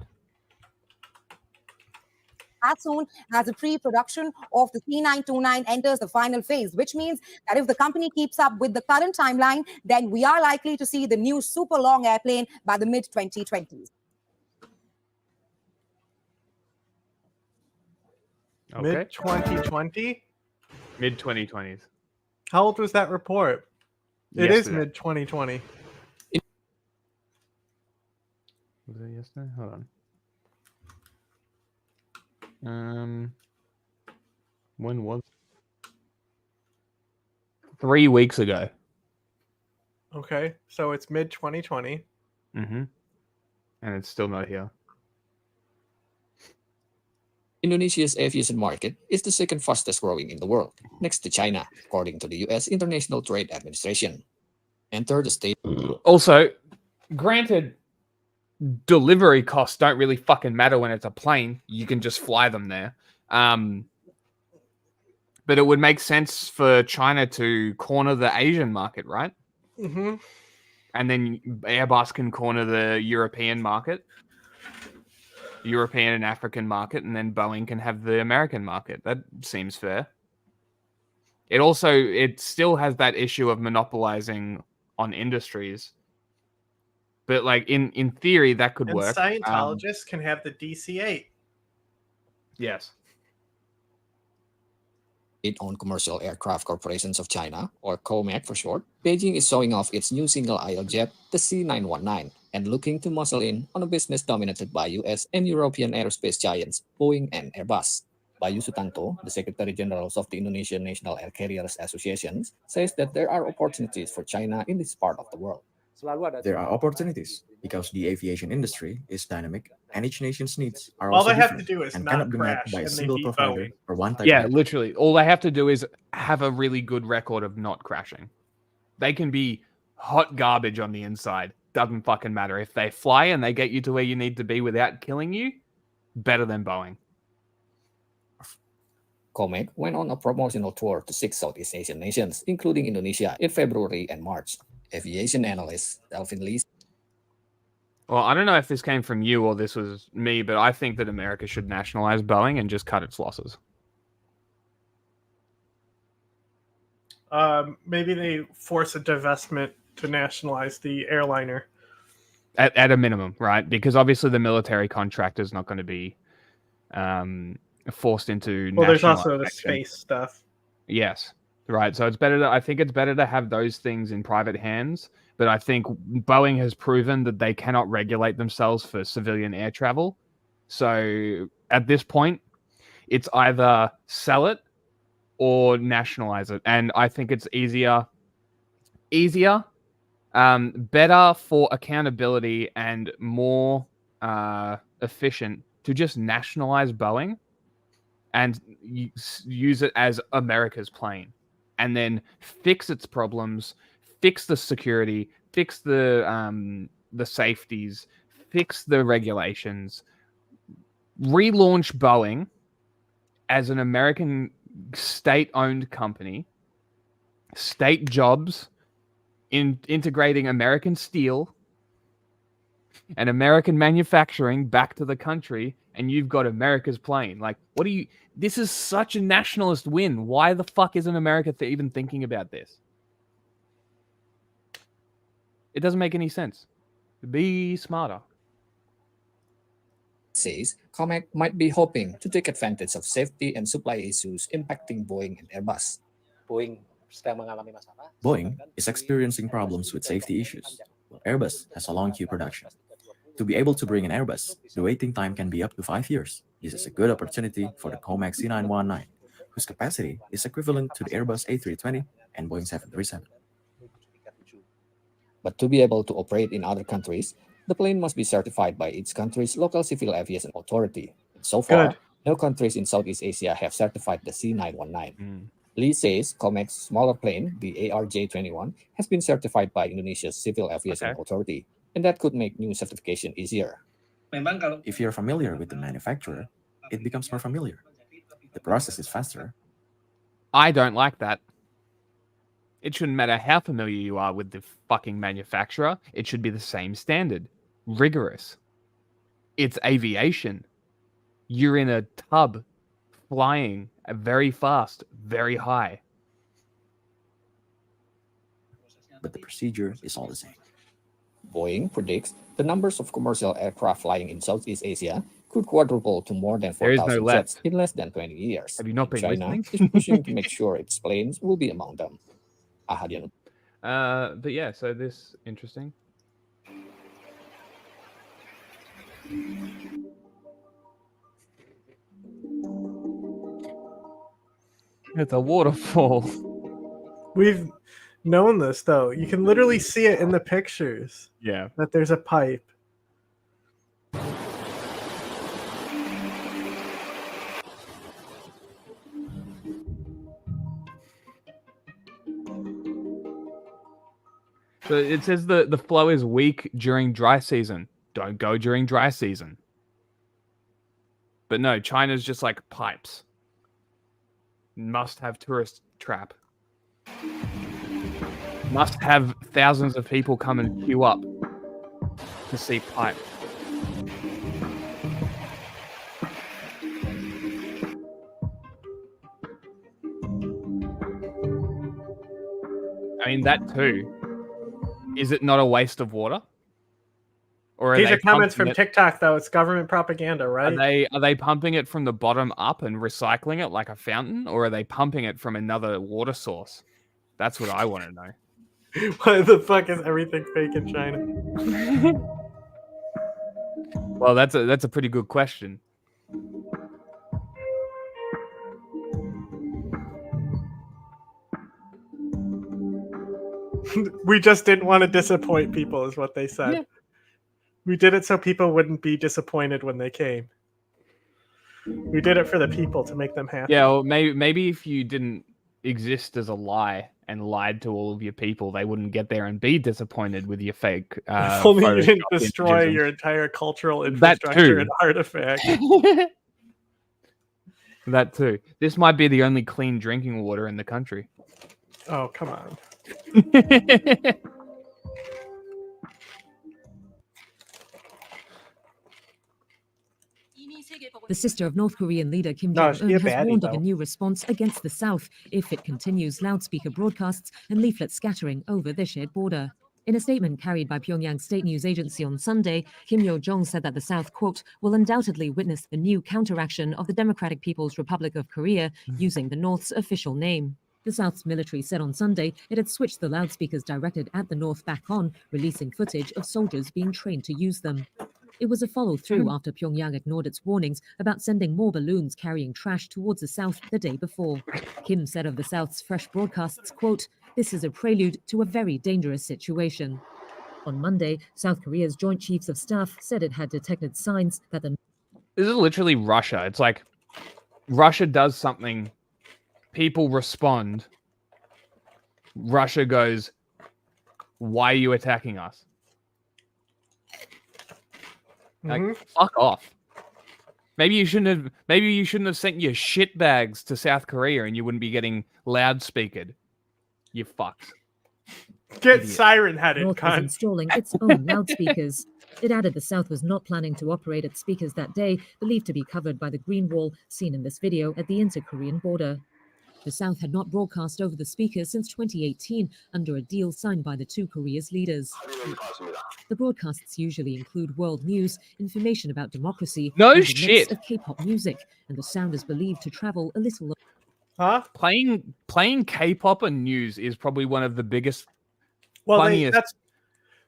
As soon as the pre-production of the C929 enters the final phase, which means that if the company keeps up with the current timeline, then we are likely to see the new super long airplane by the mid-2020s. Okay. Mid-2020? Mid-2020s. How old was that report? It is mid-2020. Was it yesterday? Hold on. When was 3 weeks ago? Okay, so it's mid-2020. Mm-hmm. And it's still not here. Indonesia's aviation market is the second fastest growing in the world, next to China, according to the U.S. International Trade Administration. Enter the state. Also, granted, delivery costs don't really fucking matter when it's a plane. You can just fly them there. But it would make sense for China to corner the Asian market, right? Mm-hmm. And then Airbus can corner the European market, European and African market, and then Boeing can have the American market. That seems fair. It still has that issue of monopolizing on industries. But like in theory, that could work. Scientologists can have the DC-8. Yes. On commercial aircraft corporations of China, or COMAC for short, Beijing is showing off its new single-aisle jet, the C919, and looking to muscle in on a business dominated by US and European aerospace giants Boeing and Airbus. Bayu Sutanto, the Secretary General of the Indonesian National Air Carriers Association, says that there are opportunities for China in this part of the world. There are opportunities because the aviation industry is dynamic and each nation's needs are all also they have to different do is and not cannot be met crash, by a and they single beat provider Boeing. or one type Yeah, of literally. All they have to do is have a really good record of not crashing. They can be hot garbage on the inside. Doesn't fucking matter. If they fly and they get you to where you need to be without killing you, better than Boeing. COMAC went on a promotional tour to 6 Southeast Asian nations, including Indonesia, in February and March. Aviation analyst Alvin Lee. Well, I don't know if this came from you or this was me, but I think that America should nationalize Boeing and just cut its losses. Maybe they force a divestment to nationalize the airliner. At a minimum, right? Because obviously the military contract is not going to be forced into. Well, there's also the space stuff. Yes, right. So I think it's better to have those things in private hands. But I think Boeing has proven that they cannot regulate themselves for civilian air travel. So at this point, it's either sell it or nationalize it. And I think it's better for accountability and more efficient to just nationalize Boeing and use it as America's plane, and then fix its problems, fix the security, fix the safeties, fix the regulations, relaunch Boeing as an American state-owned company, state jobs, integrating American steel and American manufacturing back to the country, and you've got America's plane. Like, what do you... This is such a nationalist win. Why the fuck isn't America even thinking about this? It doesn't make any sense. Be smarter. Says COMAC might be hoping to take advantage of safety and supply issues impacting Boeing and Airbus. Boeing is experiencing problems with safety issues, while Airbus has a long queue production. To be able to bring an Airbus, the waiting time can be up to 5 years. This is a good opportunity for the COMAC C919, whose capacity is equivalent to the Airbus A320 and Boeing 737. But to be able to operate in other countries, the plane must be certified by each country's local civil aviation authority. So far, no countries in Southeast Asia have certified the C919. Lee says COMAC's smaller plane, the ARJ21, has been certified by Indonesia's Civil Aviation Authority, and that could make new certification easier. If you're familiar with the manufacturer, it becomes more familiar. The process is faster. I don't like that. It shouldn't matter how familiar you are with the fucking manufacturer. It should be the same standard. Rigorous. It's aviation. You're in a tub flying very fast, very high. But the procedure is all the same. Boeing predicts the numbers of commercial aircraft flying in Southeast Asia could quadruple to more than 4,000 jets in less than 20 years. Have you not been China listening? is pushing to make sure its planes will be among them. But yeah, so this interesting. It's a waterfall. We've known this though. You can literally see it in the pictures. Yeah. That there's a pipe. So it says the flow is weak during dry season. Don't go during dry season. But no, China's just like pipes. Must have tourist trap. Must have thousands of people come and queue up to see pipe. I mean, that too. Is it not a waste of water? Or These are comments from TikTok, though. It's government propaganda, right? Are they pumping it from the bottom up and recycling it like a fountain, or are they pumping it from another water source? That's what I want to know. Why the fuck is everything fake in China? Well, that's a pretty good question. We just didn't want to disappoint people, is what they said. Yeah. We did it so people wouldn't be disappointed when they came. We did it for the people to make them happy. Yeah, well, maybe if you didn't exist as a lie and lied to all of your people, they wouldn't get there and be disappointed with your fake. If only you didn't destroy your entire cultural infrastructure and artifact. That too. This might be the only clean drinking water in the country. Oh, come on. The sister of North Korean leader Kim Jong-un has warned of a new response against the South if it continues loudspeaker broadcasts and leaflet scattering over the shared border. In a statement carried by Pyongyang State News Agency on Sunday, Kim Yo-jong said that the South, quote, will undoubtedly witness a new counteraction of the Democratic People's Republic of Korea using the North's official name. The South's military said on Sunday it had switched the loudspeakers directed at the North back on, releasing footage of soldiers being trained to use them. It was a follow-through after Pyongyang ignored its warnings about sending more balloons carrying trash towards the South the day before. Kim said of the South's fresh broadcasts, quote, this is a prelude to a very dangerous situation. On Monday, South Korea's Joint Chiefs of Staff said it had detected signs that the... This is literally Russia. It's like Russia does something, people respond. Russia goes, "Why are you attacking us?" Like, fuck off. Maybe you shouldn't have sent your shit bags to South Korea and you wouldn't be getting loudspeakered. You fucks. Get siren headed, North was installing its own loudspeakers. It added the South was not planning to operate its speakers that day, believed to be covered by the green wall seen in this video at the inter-Korean border. The South had not broadcast over the speakers since 2018 under a deal signed by the two Koreas' leaders. The broadcasts usually include world news, information about democracy, No and a shit. mix of K-pop music, and the sound is believed to travel a little... Huh? Playing K-pop and news is probably one of the biggest, funniest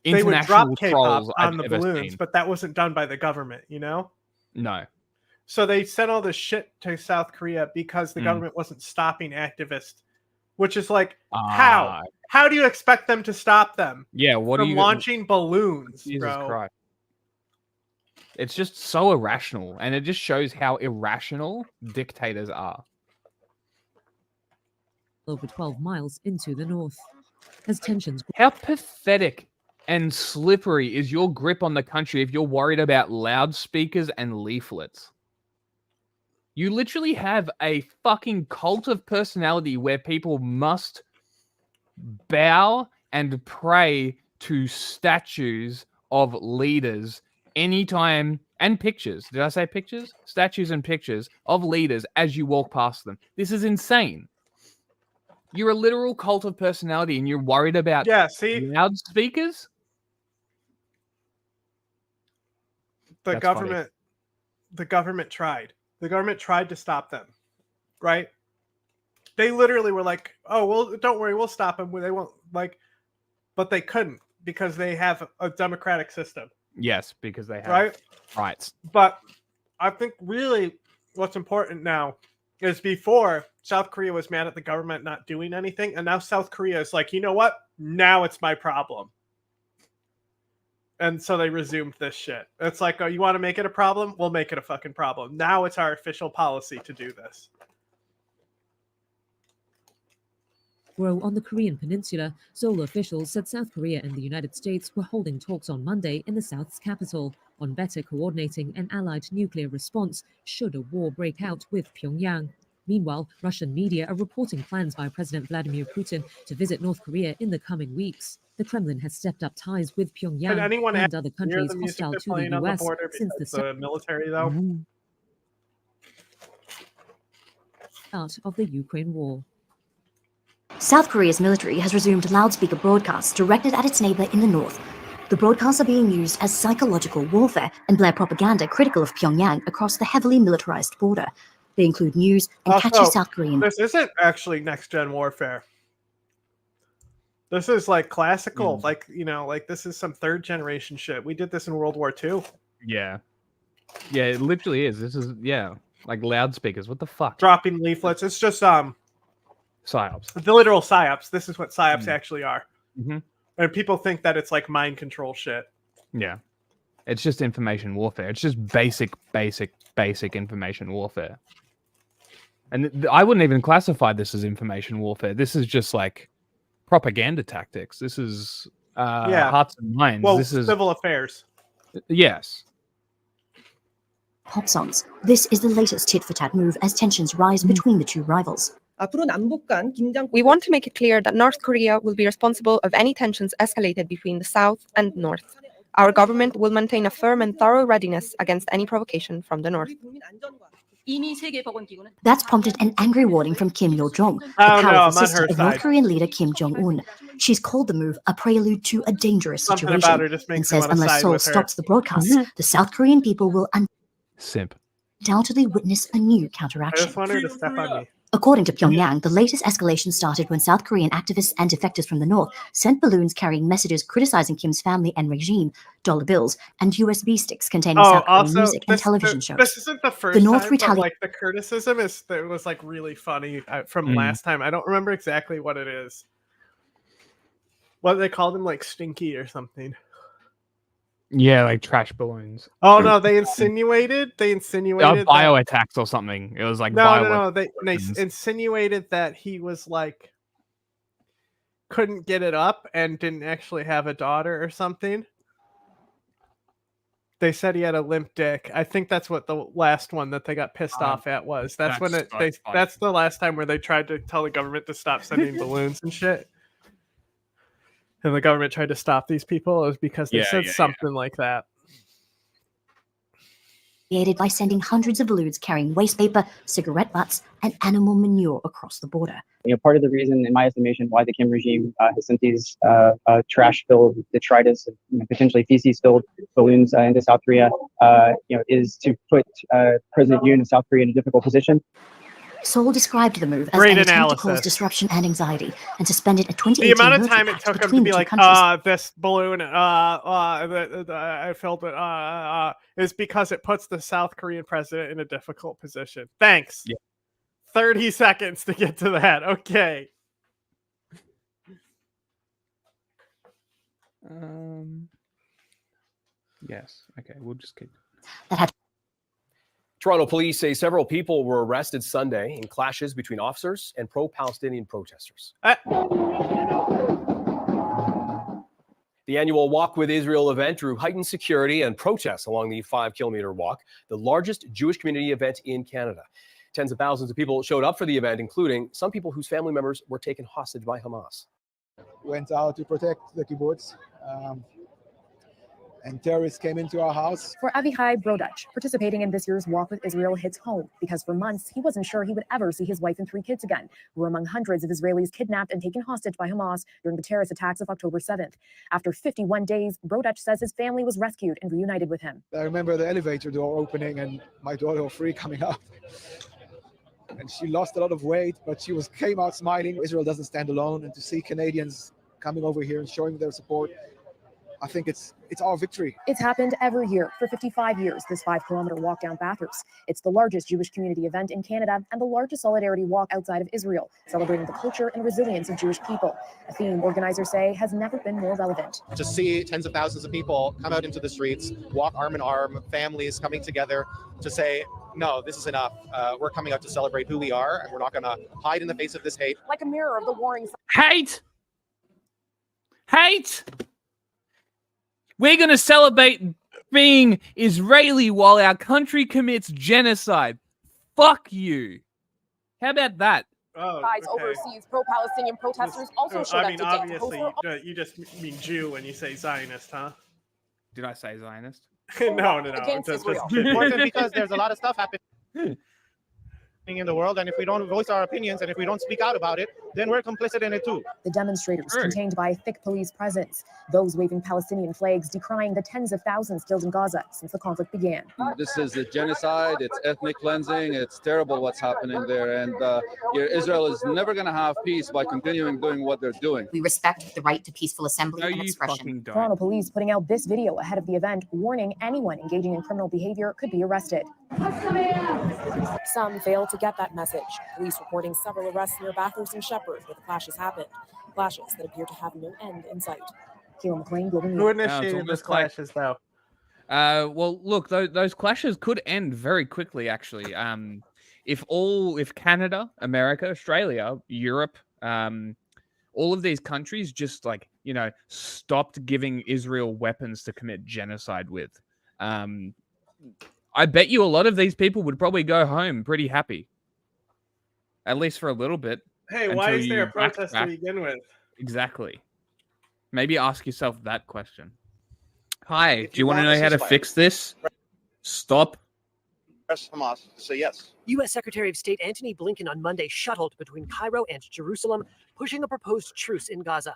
they would drop international K-pop trolls on I've the ever balloons, seen. but that wasn't done by the government, you know? No. So they sent all this shit to South Korea because the government wasn't stopping activists, which is like, how? How do you expect them to stop them? Yeah, what are from you launching balloons, Jesus bro? Christ. It's just so irrational, and it just shows how irrational dictators are. over 12 miles into the north. As tensions... How pathetic and slippery is your grip on the country if you're worried about loudspeakers and leaflets? You literally have a fucking cult of personality where people must bow and pray to statues of leaders anytime, and pictures. Did I say pictures? Statues and pictures of leaders as you walk past them. This is insane. You're a literal cult of personality and you're worried about loudspeakers? The government tried. The government tried to stop them, right? They literally were like, "Oh, well, don't worry, we'll stop them." They won't but they couldn't because they have a democratic system. Yes, because they have rights. But I think really what's important now is before South Korea was mad at the government not doing anything, and now South Korea is like, you know what? Now it's my problem. And so they resumed this shit. It's like, oh, you want to make it a problem? We'll make it a fucking problem. Now it's our official policy to do this. On the Korean peninsula, Seoul officials said South Korea and the United States were holding talks on Monday in the South's capital on better coordinating an allied nuclear response should a war break out with Pyongyang. Meanwhile, Russian media are reporting plans by President Vladimir Putin to visit North Korea in the coming weeks. The Kremlin has stepped up ties with Pyongyang and other countries hostile to the US since the military, though. Start of the Ukraine war. South Korea's military has resumed loudspeaker broadcasts directed at its neighbor in the north. The broadcasts are being used as psychological warfare and blare propaganda critical of Pyongyang across the heavily militarized border. They include news and catchy South Korean... This isn't actually next-gen warfare. This is like classical, like, you know, like this is some third-generation shit. We did this in World War II. Yeah. Yeah, it literally is. This is, like loudspeakers. What the fuck? Dropping leaflets. It's just, psyops. The literal psyops. This is what psyops actually are. Mm-hmm. And people think that it's like mind control shit. Yeah. It's just information warfare. It's just basic information warfare. And I wouldn't even classify this as information warfare. This is just like propaganda tactics. This is hearts and minds. Well, this is civil affairs. Yes. Pop songs. This is the latest tit-for-tat move as tensions rise between the two rivals. We want to make it clear that North Korea will be responsible of any tensions escalated between the South and North. Our government will maintain a firm and thorough readiness against any provocation from the North. That's prompted an angry warning from Kim Yo-jong, the powerful sister of North Korean leader Kim Jong-un. She's called the move a prelude to a dangerous situation and says unless Seoul stops the broadcasts, the South Korean people will undoubtedly witness a new counteraction. I just want her to step on me. According to Pyongyang, the latest escalation started when South Korean activists and defectors from the north sent balloons carrying messages criticizing Kim's family and regime, dollar bills, and USB sticks containing South Korean music and television shows. This isn't the first time, but like the criticism was like really funny from last time. I don't remember exactly what it is. What they called him, like stinky or something. Yeah, like trash balloons. Oh no, they insinuated bio attacks or something. It was like no. They insinuated that he was like couldn't get it up and didn't actually have a daughter or something. They said he had a limp dick. I think that's what the last one that they got pissed off at was. That's when that's the last time where they tried to tell the government to stop sending balloons and shit. And the government tried to stop these people. It was because they said something like that. By sending hundreds of balloons carrying waste paper, cigarette butts, and animal manure across the border. Part of the reason, in my estimation, why the Kim regime has sent these trash-filled detritus, potentially feces-filled balloons into South Korea, is to put President Yoon of South Korea in a difficult position. Seoul described the move as an attempt to cause disruption and anxiety and suspended a 2018 The amount of time it took him to be like, this balloon, I filled it, is because it puts the South Korean president in a difficult position. Thanks. Yeah. 30 seconds to get to that. Okay. Yes. Okay. We'll just keep. Toronto police say several people were arrested Sunday in clashes between officers and pro-Palestinian protesters. The annual Walk with Israel event drew heightened security and protests along the 5-kilometer walk, the largest Jewish community event in Canada. Tens of thousands of people showed up for the event, including some people whose family members were taken hostage by Hamas. Went out to protect the kibbutz. And terrorists came into our house. For Avichai Brodach, participating in this year's Walk with Israel hits home because for months he wasn't sure he would ever see his wife and 3 kids again, who were among hundreds of Israelis kidnapped and taken hostage by Hamas during the terrorist attacks of October 7th. After 51 days, Brodach says his family was rescued and reunited with him. I remember the elevator door opening and my daughter 3 coming up. And she lost a lot of weight, but she came out smiling. Israel doesn't stand alone, and to see Canadians coming over here and showing their support, I think it's our victory. It's happened every year for 55 years, this 5-kilometer walk down Bathurst. It's the largest Jewish community event in Canada and the largest solidarity walk outside of Israel, celebrating the culture and resilience of Jewish people, a theme organizers say has never been more relevant. To see tens of thousands of people come out into the streets, walk arm in arm, families coming together to say, no, this is enough. We're coming out to celebrate who we are, and we're not going to hide in the face of this hate. Like a mirror of the warring... Hate! We're going to celebrate being Israeli while our country commits genocide. Fuck you. How about that? Overseas pro-Palestinian protesters also showed up today. Obviously, you just mean Jew when you say Zionist, huh? Did I say Zionist? No. Against Israel. It's important because there's a lot of stuff happening in the world, and if we don't voice our opinions and if we don't speak out about it, then we're complicit in it too. The demonstrators contained by a thick police presence, those waving Palestinian flags decrying the tens of thousands killed in Gaza since the conflict began. This is a genocide, it's ethnic cleansing, it's terrible what's happening there, and Israel is never going to have peace by continuing doing what they're doing. We respect the right to peaceful assembly and expression. Toronto police putting out this video ahead of the event, warning anyone engaging in criminal behavior could be arrested. Some failed to get that message. Police reporting several arrests near Bathurst and Shepherd where the clashes happened. Clashes that appear to have no end in sight. Kayla McLean, Global News. Who initiated those clashes, though? Well, look, those clashes could end very quickly, actually. If Canada, America, Australia, Europe, all of these countries just stopped giving Israel weapons to commit genocide with, I bet you a lot of these people would probably go home pretty happy. At least for a little bit. Hey, why is there a protest to begin with? Exactly. Maybe ask yourself that question. Hi, do you want to know how to fix this? Stop. Press Hamas to say yes. U.S. Secretary of State Antony Blinken on Monday shuttled between Cairo and Jerusalem, pushing a proposed truce in Gaza.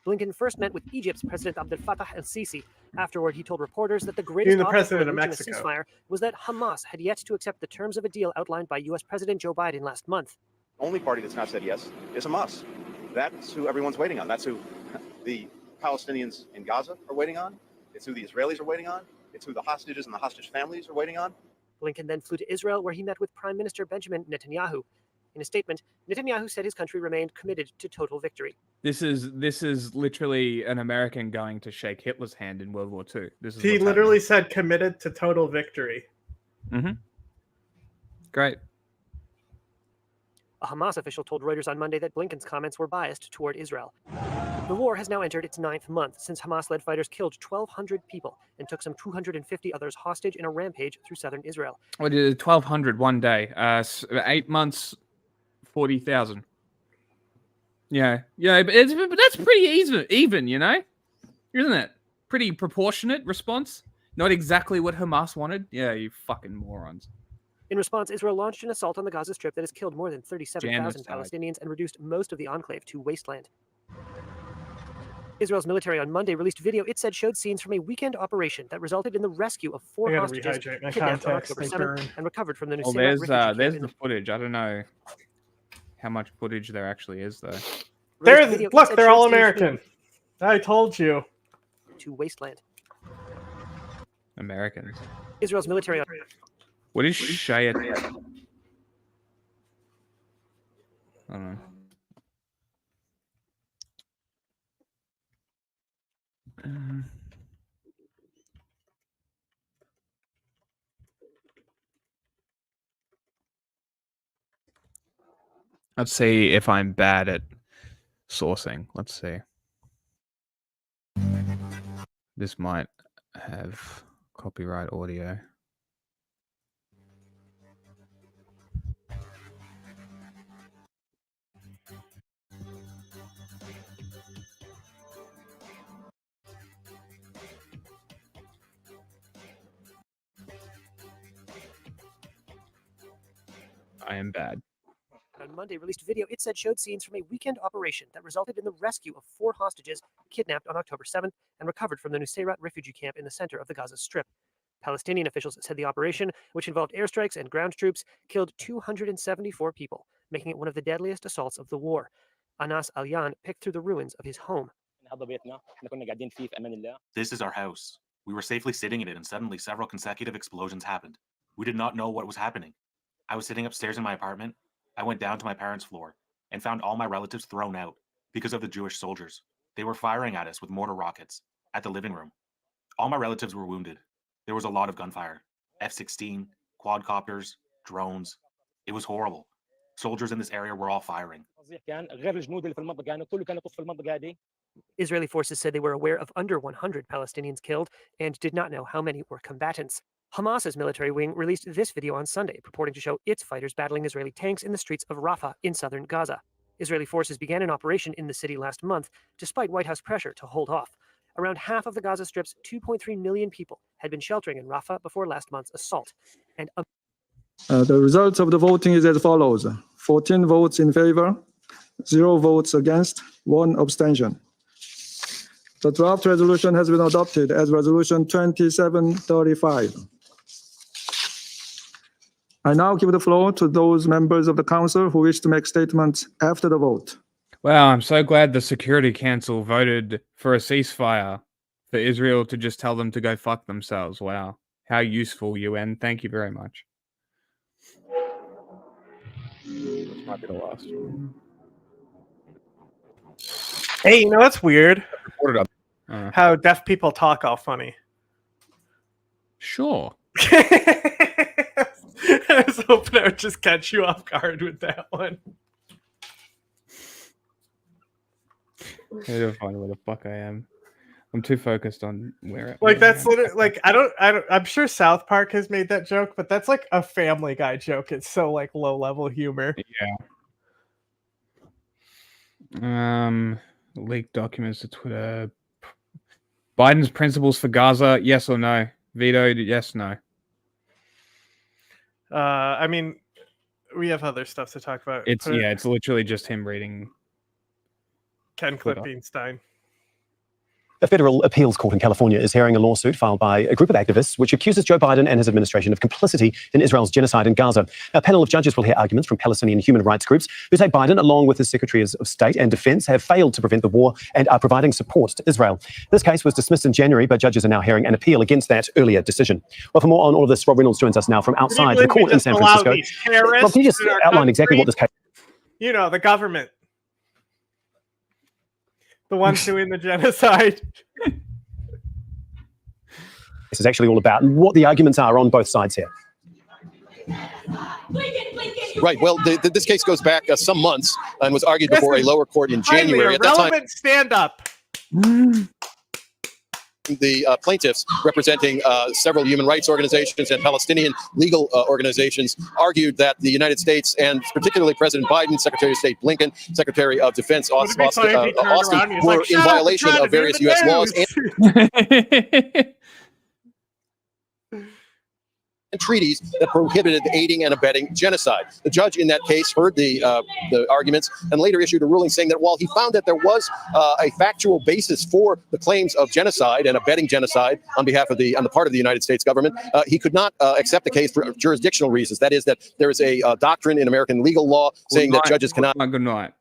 Blinken first met with Egypt's President Abdel Fattah el-Sisi. Afterward, he told reporters that the greatest obstacle to a ceasefire was that Hamas had yet to accept the terms of a deal outlined by U.S. President Joe Biden last month. The only party that's not said yes is Hamas. That's who everyone's waiting on. That's who the Palestinians in Gaza are waiting on. It's who the Israelis are waiting on. It's who the hostages and the hostage families are waiting on. Blinken then flew to Israel, where he met with Prime Minister Benjamin Netanyahu. In a statement, Netanyahu said his country remained committed to total victory. This is literally an American going to shake Hitler's hand in World War II. He literally said committed to total victory. Mm-hmm. Great. A Hamas official told Reuters on Monday that Blinken's comments were biased toward Israel. The war has now entered its 9th month since Hamas-led fighters killed 1,200 people and took some 250 others hostage in a rampage through southern Israel. What did 1,200 one day? 8 months, 40,000. Yeah, but that's pretty even, you know, isn't it? Pretty proportionate response. Not exactly what Hamas wanted. Yeah, you fucking morons. In response, Israel launched an assault on the Gaza Strip that has killed more than 37,000 Palestinians and reduced most of the enclave to wasteland. Israel's military on Monday released video it said showed scenes from a weekend operation that resulted in the rescue of 4 hostages kidnapped on October 7th and recovered from the Nusayrat refugee camp. There's the footage. I don't know how much footage there actually is, though. Look, they're all American. I told you. To wasteland. Americans. Israel's military. What is Shayat? I don't know. Let's see if I'm bad at sourcing. Let's see. This might have copyright audio. I am bad. On Monday released video it said showed scenes from a weekend operation that resulted in the rescue of 4 hostages kidnapped on October 7th and recovered from the Nusayrat refugee camp in the center of the Gaza Strip. Palestinian officials said the operation, which involved airstrikes and ground troops, killed 274 people, making it one of the deadliest assaults of the war. Anas Alyan picked through the ruins of his home. This is our house. We were safely sitting in it and suddenly several consecutive explosions happened. We did not know what was happening. I was sitting upstairs in my apartment. I went down to my parents' floor and found all my relatives thrown out because of the Jewish soldiers. They were firing at us with mortar rockets at the living room. All my relatives were wounded. There was a lot of gunfire. F-16, quadcopters, drones. It was horrible. Soldiers in this area were all firing. Israeli forces said they were aware of under 100 Palestinians killed and did not know how many were combatants. Hamas's military wing released this video on Sunday, purporting to show its fighters battling Israeli tanks in the streets of Rafah in southern Gaza. Israeli forces began an operation in the city last month, despite White House pressure to hold off. Around half of the Gaza Strip's 2.3 million people had been sheltering in Rafah before last month's assault. And the results of the voting is as follows: 14 votes in favor, 0 votes against, 1 abstention. The draft resolution has been adopted as Resolution 2735. I now give the floor to those members of the Council who wish to make statements after the vote. Wow, I'm so glad the Security Council voted for a ceasefire for Israel to just tell them to go fuck themselves. Wow. How useful, UN. Thank you very much. This might be the last one. Hey, you know what's weird? How deaf people talk all funny. Sure. I was hoping I would just catch you off guard with that one. I don't find where the fuck I am. I'm too focused on where. Like that's literally like I don't. I'm sure South Park has made that joke, but that's like a Family Guy joke. It's so like low level humor. Yeah. Leaked documents to Twitter. Biden's principles for Gaza, yes or no? Vetoed, yes, no. I mean, we have other stuff to talk about. It's it's literally just him reading Ken Klippenstein. A federal appeals court in California is hearing a lawsuit filed by a group of activists which accuses Joe Biden and his administration of complicity in Israel's genocide in Gaza. A panel of judges will hear arguments from Palestinian human rights groups who say Biden, along with his secretaries of state and defense, have failed to prevent the war and are providing support to Israel. This case was dismissed in January, but judges are now hearing an appeal against that earlier decision. Well, for more on all of this, Rob Reynolds joins us now from outside the court in San Francisco. Rob, can you just outline exactly what this case is? You know, the government. The ones doing the genocide. This is actually all about and what the arguments are on both sides here. Right. Well, this case goes back some months and was argued before a lower court in January. At that time, stand-up. The plaintiffs, representing several human rights organizations and Palestinian legal organizations, argued that the United States, and particularly President Biden, Secretary of State Blinken, Secretary of Defense Austin were in violation of various U.S. laws and treaties that prohibited aiding and abetting genocide. The judge in that case heard the arguments and later issued a ruling saying that while he found that there was a factual basis for the claims of genocide and abetting genocide on the part of the United States government, he could not accept the case for jurisdictional reasons. That is, that there is a doctrine in American legal law saying that judges cannot. Good night.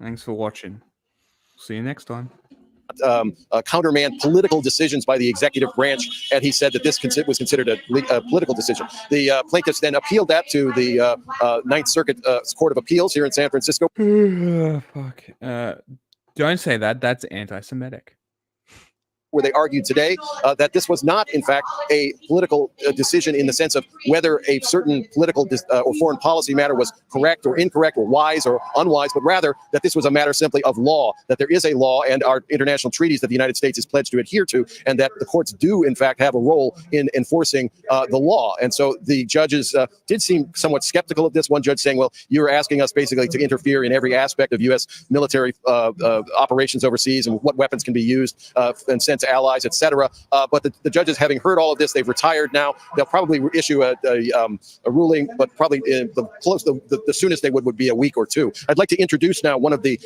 Thanks for watching. See you next time. Countermand political decisions by the executive branch, and he said that this was considered a political decision. The plaintiffs then appealed that to the Ninth Circuit Court of Appeals here in San Francisco. Fuck. Don't say that. That's anti-Semitic. Where they argued today that this was not, in fact, a political decision in the sense of whether a certain political or foreign policy matter was correct or incorrect or wise or unwise, but rather that this was a matter simply of law, that there is a law and our international treaties that the United States is pledged to adhere to, and that the courts do, in fact, have a role in enforcing the law. And so the judges did seem somewhat skeptical of this. One judge saying, well, you're asking us basically to interfere in every aspect of U.S. military operations overseas and what weapons can be used and sent to allies, etc. But the judges, having heard all of this, they've retired now. They'll probably issue a ruling, but probably the soonest they would be a week or two. I'd like to introduce now one of the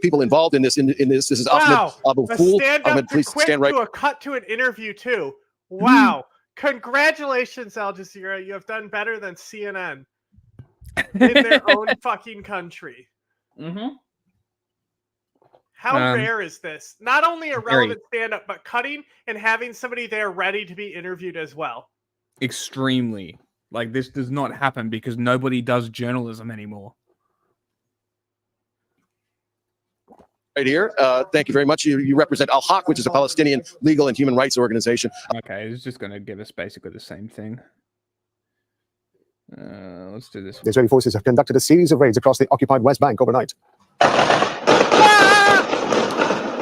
people involved in this. This is Ahmed Abu Fool. Ahmed, please stand right. To a cut to an interview too. Wow! Congratulations, Al Jazeera. You have done better than CNN in their own fucking country. Mm-hmm. How rare is this? Not only a relevant stand-up, but cutting and having somebody there ready to be interviewed as well. Extremely. Like, this does not happen because nobody does journalism anymore. Right here. Thank you very much. You represent Al-Haq, which is a Palestinian legal and human rights organization. Okay, it's just going to give us basically the same thing. Let's do this. The Israeli forces have conducted a series of raids across the occupied West Bank overnight.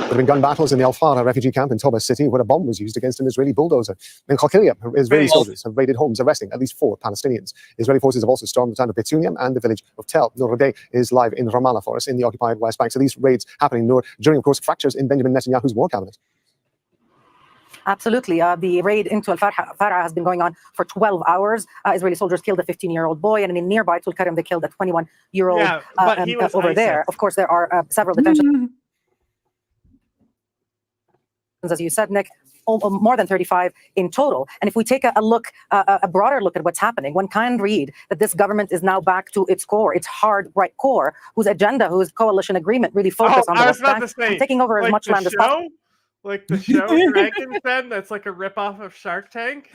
There have been gun battles in the Al-Farah refugee camp in Toba City, where a bomb was used against an Israeli bulldozer. In Khalkilia, Israeli soldiers have raided homes, arresting at least 4 Palestinians. Israeli forces have also stormed the town of Betuliam and the village of Tel Norodeh is live in Ramallah for us in the occupied West Bank. So these raids happening during, of course, fractures in Benjamin Netanyahu's war cabinet. Absolutely. The raid into Al-Farah has been going on for 12 hours. Israeli soldiers killed a 15-year-old boy, and in nearby Tulkarem, they killed a 21-year-old over there. Of course, there are several detentions. As you said, Nick, more than 35 in total. And if we take a look, a broader look at what's happening, one can read that this government is now back to its core, its hard right core, whose agenda, whose coalition agreement really focused on the West Bank and taking over as much land as possible. Like the show Dragon's Den, that's like a ripoff of Shark Tank?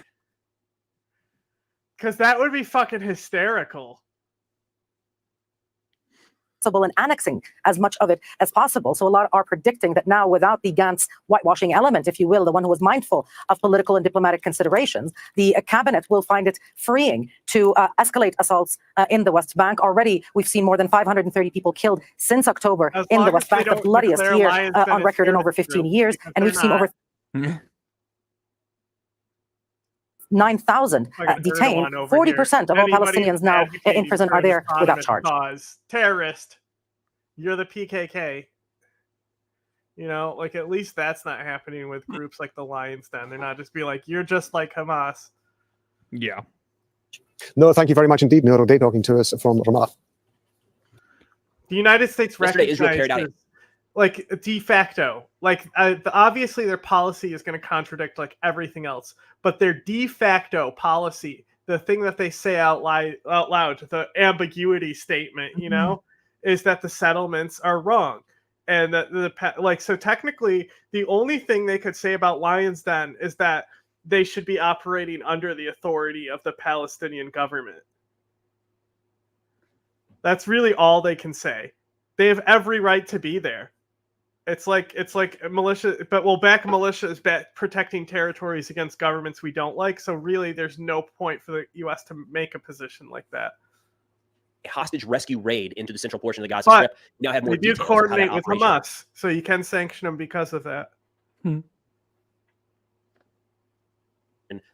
Because that would be fucking hysterical. And annexing as much of it as possible. So a lot are predicting that now, without the Gantz whitewashing element, if you will, the one who was mindful of political and diplomatic considerations, the cabinet will find it freeing to escalate assaults in the West Bank. Already, we've seen more than 530 people killed since October in the West Bank, the bloodiest year on record in over 15 years. And we've seen over 9,000 detained. 40% of all Palestinians now in prison are there without charge. Terrorist. You're the PKK. You know, like at least that's not happening with groups like the Lions Den. They're not just be like, you're just like Hamas. Yeah. No, thank you very much indeed, Norodeh, talking to us from Ramallah. The United States recognizes, like, de facto, like obviously their policy is going to contradict like everything else, but their de facto policy, the thing that they say out loud, the ambiguity statement, you know, is that the settlements are wrong. And that so technically the only thing they could say about Lions Den is that they should be operating under the authority of the Palestinian government. That's really all they can say. They have every right to be there. It's like militia, but we'll back militia is protecting territories against governments we don't like. So really, there's no point for the U.S. to make a position like that. A hostage rescue raid into the central portion of the Gaza Strip. Now have more details. They do coordinate with Hamas, so you can sanction them because of that.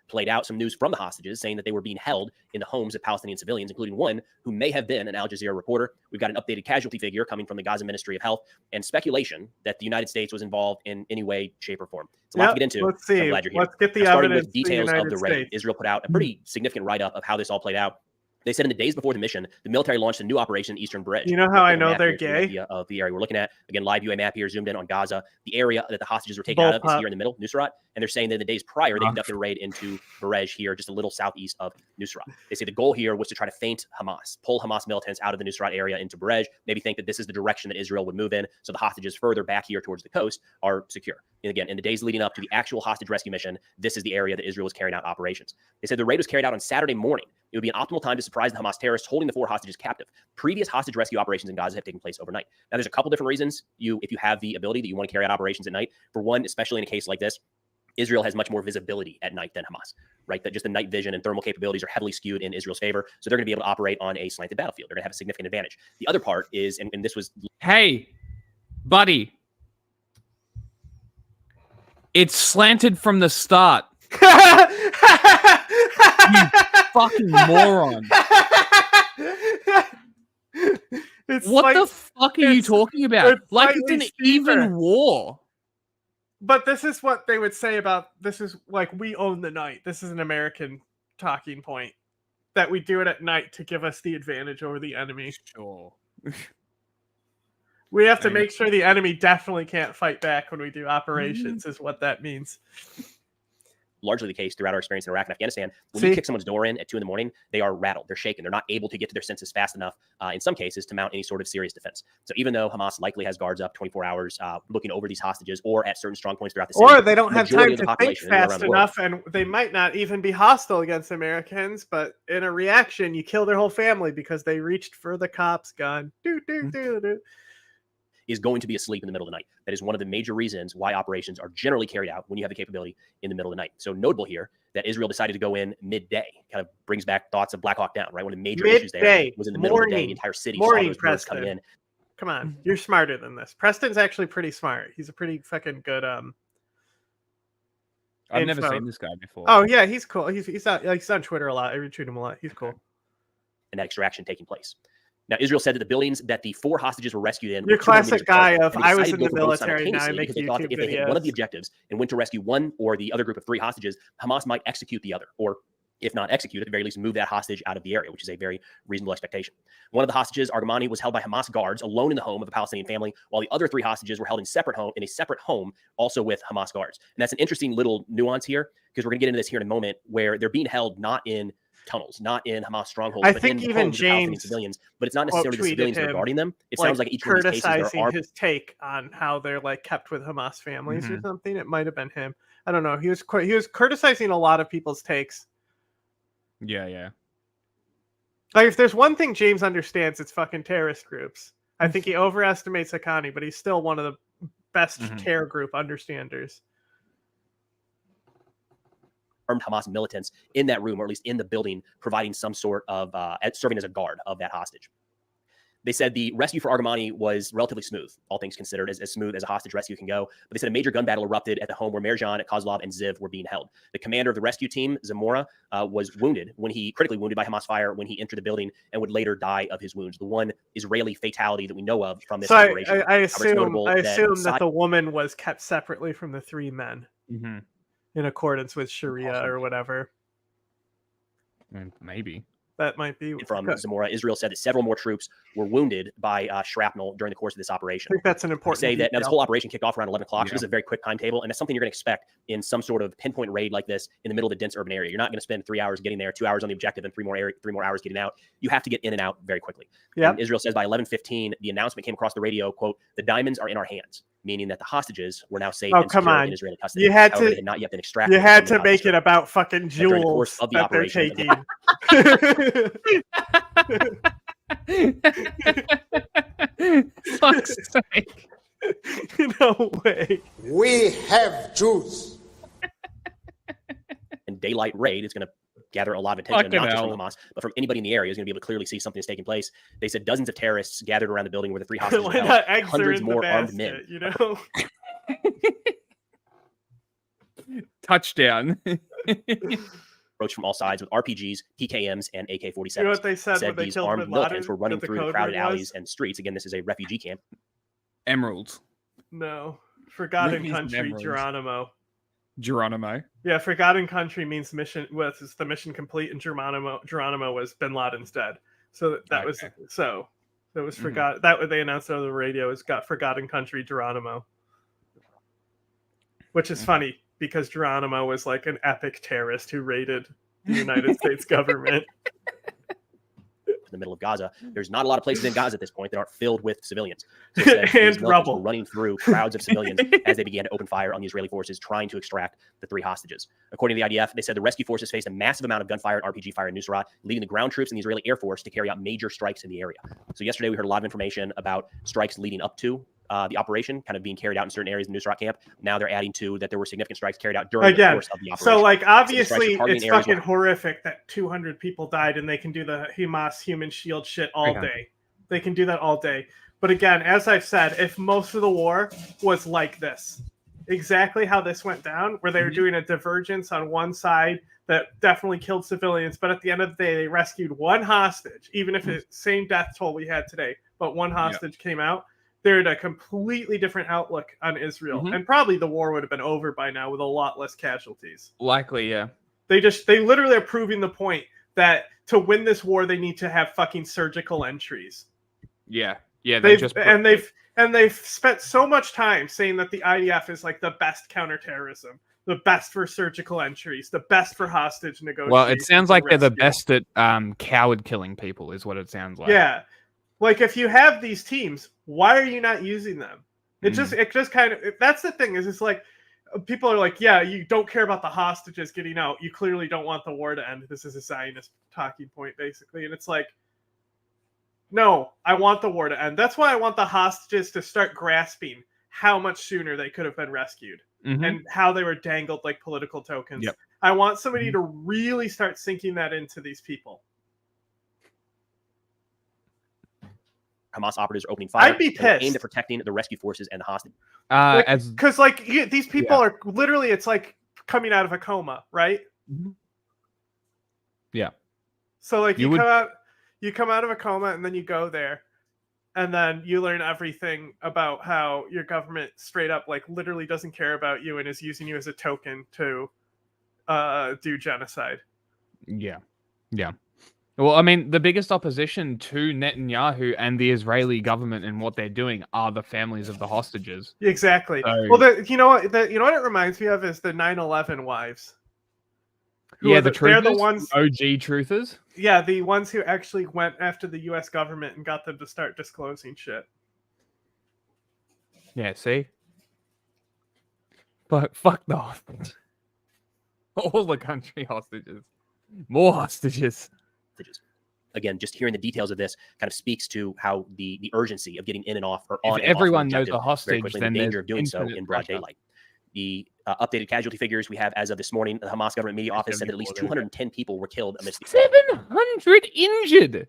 Played out some news from the hostages saying that they were being held in the homes of Palestinian civilians, including one who may have been an Al Jazeera reporter. We've got an updated casualty figure coming from the Gaza Ministry of Health and speculation that the United States was involved in any way, shape, or form. It's a lot to get into. Let's see. I'm glad you're here. Let's get the starting evidence. With details of the raid. States. Israel put out a pretty significant write-up of how this all played out. They said in the days before the mission, the military launched a new operation in Eastern Bridge. You know how I know they're gay? Of the area we're looking at. Again, live UA map here, zoomed in on Gaza. The area that the hostages were taken out of is here in the middle, Nusrat. And they're saying that in the days prior, they conducted a raid into Barej here, just a little southeast of Nusrat. They say the goal here was to try to feint Hamas, pull Hamas militants out of the Nusrat area into Barej, maybe think that this is the direction that Israel would move in, so the hostages further back here towards the coast are secure. And again, in the days leading up to the actual hostage rescue mission, this is the area that Israel was carrying out operations. They said the raid was carried out on Saturday morning. It would be an optimal time to surprise the Hamas terrorists holding the 4 hostages captive. Previous hostage rescue operations in Gaza have taken place overnight. Now, there's a couple different reasons if you have the ability that you want to carry out operations at night. For one, especially in a case like this, Israel has much more visibility at night than Hamas, right? That just the night vision and thermal capabilities are heavily skewed in Israel's favor. So they're going to be able to operate on a slanted battlefield. They're going to have a significant advantage. The other part is, and this was... Hey, buddy. It's slanted from the start. You fucking moron. What the fuck are you talking about? Like it's an even war. But this is what they would say about this is like we own the night. This is an American talking point that we do it at night to give us the advantage over the enemy. Sure. We have to make sure the enemy definitely can't fight back when we do operations, is what that means. Largely the case throughout our experience in Iraq and Afghanistan. When we kick someone's door in at 2 a.m, they are rattled. They're shaken. They're not able to get to their senses fast enough, in some cases, to mount any sort of serious defense. So even though Hamas likely has guards up 24 hours looking over these hostages or at certain strong points throughout the city, or they don't have time to think fast enough, and they might not even be hostile against Americans, but in a reaction, you kill their whole family because they reached for the cops' gun. Is going to be asleep in the middle of the night. That is one of the major reasons why operations are generally carried out when you have the capability in the middle of the night. So notable here that Israel decided to go in midday. Kind of brings back thoughts of Black Hawk Down, right? One of the major issues there was in the middle of the day, the entire city saw those birds coming in. Come on, you're smarter than this. Preston's actually pretty smart. He's a pretty fucking good I've never seen this guy before. Oh yeah, he's cool. He's on Twitter a lot. I retweet him a lot. He's cool. And that extraction taking place. Now, Israel said that the buildings that the 4 hostages were rescued in... Your classic guy of, I was in the military, now I make YouTube videos. If they hit one of the objectives and went to rescue one or the other group of 3 hostages, Hamas might execute the other, or if not execute, at the very least move that hostage out of the area, which is a very reasonable expectation. One of the hostages, Argamani, was held by Hamas guards alone in the home of a Palestinian family, while the other 3 hostages were held in a separate home, also with Hamas guards. And that's an interesting little nuance here, because we're going to get into this here in a moment, where they're being held not in tunnels, not in Hamas strongholds, but in homes of Palestinian civilians. But it's not necessarily the civilians that are guarding them. It sounds like each one of these cases there are his take on how they're like kept with Hamas families or something. It might have been him. I don't know. He was criticizing a lot of people's takes. Yeah. Like if there's one thing James understands, it's fucking terrorist groups. I think he overestimates Haqqani, but he's still one of the best terror group understanders. Armed Hamas militants in that room, or at least in the building, providing some sort of serving as a guard of that hostage. They said the rescue for Argamani was relatively smooth, all things considered, as smooth as a hostage rescue can go. But they said a major gun battle erupted at the home where Merjan, Kozlov, and Ziv were being held. The commander of the rescue team, Zamora, was critically wounded by Hamas fire when he entered the building and would later die of his wounds. The one Israeli fatality that we know of from this operation. I assume that the woman was kept separately from the 3 men in accordance with Sharia or whatever. Maybe. That might be from Zamora. Israel said that several more troops were wounded by shrapnel during the course of this operation. I think that's an important detail. Now this whole operation kicked off around 11 o'clock. So this is a very quick timetable, and that's something you're going to expect in some sort of pinpoint raid like this in the middle of a dense urban area. You're not going to spend 3 hours getting there, 2 hours on the objective, and 3 more hours getting out. You have to get in and out very quickly. Yeah. Israel says by 11:15, the announcement came across the radio, quote, "The diamonds are in our hands," meaning that the hostages were now safe and secure in Israeli custody. However, they had not yet been extracted. You had to make it about fucking jewels during the course of the that they're operation. taking. Fuck's sake. No way. We have Jews. And daylight raid is going to gather a lot of attention, Fucking not just hell. from Hamas, but from anybody in the area is going to be able to clearly see something is taking place. They said dozens of terrorists gathered around the building where the 3 hostages were Why held, not eggs are hundreds in the more armed basket, men. you know? Touchdown. Approached from all sides with RPGs, PKMs, and AK-47s. You know what they said when they these killed armed Bin Laden, militants were running that the through the code crowded word was? alleys and streets. Again, this is a refugee camp. Emeralds. No. Forgotten Rubies and Country, emeralds. Geronimo. Yeah, Forgotten Country means mission was the mission complete, and Geronimo was Bin Laden's dead. So that was so it was forgot that what they announced over the radio is got Forgotten Country Geronimo. Which is funny because Geronimo was like an epic terrorist who raided the United States government. In the middle of Gaza, there's not a lot of places in Gaza at this point that aren't filled with civilians. So it says these militants rubble. were running through crowds of civilians as they began to open fire on the Israeli forces trying to extract the 3 hostages. According to the IDF, they said the rescue forces faced a massive amount of gunfire and RPG fire in Nusrat, leading the ground troops and the Israeli Air Force to carry out major strikes in the area. So yesterday we heard a lot of information about strikes leading up to the operation, kind of being carried out in certain areas in the Nusrat camp. Now they're adding to that there were significant strikes carried out during the course of the operation. So like So obviously the strikes are targeting it's areas fucking where- horrific that 200 people died and they can do the Hamas human shield shit all day. They can do that all day. But again, as I've said, if most of the war was like this, exactly how this went down, where they were doing a divergence on one side that definitely killed civilians, but at the end of the day, they rescued one hostage, even if it's the same death toll we had today, but one hostage came out, they're in a completely different outlook on Israel. And probably the war would have been over by now with a lot less casualties. Likely, yeah. They literally are proving the point that to win this war, they need to have fucking surgical entries. Yeah. Yeah, they've spent so much time saying that the IDF is like the best counterterrorism, the best for surgical entries, the best for hostage negotiations. Well, it sounds like they're the rescue. best at coward killing people, is what it sounds like. Yeah. Like if you have these teams, why are you not using them? It just kind of, that's the thing is it's like people are like, yeah, you don't care about the hostages getting out. You clearly don't want the war to end. This is a Zionist talking point basically. And it's like, no, I want the war to end. That's why I want the hostages to start grasping how much sooner they could have been rescued and how they were dangled like political tokens. Yep. I want somebody to really start sinking that into these people. Hamas operatives are opening fire. I'd be and they're pissed. aimed at protecting the rescue forces and the hostages. Because these people are literally, it's like coming out of a coma, right? Yeah. So like you come out of a coma and then you go there and then you learn everything about how your government straight up like literally doesn't care about you and is using you as a token to do genocide. Yeah. Yeah. Well, I mean, the biggest opposition to Netanyahu and the Israeli government and what they're doing are the families of the hostages. Exactly. So, Well, you know what it reminds me of is the 9/11 wives. yeah, They're the ones OG truthers. Yeah, the ones who actually went after the U.S. government and got them to start disclosing shit. Yeah, see? But fuck the hostages. All the country hostages. More hostages. Again, just hearing the details of this kind of speaks to how the urgency of getting in and off or If on and everyone off knows the a objective hostage, very quickly, then the danger there's of doing so infinite in broad pressure. daylight. The updated casualty figures we have as of this morning, the Hamas government media office said that at least 210 people were killed amidst the 700 injured.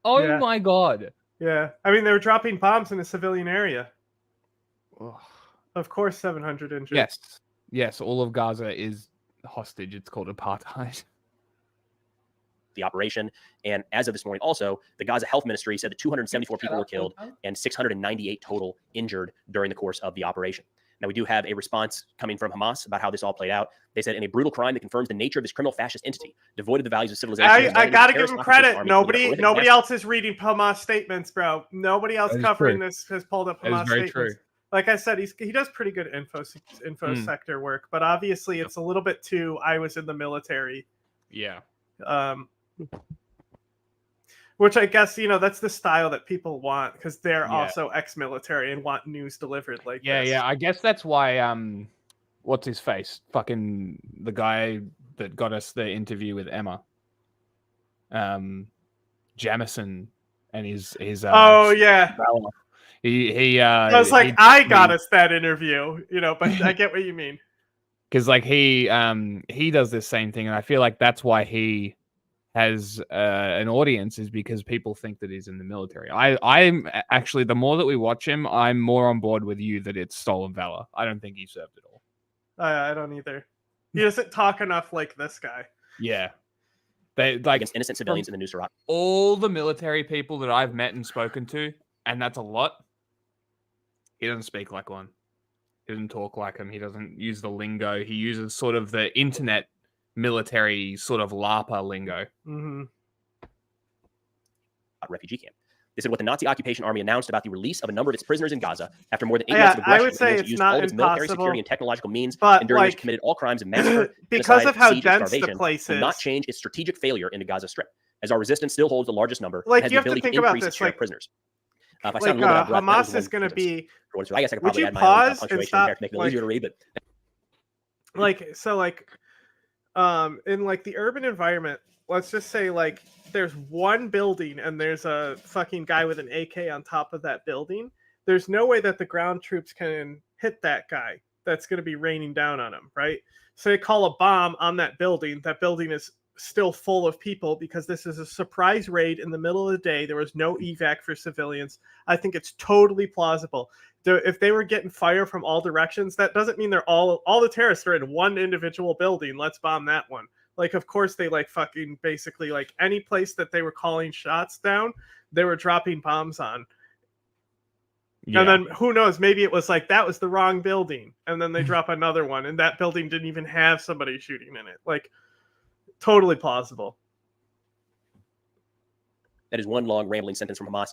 Oh Yeah. my god. Yeah, I mean they were dropping bombs in a civilian area. Of course, 700 injured. Yes, all of Gaza is hostage. It's called apartheid. the operation. And as of this morning, also, the Gaza Health Ministry said that 274 people were killed and 698 total injured during the course of the operation. Now, we do have a response coming from Hamas about how this all played out. They said, in a brutal crime that confirms the nature of this criminal fascist entity, devoid of the values of civilization. I got to give him credit. Nobody else is reading Hamas statements, bro. Nobody else covering this has pulled up Hamas statements. True. Like I said, he does pretty good info sector work, but obviously it's a little bit too, I was in the military. Yeah. Which I guess, that's the style that people want because they're also ex-military and want news delivered like this. Yeah. I guess that's why, what's his face? Fucking the guy that got us the interview with Emma. Jamison and his oh yeah. I was like, I got us that interview, but I get what you mean. Because like he does this same thing, and I feel like that's why he has an audience, is because people think that he's in the military. I'm actually, the more that we watch him, I'm more on board with you that it's stolen valor. I don't think he served at all. I don't either. He doesn't talk enough like this guy. Yeah. They like against innocent civilians in the Nusrat. All the military people that I've met and spoken to, and that's a lot, he doesn't speak like one. He doesn't talk like him. He doesn't use the lingo. He uses sort of the internet military sort of LARPA lingo. Mm-hmm. Refugee camp. They said what the Nazi occupation army announced about the release of a number of its prisoners in Gaza after more than 8 months of aggression. I would say it's used not all its impossible, military, security, and technological means, but and during which committed all crimes of massacre, because of how siege, dense and the place will is, not change its strategic failure in the Gaza Strip, as our resistance still holds the largest number. Like, and has you the have to ability think about increase this, its share like, of prisoners. Hamas is going to be. So I guess I could Would probably you add my pause own and punctuation stop? there to make it easier to read, but in like the urban environment, let's just say like there's one building and there's a fucking guy with an AK on top of that building. There's no way that the ground troops can hit that guy that's going to be raining down on him, right? So they call a bomb on that building. That building is still full of people because this is a surprise raid in the middle of the day. There was no evac for civilians. I think it's totally plausible. If they were getting fire from all directions, that doesn't mean they're all the terrorists are in one individual building. Let's bomb that one. Like, of course, they like fucking basically like any place that they were calling shots down, they were dropping bombs on. Yeah. And then who knows? Maybe it was like that was the wrong building, and then they drop another one, and that building didn't even have somebody shooting in it. Like, totally plausible. that is one long rambling sentence from Hamas.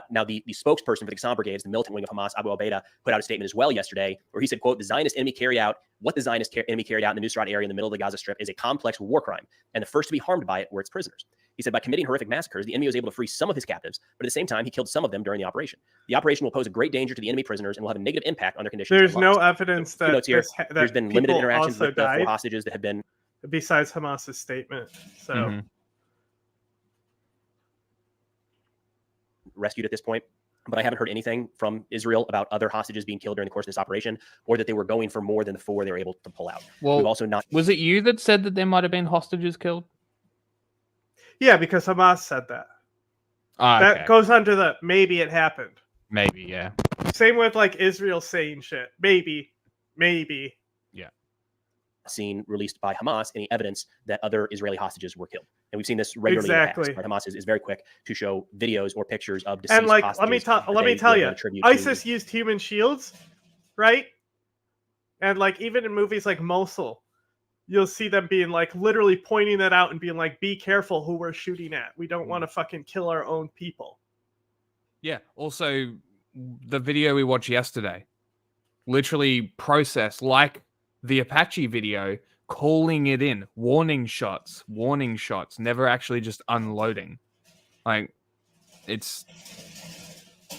Now, the spokesperson for the Qassam brigades, the militant wing of Hamas, Abu Obaida, put out a statement as well yesterday where he said, quote, the Zionist enemy carried out in the Nusrat area in the middle of the Gaza Strip is a complex war crime, and the first to be harmed by it were its prisoners. He said by committing horrific massacres, the enemy was able to free some of his captives, but at the same time, he killed some of them during the operation. The operation will pose a great danger to the enemy prisoners and will have a negative impact on their conditions. There's no evidence that, there's been limited interactions with the 4 hostages that have been... Besides Hamas's statement. So... rescued at this point, but I haven't heard anything from Israel about other hostages being killed during the course of this operation, or that they were going for more than the 4 they were able to pull out. Well, we've also not. Was it you that said that there might have been hostages killed? Yeah, because Hamas said that. That goes under the maybe it happened. Maybe, yeah. Same with like Israel saying shit. Maybe. Yeah. Seen released by Hamas any evidence that other Israeli hostages were killed. And we've seen this regularly. Exactly. In the past. Hamas is very quick to show videos or pictures of deceased and like, hostages. let me tell you, ISIS used human shields, right? And like even in movies like Mosul, you'll see them being like literally pointing that out and being like, be careful who we're shooting at. We don't want to fucking kill our own people. Yeah. Also, the video we watched yesterday, literally processed like the Apache video, calling it in, warning shots, never actually just unloading. Like, it's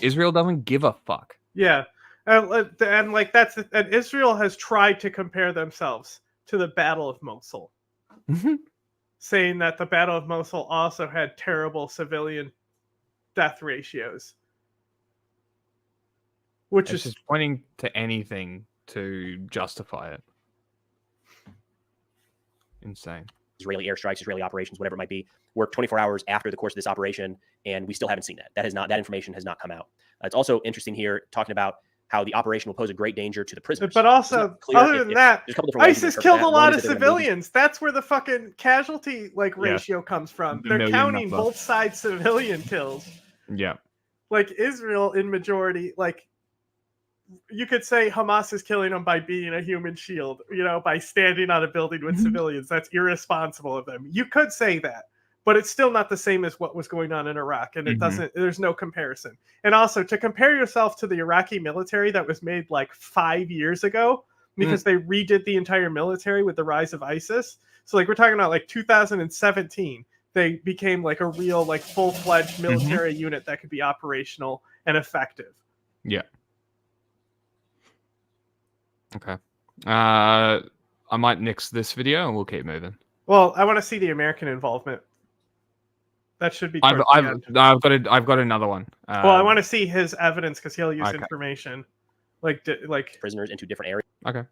Israel doesn't give a fuck. Yeah, and like and Israel has tried to compare themselves to the Battle of Mosul, saying that the Battle of Mosul also had terrible civilian death ratios, which is just pointing to anything to justify it. Insane. Israeli airstrikes, Israeli operations, whatever it might be, worked 24 hours after the course of this operation, and we still haven't seen that. That information has not come out. It's also interesting here talking about how the operation will pose a great danger to the prisoners. But also, other than that, ISIS killed a lot of civilians. That's where the fucking casualty ratio comes from. They're counting both sides civilian kills. Yeah. Like Israel in majority, like you could say Hamas is killing them by being a human shield, by standing on a building with civilians. That's irresponsible of them. You could say that, but it's still not the same as what was going on in Iraq. And it doesn't, there's no comparison. And also to compare yourself to the Iraqi military that was made like 5 years ago, because they redid the entire military with the rise of ISIS. So like, we're talking about like 2017, they became like a real, like full-fledged military unit that could be operational and effective. Yeah. Okay. I might nix this video and we'll keep moving. Well, I want to see the American involvement. That should be. I've got another one. Well, I want to see his evidence because he'll use information, like prisoners into different areas. Okay.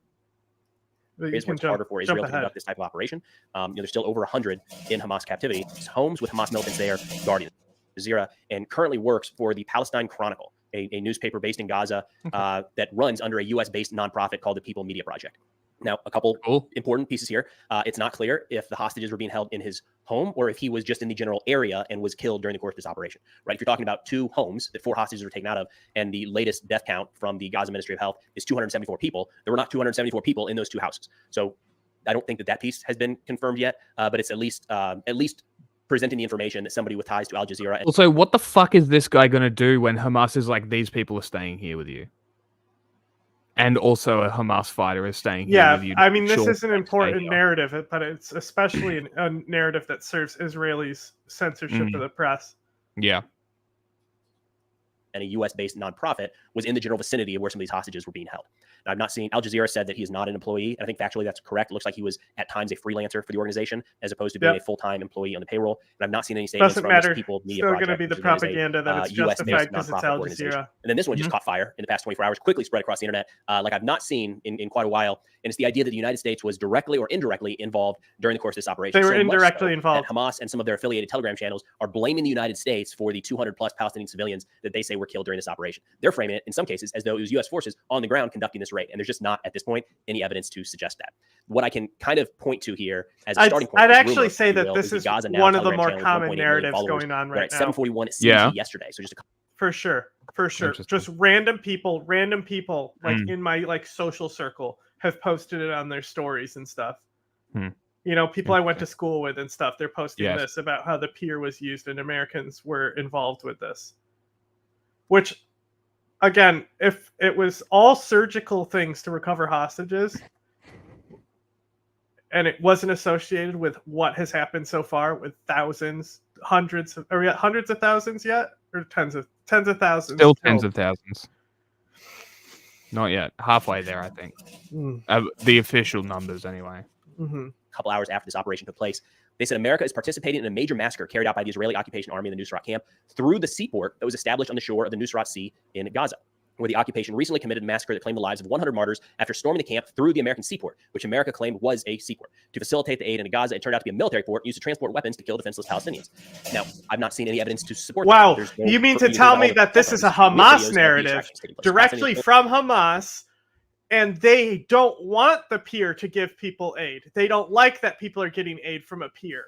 It's harder for Israel to conduct this type of operation. There's still over 100 in Hamas captivity. Homes with Hamas militants there guarding Jazeera, and currently works for the Palestine Chronicle, a newspaper based in Gaza that runs under a U.S.-based nonprofit called the People Media Project. Now, a couple important pieces here. It's not clear if the hostages were being held in his home or if he was just in the general area and was killed during the course of this operation, right? If you're talking about 2 homes that 4 hostages were taken out of, and the latest death count from the Gaza Ministry of Health is 274 people, there were not 274 people in those 2 houses. So I don't think that piece has been confirmed yet, but it's at least presenting the information that somebody with ties to Al Jazeera. Also, what the fuck is this guy going to do when Hamas is like, these people are staying here with you? And also a Hamas fighter is staying here with you. I mean, this is an important narrative, but it's especially a narrative that serves Israelis' censorship of the press. Yeah. And a U.S.-based nonprofit was in the general vicinity of where some of these hostages were being held. Now, I've not seen, Al Jazeera said that he is not an employee, and I think factually that's correct. It looks like he was at times a freelancer for the organization as opposed to being a full-time employee on the payroll. And I've not seen any statements from this People Media Project. Project. Still going to be the propaganda that it's justified because it's Al Jazeera. And then this one just caught fire in the past 24 hours, quickly spread across the internet, like I've not seen in quite a while. And it's the idea that the United States was directly or indirectly involved during the course of this operation. They were indirectly involved. Hamas and some of their affiliated Telegram channels are blaming the United States for the 200-plus Palestinian civilians that they say were killed during this operation. They're framing it, in some cases, as though it was U.S. forces on the ground conducting this raid. And there's just not, at this point, any evidence to suggest that. What I can kind of point to here as a starting point, I'd actually say that this is one of the more common narratives going on right now. 741 CT yesterday. So just for sure. Just random people like in my like social circle have posted it on their stories and stuff. You know, people I went to school with and stuff, they're posting this about how the pier was used and Americans were involved with this. Which, again, if it was all surgical things to recover hostages and it wasn't associated with what has happened so far with thousands, hundreds of thousands yet? Or tens of thousands? Still tens of thousands. Not yet. Halfway there, I think. The official numbers, anyway. A couple hours after this operation took place, they said America is participating in a major massacre carried out by the Israeli occupation army in the Nusrat camp through the seaport that was established on the shore of the Nusrat Sea in Gaza, where the occupation recently committed a massacre that claimed the lives of 100 martyrs after storming the camp through the American seaport, which America claimed was a seaport. To facilitate the aid into Gaza, it turned out to be a military port used to transport weapons to kill defenseless Palestinians. Now, I've not seen any evidence to support that. No you mean to tell me that this is a Hamas narrative directly from Hamas, and they don't want the pier to give people aid? They don't like that people are getting aid from a pier.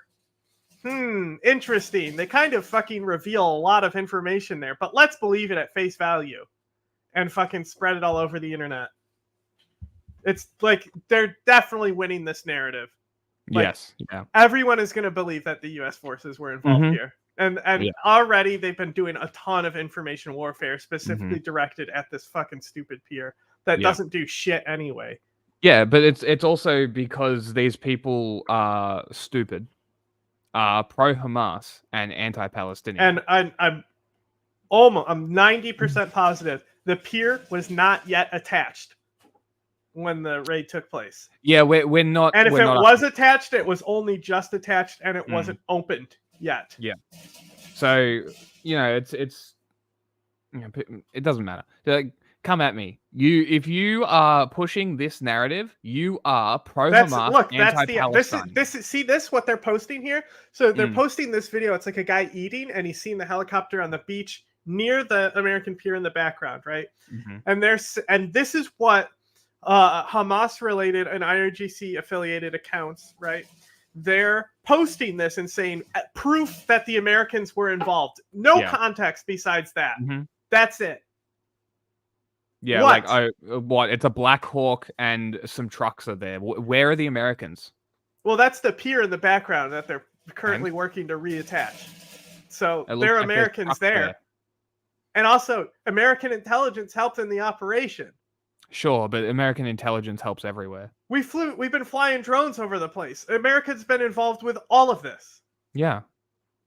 Interesting. They kind of fucking reveal a lot of information there, but let's believe it at face value. And fucking spread it all over the internet. It's like they're definitely winning this narrative. Like, everyone is going to believe that the U.S. forces were involved here, and already they've been doing a ton of information warfare specifically directed at this fucking stupid pier that doesn't do shit anyway. Yeah, but it's also because these people are stupid, pro-Hamas and anti-Palestinian. And I'm 90% positive the pier was not yet attached when the raid took place. Yeah, we're not. And if it was attached, it was only just attached, and it wasn't opened yet. Yeah. So it doesn't matter. Come at me. If you are pushing this narrative, you are pro-Hamas, anti-Palestine. See what they're posting here. So they're posting this video. It's like a guy eating, and he's seeing the helicopter on the beach near the American pier in the background, right? And this is what Hamas-related and IRGC affiliated accounts, right? They're posting this and saying proof that the Americans were involved. No context besides that. That's it. Yeah, what? It's a Black Hawk and some trucks are there. Where are the Americans? Well, that's the pier in the background that they're currently working to reattach. So there are Americans there. And also, American intelligence helped in the operation. Sure, but American intelligence helps everywhere. We've been flying drones over the place. America's been involved with all of this. Yeah.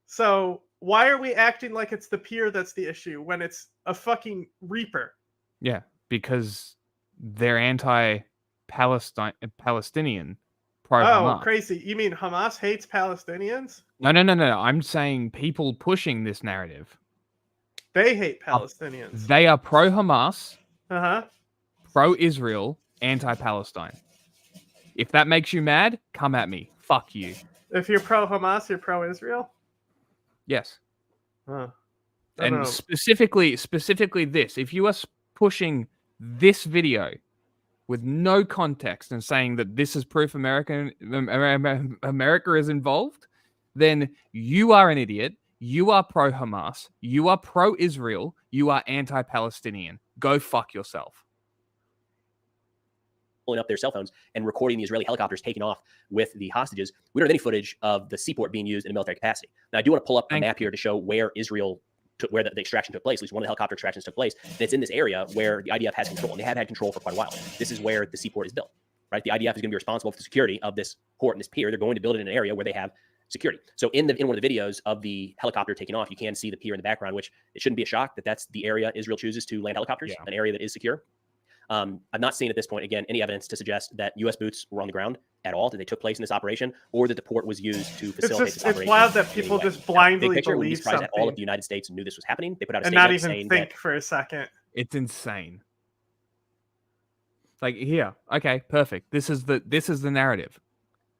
So why are we acting like it's the pier that's the issue when it's a fucking Reaper? Yeah, because they're anti-Palestinian pro-Hamas. Oh, crazy. You mean Hamas hates Palestinians? No. I'm saying people pushing this narrative. They hate Palestinians. They are pro-Hamas, Uh-huh. pro-Israel, anti-Palestine. If that makes you mad, come at me. Fuck you. If you're pro-Hamas, you're pro-Israel? Yes. Huh. And specifically this, if you are pushing this video with no context and saying that this is proof America is involved, then you are an idiot. You are pro-Hamas. You are pro-Israel. You are anti-Palestinian. Go fuck yourself. Pulling up their cell phones and recording the Israeli helicopters taking off with the hostages. We don't have any footage of the seaport being used in a military capacity. Now, I do want to pull up a map here to show where where the extraction took place. At least one of the helicopter extractions took place. And it's in this area where the IDF has control, and they have had control for quite a while. This is where the seaport is built, right? The IDF is going to be responsible for the security of this port and this pier. They're going to build it in an area where they have security. So in one of the videos of the helicopter taking off, you can see the pier in the background, which it shouldn't be a shock that that's the area Israel chooses to land helicopters, an area that is secure. I'm not seeing at this point, again, any evidence to suggest that U.S. boots were on the ground at all, that they took place in this operation, or that the port was used to facilitate this operation. It's wild that people just blindly believe believe something. That all of the United States knew this was happening. They put out a and statement not even saying think that, for a second. It's insane. Like, here, okay, perfect. This is the narrative,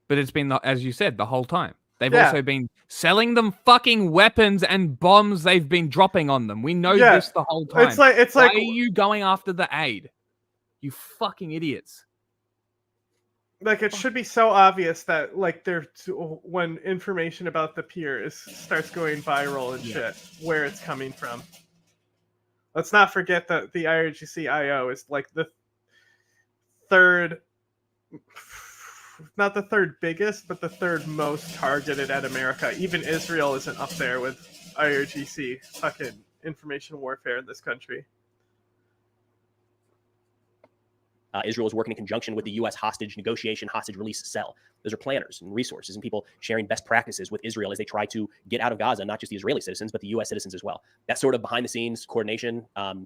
but it's been, as you said, the whole time. They've also been selling them fucking weapons and bombs they've been dropping on them. We know this the whole time. It's like why are you going after the aid? You fucking idiots. Like, it should be so obvious that, like, when information about the pier starts going viral and shit, where it's coming from. Let's not forget that the IRGC IO is, like, the third, not the third biggest, but the third most targeted at America. Even Israel isn't up there with IRGC fucking information warfare in this country. Israel is working in conjunction with the U.S. hostage release cell. Those are planners and resources and people sharing best practices with Israel as they try to get out of Gaza, not just the Israeli citizens, but the U.S. citizens as well. That sort of behind-the-scenes coordination,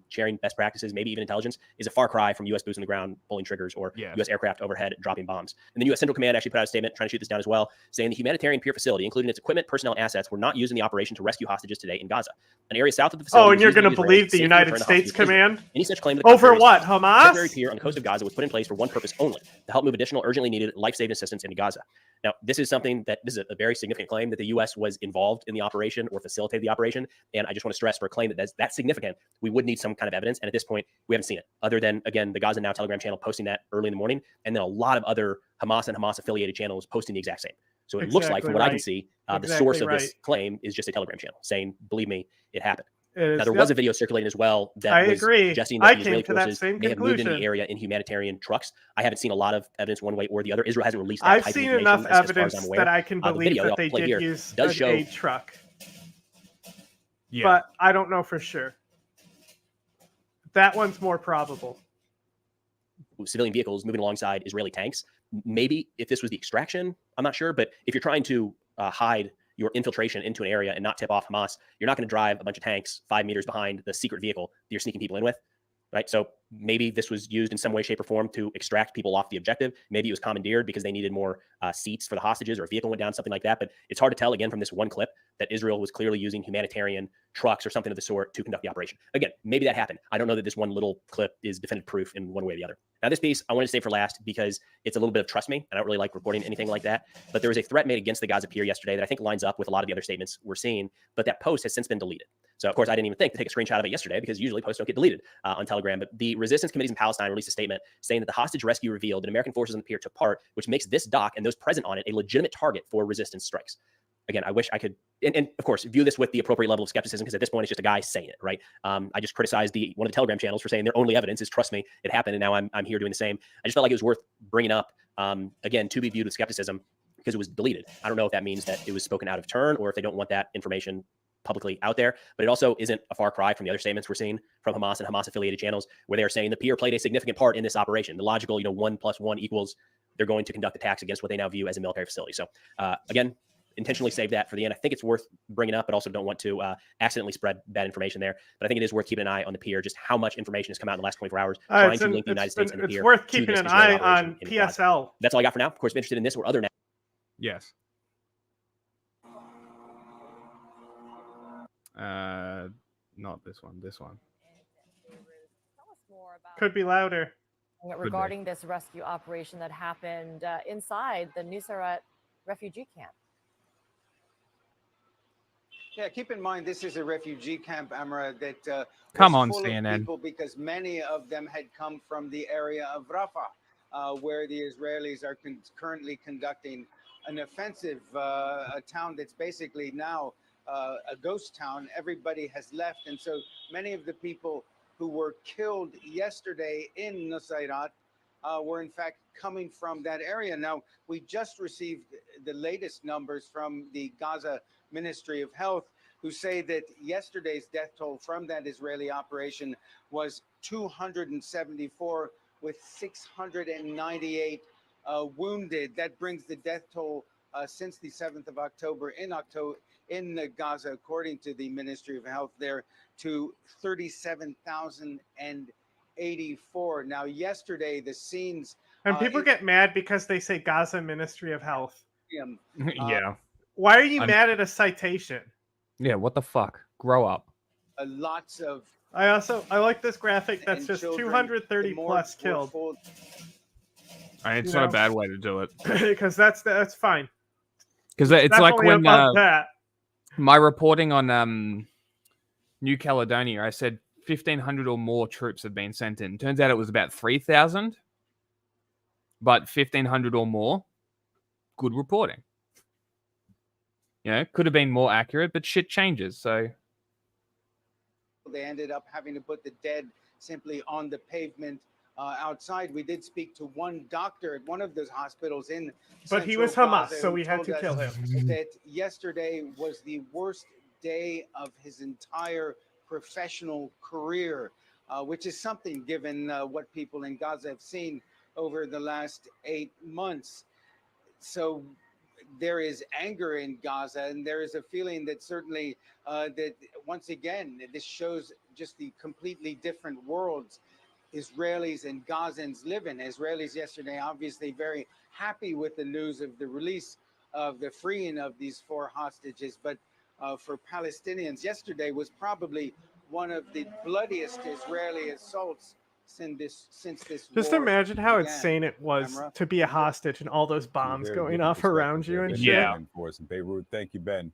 sharing best practices, maybe even intelligence, is a far cry from U.S. boots on the ground pulling triggers or U.S. aircraft overhead dropping bombs. And the U.S. Central Command actually put out a statement trying to shoot this down as well, saying the humanitarian pier facility, including its equipment, personnel, and assets, were not used in the operation to rescue hostages today in Gaza. An area south of the facility. Oh, and you're going to believe the United States command? Any such claim over what, Hamas? The temporary pier on the coast of Gaza was put in place for one purpose only: to help move additional urgently needed life-saving assistance into Gaza. Now, this is a very significant claim that the U.S. was involved in the operation or facilitated the operation. And I just want to stress, for a claim that's significant, we would need some kind of evidence. And at this point, we haven't seen it, other than, again, the Gaza Now Telegram channel posting that early in the morning, and then a lot of other Hamas and Hamas-affiliated channels posting the exact same. So it looks like, from what I can see, the source of this claim is just a Telegram channel saying, believe me, it happened. Now, there was a video circulating as well that was suggesting that the Israeli forces may have moved into the area in humanitarian trucks. I haven't seen a lot of evidence one way or the other. Israel hasn't released that I've type seen of enough as evidence far as I'm aware. that I can believe that they did use an aid truck. Yeah. But I don't know for sure. That one's more probable. Civilian vehicles moving alongside Israeli tanks. Maybe if this was the extraction, I'm not sure. But if you're trying to hide your infiltration into an area and not tip off Hamas, you're not going to drive a bunch of tanks 5 meters behind the secret vehicle that you're sneaking people in with, right? So maybe this was used in some way, shape, or form to extract people off the objective. Maybe it was commandeered because they needed more seats for the hostages, or a vehicle went down, something like that. But it's hard to tell, again, from this one clip that Israel was clearly using humanitarian trucks or something of the sort to conduct the operation. Again, maybe that happened. I don't know that this one little clip is definitive proof in one way or the other. Now, this piece I wanted to save for last because it's a little bit of trust me. I don't really like reporting anything like that. But there was a threat made against the Gaza pier yesterday that I think lines up with a lot of the other statements we're seeing. But that post has since been deleted. So, of course, I didn't even think to take a screenshot of it yesterday because usually posts don't get deleted on Telegram. But the resistance committees in Palestine released a statement saying that the hostage rescue revealed that American forces on the pier took part, which makes this dock and those present on it a legitimate target for resistance strikes. Again, I wish I could, and of course, view this with the appropriate level of skepticism, because at this point, it's just a guy saying it, right? I just criticized one of the Telegram channels for saying their only evidence is, trust me, it happened, and now I'm here doing the same. I just felt like it was worth bringing up, again, to be viewed with skepticism, because it was deleted. I don't know if that means that it was spoken out of turn, or if they don't want that information publicly out there, but it also isn't a far cry from the other statements we're seeing from Hamas and Hamas-affiliated channels, where they are saying the pier played a significant part in this operation. The logical, 1 + 1 = they're going to conduct attacks against what they now view as a military facility. So again, intentionally saved that for the end. I think it's worth bringing up, but also don't want to accidentally spread bad information there. But I think it is worth keeping an eye on the pier, just how much information has come out in the last 24 hours trying to link the United States and the pier. It's worth to keeping this an Israeli eye operation on in Gaza. PSL. That's all I got for now. Of course, if you're interested in this or other. Yes. Not this one. This one. Could be louder. Regarding this rescue operation that happened inside the Nusayrat refugee camp. Yeah, keep in mind this is a refugee camp, Amra, that Come was on, full CNN. of people because many of them had come from the area of Rafah, where the Israelis are currently conducting an offensive, a town that's basically now a ghost town. Everybody has left, and so many of the people who were killed yesterday in Nusayrat were in fact coming from that area. Now, we just received the latest numbers from the Gaza Ministry of Health, who say that yesterday's death toll from that Israeli operation was 274 with 698 wounded. That brings the death toll since the 7th of October in Gaza, according to the Ministry of Health there, to 37,084. Now, yesterday, the scenes... And people get mad because they say Gaza Ministry of Health. Yeah. Why are you mad at a citation? Yeah, what the fuck? Grow up. Lots of... I like this graphic that's just children, 230 plus killed. It's not a bad way to do it. Because that's fine. Because it's like when that. my reporting on New Caledonia, I said 1,500 or more troops have been sent in. Turns out it was about 3,000, but 1,500 or more, good reporting. Could have been more accurate, but shit changes. So they ended up having to put the dead simply on the pavement outside. We did speak to one doctor at one of those hospitals in But he Central was Hamas, Gaza so who we had told to us kill him. that yesterday was the worst day of his entire professional career, which is something given what people in Gaza have seen over the last 8 months. So there is anger in Gaza, and there is a feeling that certainly that once again, this shows just the completely different worlds Israelis and Gazans live in. Israelis yesterday obviously very happy with the news of the release of the freeing of these 4 hostages, but for Palestinians, yesterday was probably one of the bloodiest Israeli assaults since this Just war imagine how began. insane it was Amra? to be a hostage and all those bombs Very going different off around perspective you there, and Ben. shit. Ben for us in Beirut. Thank you, Ben.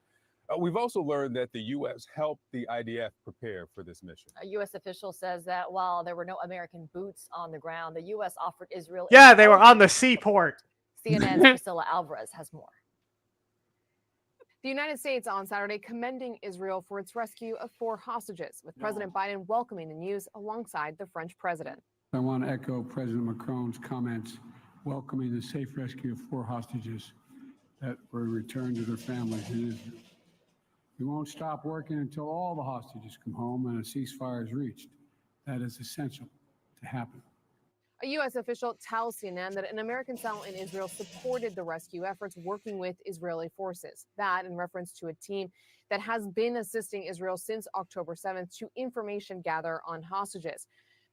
We've also learned that the U.S. helped the IDF prepare for this mission. A U.S. official says that while there were no American boots on the ground, the U.S. offered Israel... Yeah, they were on the seaport. CNN's Priscilla Alvarez has more. The United States on Saturday commending Israel for its rescue of 4 hostages, with President Biden welcoming the news alongside the French president. I want to echo President Macron's comments welcoming the safe rescue of 4 hostages that were returned to their families in Israel. We won't stop working until all the hostages come home and a ceasefire is reached. That is essential to happen. A U.S. official tells CNN that an American cell in Israel supported the rescue efforts working with Israeli forces. That in reference to a team that has been assisting Israel since October 7th to information gather on hostages.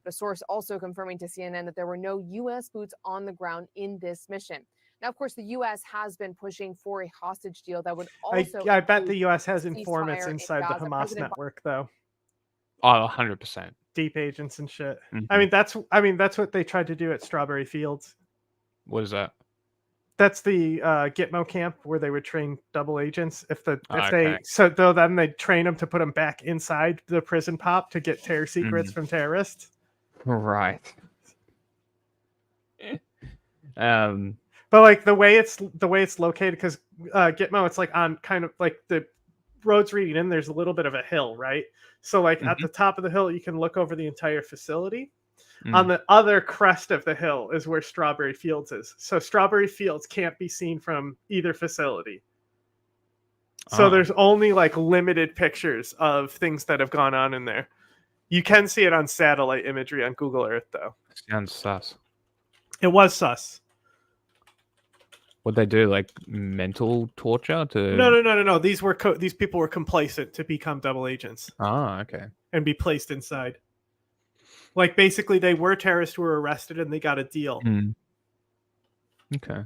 The source also confirming to CNN that there were no U.S. boots on the ground in this mission. Now, of course, the U.S. has been pushing for a hostage deal that would also... I bet the U.S. has ceasefire informants in inside the Gaza. Hamas President network, though. Oh, 100%. Deep agents and shit. Mhm. I mean, that's what they tried to do at Strawberry Fields. What is that? That's the Gitmo camp where they would train double agents. Then Okay. they'd train them to put them back inside the prison pop to get terror secrets from terrorists. Right. But like the way it's located, because Gitmo, it's like on kind of like the roads leading in. There's a little bit of a hill, right? So like at the top of the hill, you can look over the entire facility. On the other crest of the hill is where Strawberry Fields is. So Strawberry Fields can't be seen from either facility. So there's only like limited pictures of things that have gone on in there. You can see it on satellite imagery on Google Earth, though. Sounds sus. It was sus. What'd they do? Like mental torture to? No. These people were complacent to become double agents. Oh, okay. And be placed inside. Like basically, they were terrorists who were arrested, and they got a deal. Okay.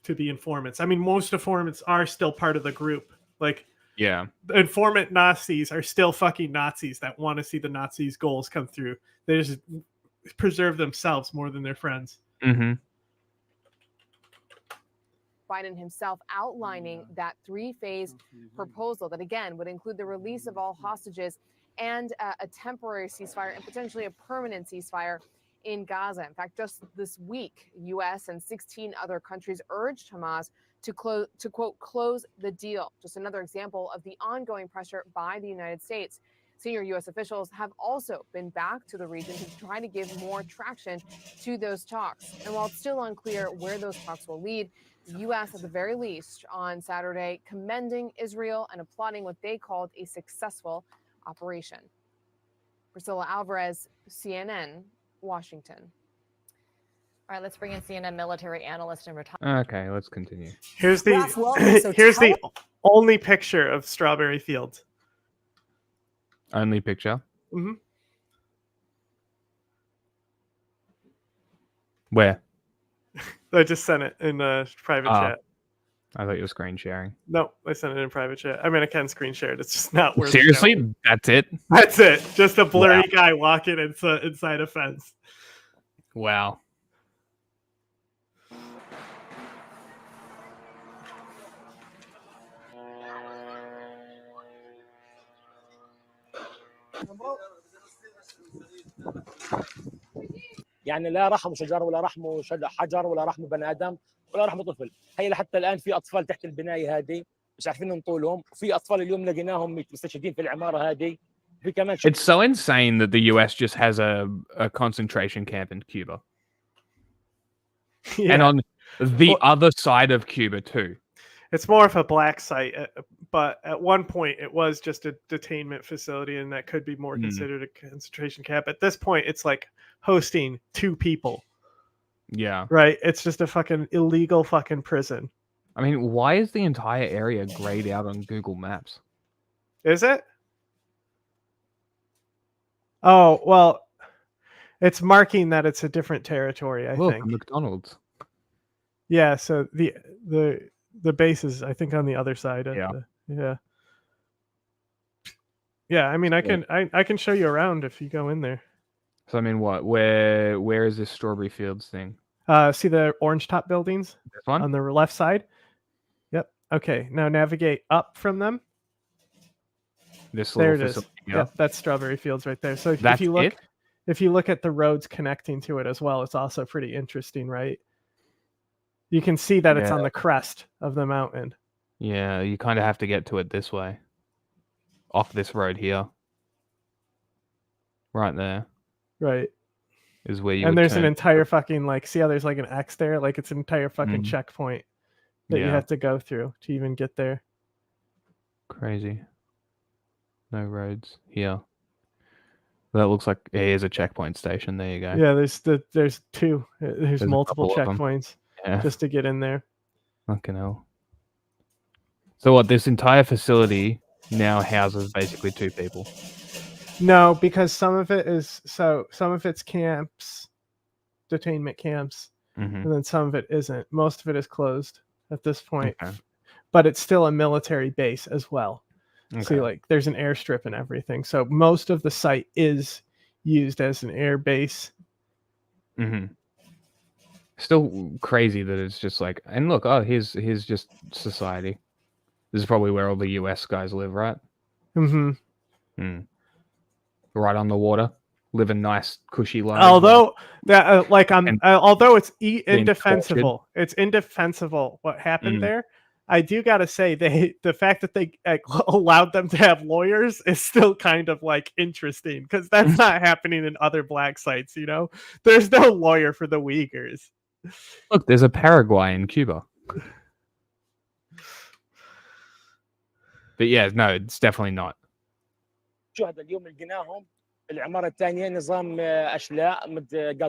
To be informants. I mean, most informants are still part of the group. Like, yeah, informant Nazis are still fucking Nazis that want to see the Nazis' goals come through. They just preserve themselves more than their friends. Mm-hmm. Biden himself outlining that three-phase proposal that, again, would include the release of all hostages and a temporary ceasefire and potentially a permanent ceasefire in Gaza. In fact, just this week, U.S. and 16 other countries urged Hamas to quote, close the deal. Just another example of the ongoing pressure by the United States. Senior U.S. officials have also been back to the region to try to give more traction to those talks. And while it's still unclear where those talks will lead, the U.S., at the very least, on Saturday, commending Israel and applauding what they called a successful operation. Priscilla Alvarez, CNN, Washington. All right, let's bring in CNN military analyst and retired. Okay, let's continue. Here's the only picture of Strawberry Fields. Only picture. Mm-hmm. Where? I just sent it in private chat. I thought you were screen sharing. No, I sent it in private chat. I mean, I can screen share it. It's just not worth it. Seriously? That's it? That's it. Just a blurry guy walking inside a fence. Wow. يعني لا رحموا شجر ولا رحموا حجر ولا رحموا بني ادم ولا رحموا طفل. هي لحتى الان في اطفال تحت البنايه هذه مش عارفين نطولهم، وفي اطفال اليوم لقيناهم مستشهدين في العماره هذه. في كمان It's so insane that the US just has a concentration camp in Cuba. Yeah. And on the other side of Cuba too. It's more of a black site, but at one point it was just a detainment facility, and that could be more considered a concentration camp. At this point, it's like hosting 2 people. Yeah. Right? It's just a fucking illegal fucking prison. I mean, why is the entire area grayed out on Google Maps? Is it? Oh, well, it's marking that it's a different territory, I think. McDonald's. Yeah, so the base is, I think, on the other side of yeah, I mean, I can show you around if you go in there. So I mean, what? Where is this Strawberry Fields thing? See the orange top buildings? This one? On the left side? Yep. Okay, now navigate up from them. This there little it is. facility, Yep, that's Strawberry Fields right there. So That's if you look at the roads connecting to it as well, it's also pretty interesting, right? You can see that it's on the crest of the mountain. Yeah, you kind of have to get to it this way. Off this road here. Right there. Right. Is where you And would there's turn. an entire fucking, like, see how there's like an X there? Like, it's an entire fucking checkpoint that you Yeah. have to go through to even get there. Crazy. No roads here. That looks like it is a checkpoint station. There you go. Yeah, there's 2. There's a multiple couple of them. checkpoints Yeah. just to get in there. Fucking hell. So what? This entire facility now houses basically 2 people. No, because some of it's camps, detainment camps, and then some of it isn't. Most of it is closed at this point. Okay. But it's still a military base as well. Okay. See, like, there's an airstrip and everything. So most of the site is used as an air base. Still crazy that it's just like, and look, here's just society. This is probably where all the US guys live, right? Mm-hmm. Right on the water, living nice, cushy lives. Although that, although it's being indefensible, it's indefensible what happened there. I do gotta say, the fact that they allowed them to have lawyers is still kind of like interesting, because that's not happening in other black sites. You know, there's no lawyer for the Uyghurs. Look, there's a Paraguay in Cuba. But yeah, no, it's definitely not. شهداء اليوم لقيناهم العماره الثانيه نظام اشلاء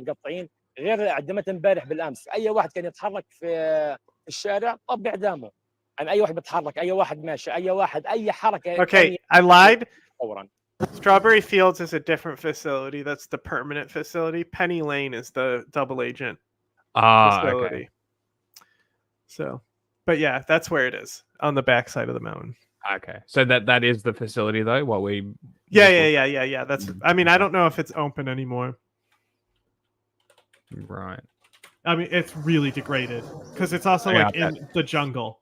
قاطعين غير عدمت امبارح بالامس. اي واحد كان يتحرك في الشارع طب باعدامه. عن اي واحد بيتحرك، اي واحد ماشي، اي واحد اي حركه. Okay, I lied. Strawberry Fields is a different facility. That's the permanent facility. Penny Lane is the double agent facility. Okay. So, but yeah, that's where it is on the backside of the mountain. Okay. So that is the facility though. What we. Yeah. That's. I mean, I don't know if it's open anymore. Right. I mean, it's really degraded because it's also like in the jungle.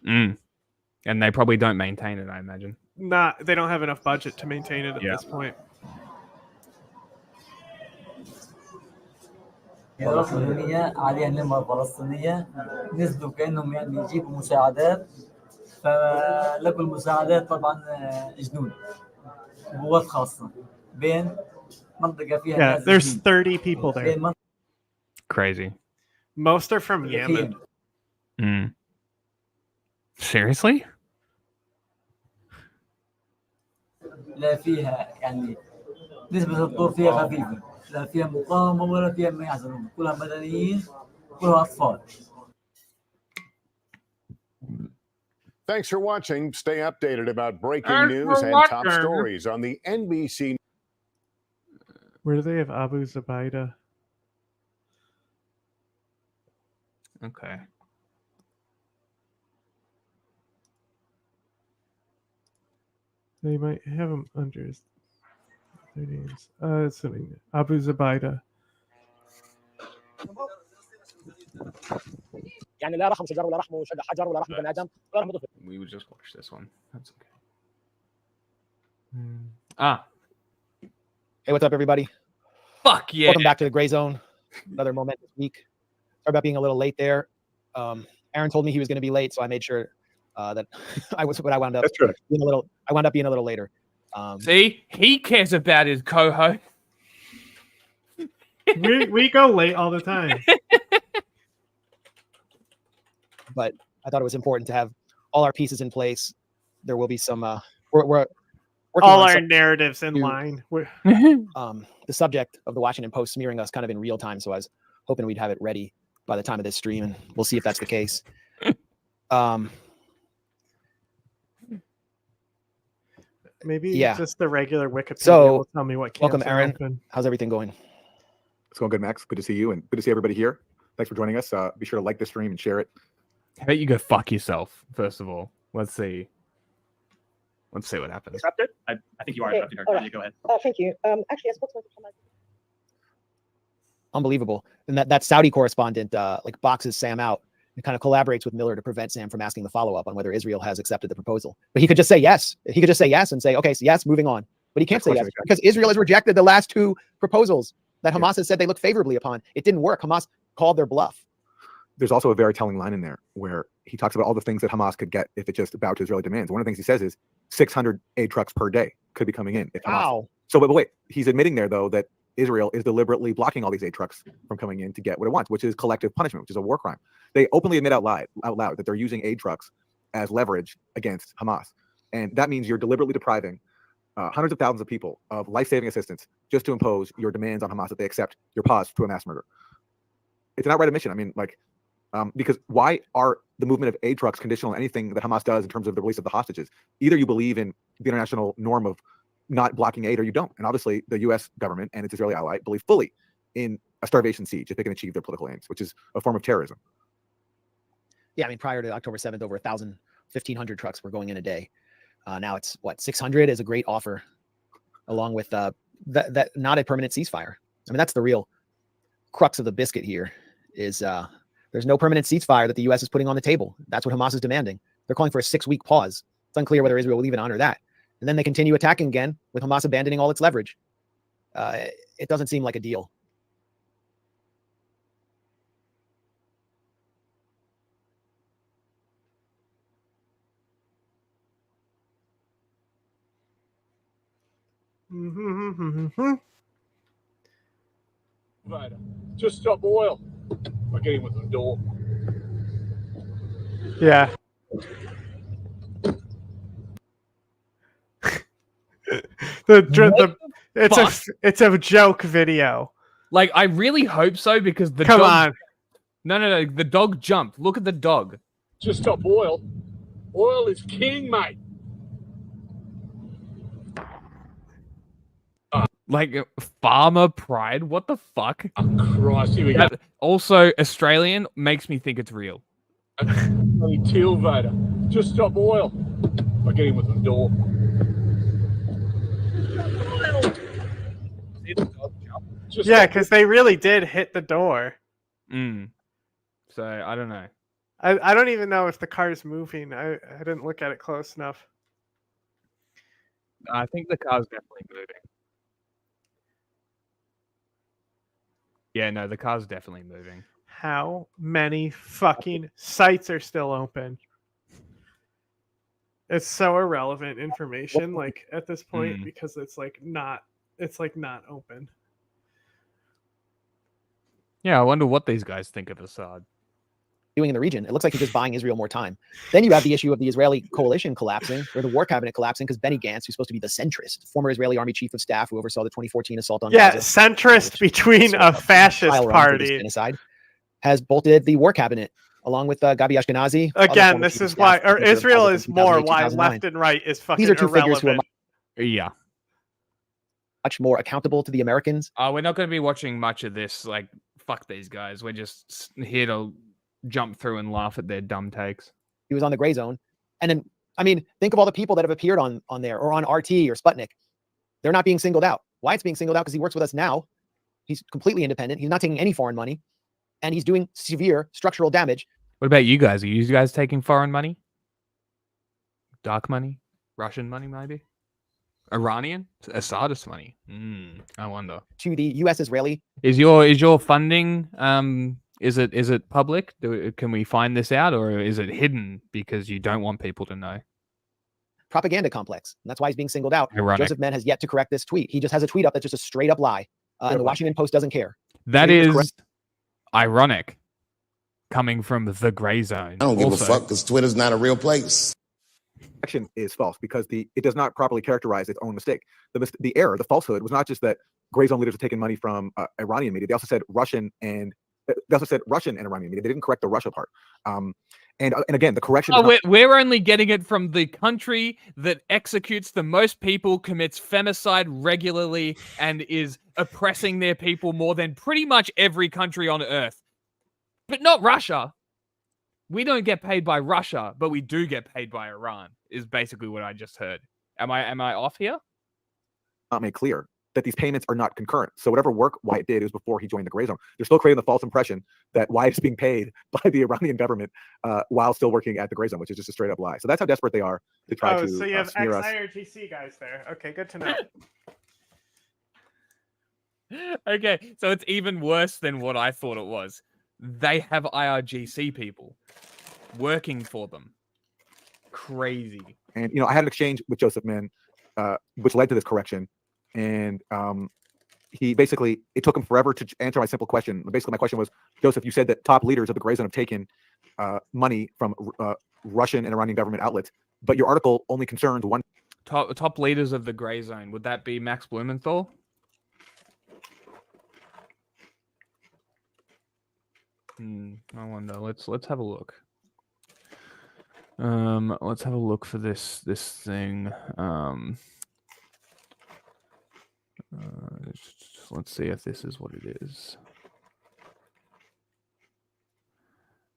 And they probably don't maintain it, I imagine. They don't have enough budget to maintain it at this point. الفلسطينية عليها النمرة الفلسطينية نزلوا كأنهم يعني يجيبوا مساعدات فلقوا المساعدات طبعا جنود قوات خاصة بين منطقة فيها Yeah, there's 30 people there. Crazy. Most are from Yemen. Seriously? لا فيها يعني نسبة الطور فيها خفيفة لا فيها مقاومة ولا فيها ما يحزنون كلها مدنيين كلها أطفال. Thanks for watching. Stay updated about breaking news and top stories on the NBC. Where do they have Abu Zubaydah? Okay. They might have him under their names. It's something. Abu Zubaydah. يعني لا رحم شجر ولا رحم حجر ولا رحم بني ادم ولا رحم طفل. We would just watch this one. That's okay. Hey, what's up, everybody? Fuck yeah! Welcome back to the Gray Zone. Another momentous week. Sorry about being a little late there. Aaron told me he was going to be late, so I made sure that I was. But I wound up being a little. I wound up being a little later. See, he cares about his co-host. we go late all the time. But I thought it was important to have all our pieces in place. There will be some. We're working all on our some narratives in line. The subject of the Washington Post smearing us kind of in real time, so I was hoping we'd have it ready by the time of this stream, and we'll see if that's the case. Maybe Yeah. just the regular Wikipedia So, will tell me what camps welcome, are Aaron. open. How's everything going? It's going good, Max. Good to see you, and good to see everybody here. Thanks for joining us. Be sure to like the stream and share it. How about you go fuck yourself, first of all? Let's see. Let's see what happens. Accepted? I think you are. Okay, all right. Go ahead. Thank you. Actually, I spoke to my diplomat. Unbelievable. And that Saudi correspondent like boxes Sam out and kind of collaborates with Miller to prevent Sam from asking the follow-up on whether Israel has accepted the proposal. But he could just say yes. He could just say yes and say, okay, so yes, moving on. But he can't say yes because Israel has rejected the last two proposals that Hamas has said they look favorably upon. It didn't work. Hamas called their bluff. There's also a very telling line in there where he talks about all the things that Hamas could get if it just bowed to Israeli demands. One of the things he says is 600 aid trucks per day could be coming in. If Hamas. Wow. So, but wait, he's admitting there, though, that Israel is deliberately blocking all these aid trucks from coming in to get what it wants, which is collective punishment, which is a war crime. They openly admit out loud that they're using aid trucks as leverage against Hamas. And that means you're deliberately depriving hundreds of thousands of people of life-saving assistance just to impose your demands on Hamas that they accept your pause to a mass murder. It's an outright admission. I mean, like, because why are the movement of aid trucks conditional on anything that Hamas does in terms of the release of the hostages? Either you believe in the international norm of not blocking aid or you don't. And obviously the U.S. government and its Israeli ally believe fully in a starvation siege if they can achieve their political aims, which is a form of terrorism. Yeah, I mean, prior to October 7th, over 1,500 trucks were going in a day. Now it's, 600 is a great offer, along with that not a permanent ceasefire. I mean, that's the real crux of the biscuit here is there's no permanent ceasefire that the U.S. is putting on the table. That's what Hamas is demanding. They're calling for a 6-week pause. It's unclear whether Israel will even honor that. And then they continue attacking again with Hamas abandoning all its leverage. It doesn't seem like a deal. Just stop oil. I get him with the door. Yeah. It's a joke video. Like, I really hope so because the Come on. No. The dog jumped. Look at the dog. Just stop oil. Oil is king, mate. Like farmer pride. What the fuck? Oh, Christ, here we go. Also, Australian makes me think it's real. Teal Vader. Just stop oil. I get him with the door. Yeah, because they really did hit the door. So I don't know. I don't even know if the car's moving. I didn't look at it close enough. I think the car's definitely moving. Yeah, no, the car's definitely moving. How many fucking sites are still open? It's so irrelevant information, like at this point, because it's not open. Yeah, I wonder what these guys think of Assad. Doing in the region. It looks like he's just buying Israel more time. Then you have the issue of the Israeli coalition collapsing, or the war cabinet collapsing, because Benny Gantz, who's supposed to be the centrist, former Israeli army chief of staff who oversaw the 2014 assault on Gaza, centrist between a fascist party, genocide, has bolted the war cabinet along with Gabi Ashkenazi. Again, this is why, or Israel is more why left and right is fucking These are two irrelevant. figures who are much more accountable to the Americans. We're not going to be watching much of this. Like, fuck these guys. We're just here to jump through and laugh at their dumb takes. He was on the gray zone. And then, I mean, think of all the people that have appeared on there or on RT or Sputnik. They're not being singled out. Why it's being singled out? Because he works with us now. He's completely independent. He's not taking any foreign money. And he's doing severe structural damage. What about you guys? Are you guys taking foreign money? Dark money? Russian money, maybe? Iranian? Assadist money? I wonder. To the U.S.-Israeli. Is your funding is it public? Can we find this out, or is it hidden because you don't want people to know? Propaganda complex. And that's why he's being singled out. Ironic. Joseph Menn has yet to correct this tweet. He just has a tweet up that's just a straight up lie. And the Washington Post doesn't care. That is ironic, coming from the gray zone. I don't give a fuck because Twitter's not a real place. Action is false because it does not properly characterize its own mistake. The error, the falsehood, was not just that gray zone leaders are taking money from Iranian media. They also said Russian and Iranian media. They didn't correct the Russia part. And again, the correction. We're only getting it from the country that executes the most people, commits femicide regularly, and is oppressing their people more than pretty much every country on earth. But not Russia. We don't get paid by Russia, but we do get paid by Iran, is basically what I just heard. Am I off here? Not made clear that these payments are not concurrent. So whatever work Wyatt did, it was before he joined the gray zone. They're still creating the false impression that Wyatt is being paid by the Iranian government while still working at the gray zone, which is just a straight up lie. So that's how desperate they are to try to so you have smear us. ex-IRGC guys there. Okay, good to know. Okay, so it's even worse than what I thought it was. They have IRGC people working for them. Crazy. And, I had an exchange with Joseph Menn, which led to this correction. And it took him forever to answer my simple question. Basically, my question was, Joseph, you said that top leaders of the gray zone have taken money from Russian and Iranian government outlets, but your article only concerns one. Top leaders of the gray zone. Would that be Max Blumenthal? I wonder. Let's have a look. Let's have a look for this thing. Let's see if this is what it is.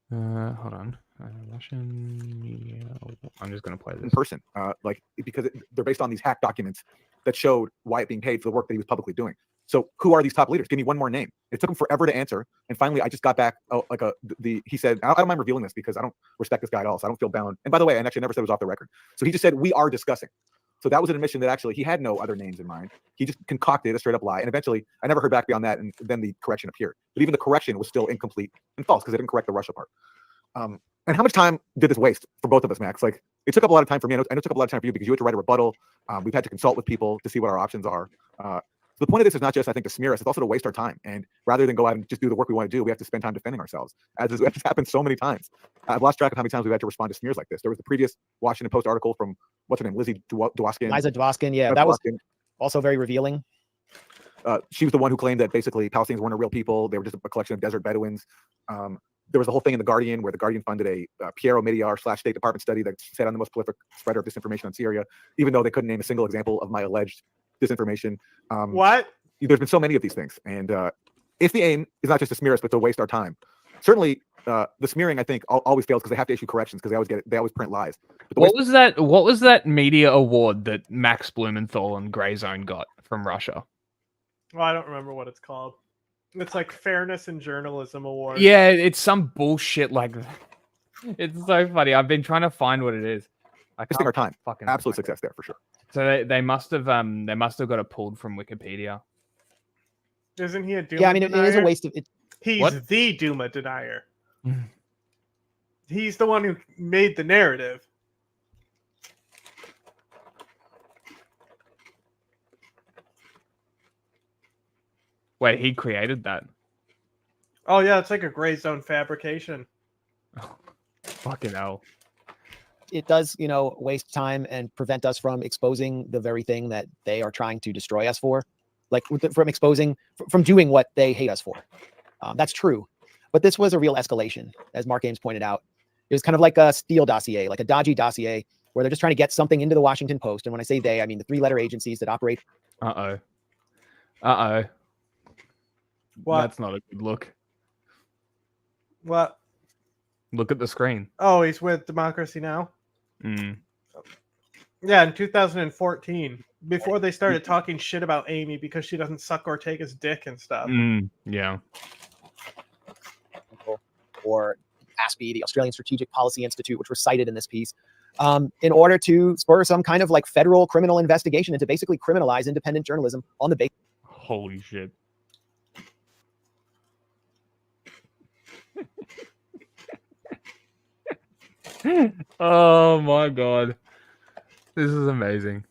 Hold on. Russian media. I'm just gonna play this in person, because they're based on these hacked documents that showed Wyatt being paid for the work that he was publicly doing. So who are these top leaders? Give me one more name. It took him forever to answer, and finally, I just got back. He said, I don't mind revealing this because I don't respect this guy at all, so I don't feel bound. And by the way, I actually never said it was off the record. So he just said we are discussing. So that was an admission that actually he had no other names in mind. He just concocted a straight up lie. And eventually, I never heard back beyond that. And then the correction appeared. But even the correction was still incomplete and false because they didn't correct the Russia part. And how much time did this waste for both of us, Max? Like, it took up a lot of time for me. I know it took up a lot of time for you because you had to write a rebuttal. We've had to consult with people to see what our options are. So the point of this is not just, I think, to smear us. It's also to waste our time. And rather than go out and just do the work we want to do, we have to spend time defending ourselves, as has happened so many times. I've lost track of how many times we've had to respond to smears like this. There was the previous Washington Post article from, what's her name, Lizzie Dwoskin. Liza Dwoskin, yeah. That was also very revealing. She was the one who claimed that basically Palestinians weren't a real people. They were just a collection of desert Bedouins. there was the whole thing in The Guardian where The Guardian funded a Piero Mediar / State Department study that said I'm the most prolific spreader of disinformation on Syria, even though they couldn't name a single example of my alleged disinformation. What? There's been so many of these things. And if the aim is not just to smear us, but to waste our time, certainly the smearing, I think, always fails because they have to issue corrections because they always print lies. But What was that media award that Max Blumenthal and Grey Zone got from Russia? Well, I don't remember what it's called. It's like Fairness in Journalism Award. Yeah, it's some bullshit like that. It's so funny. I've been trying to find what it is. Wasting our time. Fucking Absolute success there for sure. So they must have got it pulled from Wikipedia. Isn't he a Duma Yeah, I mean, it is a denier? waste of it. He's the Duma denier. He's the one who made the narrative. Wait, he created that? Oh yeah, it's like a gray zone fabrication. Fucking hell. It does, waste time and prevent us from exposing the very thing that they are trying to destroy us for, like from doing what they hate us for. That's true. But this was a real escalation, as Mark Ames pointed out. It was kind of like a Steele dossier, like a dodgy dossier, where they're just trying to get something into the Washington Post. And when I say they, I mean the 3-letter agencies that operate. What? That's not a good look. What? Look at the screen. Oh, he's with Democracy Now? Mm. Yeah, in 2014, before they started talking shit about Amy because she doesn't suck Ortega's dick and stuff. Yeah. Or ASPI, the Australian Strategic Policy Institute, which were cited in this piece, in order to spur some kind of like federal criminal investigation and to basically criminalize independent journalism on the basis. Holy shit. Oh my god. This is amazing.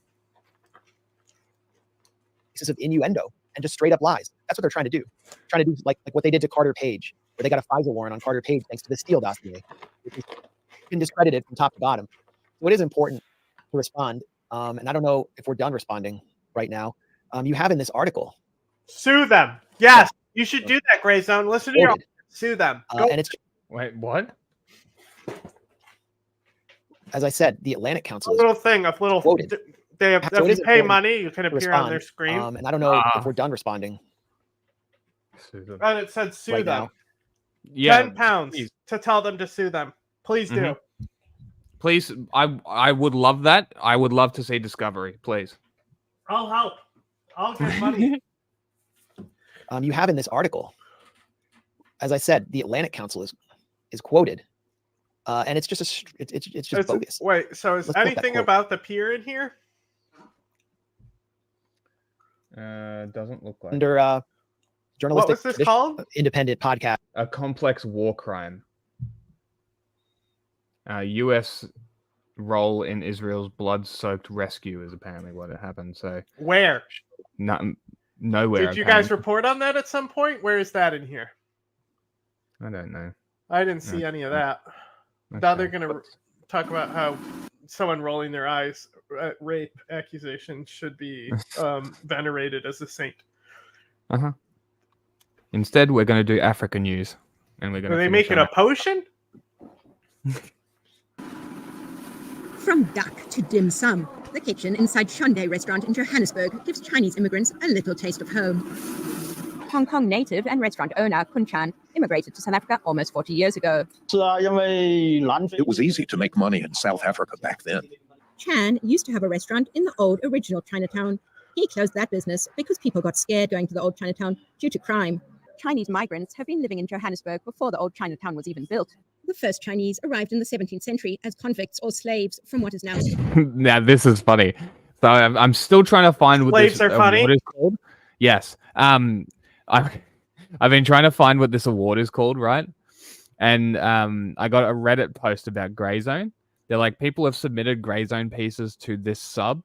Of innuendo and just straight up lies. That's what they're trying to do. Trying to do like what they did to Carter Page, where they got a FISA warrant on Carter Page thanks to the Steele dossier, which has been discredited from top to bottom. So it is important to respond. And I don't know if we're done responding right now. You have in this article. Sue them. Yes, you should do that, Gray Zone. Listen to your sue them. Go. And it's wait, what? As I said, the Atlantic Council is little thing, a little. quoted. They have, So it if is you pay important money, you can to appear on their respond. screen. And I don't know if we're done responding. And it said sue Right them. now. Yeah, £10 please. to tell them to sue them. Please do. Please, I would love that. I would love to see Discovery, please. I'll help. I'll get money. You have in this article, as I said, the Atlantic Council is quoted, and it's just it's just bogus. Wait, so is Let's look at that anything quote. about the pier in here? Doesn't look like Under journalistic What was this tradition- called? independent podcast. a complex war crime. U.S. role in Israel's blood-soaked rescue is apparently what it happened. So Where? nowhere. Did you guys apparently. report on that at some point? Where is that in here? I don't know. I didn't see any of that. Now they're going to talk about how someone rolling their eyes at rape accusations should be venerated as a saint. Instead, we're going to do Africa news, and we're going Do to. they make it a potion? From duck to dim sum, the kitchen inside Shunde restaurant in Johannesburg gives Chinese immigrants a little taste of home. Hong Kong native and restaurant owner Kun Chan immigrated to South Africa almost 40 years ago. It was easy to make money in South Africa back then. Chan used to have a restaurant in the old original Chinatown. He closed that business because people got scared going to the old Chinatown due to crime. Chinese migrants have been living in Johannesburg before the old Chinatown was even built. The first Chinese arrived in the 17th century as convicts or slaves from what is now... Now this is funny. So I'm still trying to find what Slaves this are funny? award is called. Yes. I've been trying to find what this award is called, right? And I got a Reddit post about Grey Zone. They're like, people have submitted Grey Zone pieces to this sub.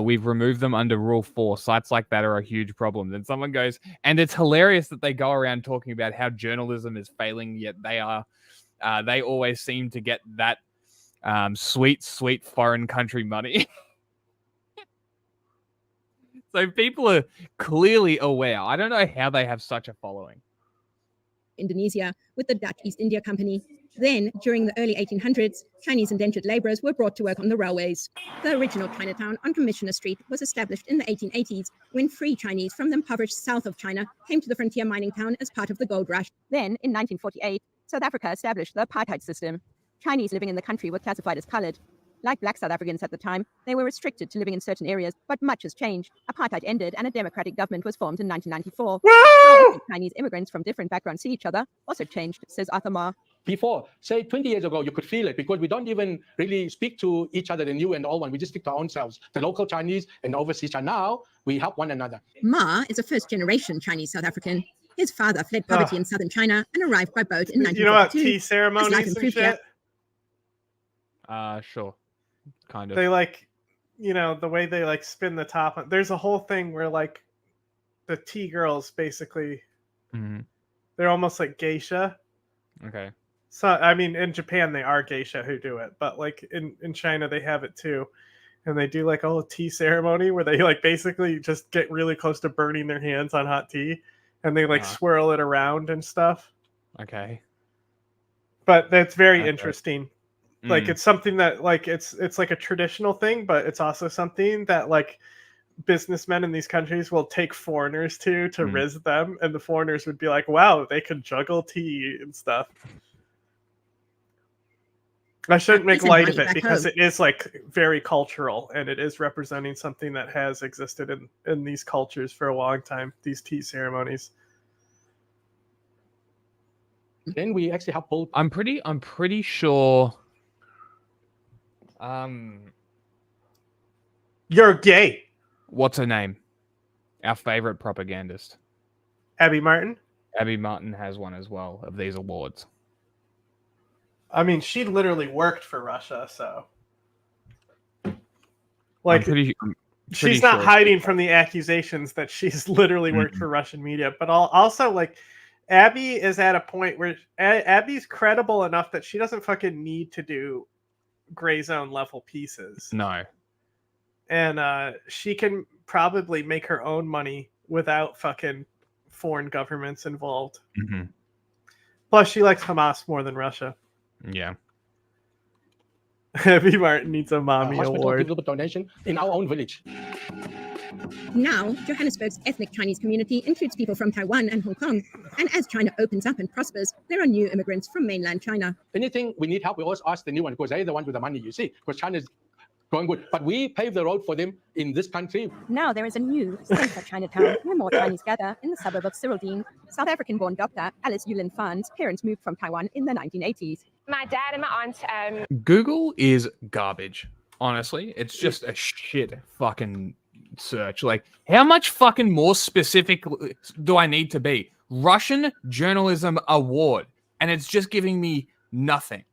We've removed them under Rule 4. Sites like that are a huge problem. Then someone goes, and it's hilarious that they go around talking about how journalism is failing, yet they always seem to get that sweet foreign country money. So people are clearly aware. I don't know how they have such a following. Indonesia with the Dutch East India Company. Then, during the early 1800s, Chinese indentured laborers were brought to work on the railways. The original Chinatown on Commissioner Street was established in the 1880s when free Chinese from the impoverished south of China came to the frontier mining town as part of the gold rush. Then, in 1948, South Africa established the apartheid system. Chinese living in the country were classified as colored. Like black South Africans at the time, they were restricted to living in certain areas, but much has changed. Apartheid ended and a democratic government was formed in 1994. How Chinese immigrants from different backgrounds see each other also changed, says Arthur Ma. Before, say 20 years ago, you could feel it because we don't even really speak to each other, the new and the old one. We just speak to our own selves, the local Chinese and the overseas Chinese. Now, we help one another. Ma is a first-generation Chinese South African. His father fled poverty in southern China and arrived by boat in 1942. You know about tea His ceremonies life and improved shit? Sure. Kind of. They like, you know, the way they like spin the top. There's a whole thing where like the tea girls basically, they're almost like geisha. Okay. So, I mean, in Japan, they are geisha who do it, but like in China, they have it too. And they do like a whole tea ceremony where they like basically just get really close to burning their hands on hot tea and they like swirl it around and stuff. Okay. But that's very interesting. Like it's something that like it's like a traditional thing, but it's also something that like businessmen in these countries will take foreigners to riz them, and the foreigners would be like, wow, they can juggle tea and stuff. I shouldn't make light of it because it is like very cultural and it is representing something that has existed in these cultures for a long time, these tea ceremonies. Then we actually have both. I'm pretty sure you're gay. What's her name? Our favorite propagandist. Abby Martin? Abby Martin has one as well of these awards. I mean, she literally worked for Russia, so like she's not hiding from the accusations that she's literally worked for Russian media. But also like Abby is at a point where Abby's credible enough that she doesn't fucking need to do gray zone level pieces. No. And she can probably make her own money without fucking foreign governments involved. Plus, she likes Hamas more than Russia. Yeah. Abby Martin needs a mommy award. Donation in our own village. Now, Johannesburg's ethnic Chinese community includes people from Taiwan and Hong Kong. And as China opens up and prospers, there are new immigrants from mainland China. Anything we need help, we always ask the new one because they're the ones with the money, you see, because China's going good. But we pave the road for them in this country. Now there is a new, safer Chinatown where more Chinese gather in the suburb of Cyrildene. South African-born doctor Alice Yulin Phan's parents moved from Taiwan in the 1980s. My dad and my aunt... Google is garbage, honestly. It's just a shit fucking search. Like, how much fucking more specific do I need to be? Russian Journalism Award. And it's just giving me nothing.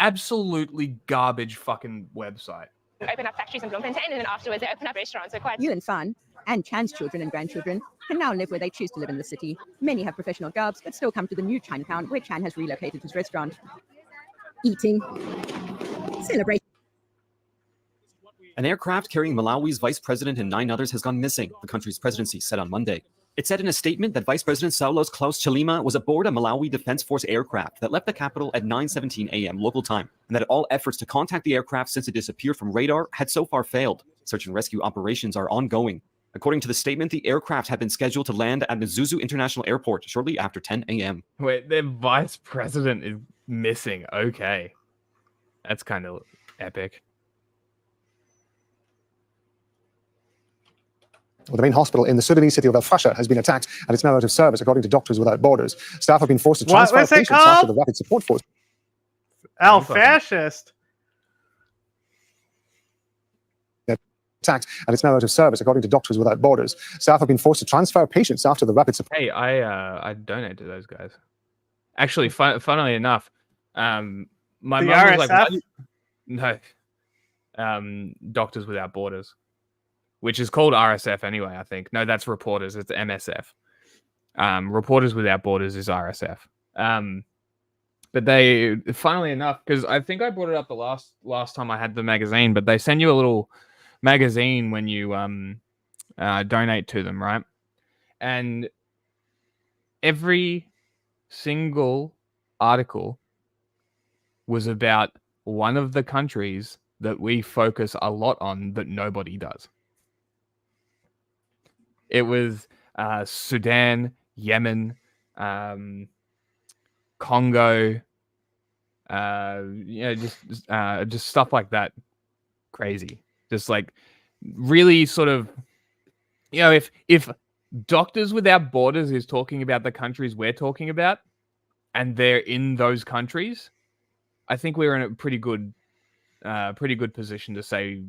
Absolutely garbage fucking website. Open up factories in Bloemfontein and then afterwards they open up restaurants. So quite... Yulin Phan and Chan's children and grandchildren can now live where they choose to live in the city. Many have professional jobs, but still come to the new Chinatown where Chan has relocated his restaurant. Eating. Celebrate. An aircraft carrying Malawi's vice president and 9 others has gone missing, the country's presidency said on Monday. It said in a statement that Vice President Saulos Klaus Chilima was aboard a Malawi Defense Force aircraft that left the capital at 9:17 a.m. local time, and that all efforts to contact the aircraft since it disappeared from radar had so far failed. Search and rescue operations are ongoing. According to the statement, the aircraft had been scheduled to land at Mzuzu International Airport shortly after 10 a.m. Wait, their vice president is missing. Okay. That's kind of epic. Well, the main hospital in the Sudanese city of El Fasher has been attacked and it's now out of service, according to Doctors Without Borders. Staff have been forced to transfer patients after the rapid support force. El Fascist. Attacked and it's now out of service, according to Doctors Without Borders. Staff have been forced to transfer patients after the rapid support. Hey, I donate to those guys. Actually, funnily enough, my mom was like, no, Doctors Without Borders. Which is called RSF anyway, I think. No, that's Reporters. It's MSF. Reporters Without Borders is RSF. But they, funnily enough, because I think I brought it up the last time I had the magazine, but they send you a little magazine when you donate to them, right? And every single article was about one of the countries that we focus a lot on that nobody does. It was Sudan, Yemen, Congo, just stuff like that. Crazy. Just like really sort of, if Doctors Without Borders is talking about the countries we're talking about, and they're in those countries, I think we're in a pretty good position to say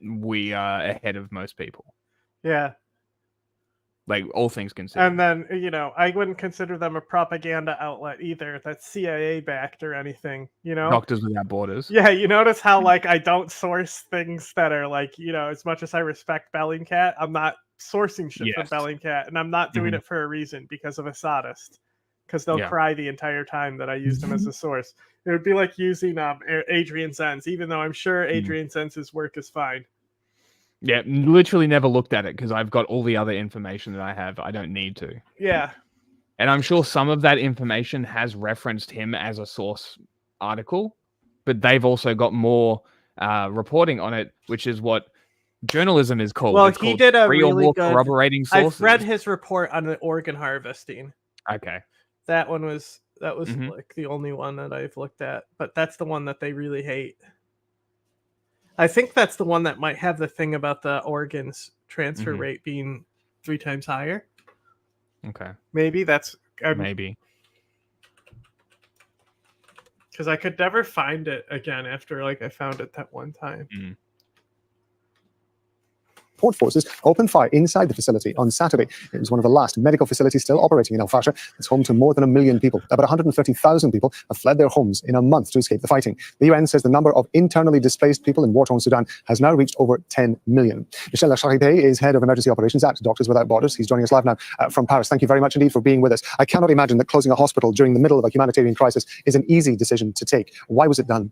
we are ahead of most people. Yeah. Like, all things considered. And then, I wouldn't consider them a propaganda outlet either that's CIA backed or anything, Doctors Without Borders. Yeah, you notice how, like, I don't source things that are, like, as much as I respect Bellingcat, I'm not sourcing shit from Bellingcat, and I'm not doing it for a reason because of a sadist. Because they'll cry the entire time that I used them as a source. It would be like using Adrian Zenz, even though I'm sure Adrian Zenz's work is fine. Yeah, literally never looked at it because I've got all the other information that I have. I don't need to. Yeah. And I'm sure some of that information has referenced him as a source article, but they've also got more reporting on it, which is what journalism is called. Well, it's he called did a three or really more good corroborating sources. I've read his report on the organ harvesting. Okay. That was like the only one that I've looked at, but that's the one that they really hate. I think that's the one that might have the thing about the organs transfer rate being 3 times higher. Okay. Maybe that's maybe. Because I could never find it again after I found it that one time. Support forces opened fire inside the facility on Saturday. It was one of the last medical facilities still operating in Al-Fasher. It's home to more than 1 million people. About 130,000 people have fled their homes in a month to escape the fighting. The UN says the number of internally displaced people in war-torn Sudan has now reached over 10 million. Michel Lacharité is head of emergency operations at Doctors Without Borders. He's joining us live now from Paris. Thank you very much indeed for being with us. I cannot imagine that closing a hospital during the middle of a humanitarian crisis is an easy decision to take. Why was it done?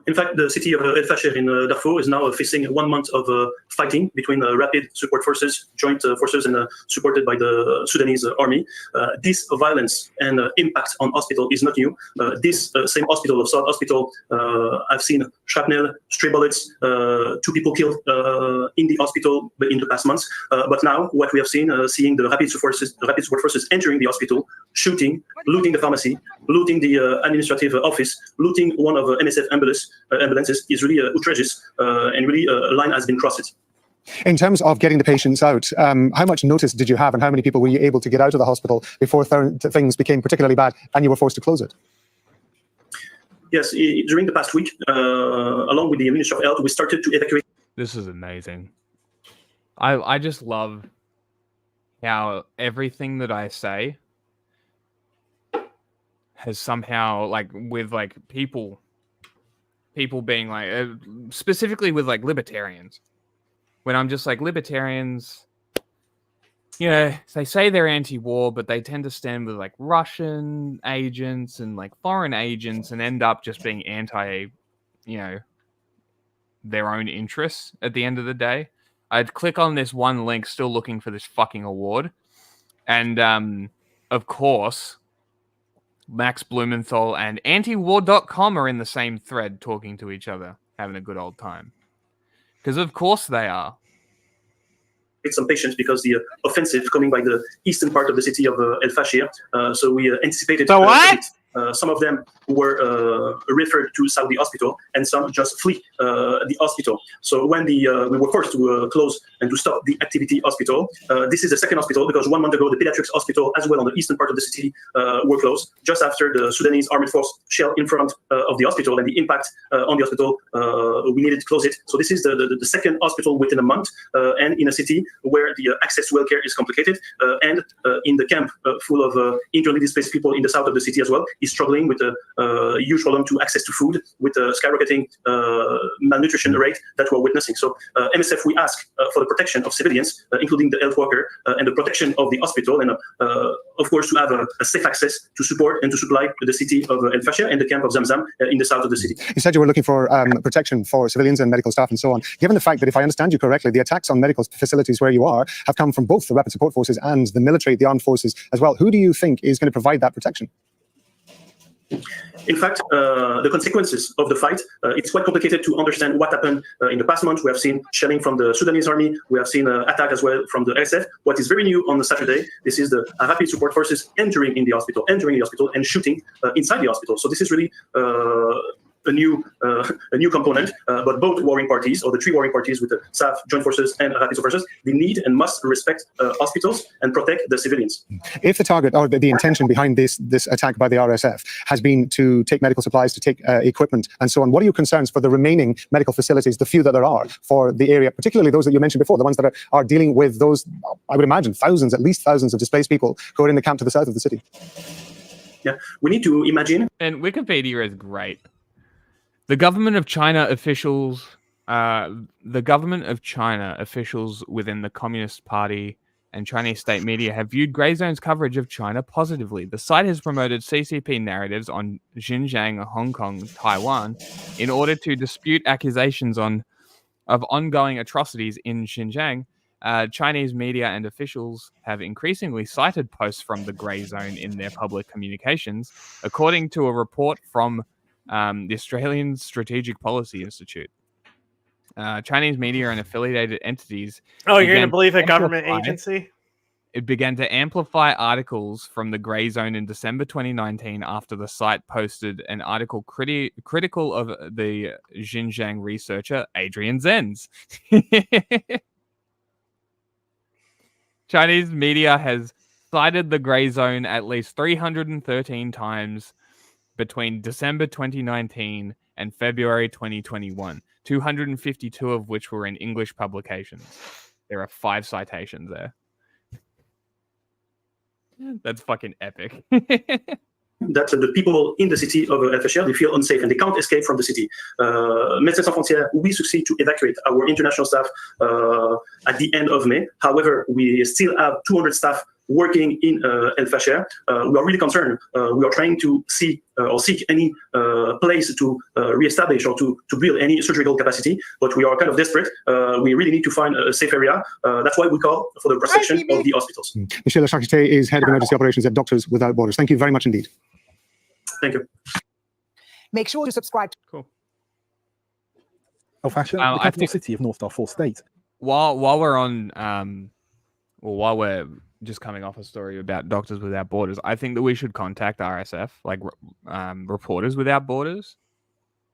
In fact, the city of El Fasher in Darfur is now facing 1 month of fighting between rapid support forces, joint forces, and supported by the Sudanese army. This violence and impact on hospital is not new. This same hospital, South Hospital, I've seen shrapnel, stray bullets, 2 people killed in the hospital in the past months. But now, what we have seen, seeing the rapid support forces entering the hospital, shooting, looting the pharmacy, looting the administrative office, looting one of MSF ambulances is really outrageous, and really a line has been crossed. In terms of getting the patients out, how much notice did you have and how many people were you able to get out of the hospital before things became particularly bad and you were forced to close it? Yes, during the past week, along with the Ministry of Health, we started to evacuate. This is amazing. I just love how everything that I say has somehow, with people being specifically with libertarians, when I'm just libertarians, they say they're anti-war, but they tend to stand with Russian agents and foreign agents and end up just being anti, their own interests at the end of the day. I'd click on this one link, still looking for this fucking award. And, of course, Max Blumenthal and antiwar.com are in the same thread talking to each other, having a good old time. Because of course they are. Some patients because the offensive coming by the eastern part of the city of El Fasher. So we anticipated some of them were referred to Saudi hospital and some just flee the hospital. So when we were forced to close and to stop the activity hospital, this is the second hospital because 1 month ago the pediatrics hospital as well on the eastern part of the city were closed just after the Sudanese armed force shell in front of the hospital and the impact on the hospital, we needed to close it. So this is the second hospital within a month and in a city where the access to healthcare is complicated and in the camp full of internally displaced people in the south of the city as well. is struggling with a huge problem to access to food, with a skyrocketing malnutrition rate that we're witnessing. So MSF, we ask for the protection of civilians, including the health worker, and the protection of the hospital, and of course to have a safe access to support and to supply the city of El Fasher and the camp of Zamzam in the south of the city. You said you were looking for protection for civilians and medical staff and so on. Given the fact that, if I understand you correctly, the attacks on medical facilities where you are have come from both the rapid support forces and the military, the armed forces as well. Who do you think is going to provide that protection? In fact, the consequences of the fight, it's quite complicated to understand what happened in the past month. We have seen shelling from the Sudanese army. We have seen attack as well from the RSF. What is very new on the Saturday, this is the rapid support forces entering the hospital and shooting inside the hospital. So this is really a new component, but both warring parties, or the three warring parties with the SAF, Joint Forces, and Rapid Support Forces, they need and must respect hospitals and protect the civilians. If the target or the intention behind this attack by the RSF has been to take medical supplies, to take equipment and so on, what are your concerns for the remaining medical facilities, the few that there are for the area, particularly those that you mentioned before, the ones that are dealing with those, I would imagine, at least thousands of displaced people who are in the camp to the south of the city? Yeah, we need to imagine. And Wikipedia is great. The government of China officials within the Communist Party and Chinese state media have viewed Grey Zone's coverage of China positively. The site has promoted CCP narratives on Xinjiang, Hong Kong, Taiwan, in order to dispute accusations of ongoing atrocities in Xinjiang. Chinese media and officials have increasingly cited posts from the Grey Zone in their public communications, according to a report from the Australian Strategic Policy Institute. Chinese media and affiliated entities. Oh, you're going to believe a government agency? It began to amplify articles from the Grey Zone in December 2019 after the site posted an article critical of the Xinjiang researcher Adrian Zenz. Chinese media has cited the Grey Zone at least 313 times between December 2019 and February 2021, 252 of which were in English publications. There are 5 citations there. That's fucking epic. That the people in the city of El Fasher, they feel unsafe and they can't escape from the city. Médecins Sans Frontières, we succeed to evacuate our international staff at the end of May. However, we still have 200 staff working in El Fasher. We are really concerned. We are trying to see or seek any place to reestablish or to build any surgical capacity, but we are kind of desperate. We really need to find a safe area. That's why we call for the protection of the hospitals. Michel Chakite is Head of Emergency Operations at Doctors Without Borders. Thank you very much indeed. Thank you. Make sure to subscribe. Cool. El Fasher, the capital city of North Darfur State. While we're on, while we're just coming off a story about Doctors Without Borders, I think that we should contact RSF, like Reporters Without Borders,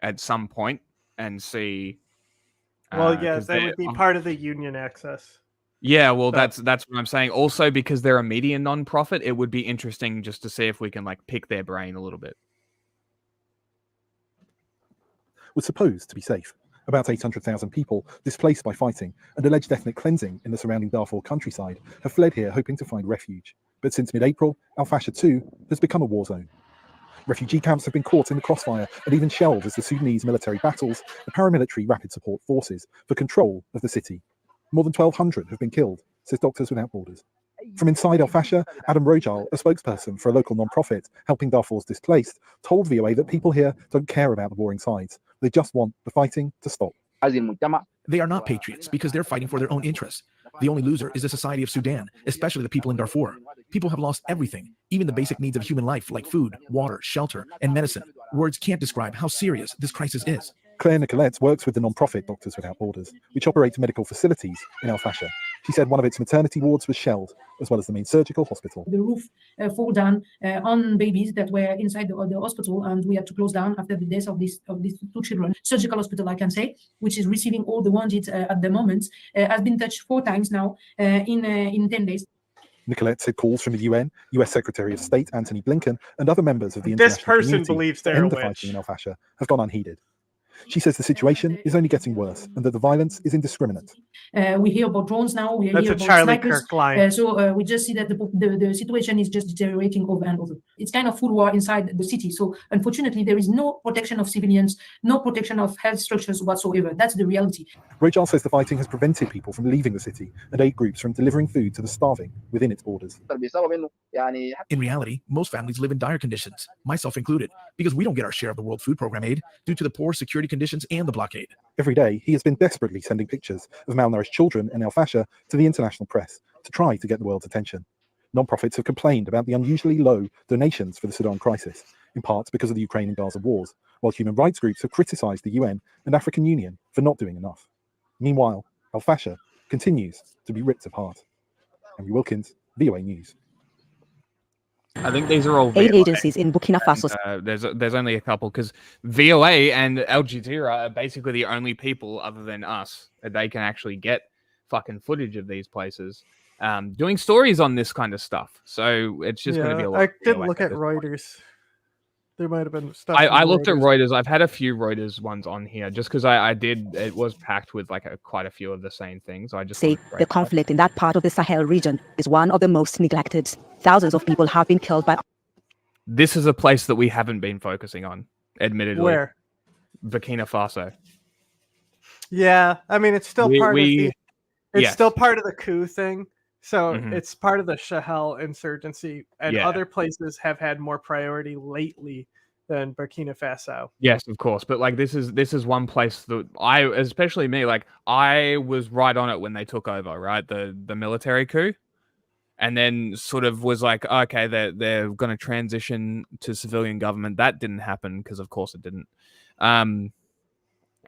at some point and see. Well, yes, that would be part of the union access. Yeah, well, that's what I'm saying. Also, because they're a media non-profit, it would be interesting just to see if we can pick their brain a little bit. Was supposed to be safe. About 800,000 people displaced by fighting and alleged ethnic cleansing in the surrounding Darfur countryside have fled here hoping to find refuge. But since mid-April, Al Fasher 2 has become a war zone. Refugee camps have been caught in the crossfire and even shelled as the Sudanese military battles the paramilitary rapid support forces for control of the city. More than 1,200 have been killed, says Doctors Without Borders. From inside El Fasher, Adam Rojal, a spokesperson for a local non-profit helping Darfur's displaced, told VOA that people here don't care about the warring sides. They just want the fighting to stop. They are not patriots because they're fighting for their own interests. The only loser is the society of Sudan, especially the people in Darfur. People have lost everything, even the basic needs of human life like food, water, shelter, and medicine. Words can't describe how serious this crisis is. Claire Nicolette works with the non-profit Doctors Without Borders, which operates medical facilities in El Fasher. She said one of its maternity wards was shelled, as well as the main surgical hospital. The roof fall down on babies that were inside the hospital, and we had to close down after the death of these 2 children. Surgical hospital, I can say, which is receiving all the wounded at the moment, has been touched 4 times now in 10 days. Nicolette said calls from the UN, US Secretary of State Antony Blinken, and other members of the international community believes to end the fighting in El Fasher have gone unheeded. She says the situation is only getting worse and that the violence is indiscriminate. We hear about drones now. We That's hear a about Charlie snipers. Kirk line. So we just see that the situation is just deteriorating over and over. It's kind of food war inside the city. So unfortunately, there is no protection of civilians, no protection of health structures whatsoever. That's the reality. Rojar says the fighting has prevented people from leaving the city and aid groups from delivering food to the starving within its borders. In reality, most families live in dire conditions, myself included, because we don't get our share of the World Food Program aid due to the poor security conditions and the blockade. Every day, he has been desperately sending pictures of malnourished children in Al Fasher to the international press to try to get the world's attention. Non-profits have complained about the unusually low donations for the Sudan crisis, in part because of the Ukraine and Gaza wars, while human rights groups have criticised the UN and African Union for not doing enough. Meanwhile, Al Fasher continues to be ripped apart. Henry Wilkins, VOA News. I think these are all Aid VOA, agencies in Burkina Faso. there's only a couple because VOA and Al Jazeera are basically the only people other than us that they can actually get fucking footage of these places doing stories on this kind of stuff. So it's just going to be a lot. I did look at Reuters. There might have been stuff. I looked at Reuters. I've had a few Reuters ones on here just because I did. It was packed with like quite a few of the same things. I just say the conflict in that part of the Sahel region is one of the most neglected. Thousands of people have been killed by. This is a place that we haven't been focusing on, admittedly. Where? Burkina Faso. Yeah, I mean it's still part of the. It's yes. still part of the coup thing. So Mhm. it's part of the Sahel insurgency, and Yeah. other places have had more priority lately than Burkina Faso. Yes, of course. But like this is one place that I, especially me, like I was right on it when they took over, right? The military coup. And then sort of was like, okay, they're going to transition to civilian government. That didn't happen because, of course, it didn't.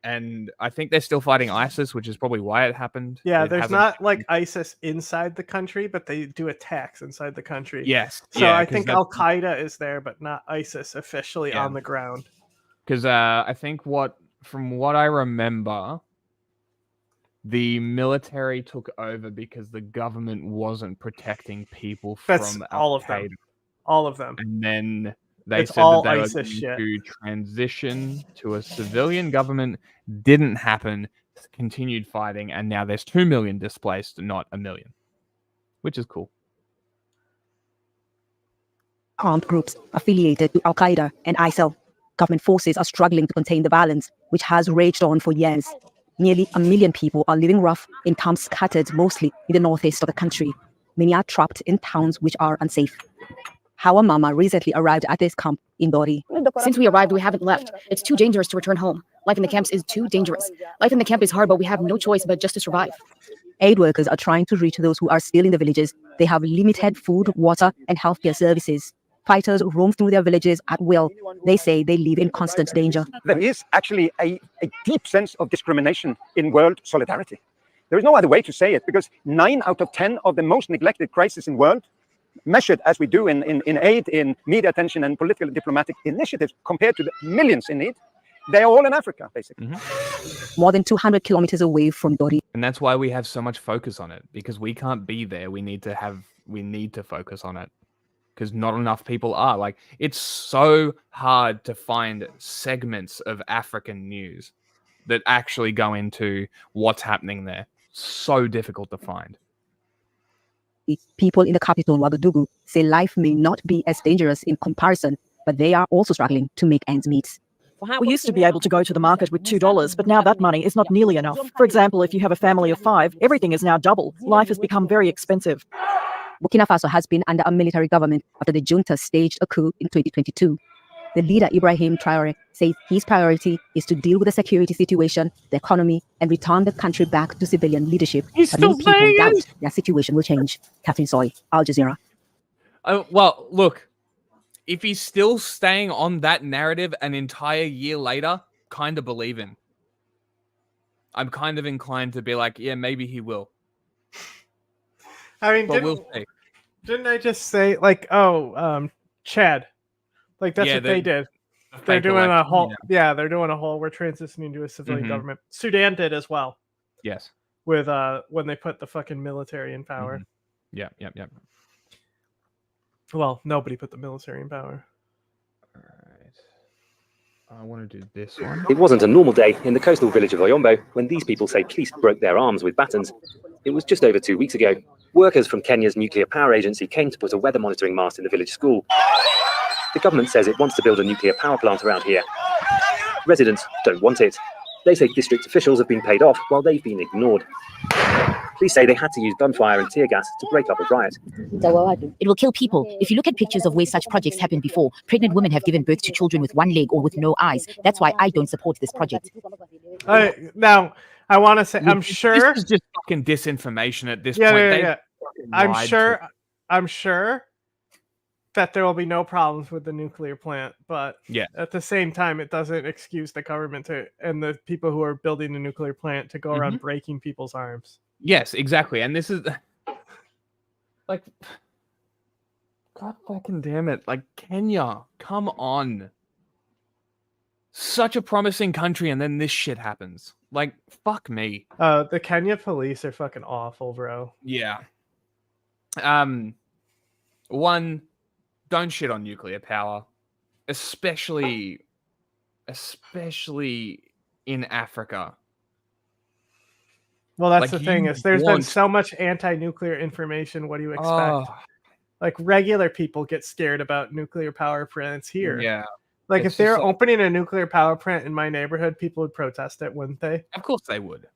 And I think they're still fighting ISIS, which is probably why it happened. Yeah, It there's hasn't- not like ISIS inside the country, but they do attacks inside the country. Yes. So yeah, I 'cause think that- Al Qaeda is there, but not ISIS officially Yeah. on the ground. Because I think from what I remember, the military took over because the government wasn't protecting people That's from all of Al-Qaeda. them. All of them. And then they It's said all that they ISIS were shit. going to transition to a civilian government. Didn't happen. Continued fighting, and now there's 2 million displaced, not 1 million, which is cool. Armed groups affiliated to Al Qaeda and ISIL. Government forces are struggling to contain the violence, which has raged on for years. Nearly 1 million people are living rough in camps scattered mostly in the northeast of the country. Many are trapped in towns which are unsafe. Hawa Mama recently arrived at this camp in Dori. Since we arrived, we haven't left. It's too dangerous to return home. Life in the camps is too dangerous. Life in the camp is hard, but we have no choice but just to survive. Aid workers are trying to reach those who are still in the villages. They have limited food, water, and healthcare services. Fighters roam through their villages at will. They say they live in constant danger. There is actually a deep sense of discrimination in world solidarity. There is no other way to say it, because 9 out of 10 of the most neglected crises in the world, measured as we do in aid, in media attention and political diplomatic initiatives, compared to the millions in need, they are all in Africa, basically. More than 200 kilometers away from Dori. And that's why we have so much focus on it, because we can't be there. We need to focus on it, because not enough people are. Like, it's so hard to find segments of African news that actually go into what's happening there. So difficult to find. People in the capital, Ouagadougou, say life may not be as dangerous in comparison, but they are also struggling to make ends meet. We used to be able to go to the market with $2, but now that money is not nearly enough. For example, if you have a family of 5, everything is now double. Life has become very expensive. Burkina Faso has been under a military government after the junta staged a coup in 2022. The leader, Ibrahim Traoré, says his priority is to deal with the security situation, the economy, and return the country back to civilian leadership. But many people doubt their situation will change. Catherine Soy, Al Jazeera. Well, look, if he's still staying on that narrative an entire year later, kind of believe him. I'm kind of inclined to be like, yeah, maybe he will. I mean, But we'll see. didn't I just say like, Chad? Like that's Yeah, what they did. the They're fake doing a election, whole, yeah. yeah, they're doing a whole. We're transitioning to a civilian Mhm. government. Sudan did as well. Yes. With when they put the fucking military in power. Yeah. Well, nobody put the military in power. I want to do this one. It wasn't a normal day in the coastal village of Oyombo when these people say police broke their arms with batons. It was just over 2 weeks ago. Workers from Kenya's nuclear power agency came to put a weather monitoring mast in the village school. The government says it wants to build a nuclear power plant around here. Residents don't want it. They say district officials have been paid off while they've been ignored. Police say they had to use gunfire and tear gas to break up a riot. It will kill people. If you look at pictures of where such projects happened before, pregnant women have given birth to children with one leg or with no eyes. That's why I don't support this project. Now, I want to say, I'm sure this is just fucking disinformation at this Yeah, point. yeah, They yeah. fucking I'm lied sure. to- I'm sure that there will be no problems with the nuclear plant, but Yeah. at the same time, it doesn't excuse the government and the people who are building the nuclear plant to go around breaking people's arms. Yes, exactly. And this is like, God fucking damn it. Like, Kenya, come on. Such a promising country, and then this shit happens. Like, fuck me. The Kenya police are fucking awful, bro. Yeah. One, don't shit on nuclear power, especially in Africa. Well, that's Like, the thing you is there's been want- so much anti-nuclear information. What do you expect? Oh. Like regular people get scared about nuclear power plants here. Yeah. Like It's if they're just like- opening a nuclear power plant in my neighborhood, people would protest it, wouldn't they? Of course they would.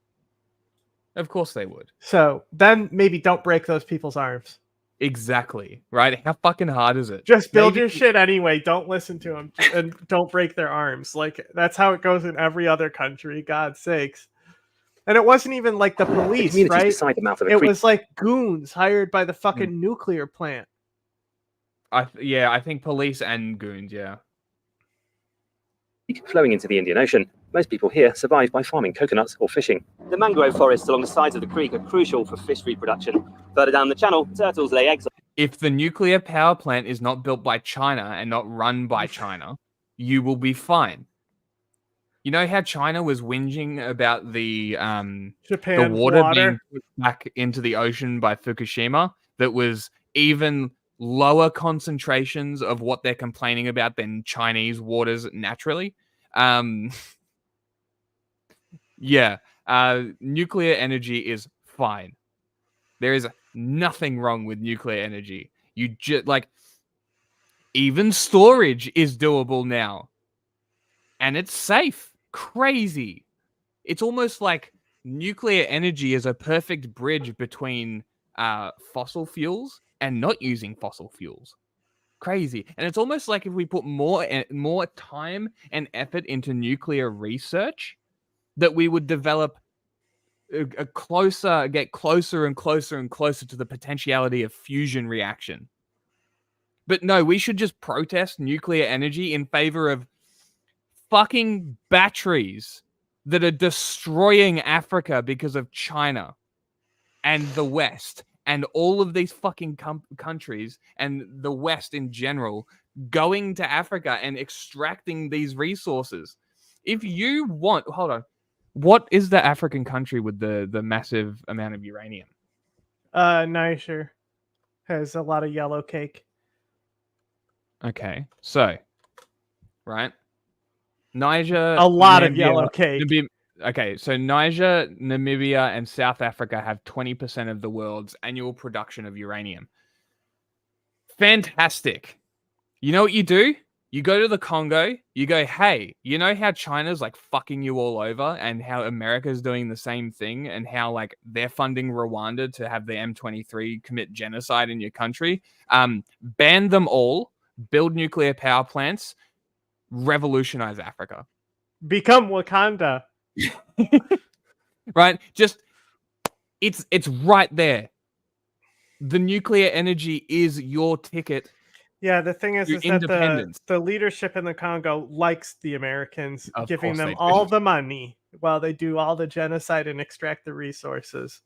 Of course they would. So then maybe don't break those people's arms. Exactly. Right? How fucking hard is it? Just build Maybe- your shit anyway. Don't listen to them and don't break their arms. Like that's how it goes in every other country. God's sakes. And it wasn't even like the police, communities right? beside the mouth of a It creek. was like goons hired by the fucking nuclear plant. I think police and goons, yeah. Flowing into the Indian Ocean, most people here survive by farming coconuts or fishing. The mangrove forests along the sides of the creek are crucial for fish reproduction. Further down the channel, turtles lay eggs. If the nuclear power plant is not built by China and not run by China, you will be fine. You know how China was whinging about the Japan's water water? being put back into the ocean by Fukushima that was even lower concentrations of what they're complaining about than Chinese waters naturally. Nuclear energy is fine. There is nothing wrong with nuclear energy. You just like even storage is doable now. And it's safe. Crazy. It's almost like nuclear energy is a perfect bridge between fossil fuels and not using fossil fuels. Crazy. And it's almost like if we put more time and effort into nuclear research, that we would develop get closer and closer and closer to the potentiality of fusion reaction. But no, we should just protest nuclear energy in favor of fucking batteries that are destroying Africa because of China and the West and all of these fucking countries and the West in general going to Africa and extracting these resources. If you want, hold on, what is the African country with the massive amount of uranium? Niger has a lot of yellow cake. Okay, so, right. Niger, A lot of Namibia, yellow cake. Okay, so Niger, Namibia, and South Africa have 20% of the world's annual production of uranium. Fantastic. You know what you do? You go to the Congo, you go, hey, you know how China's like fucking you all over and how America's doing the same thing and how like they're funding Rwanda to have the M23 commit genocide in your country? Ban them all, build nuclear power plants, revolutionize Africa. Become Wakanda. Right? Just it's right there. The nuclear energy is your ticket. Yeah, the thing is to that independence. the leadership in the Congo likes the Americans, Of giving course them they do. all the money while they do all the genocide and extract the resources.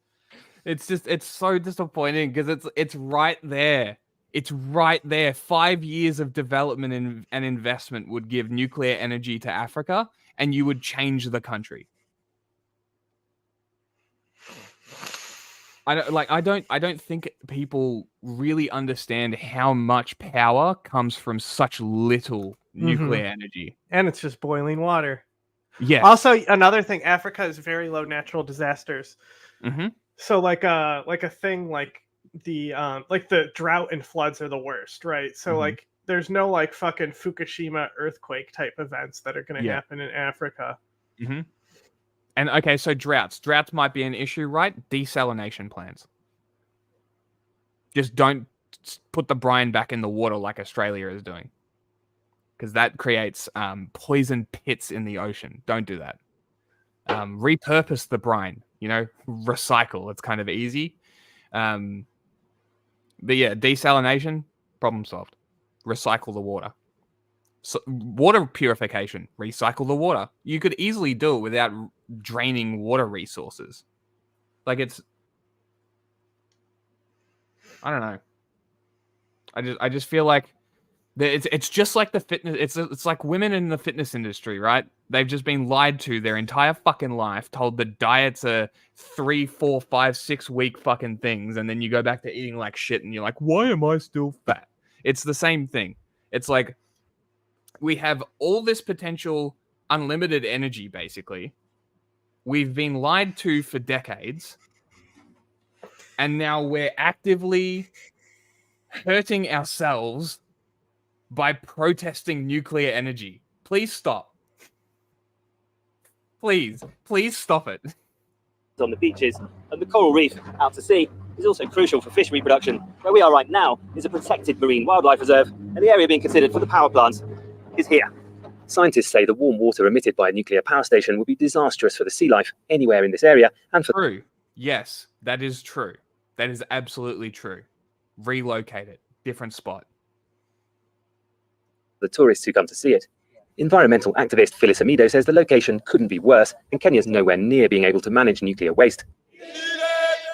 It's so disappointing because it's right there. It's right there. 5 years of development and investment would give nuclear energy to Africa, and you would change the country. I don't think people really understand how much power comes from such little nuclear energy. And it's just boiling water. Yes. Also, another thing, Africa is very low natural disasters. Mm-hmm. So like a thing like the drought and floods are the worst, right? So like there's no like fucking Fukushima earthquake type events that are going to happen in Africa. Mm-hmm. And okay, so droughts might be an issue, right? Desalination plants. Just don't put the brine back in the water like Australia is doing, because that creates poison pits in the ocean. Don't do that. Repurpose the brine. Recycle. It's kind of easy. But yeah, desalination, problem solved. Recycle the water. So, water purification, recycle the water. You could easily do it without draining water resources. Like I don't know. I just feel like it's just like the fitness. It's like women in the fitness industry, right? They've just been lied to their entire fucking life, told that diets are 3, 4, 5, 6 week fucking things, and then you go back to eating like shit, and you're like, why am I still fat? It's the same thing. It's like we have all this potential unlimited energy, basically. We've been lied to for decades, and now we're actively hurting ourselves by protesting nuclear energy. Please stop. Please stop it. On the beaches and the coral reef out to sea is also crucial for fish reproduction. Where we are right now is a protected marine wildlife reserve, and the area being considered for the power plants is here. Scientists say the warm water emitted by a nuclear power station would be disastrous for the sea life anywhere in this area and for... True. Yes, that is true. That is absolutely true. Relocate it. Different spot. the tourists who come to see it. Environmental activist Phyllis Amido says the location couldn't be worse, and Kenya's nowhere near being able to manage nuclear waste.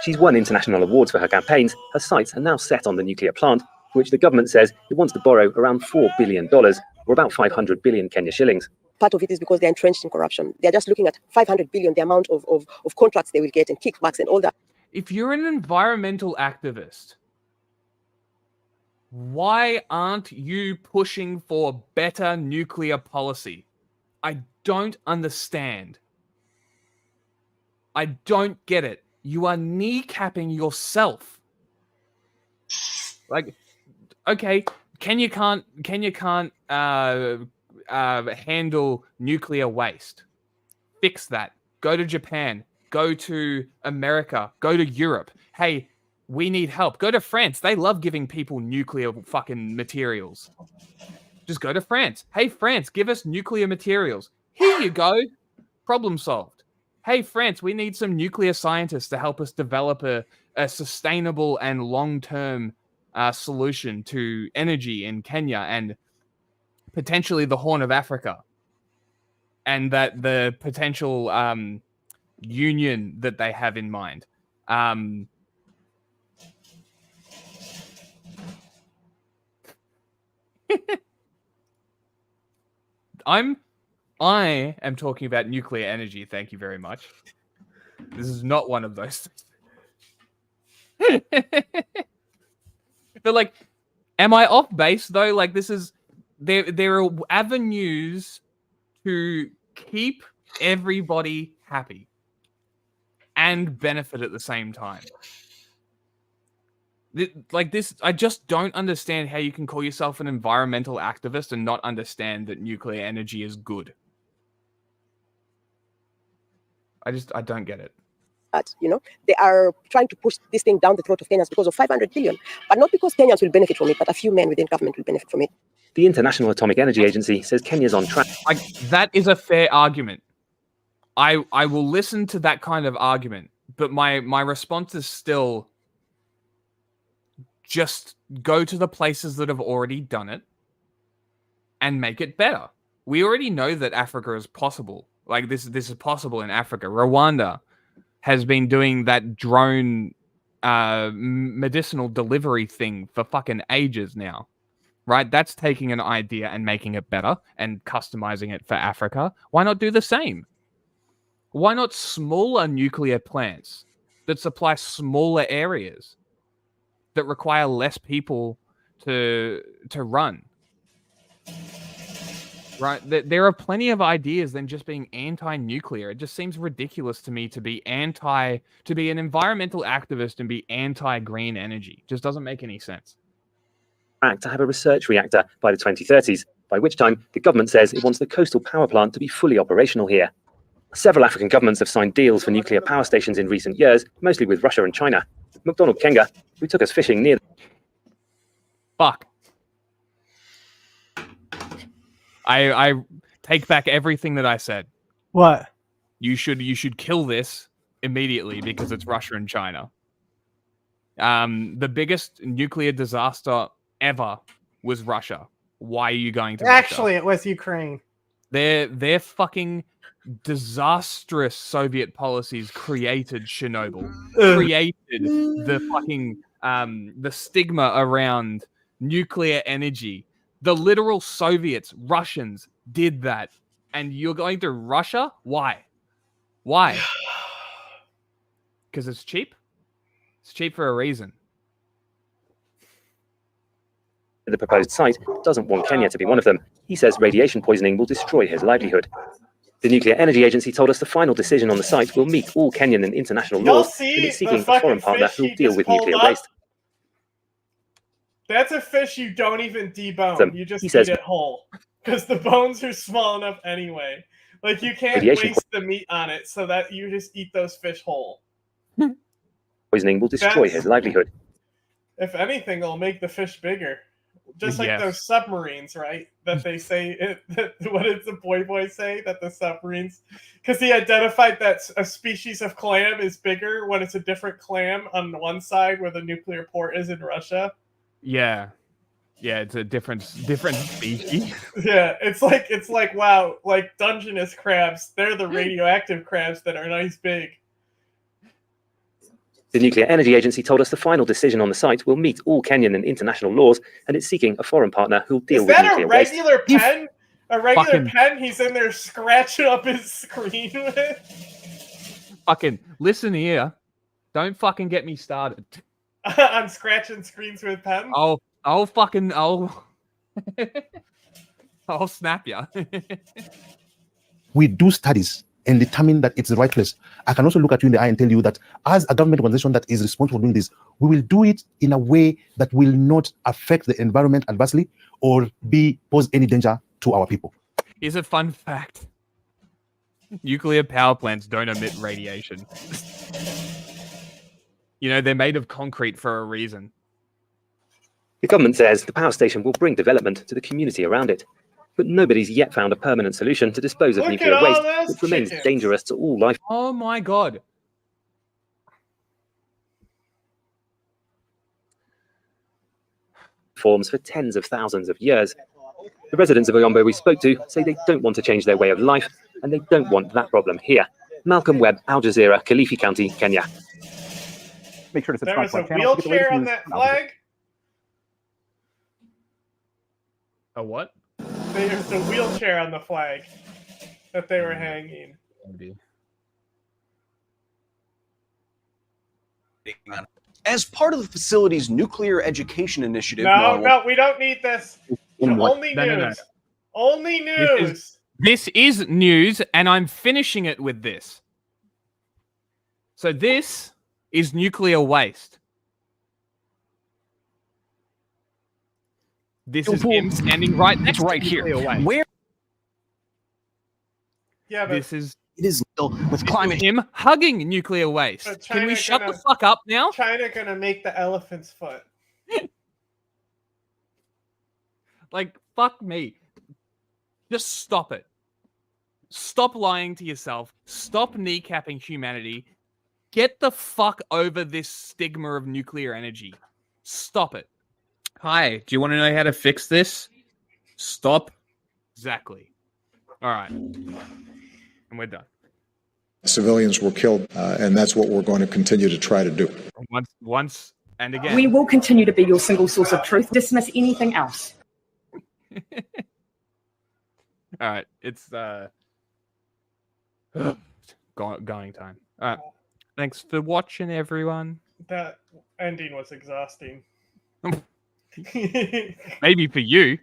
She's won international awards for her campaigns. Her sights are now set on the nuclear plant, which the government says it wants to borrow around $4 billion, or about 500 billion Kenya shillings. Part of it is because they're entrenched in corruption. They're just looking at 500 billion, the amount of contracts they will get and kickbacks and all that. If you're an environmental activist, why aren't you pushing for better nuclear policy? I don't understand. I don't get it. You are kneecapping yourself. Like, okay, Kenya can't handle nuclear waste. Fix that. Go to Japan. Go to America. Go to Europe. Hey, we need help. Go to France. They love giving people nuclear fucking materials. Just go to France. Hey, France, give us nuclear materials. Here you go. Problem solved. Hey, France, we need some nuclear scientists to help us develop a sustainable and long-term solution to energy in Kenya and potentially the Horn of Africa. And that the potential union that they have in mind. I am talking about nuclear energy. Thank you very much. This is not one of those things. But like, am I off base though? Like, this is there are avenues to keep everybody happy and benefit at the same time. Like this, I just don't understand how you can call yourself an environmental activist and not understand that nuclear energy is good. I don't get it. They are trying to push this thing down the throat of Kenyans because of 500 billion, but not because Kenyans will benefit from it, but a few men within government will benefit from it. The International Atomic Energy Agency says Kenya's on track. Like, that is a fair argument. I will listen to that kind of argument, but my response is still just go to the places that have already done it and make it better. We already know that Africa is possible. Like, this is possible in Africa. Rwanda has been doing that drone medicinal delivery thing for fucking ages now. Right? That's taking an idea and making it better and customizing it for Africa. Why not do the same? Why not smaller nuclear plants that supply smaller areas that require less people to run? Right? There are plenty of ideas than just being anti-nuclear. It just seems ridiculous to me to be an environmental activist and be anti-green energy. Just doesn't make any sense. To have a research reactor by the 2030s, by which time the government says it wants the coastal power plant to be fully operational here. Several African governments have signed deals for nuclear power stations in recent years, mostly with Russia and China. McDonald Kenga, who took us fishing near... Fuck. I take back everything that I said. What? You should kill this immediately because it's Russia and China. The biggest nuclear disaster ever was Russia. Why are you going to Actually, Russia? it was Ukraine. Their fucking disastrous Soviet policies created Chernobyl. Created the fucking the stigma around nuclear energy. The literal Soviets, Russians did that. And you're going to Russia? Why? Why? Because it's cheap? It's cheap for a reason. The proposed site doesn't want Kenya to be one of them. He says radiation poisoning will destroy his livelihood. The Nuclear Energy Agency told us the final decision on the site will meet all Kenyan and international laws, and it's seeking a foreign partner who will deal with nuclear waste. That's a fish you don't even debone. You just eat it whole. Because the bones are small enough anyway. Like, you can't waste the meat on it, so that you just eat those fish whole. Poisoning will destroy his livelihood. If anything, it'll make the fish bigger. Just like those submarines, right? That they say, what did the boy say? That the submarines, because he identified that a species of clam is bigger when it's a different clam on one side where the nuclear port is in Russia. Yeah. Yeah, it's a different species. Yeah, it's like wow, like Dungeness crabs, they're the radioactive crabs that are nice big. The Nuclear Energy Agency told us the final decision on the site will meet all Kenyan and international laws, and it's seeking a foreign partner who'll deal with nuclear waste. Is that a regular pen? A regular pen he's in there scratching up his screen with? Fucking listen here. Don't fucking get me started. I'm scratching screens with pens? I'll snap ya. We do studies and determine that it's the right place. I can also look at you in the eye and tell you that as a government organization that is responsible for doing this, we will do it in a way that will not affect the environment adversely or pose any danger to our people. Here's a fun fact. Nuclear power plants don't emit radiation. You know, they're made of concrete for a reason. The government says the power station will bring development to the community around it. But nobody's yet found a permanent solution to dispose of nuclear waste, which remains dangerous to all life. Oh my god. Forms for tens of thousands of years. The residents of Oyombo we spoke to say they don't want to change their way of life, and they don't want that problem here. Malcolm Webb, Al Jazeera, Kilifi County, Kenya. Make sure to There subscribe was to a our channel. wheelchair on that flag? A what? There's a wheelchair on the flag that they were hanging. As part of the facility's nuclear education initiative. No, we don't need this. Only No, news. no, no. Only news. This is news, and I'm finishing it with this. So this is nuclear waste. This is him standing right next to nuclear waste. Where? Yeah, but This is it is with climate. Him hugging nuclear waste. Can we shut the fuck up now? China gonna make the elephant's foot. Like, fuck me. Just stop it. Stop lying to yourself. Stop kneecapping humanity. Get the fuck over this stigma of nuclear energy. Stop it. Hi, do you want to know how to fix this? Stop. Exactly. All right. And we're done. Civilians were killed, and that's what we're going to continue to try to do. Once and again. We will continue to be your single source of truth. Dismiss anything else. All right. It's going time. All right. Thanks for watching, everyone. That ending was exhausting. Maybe for you.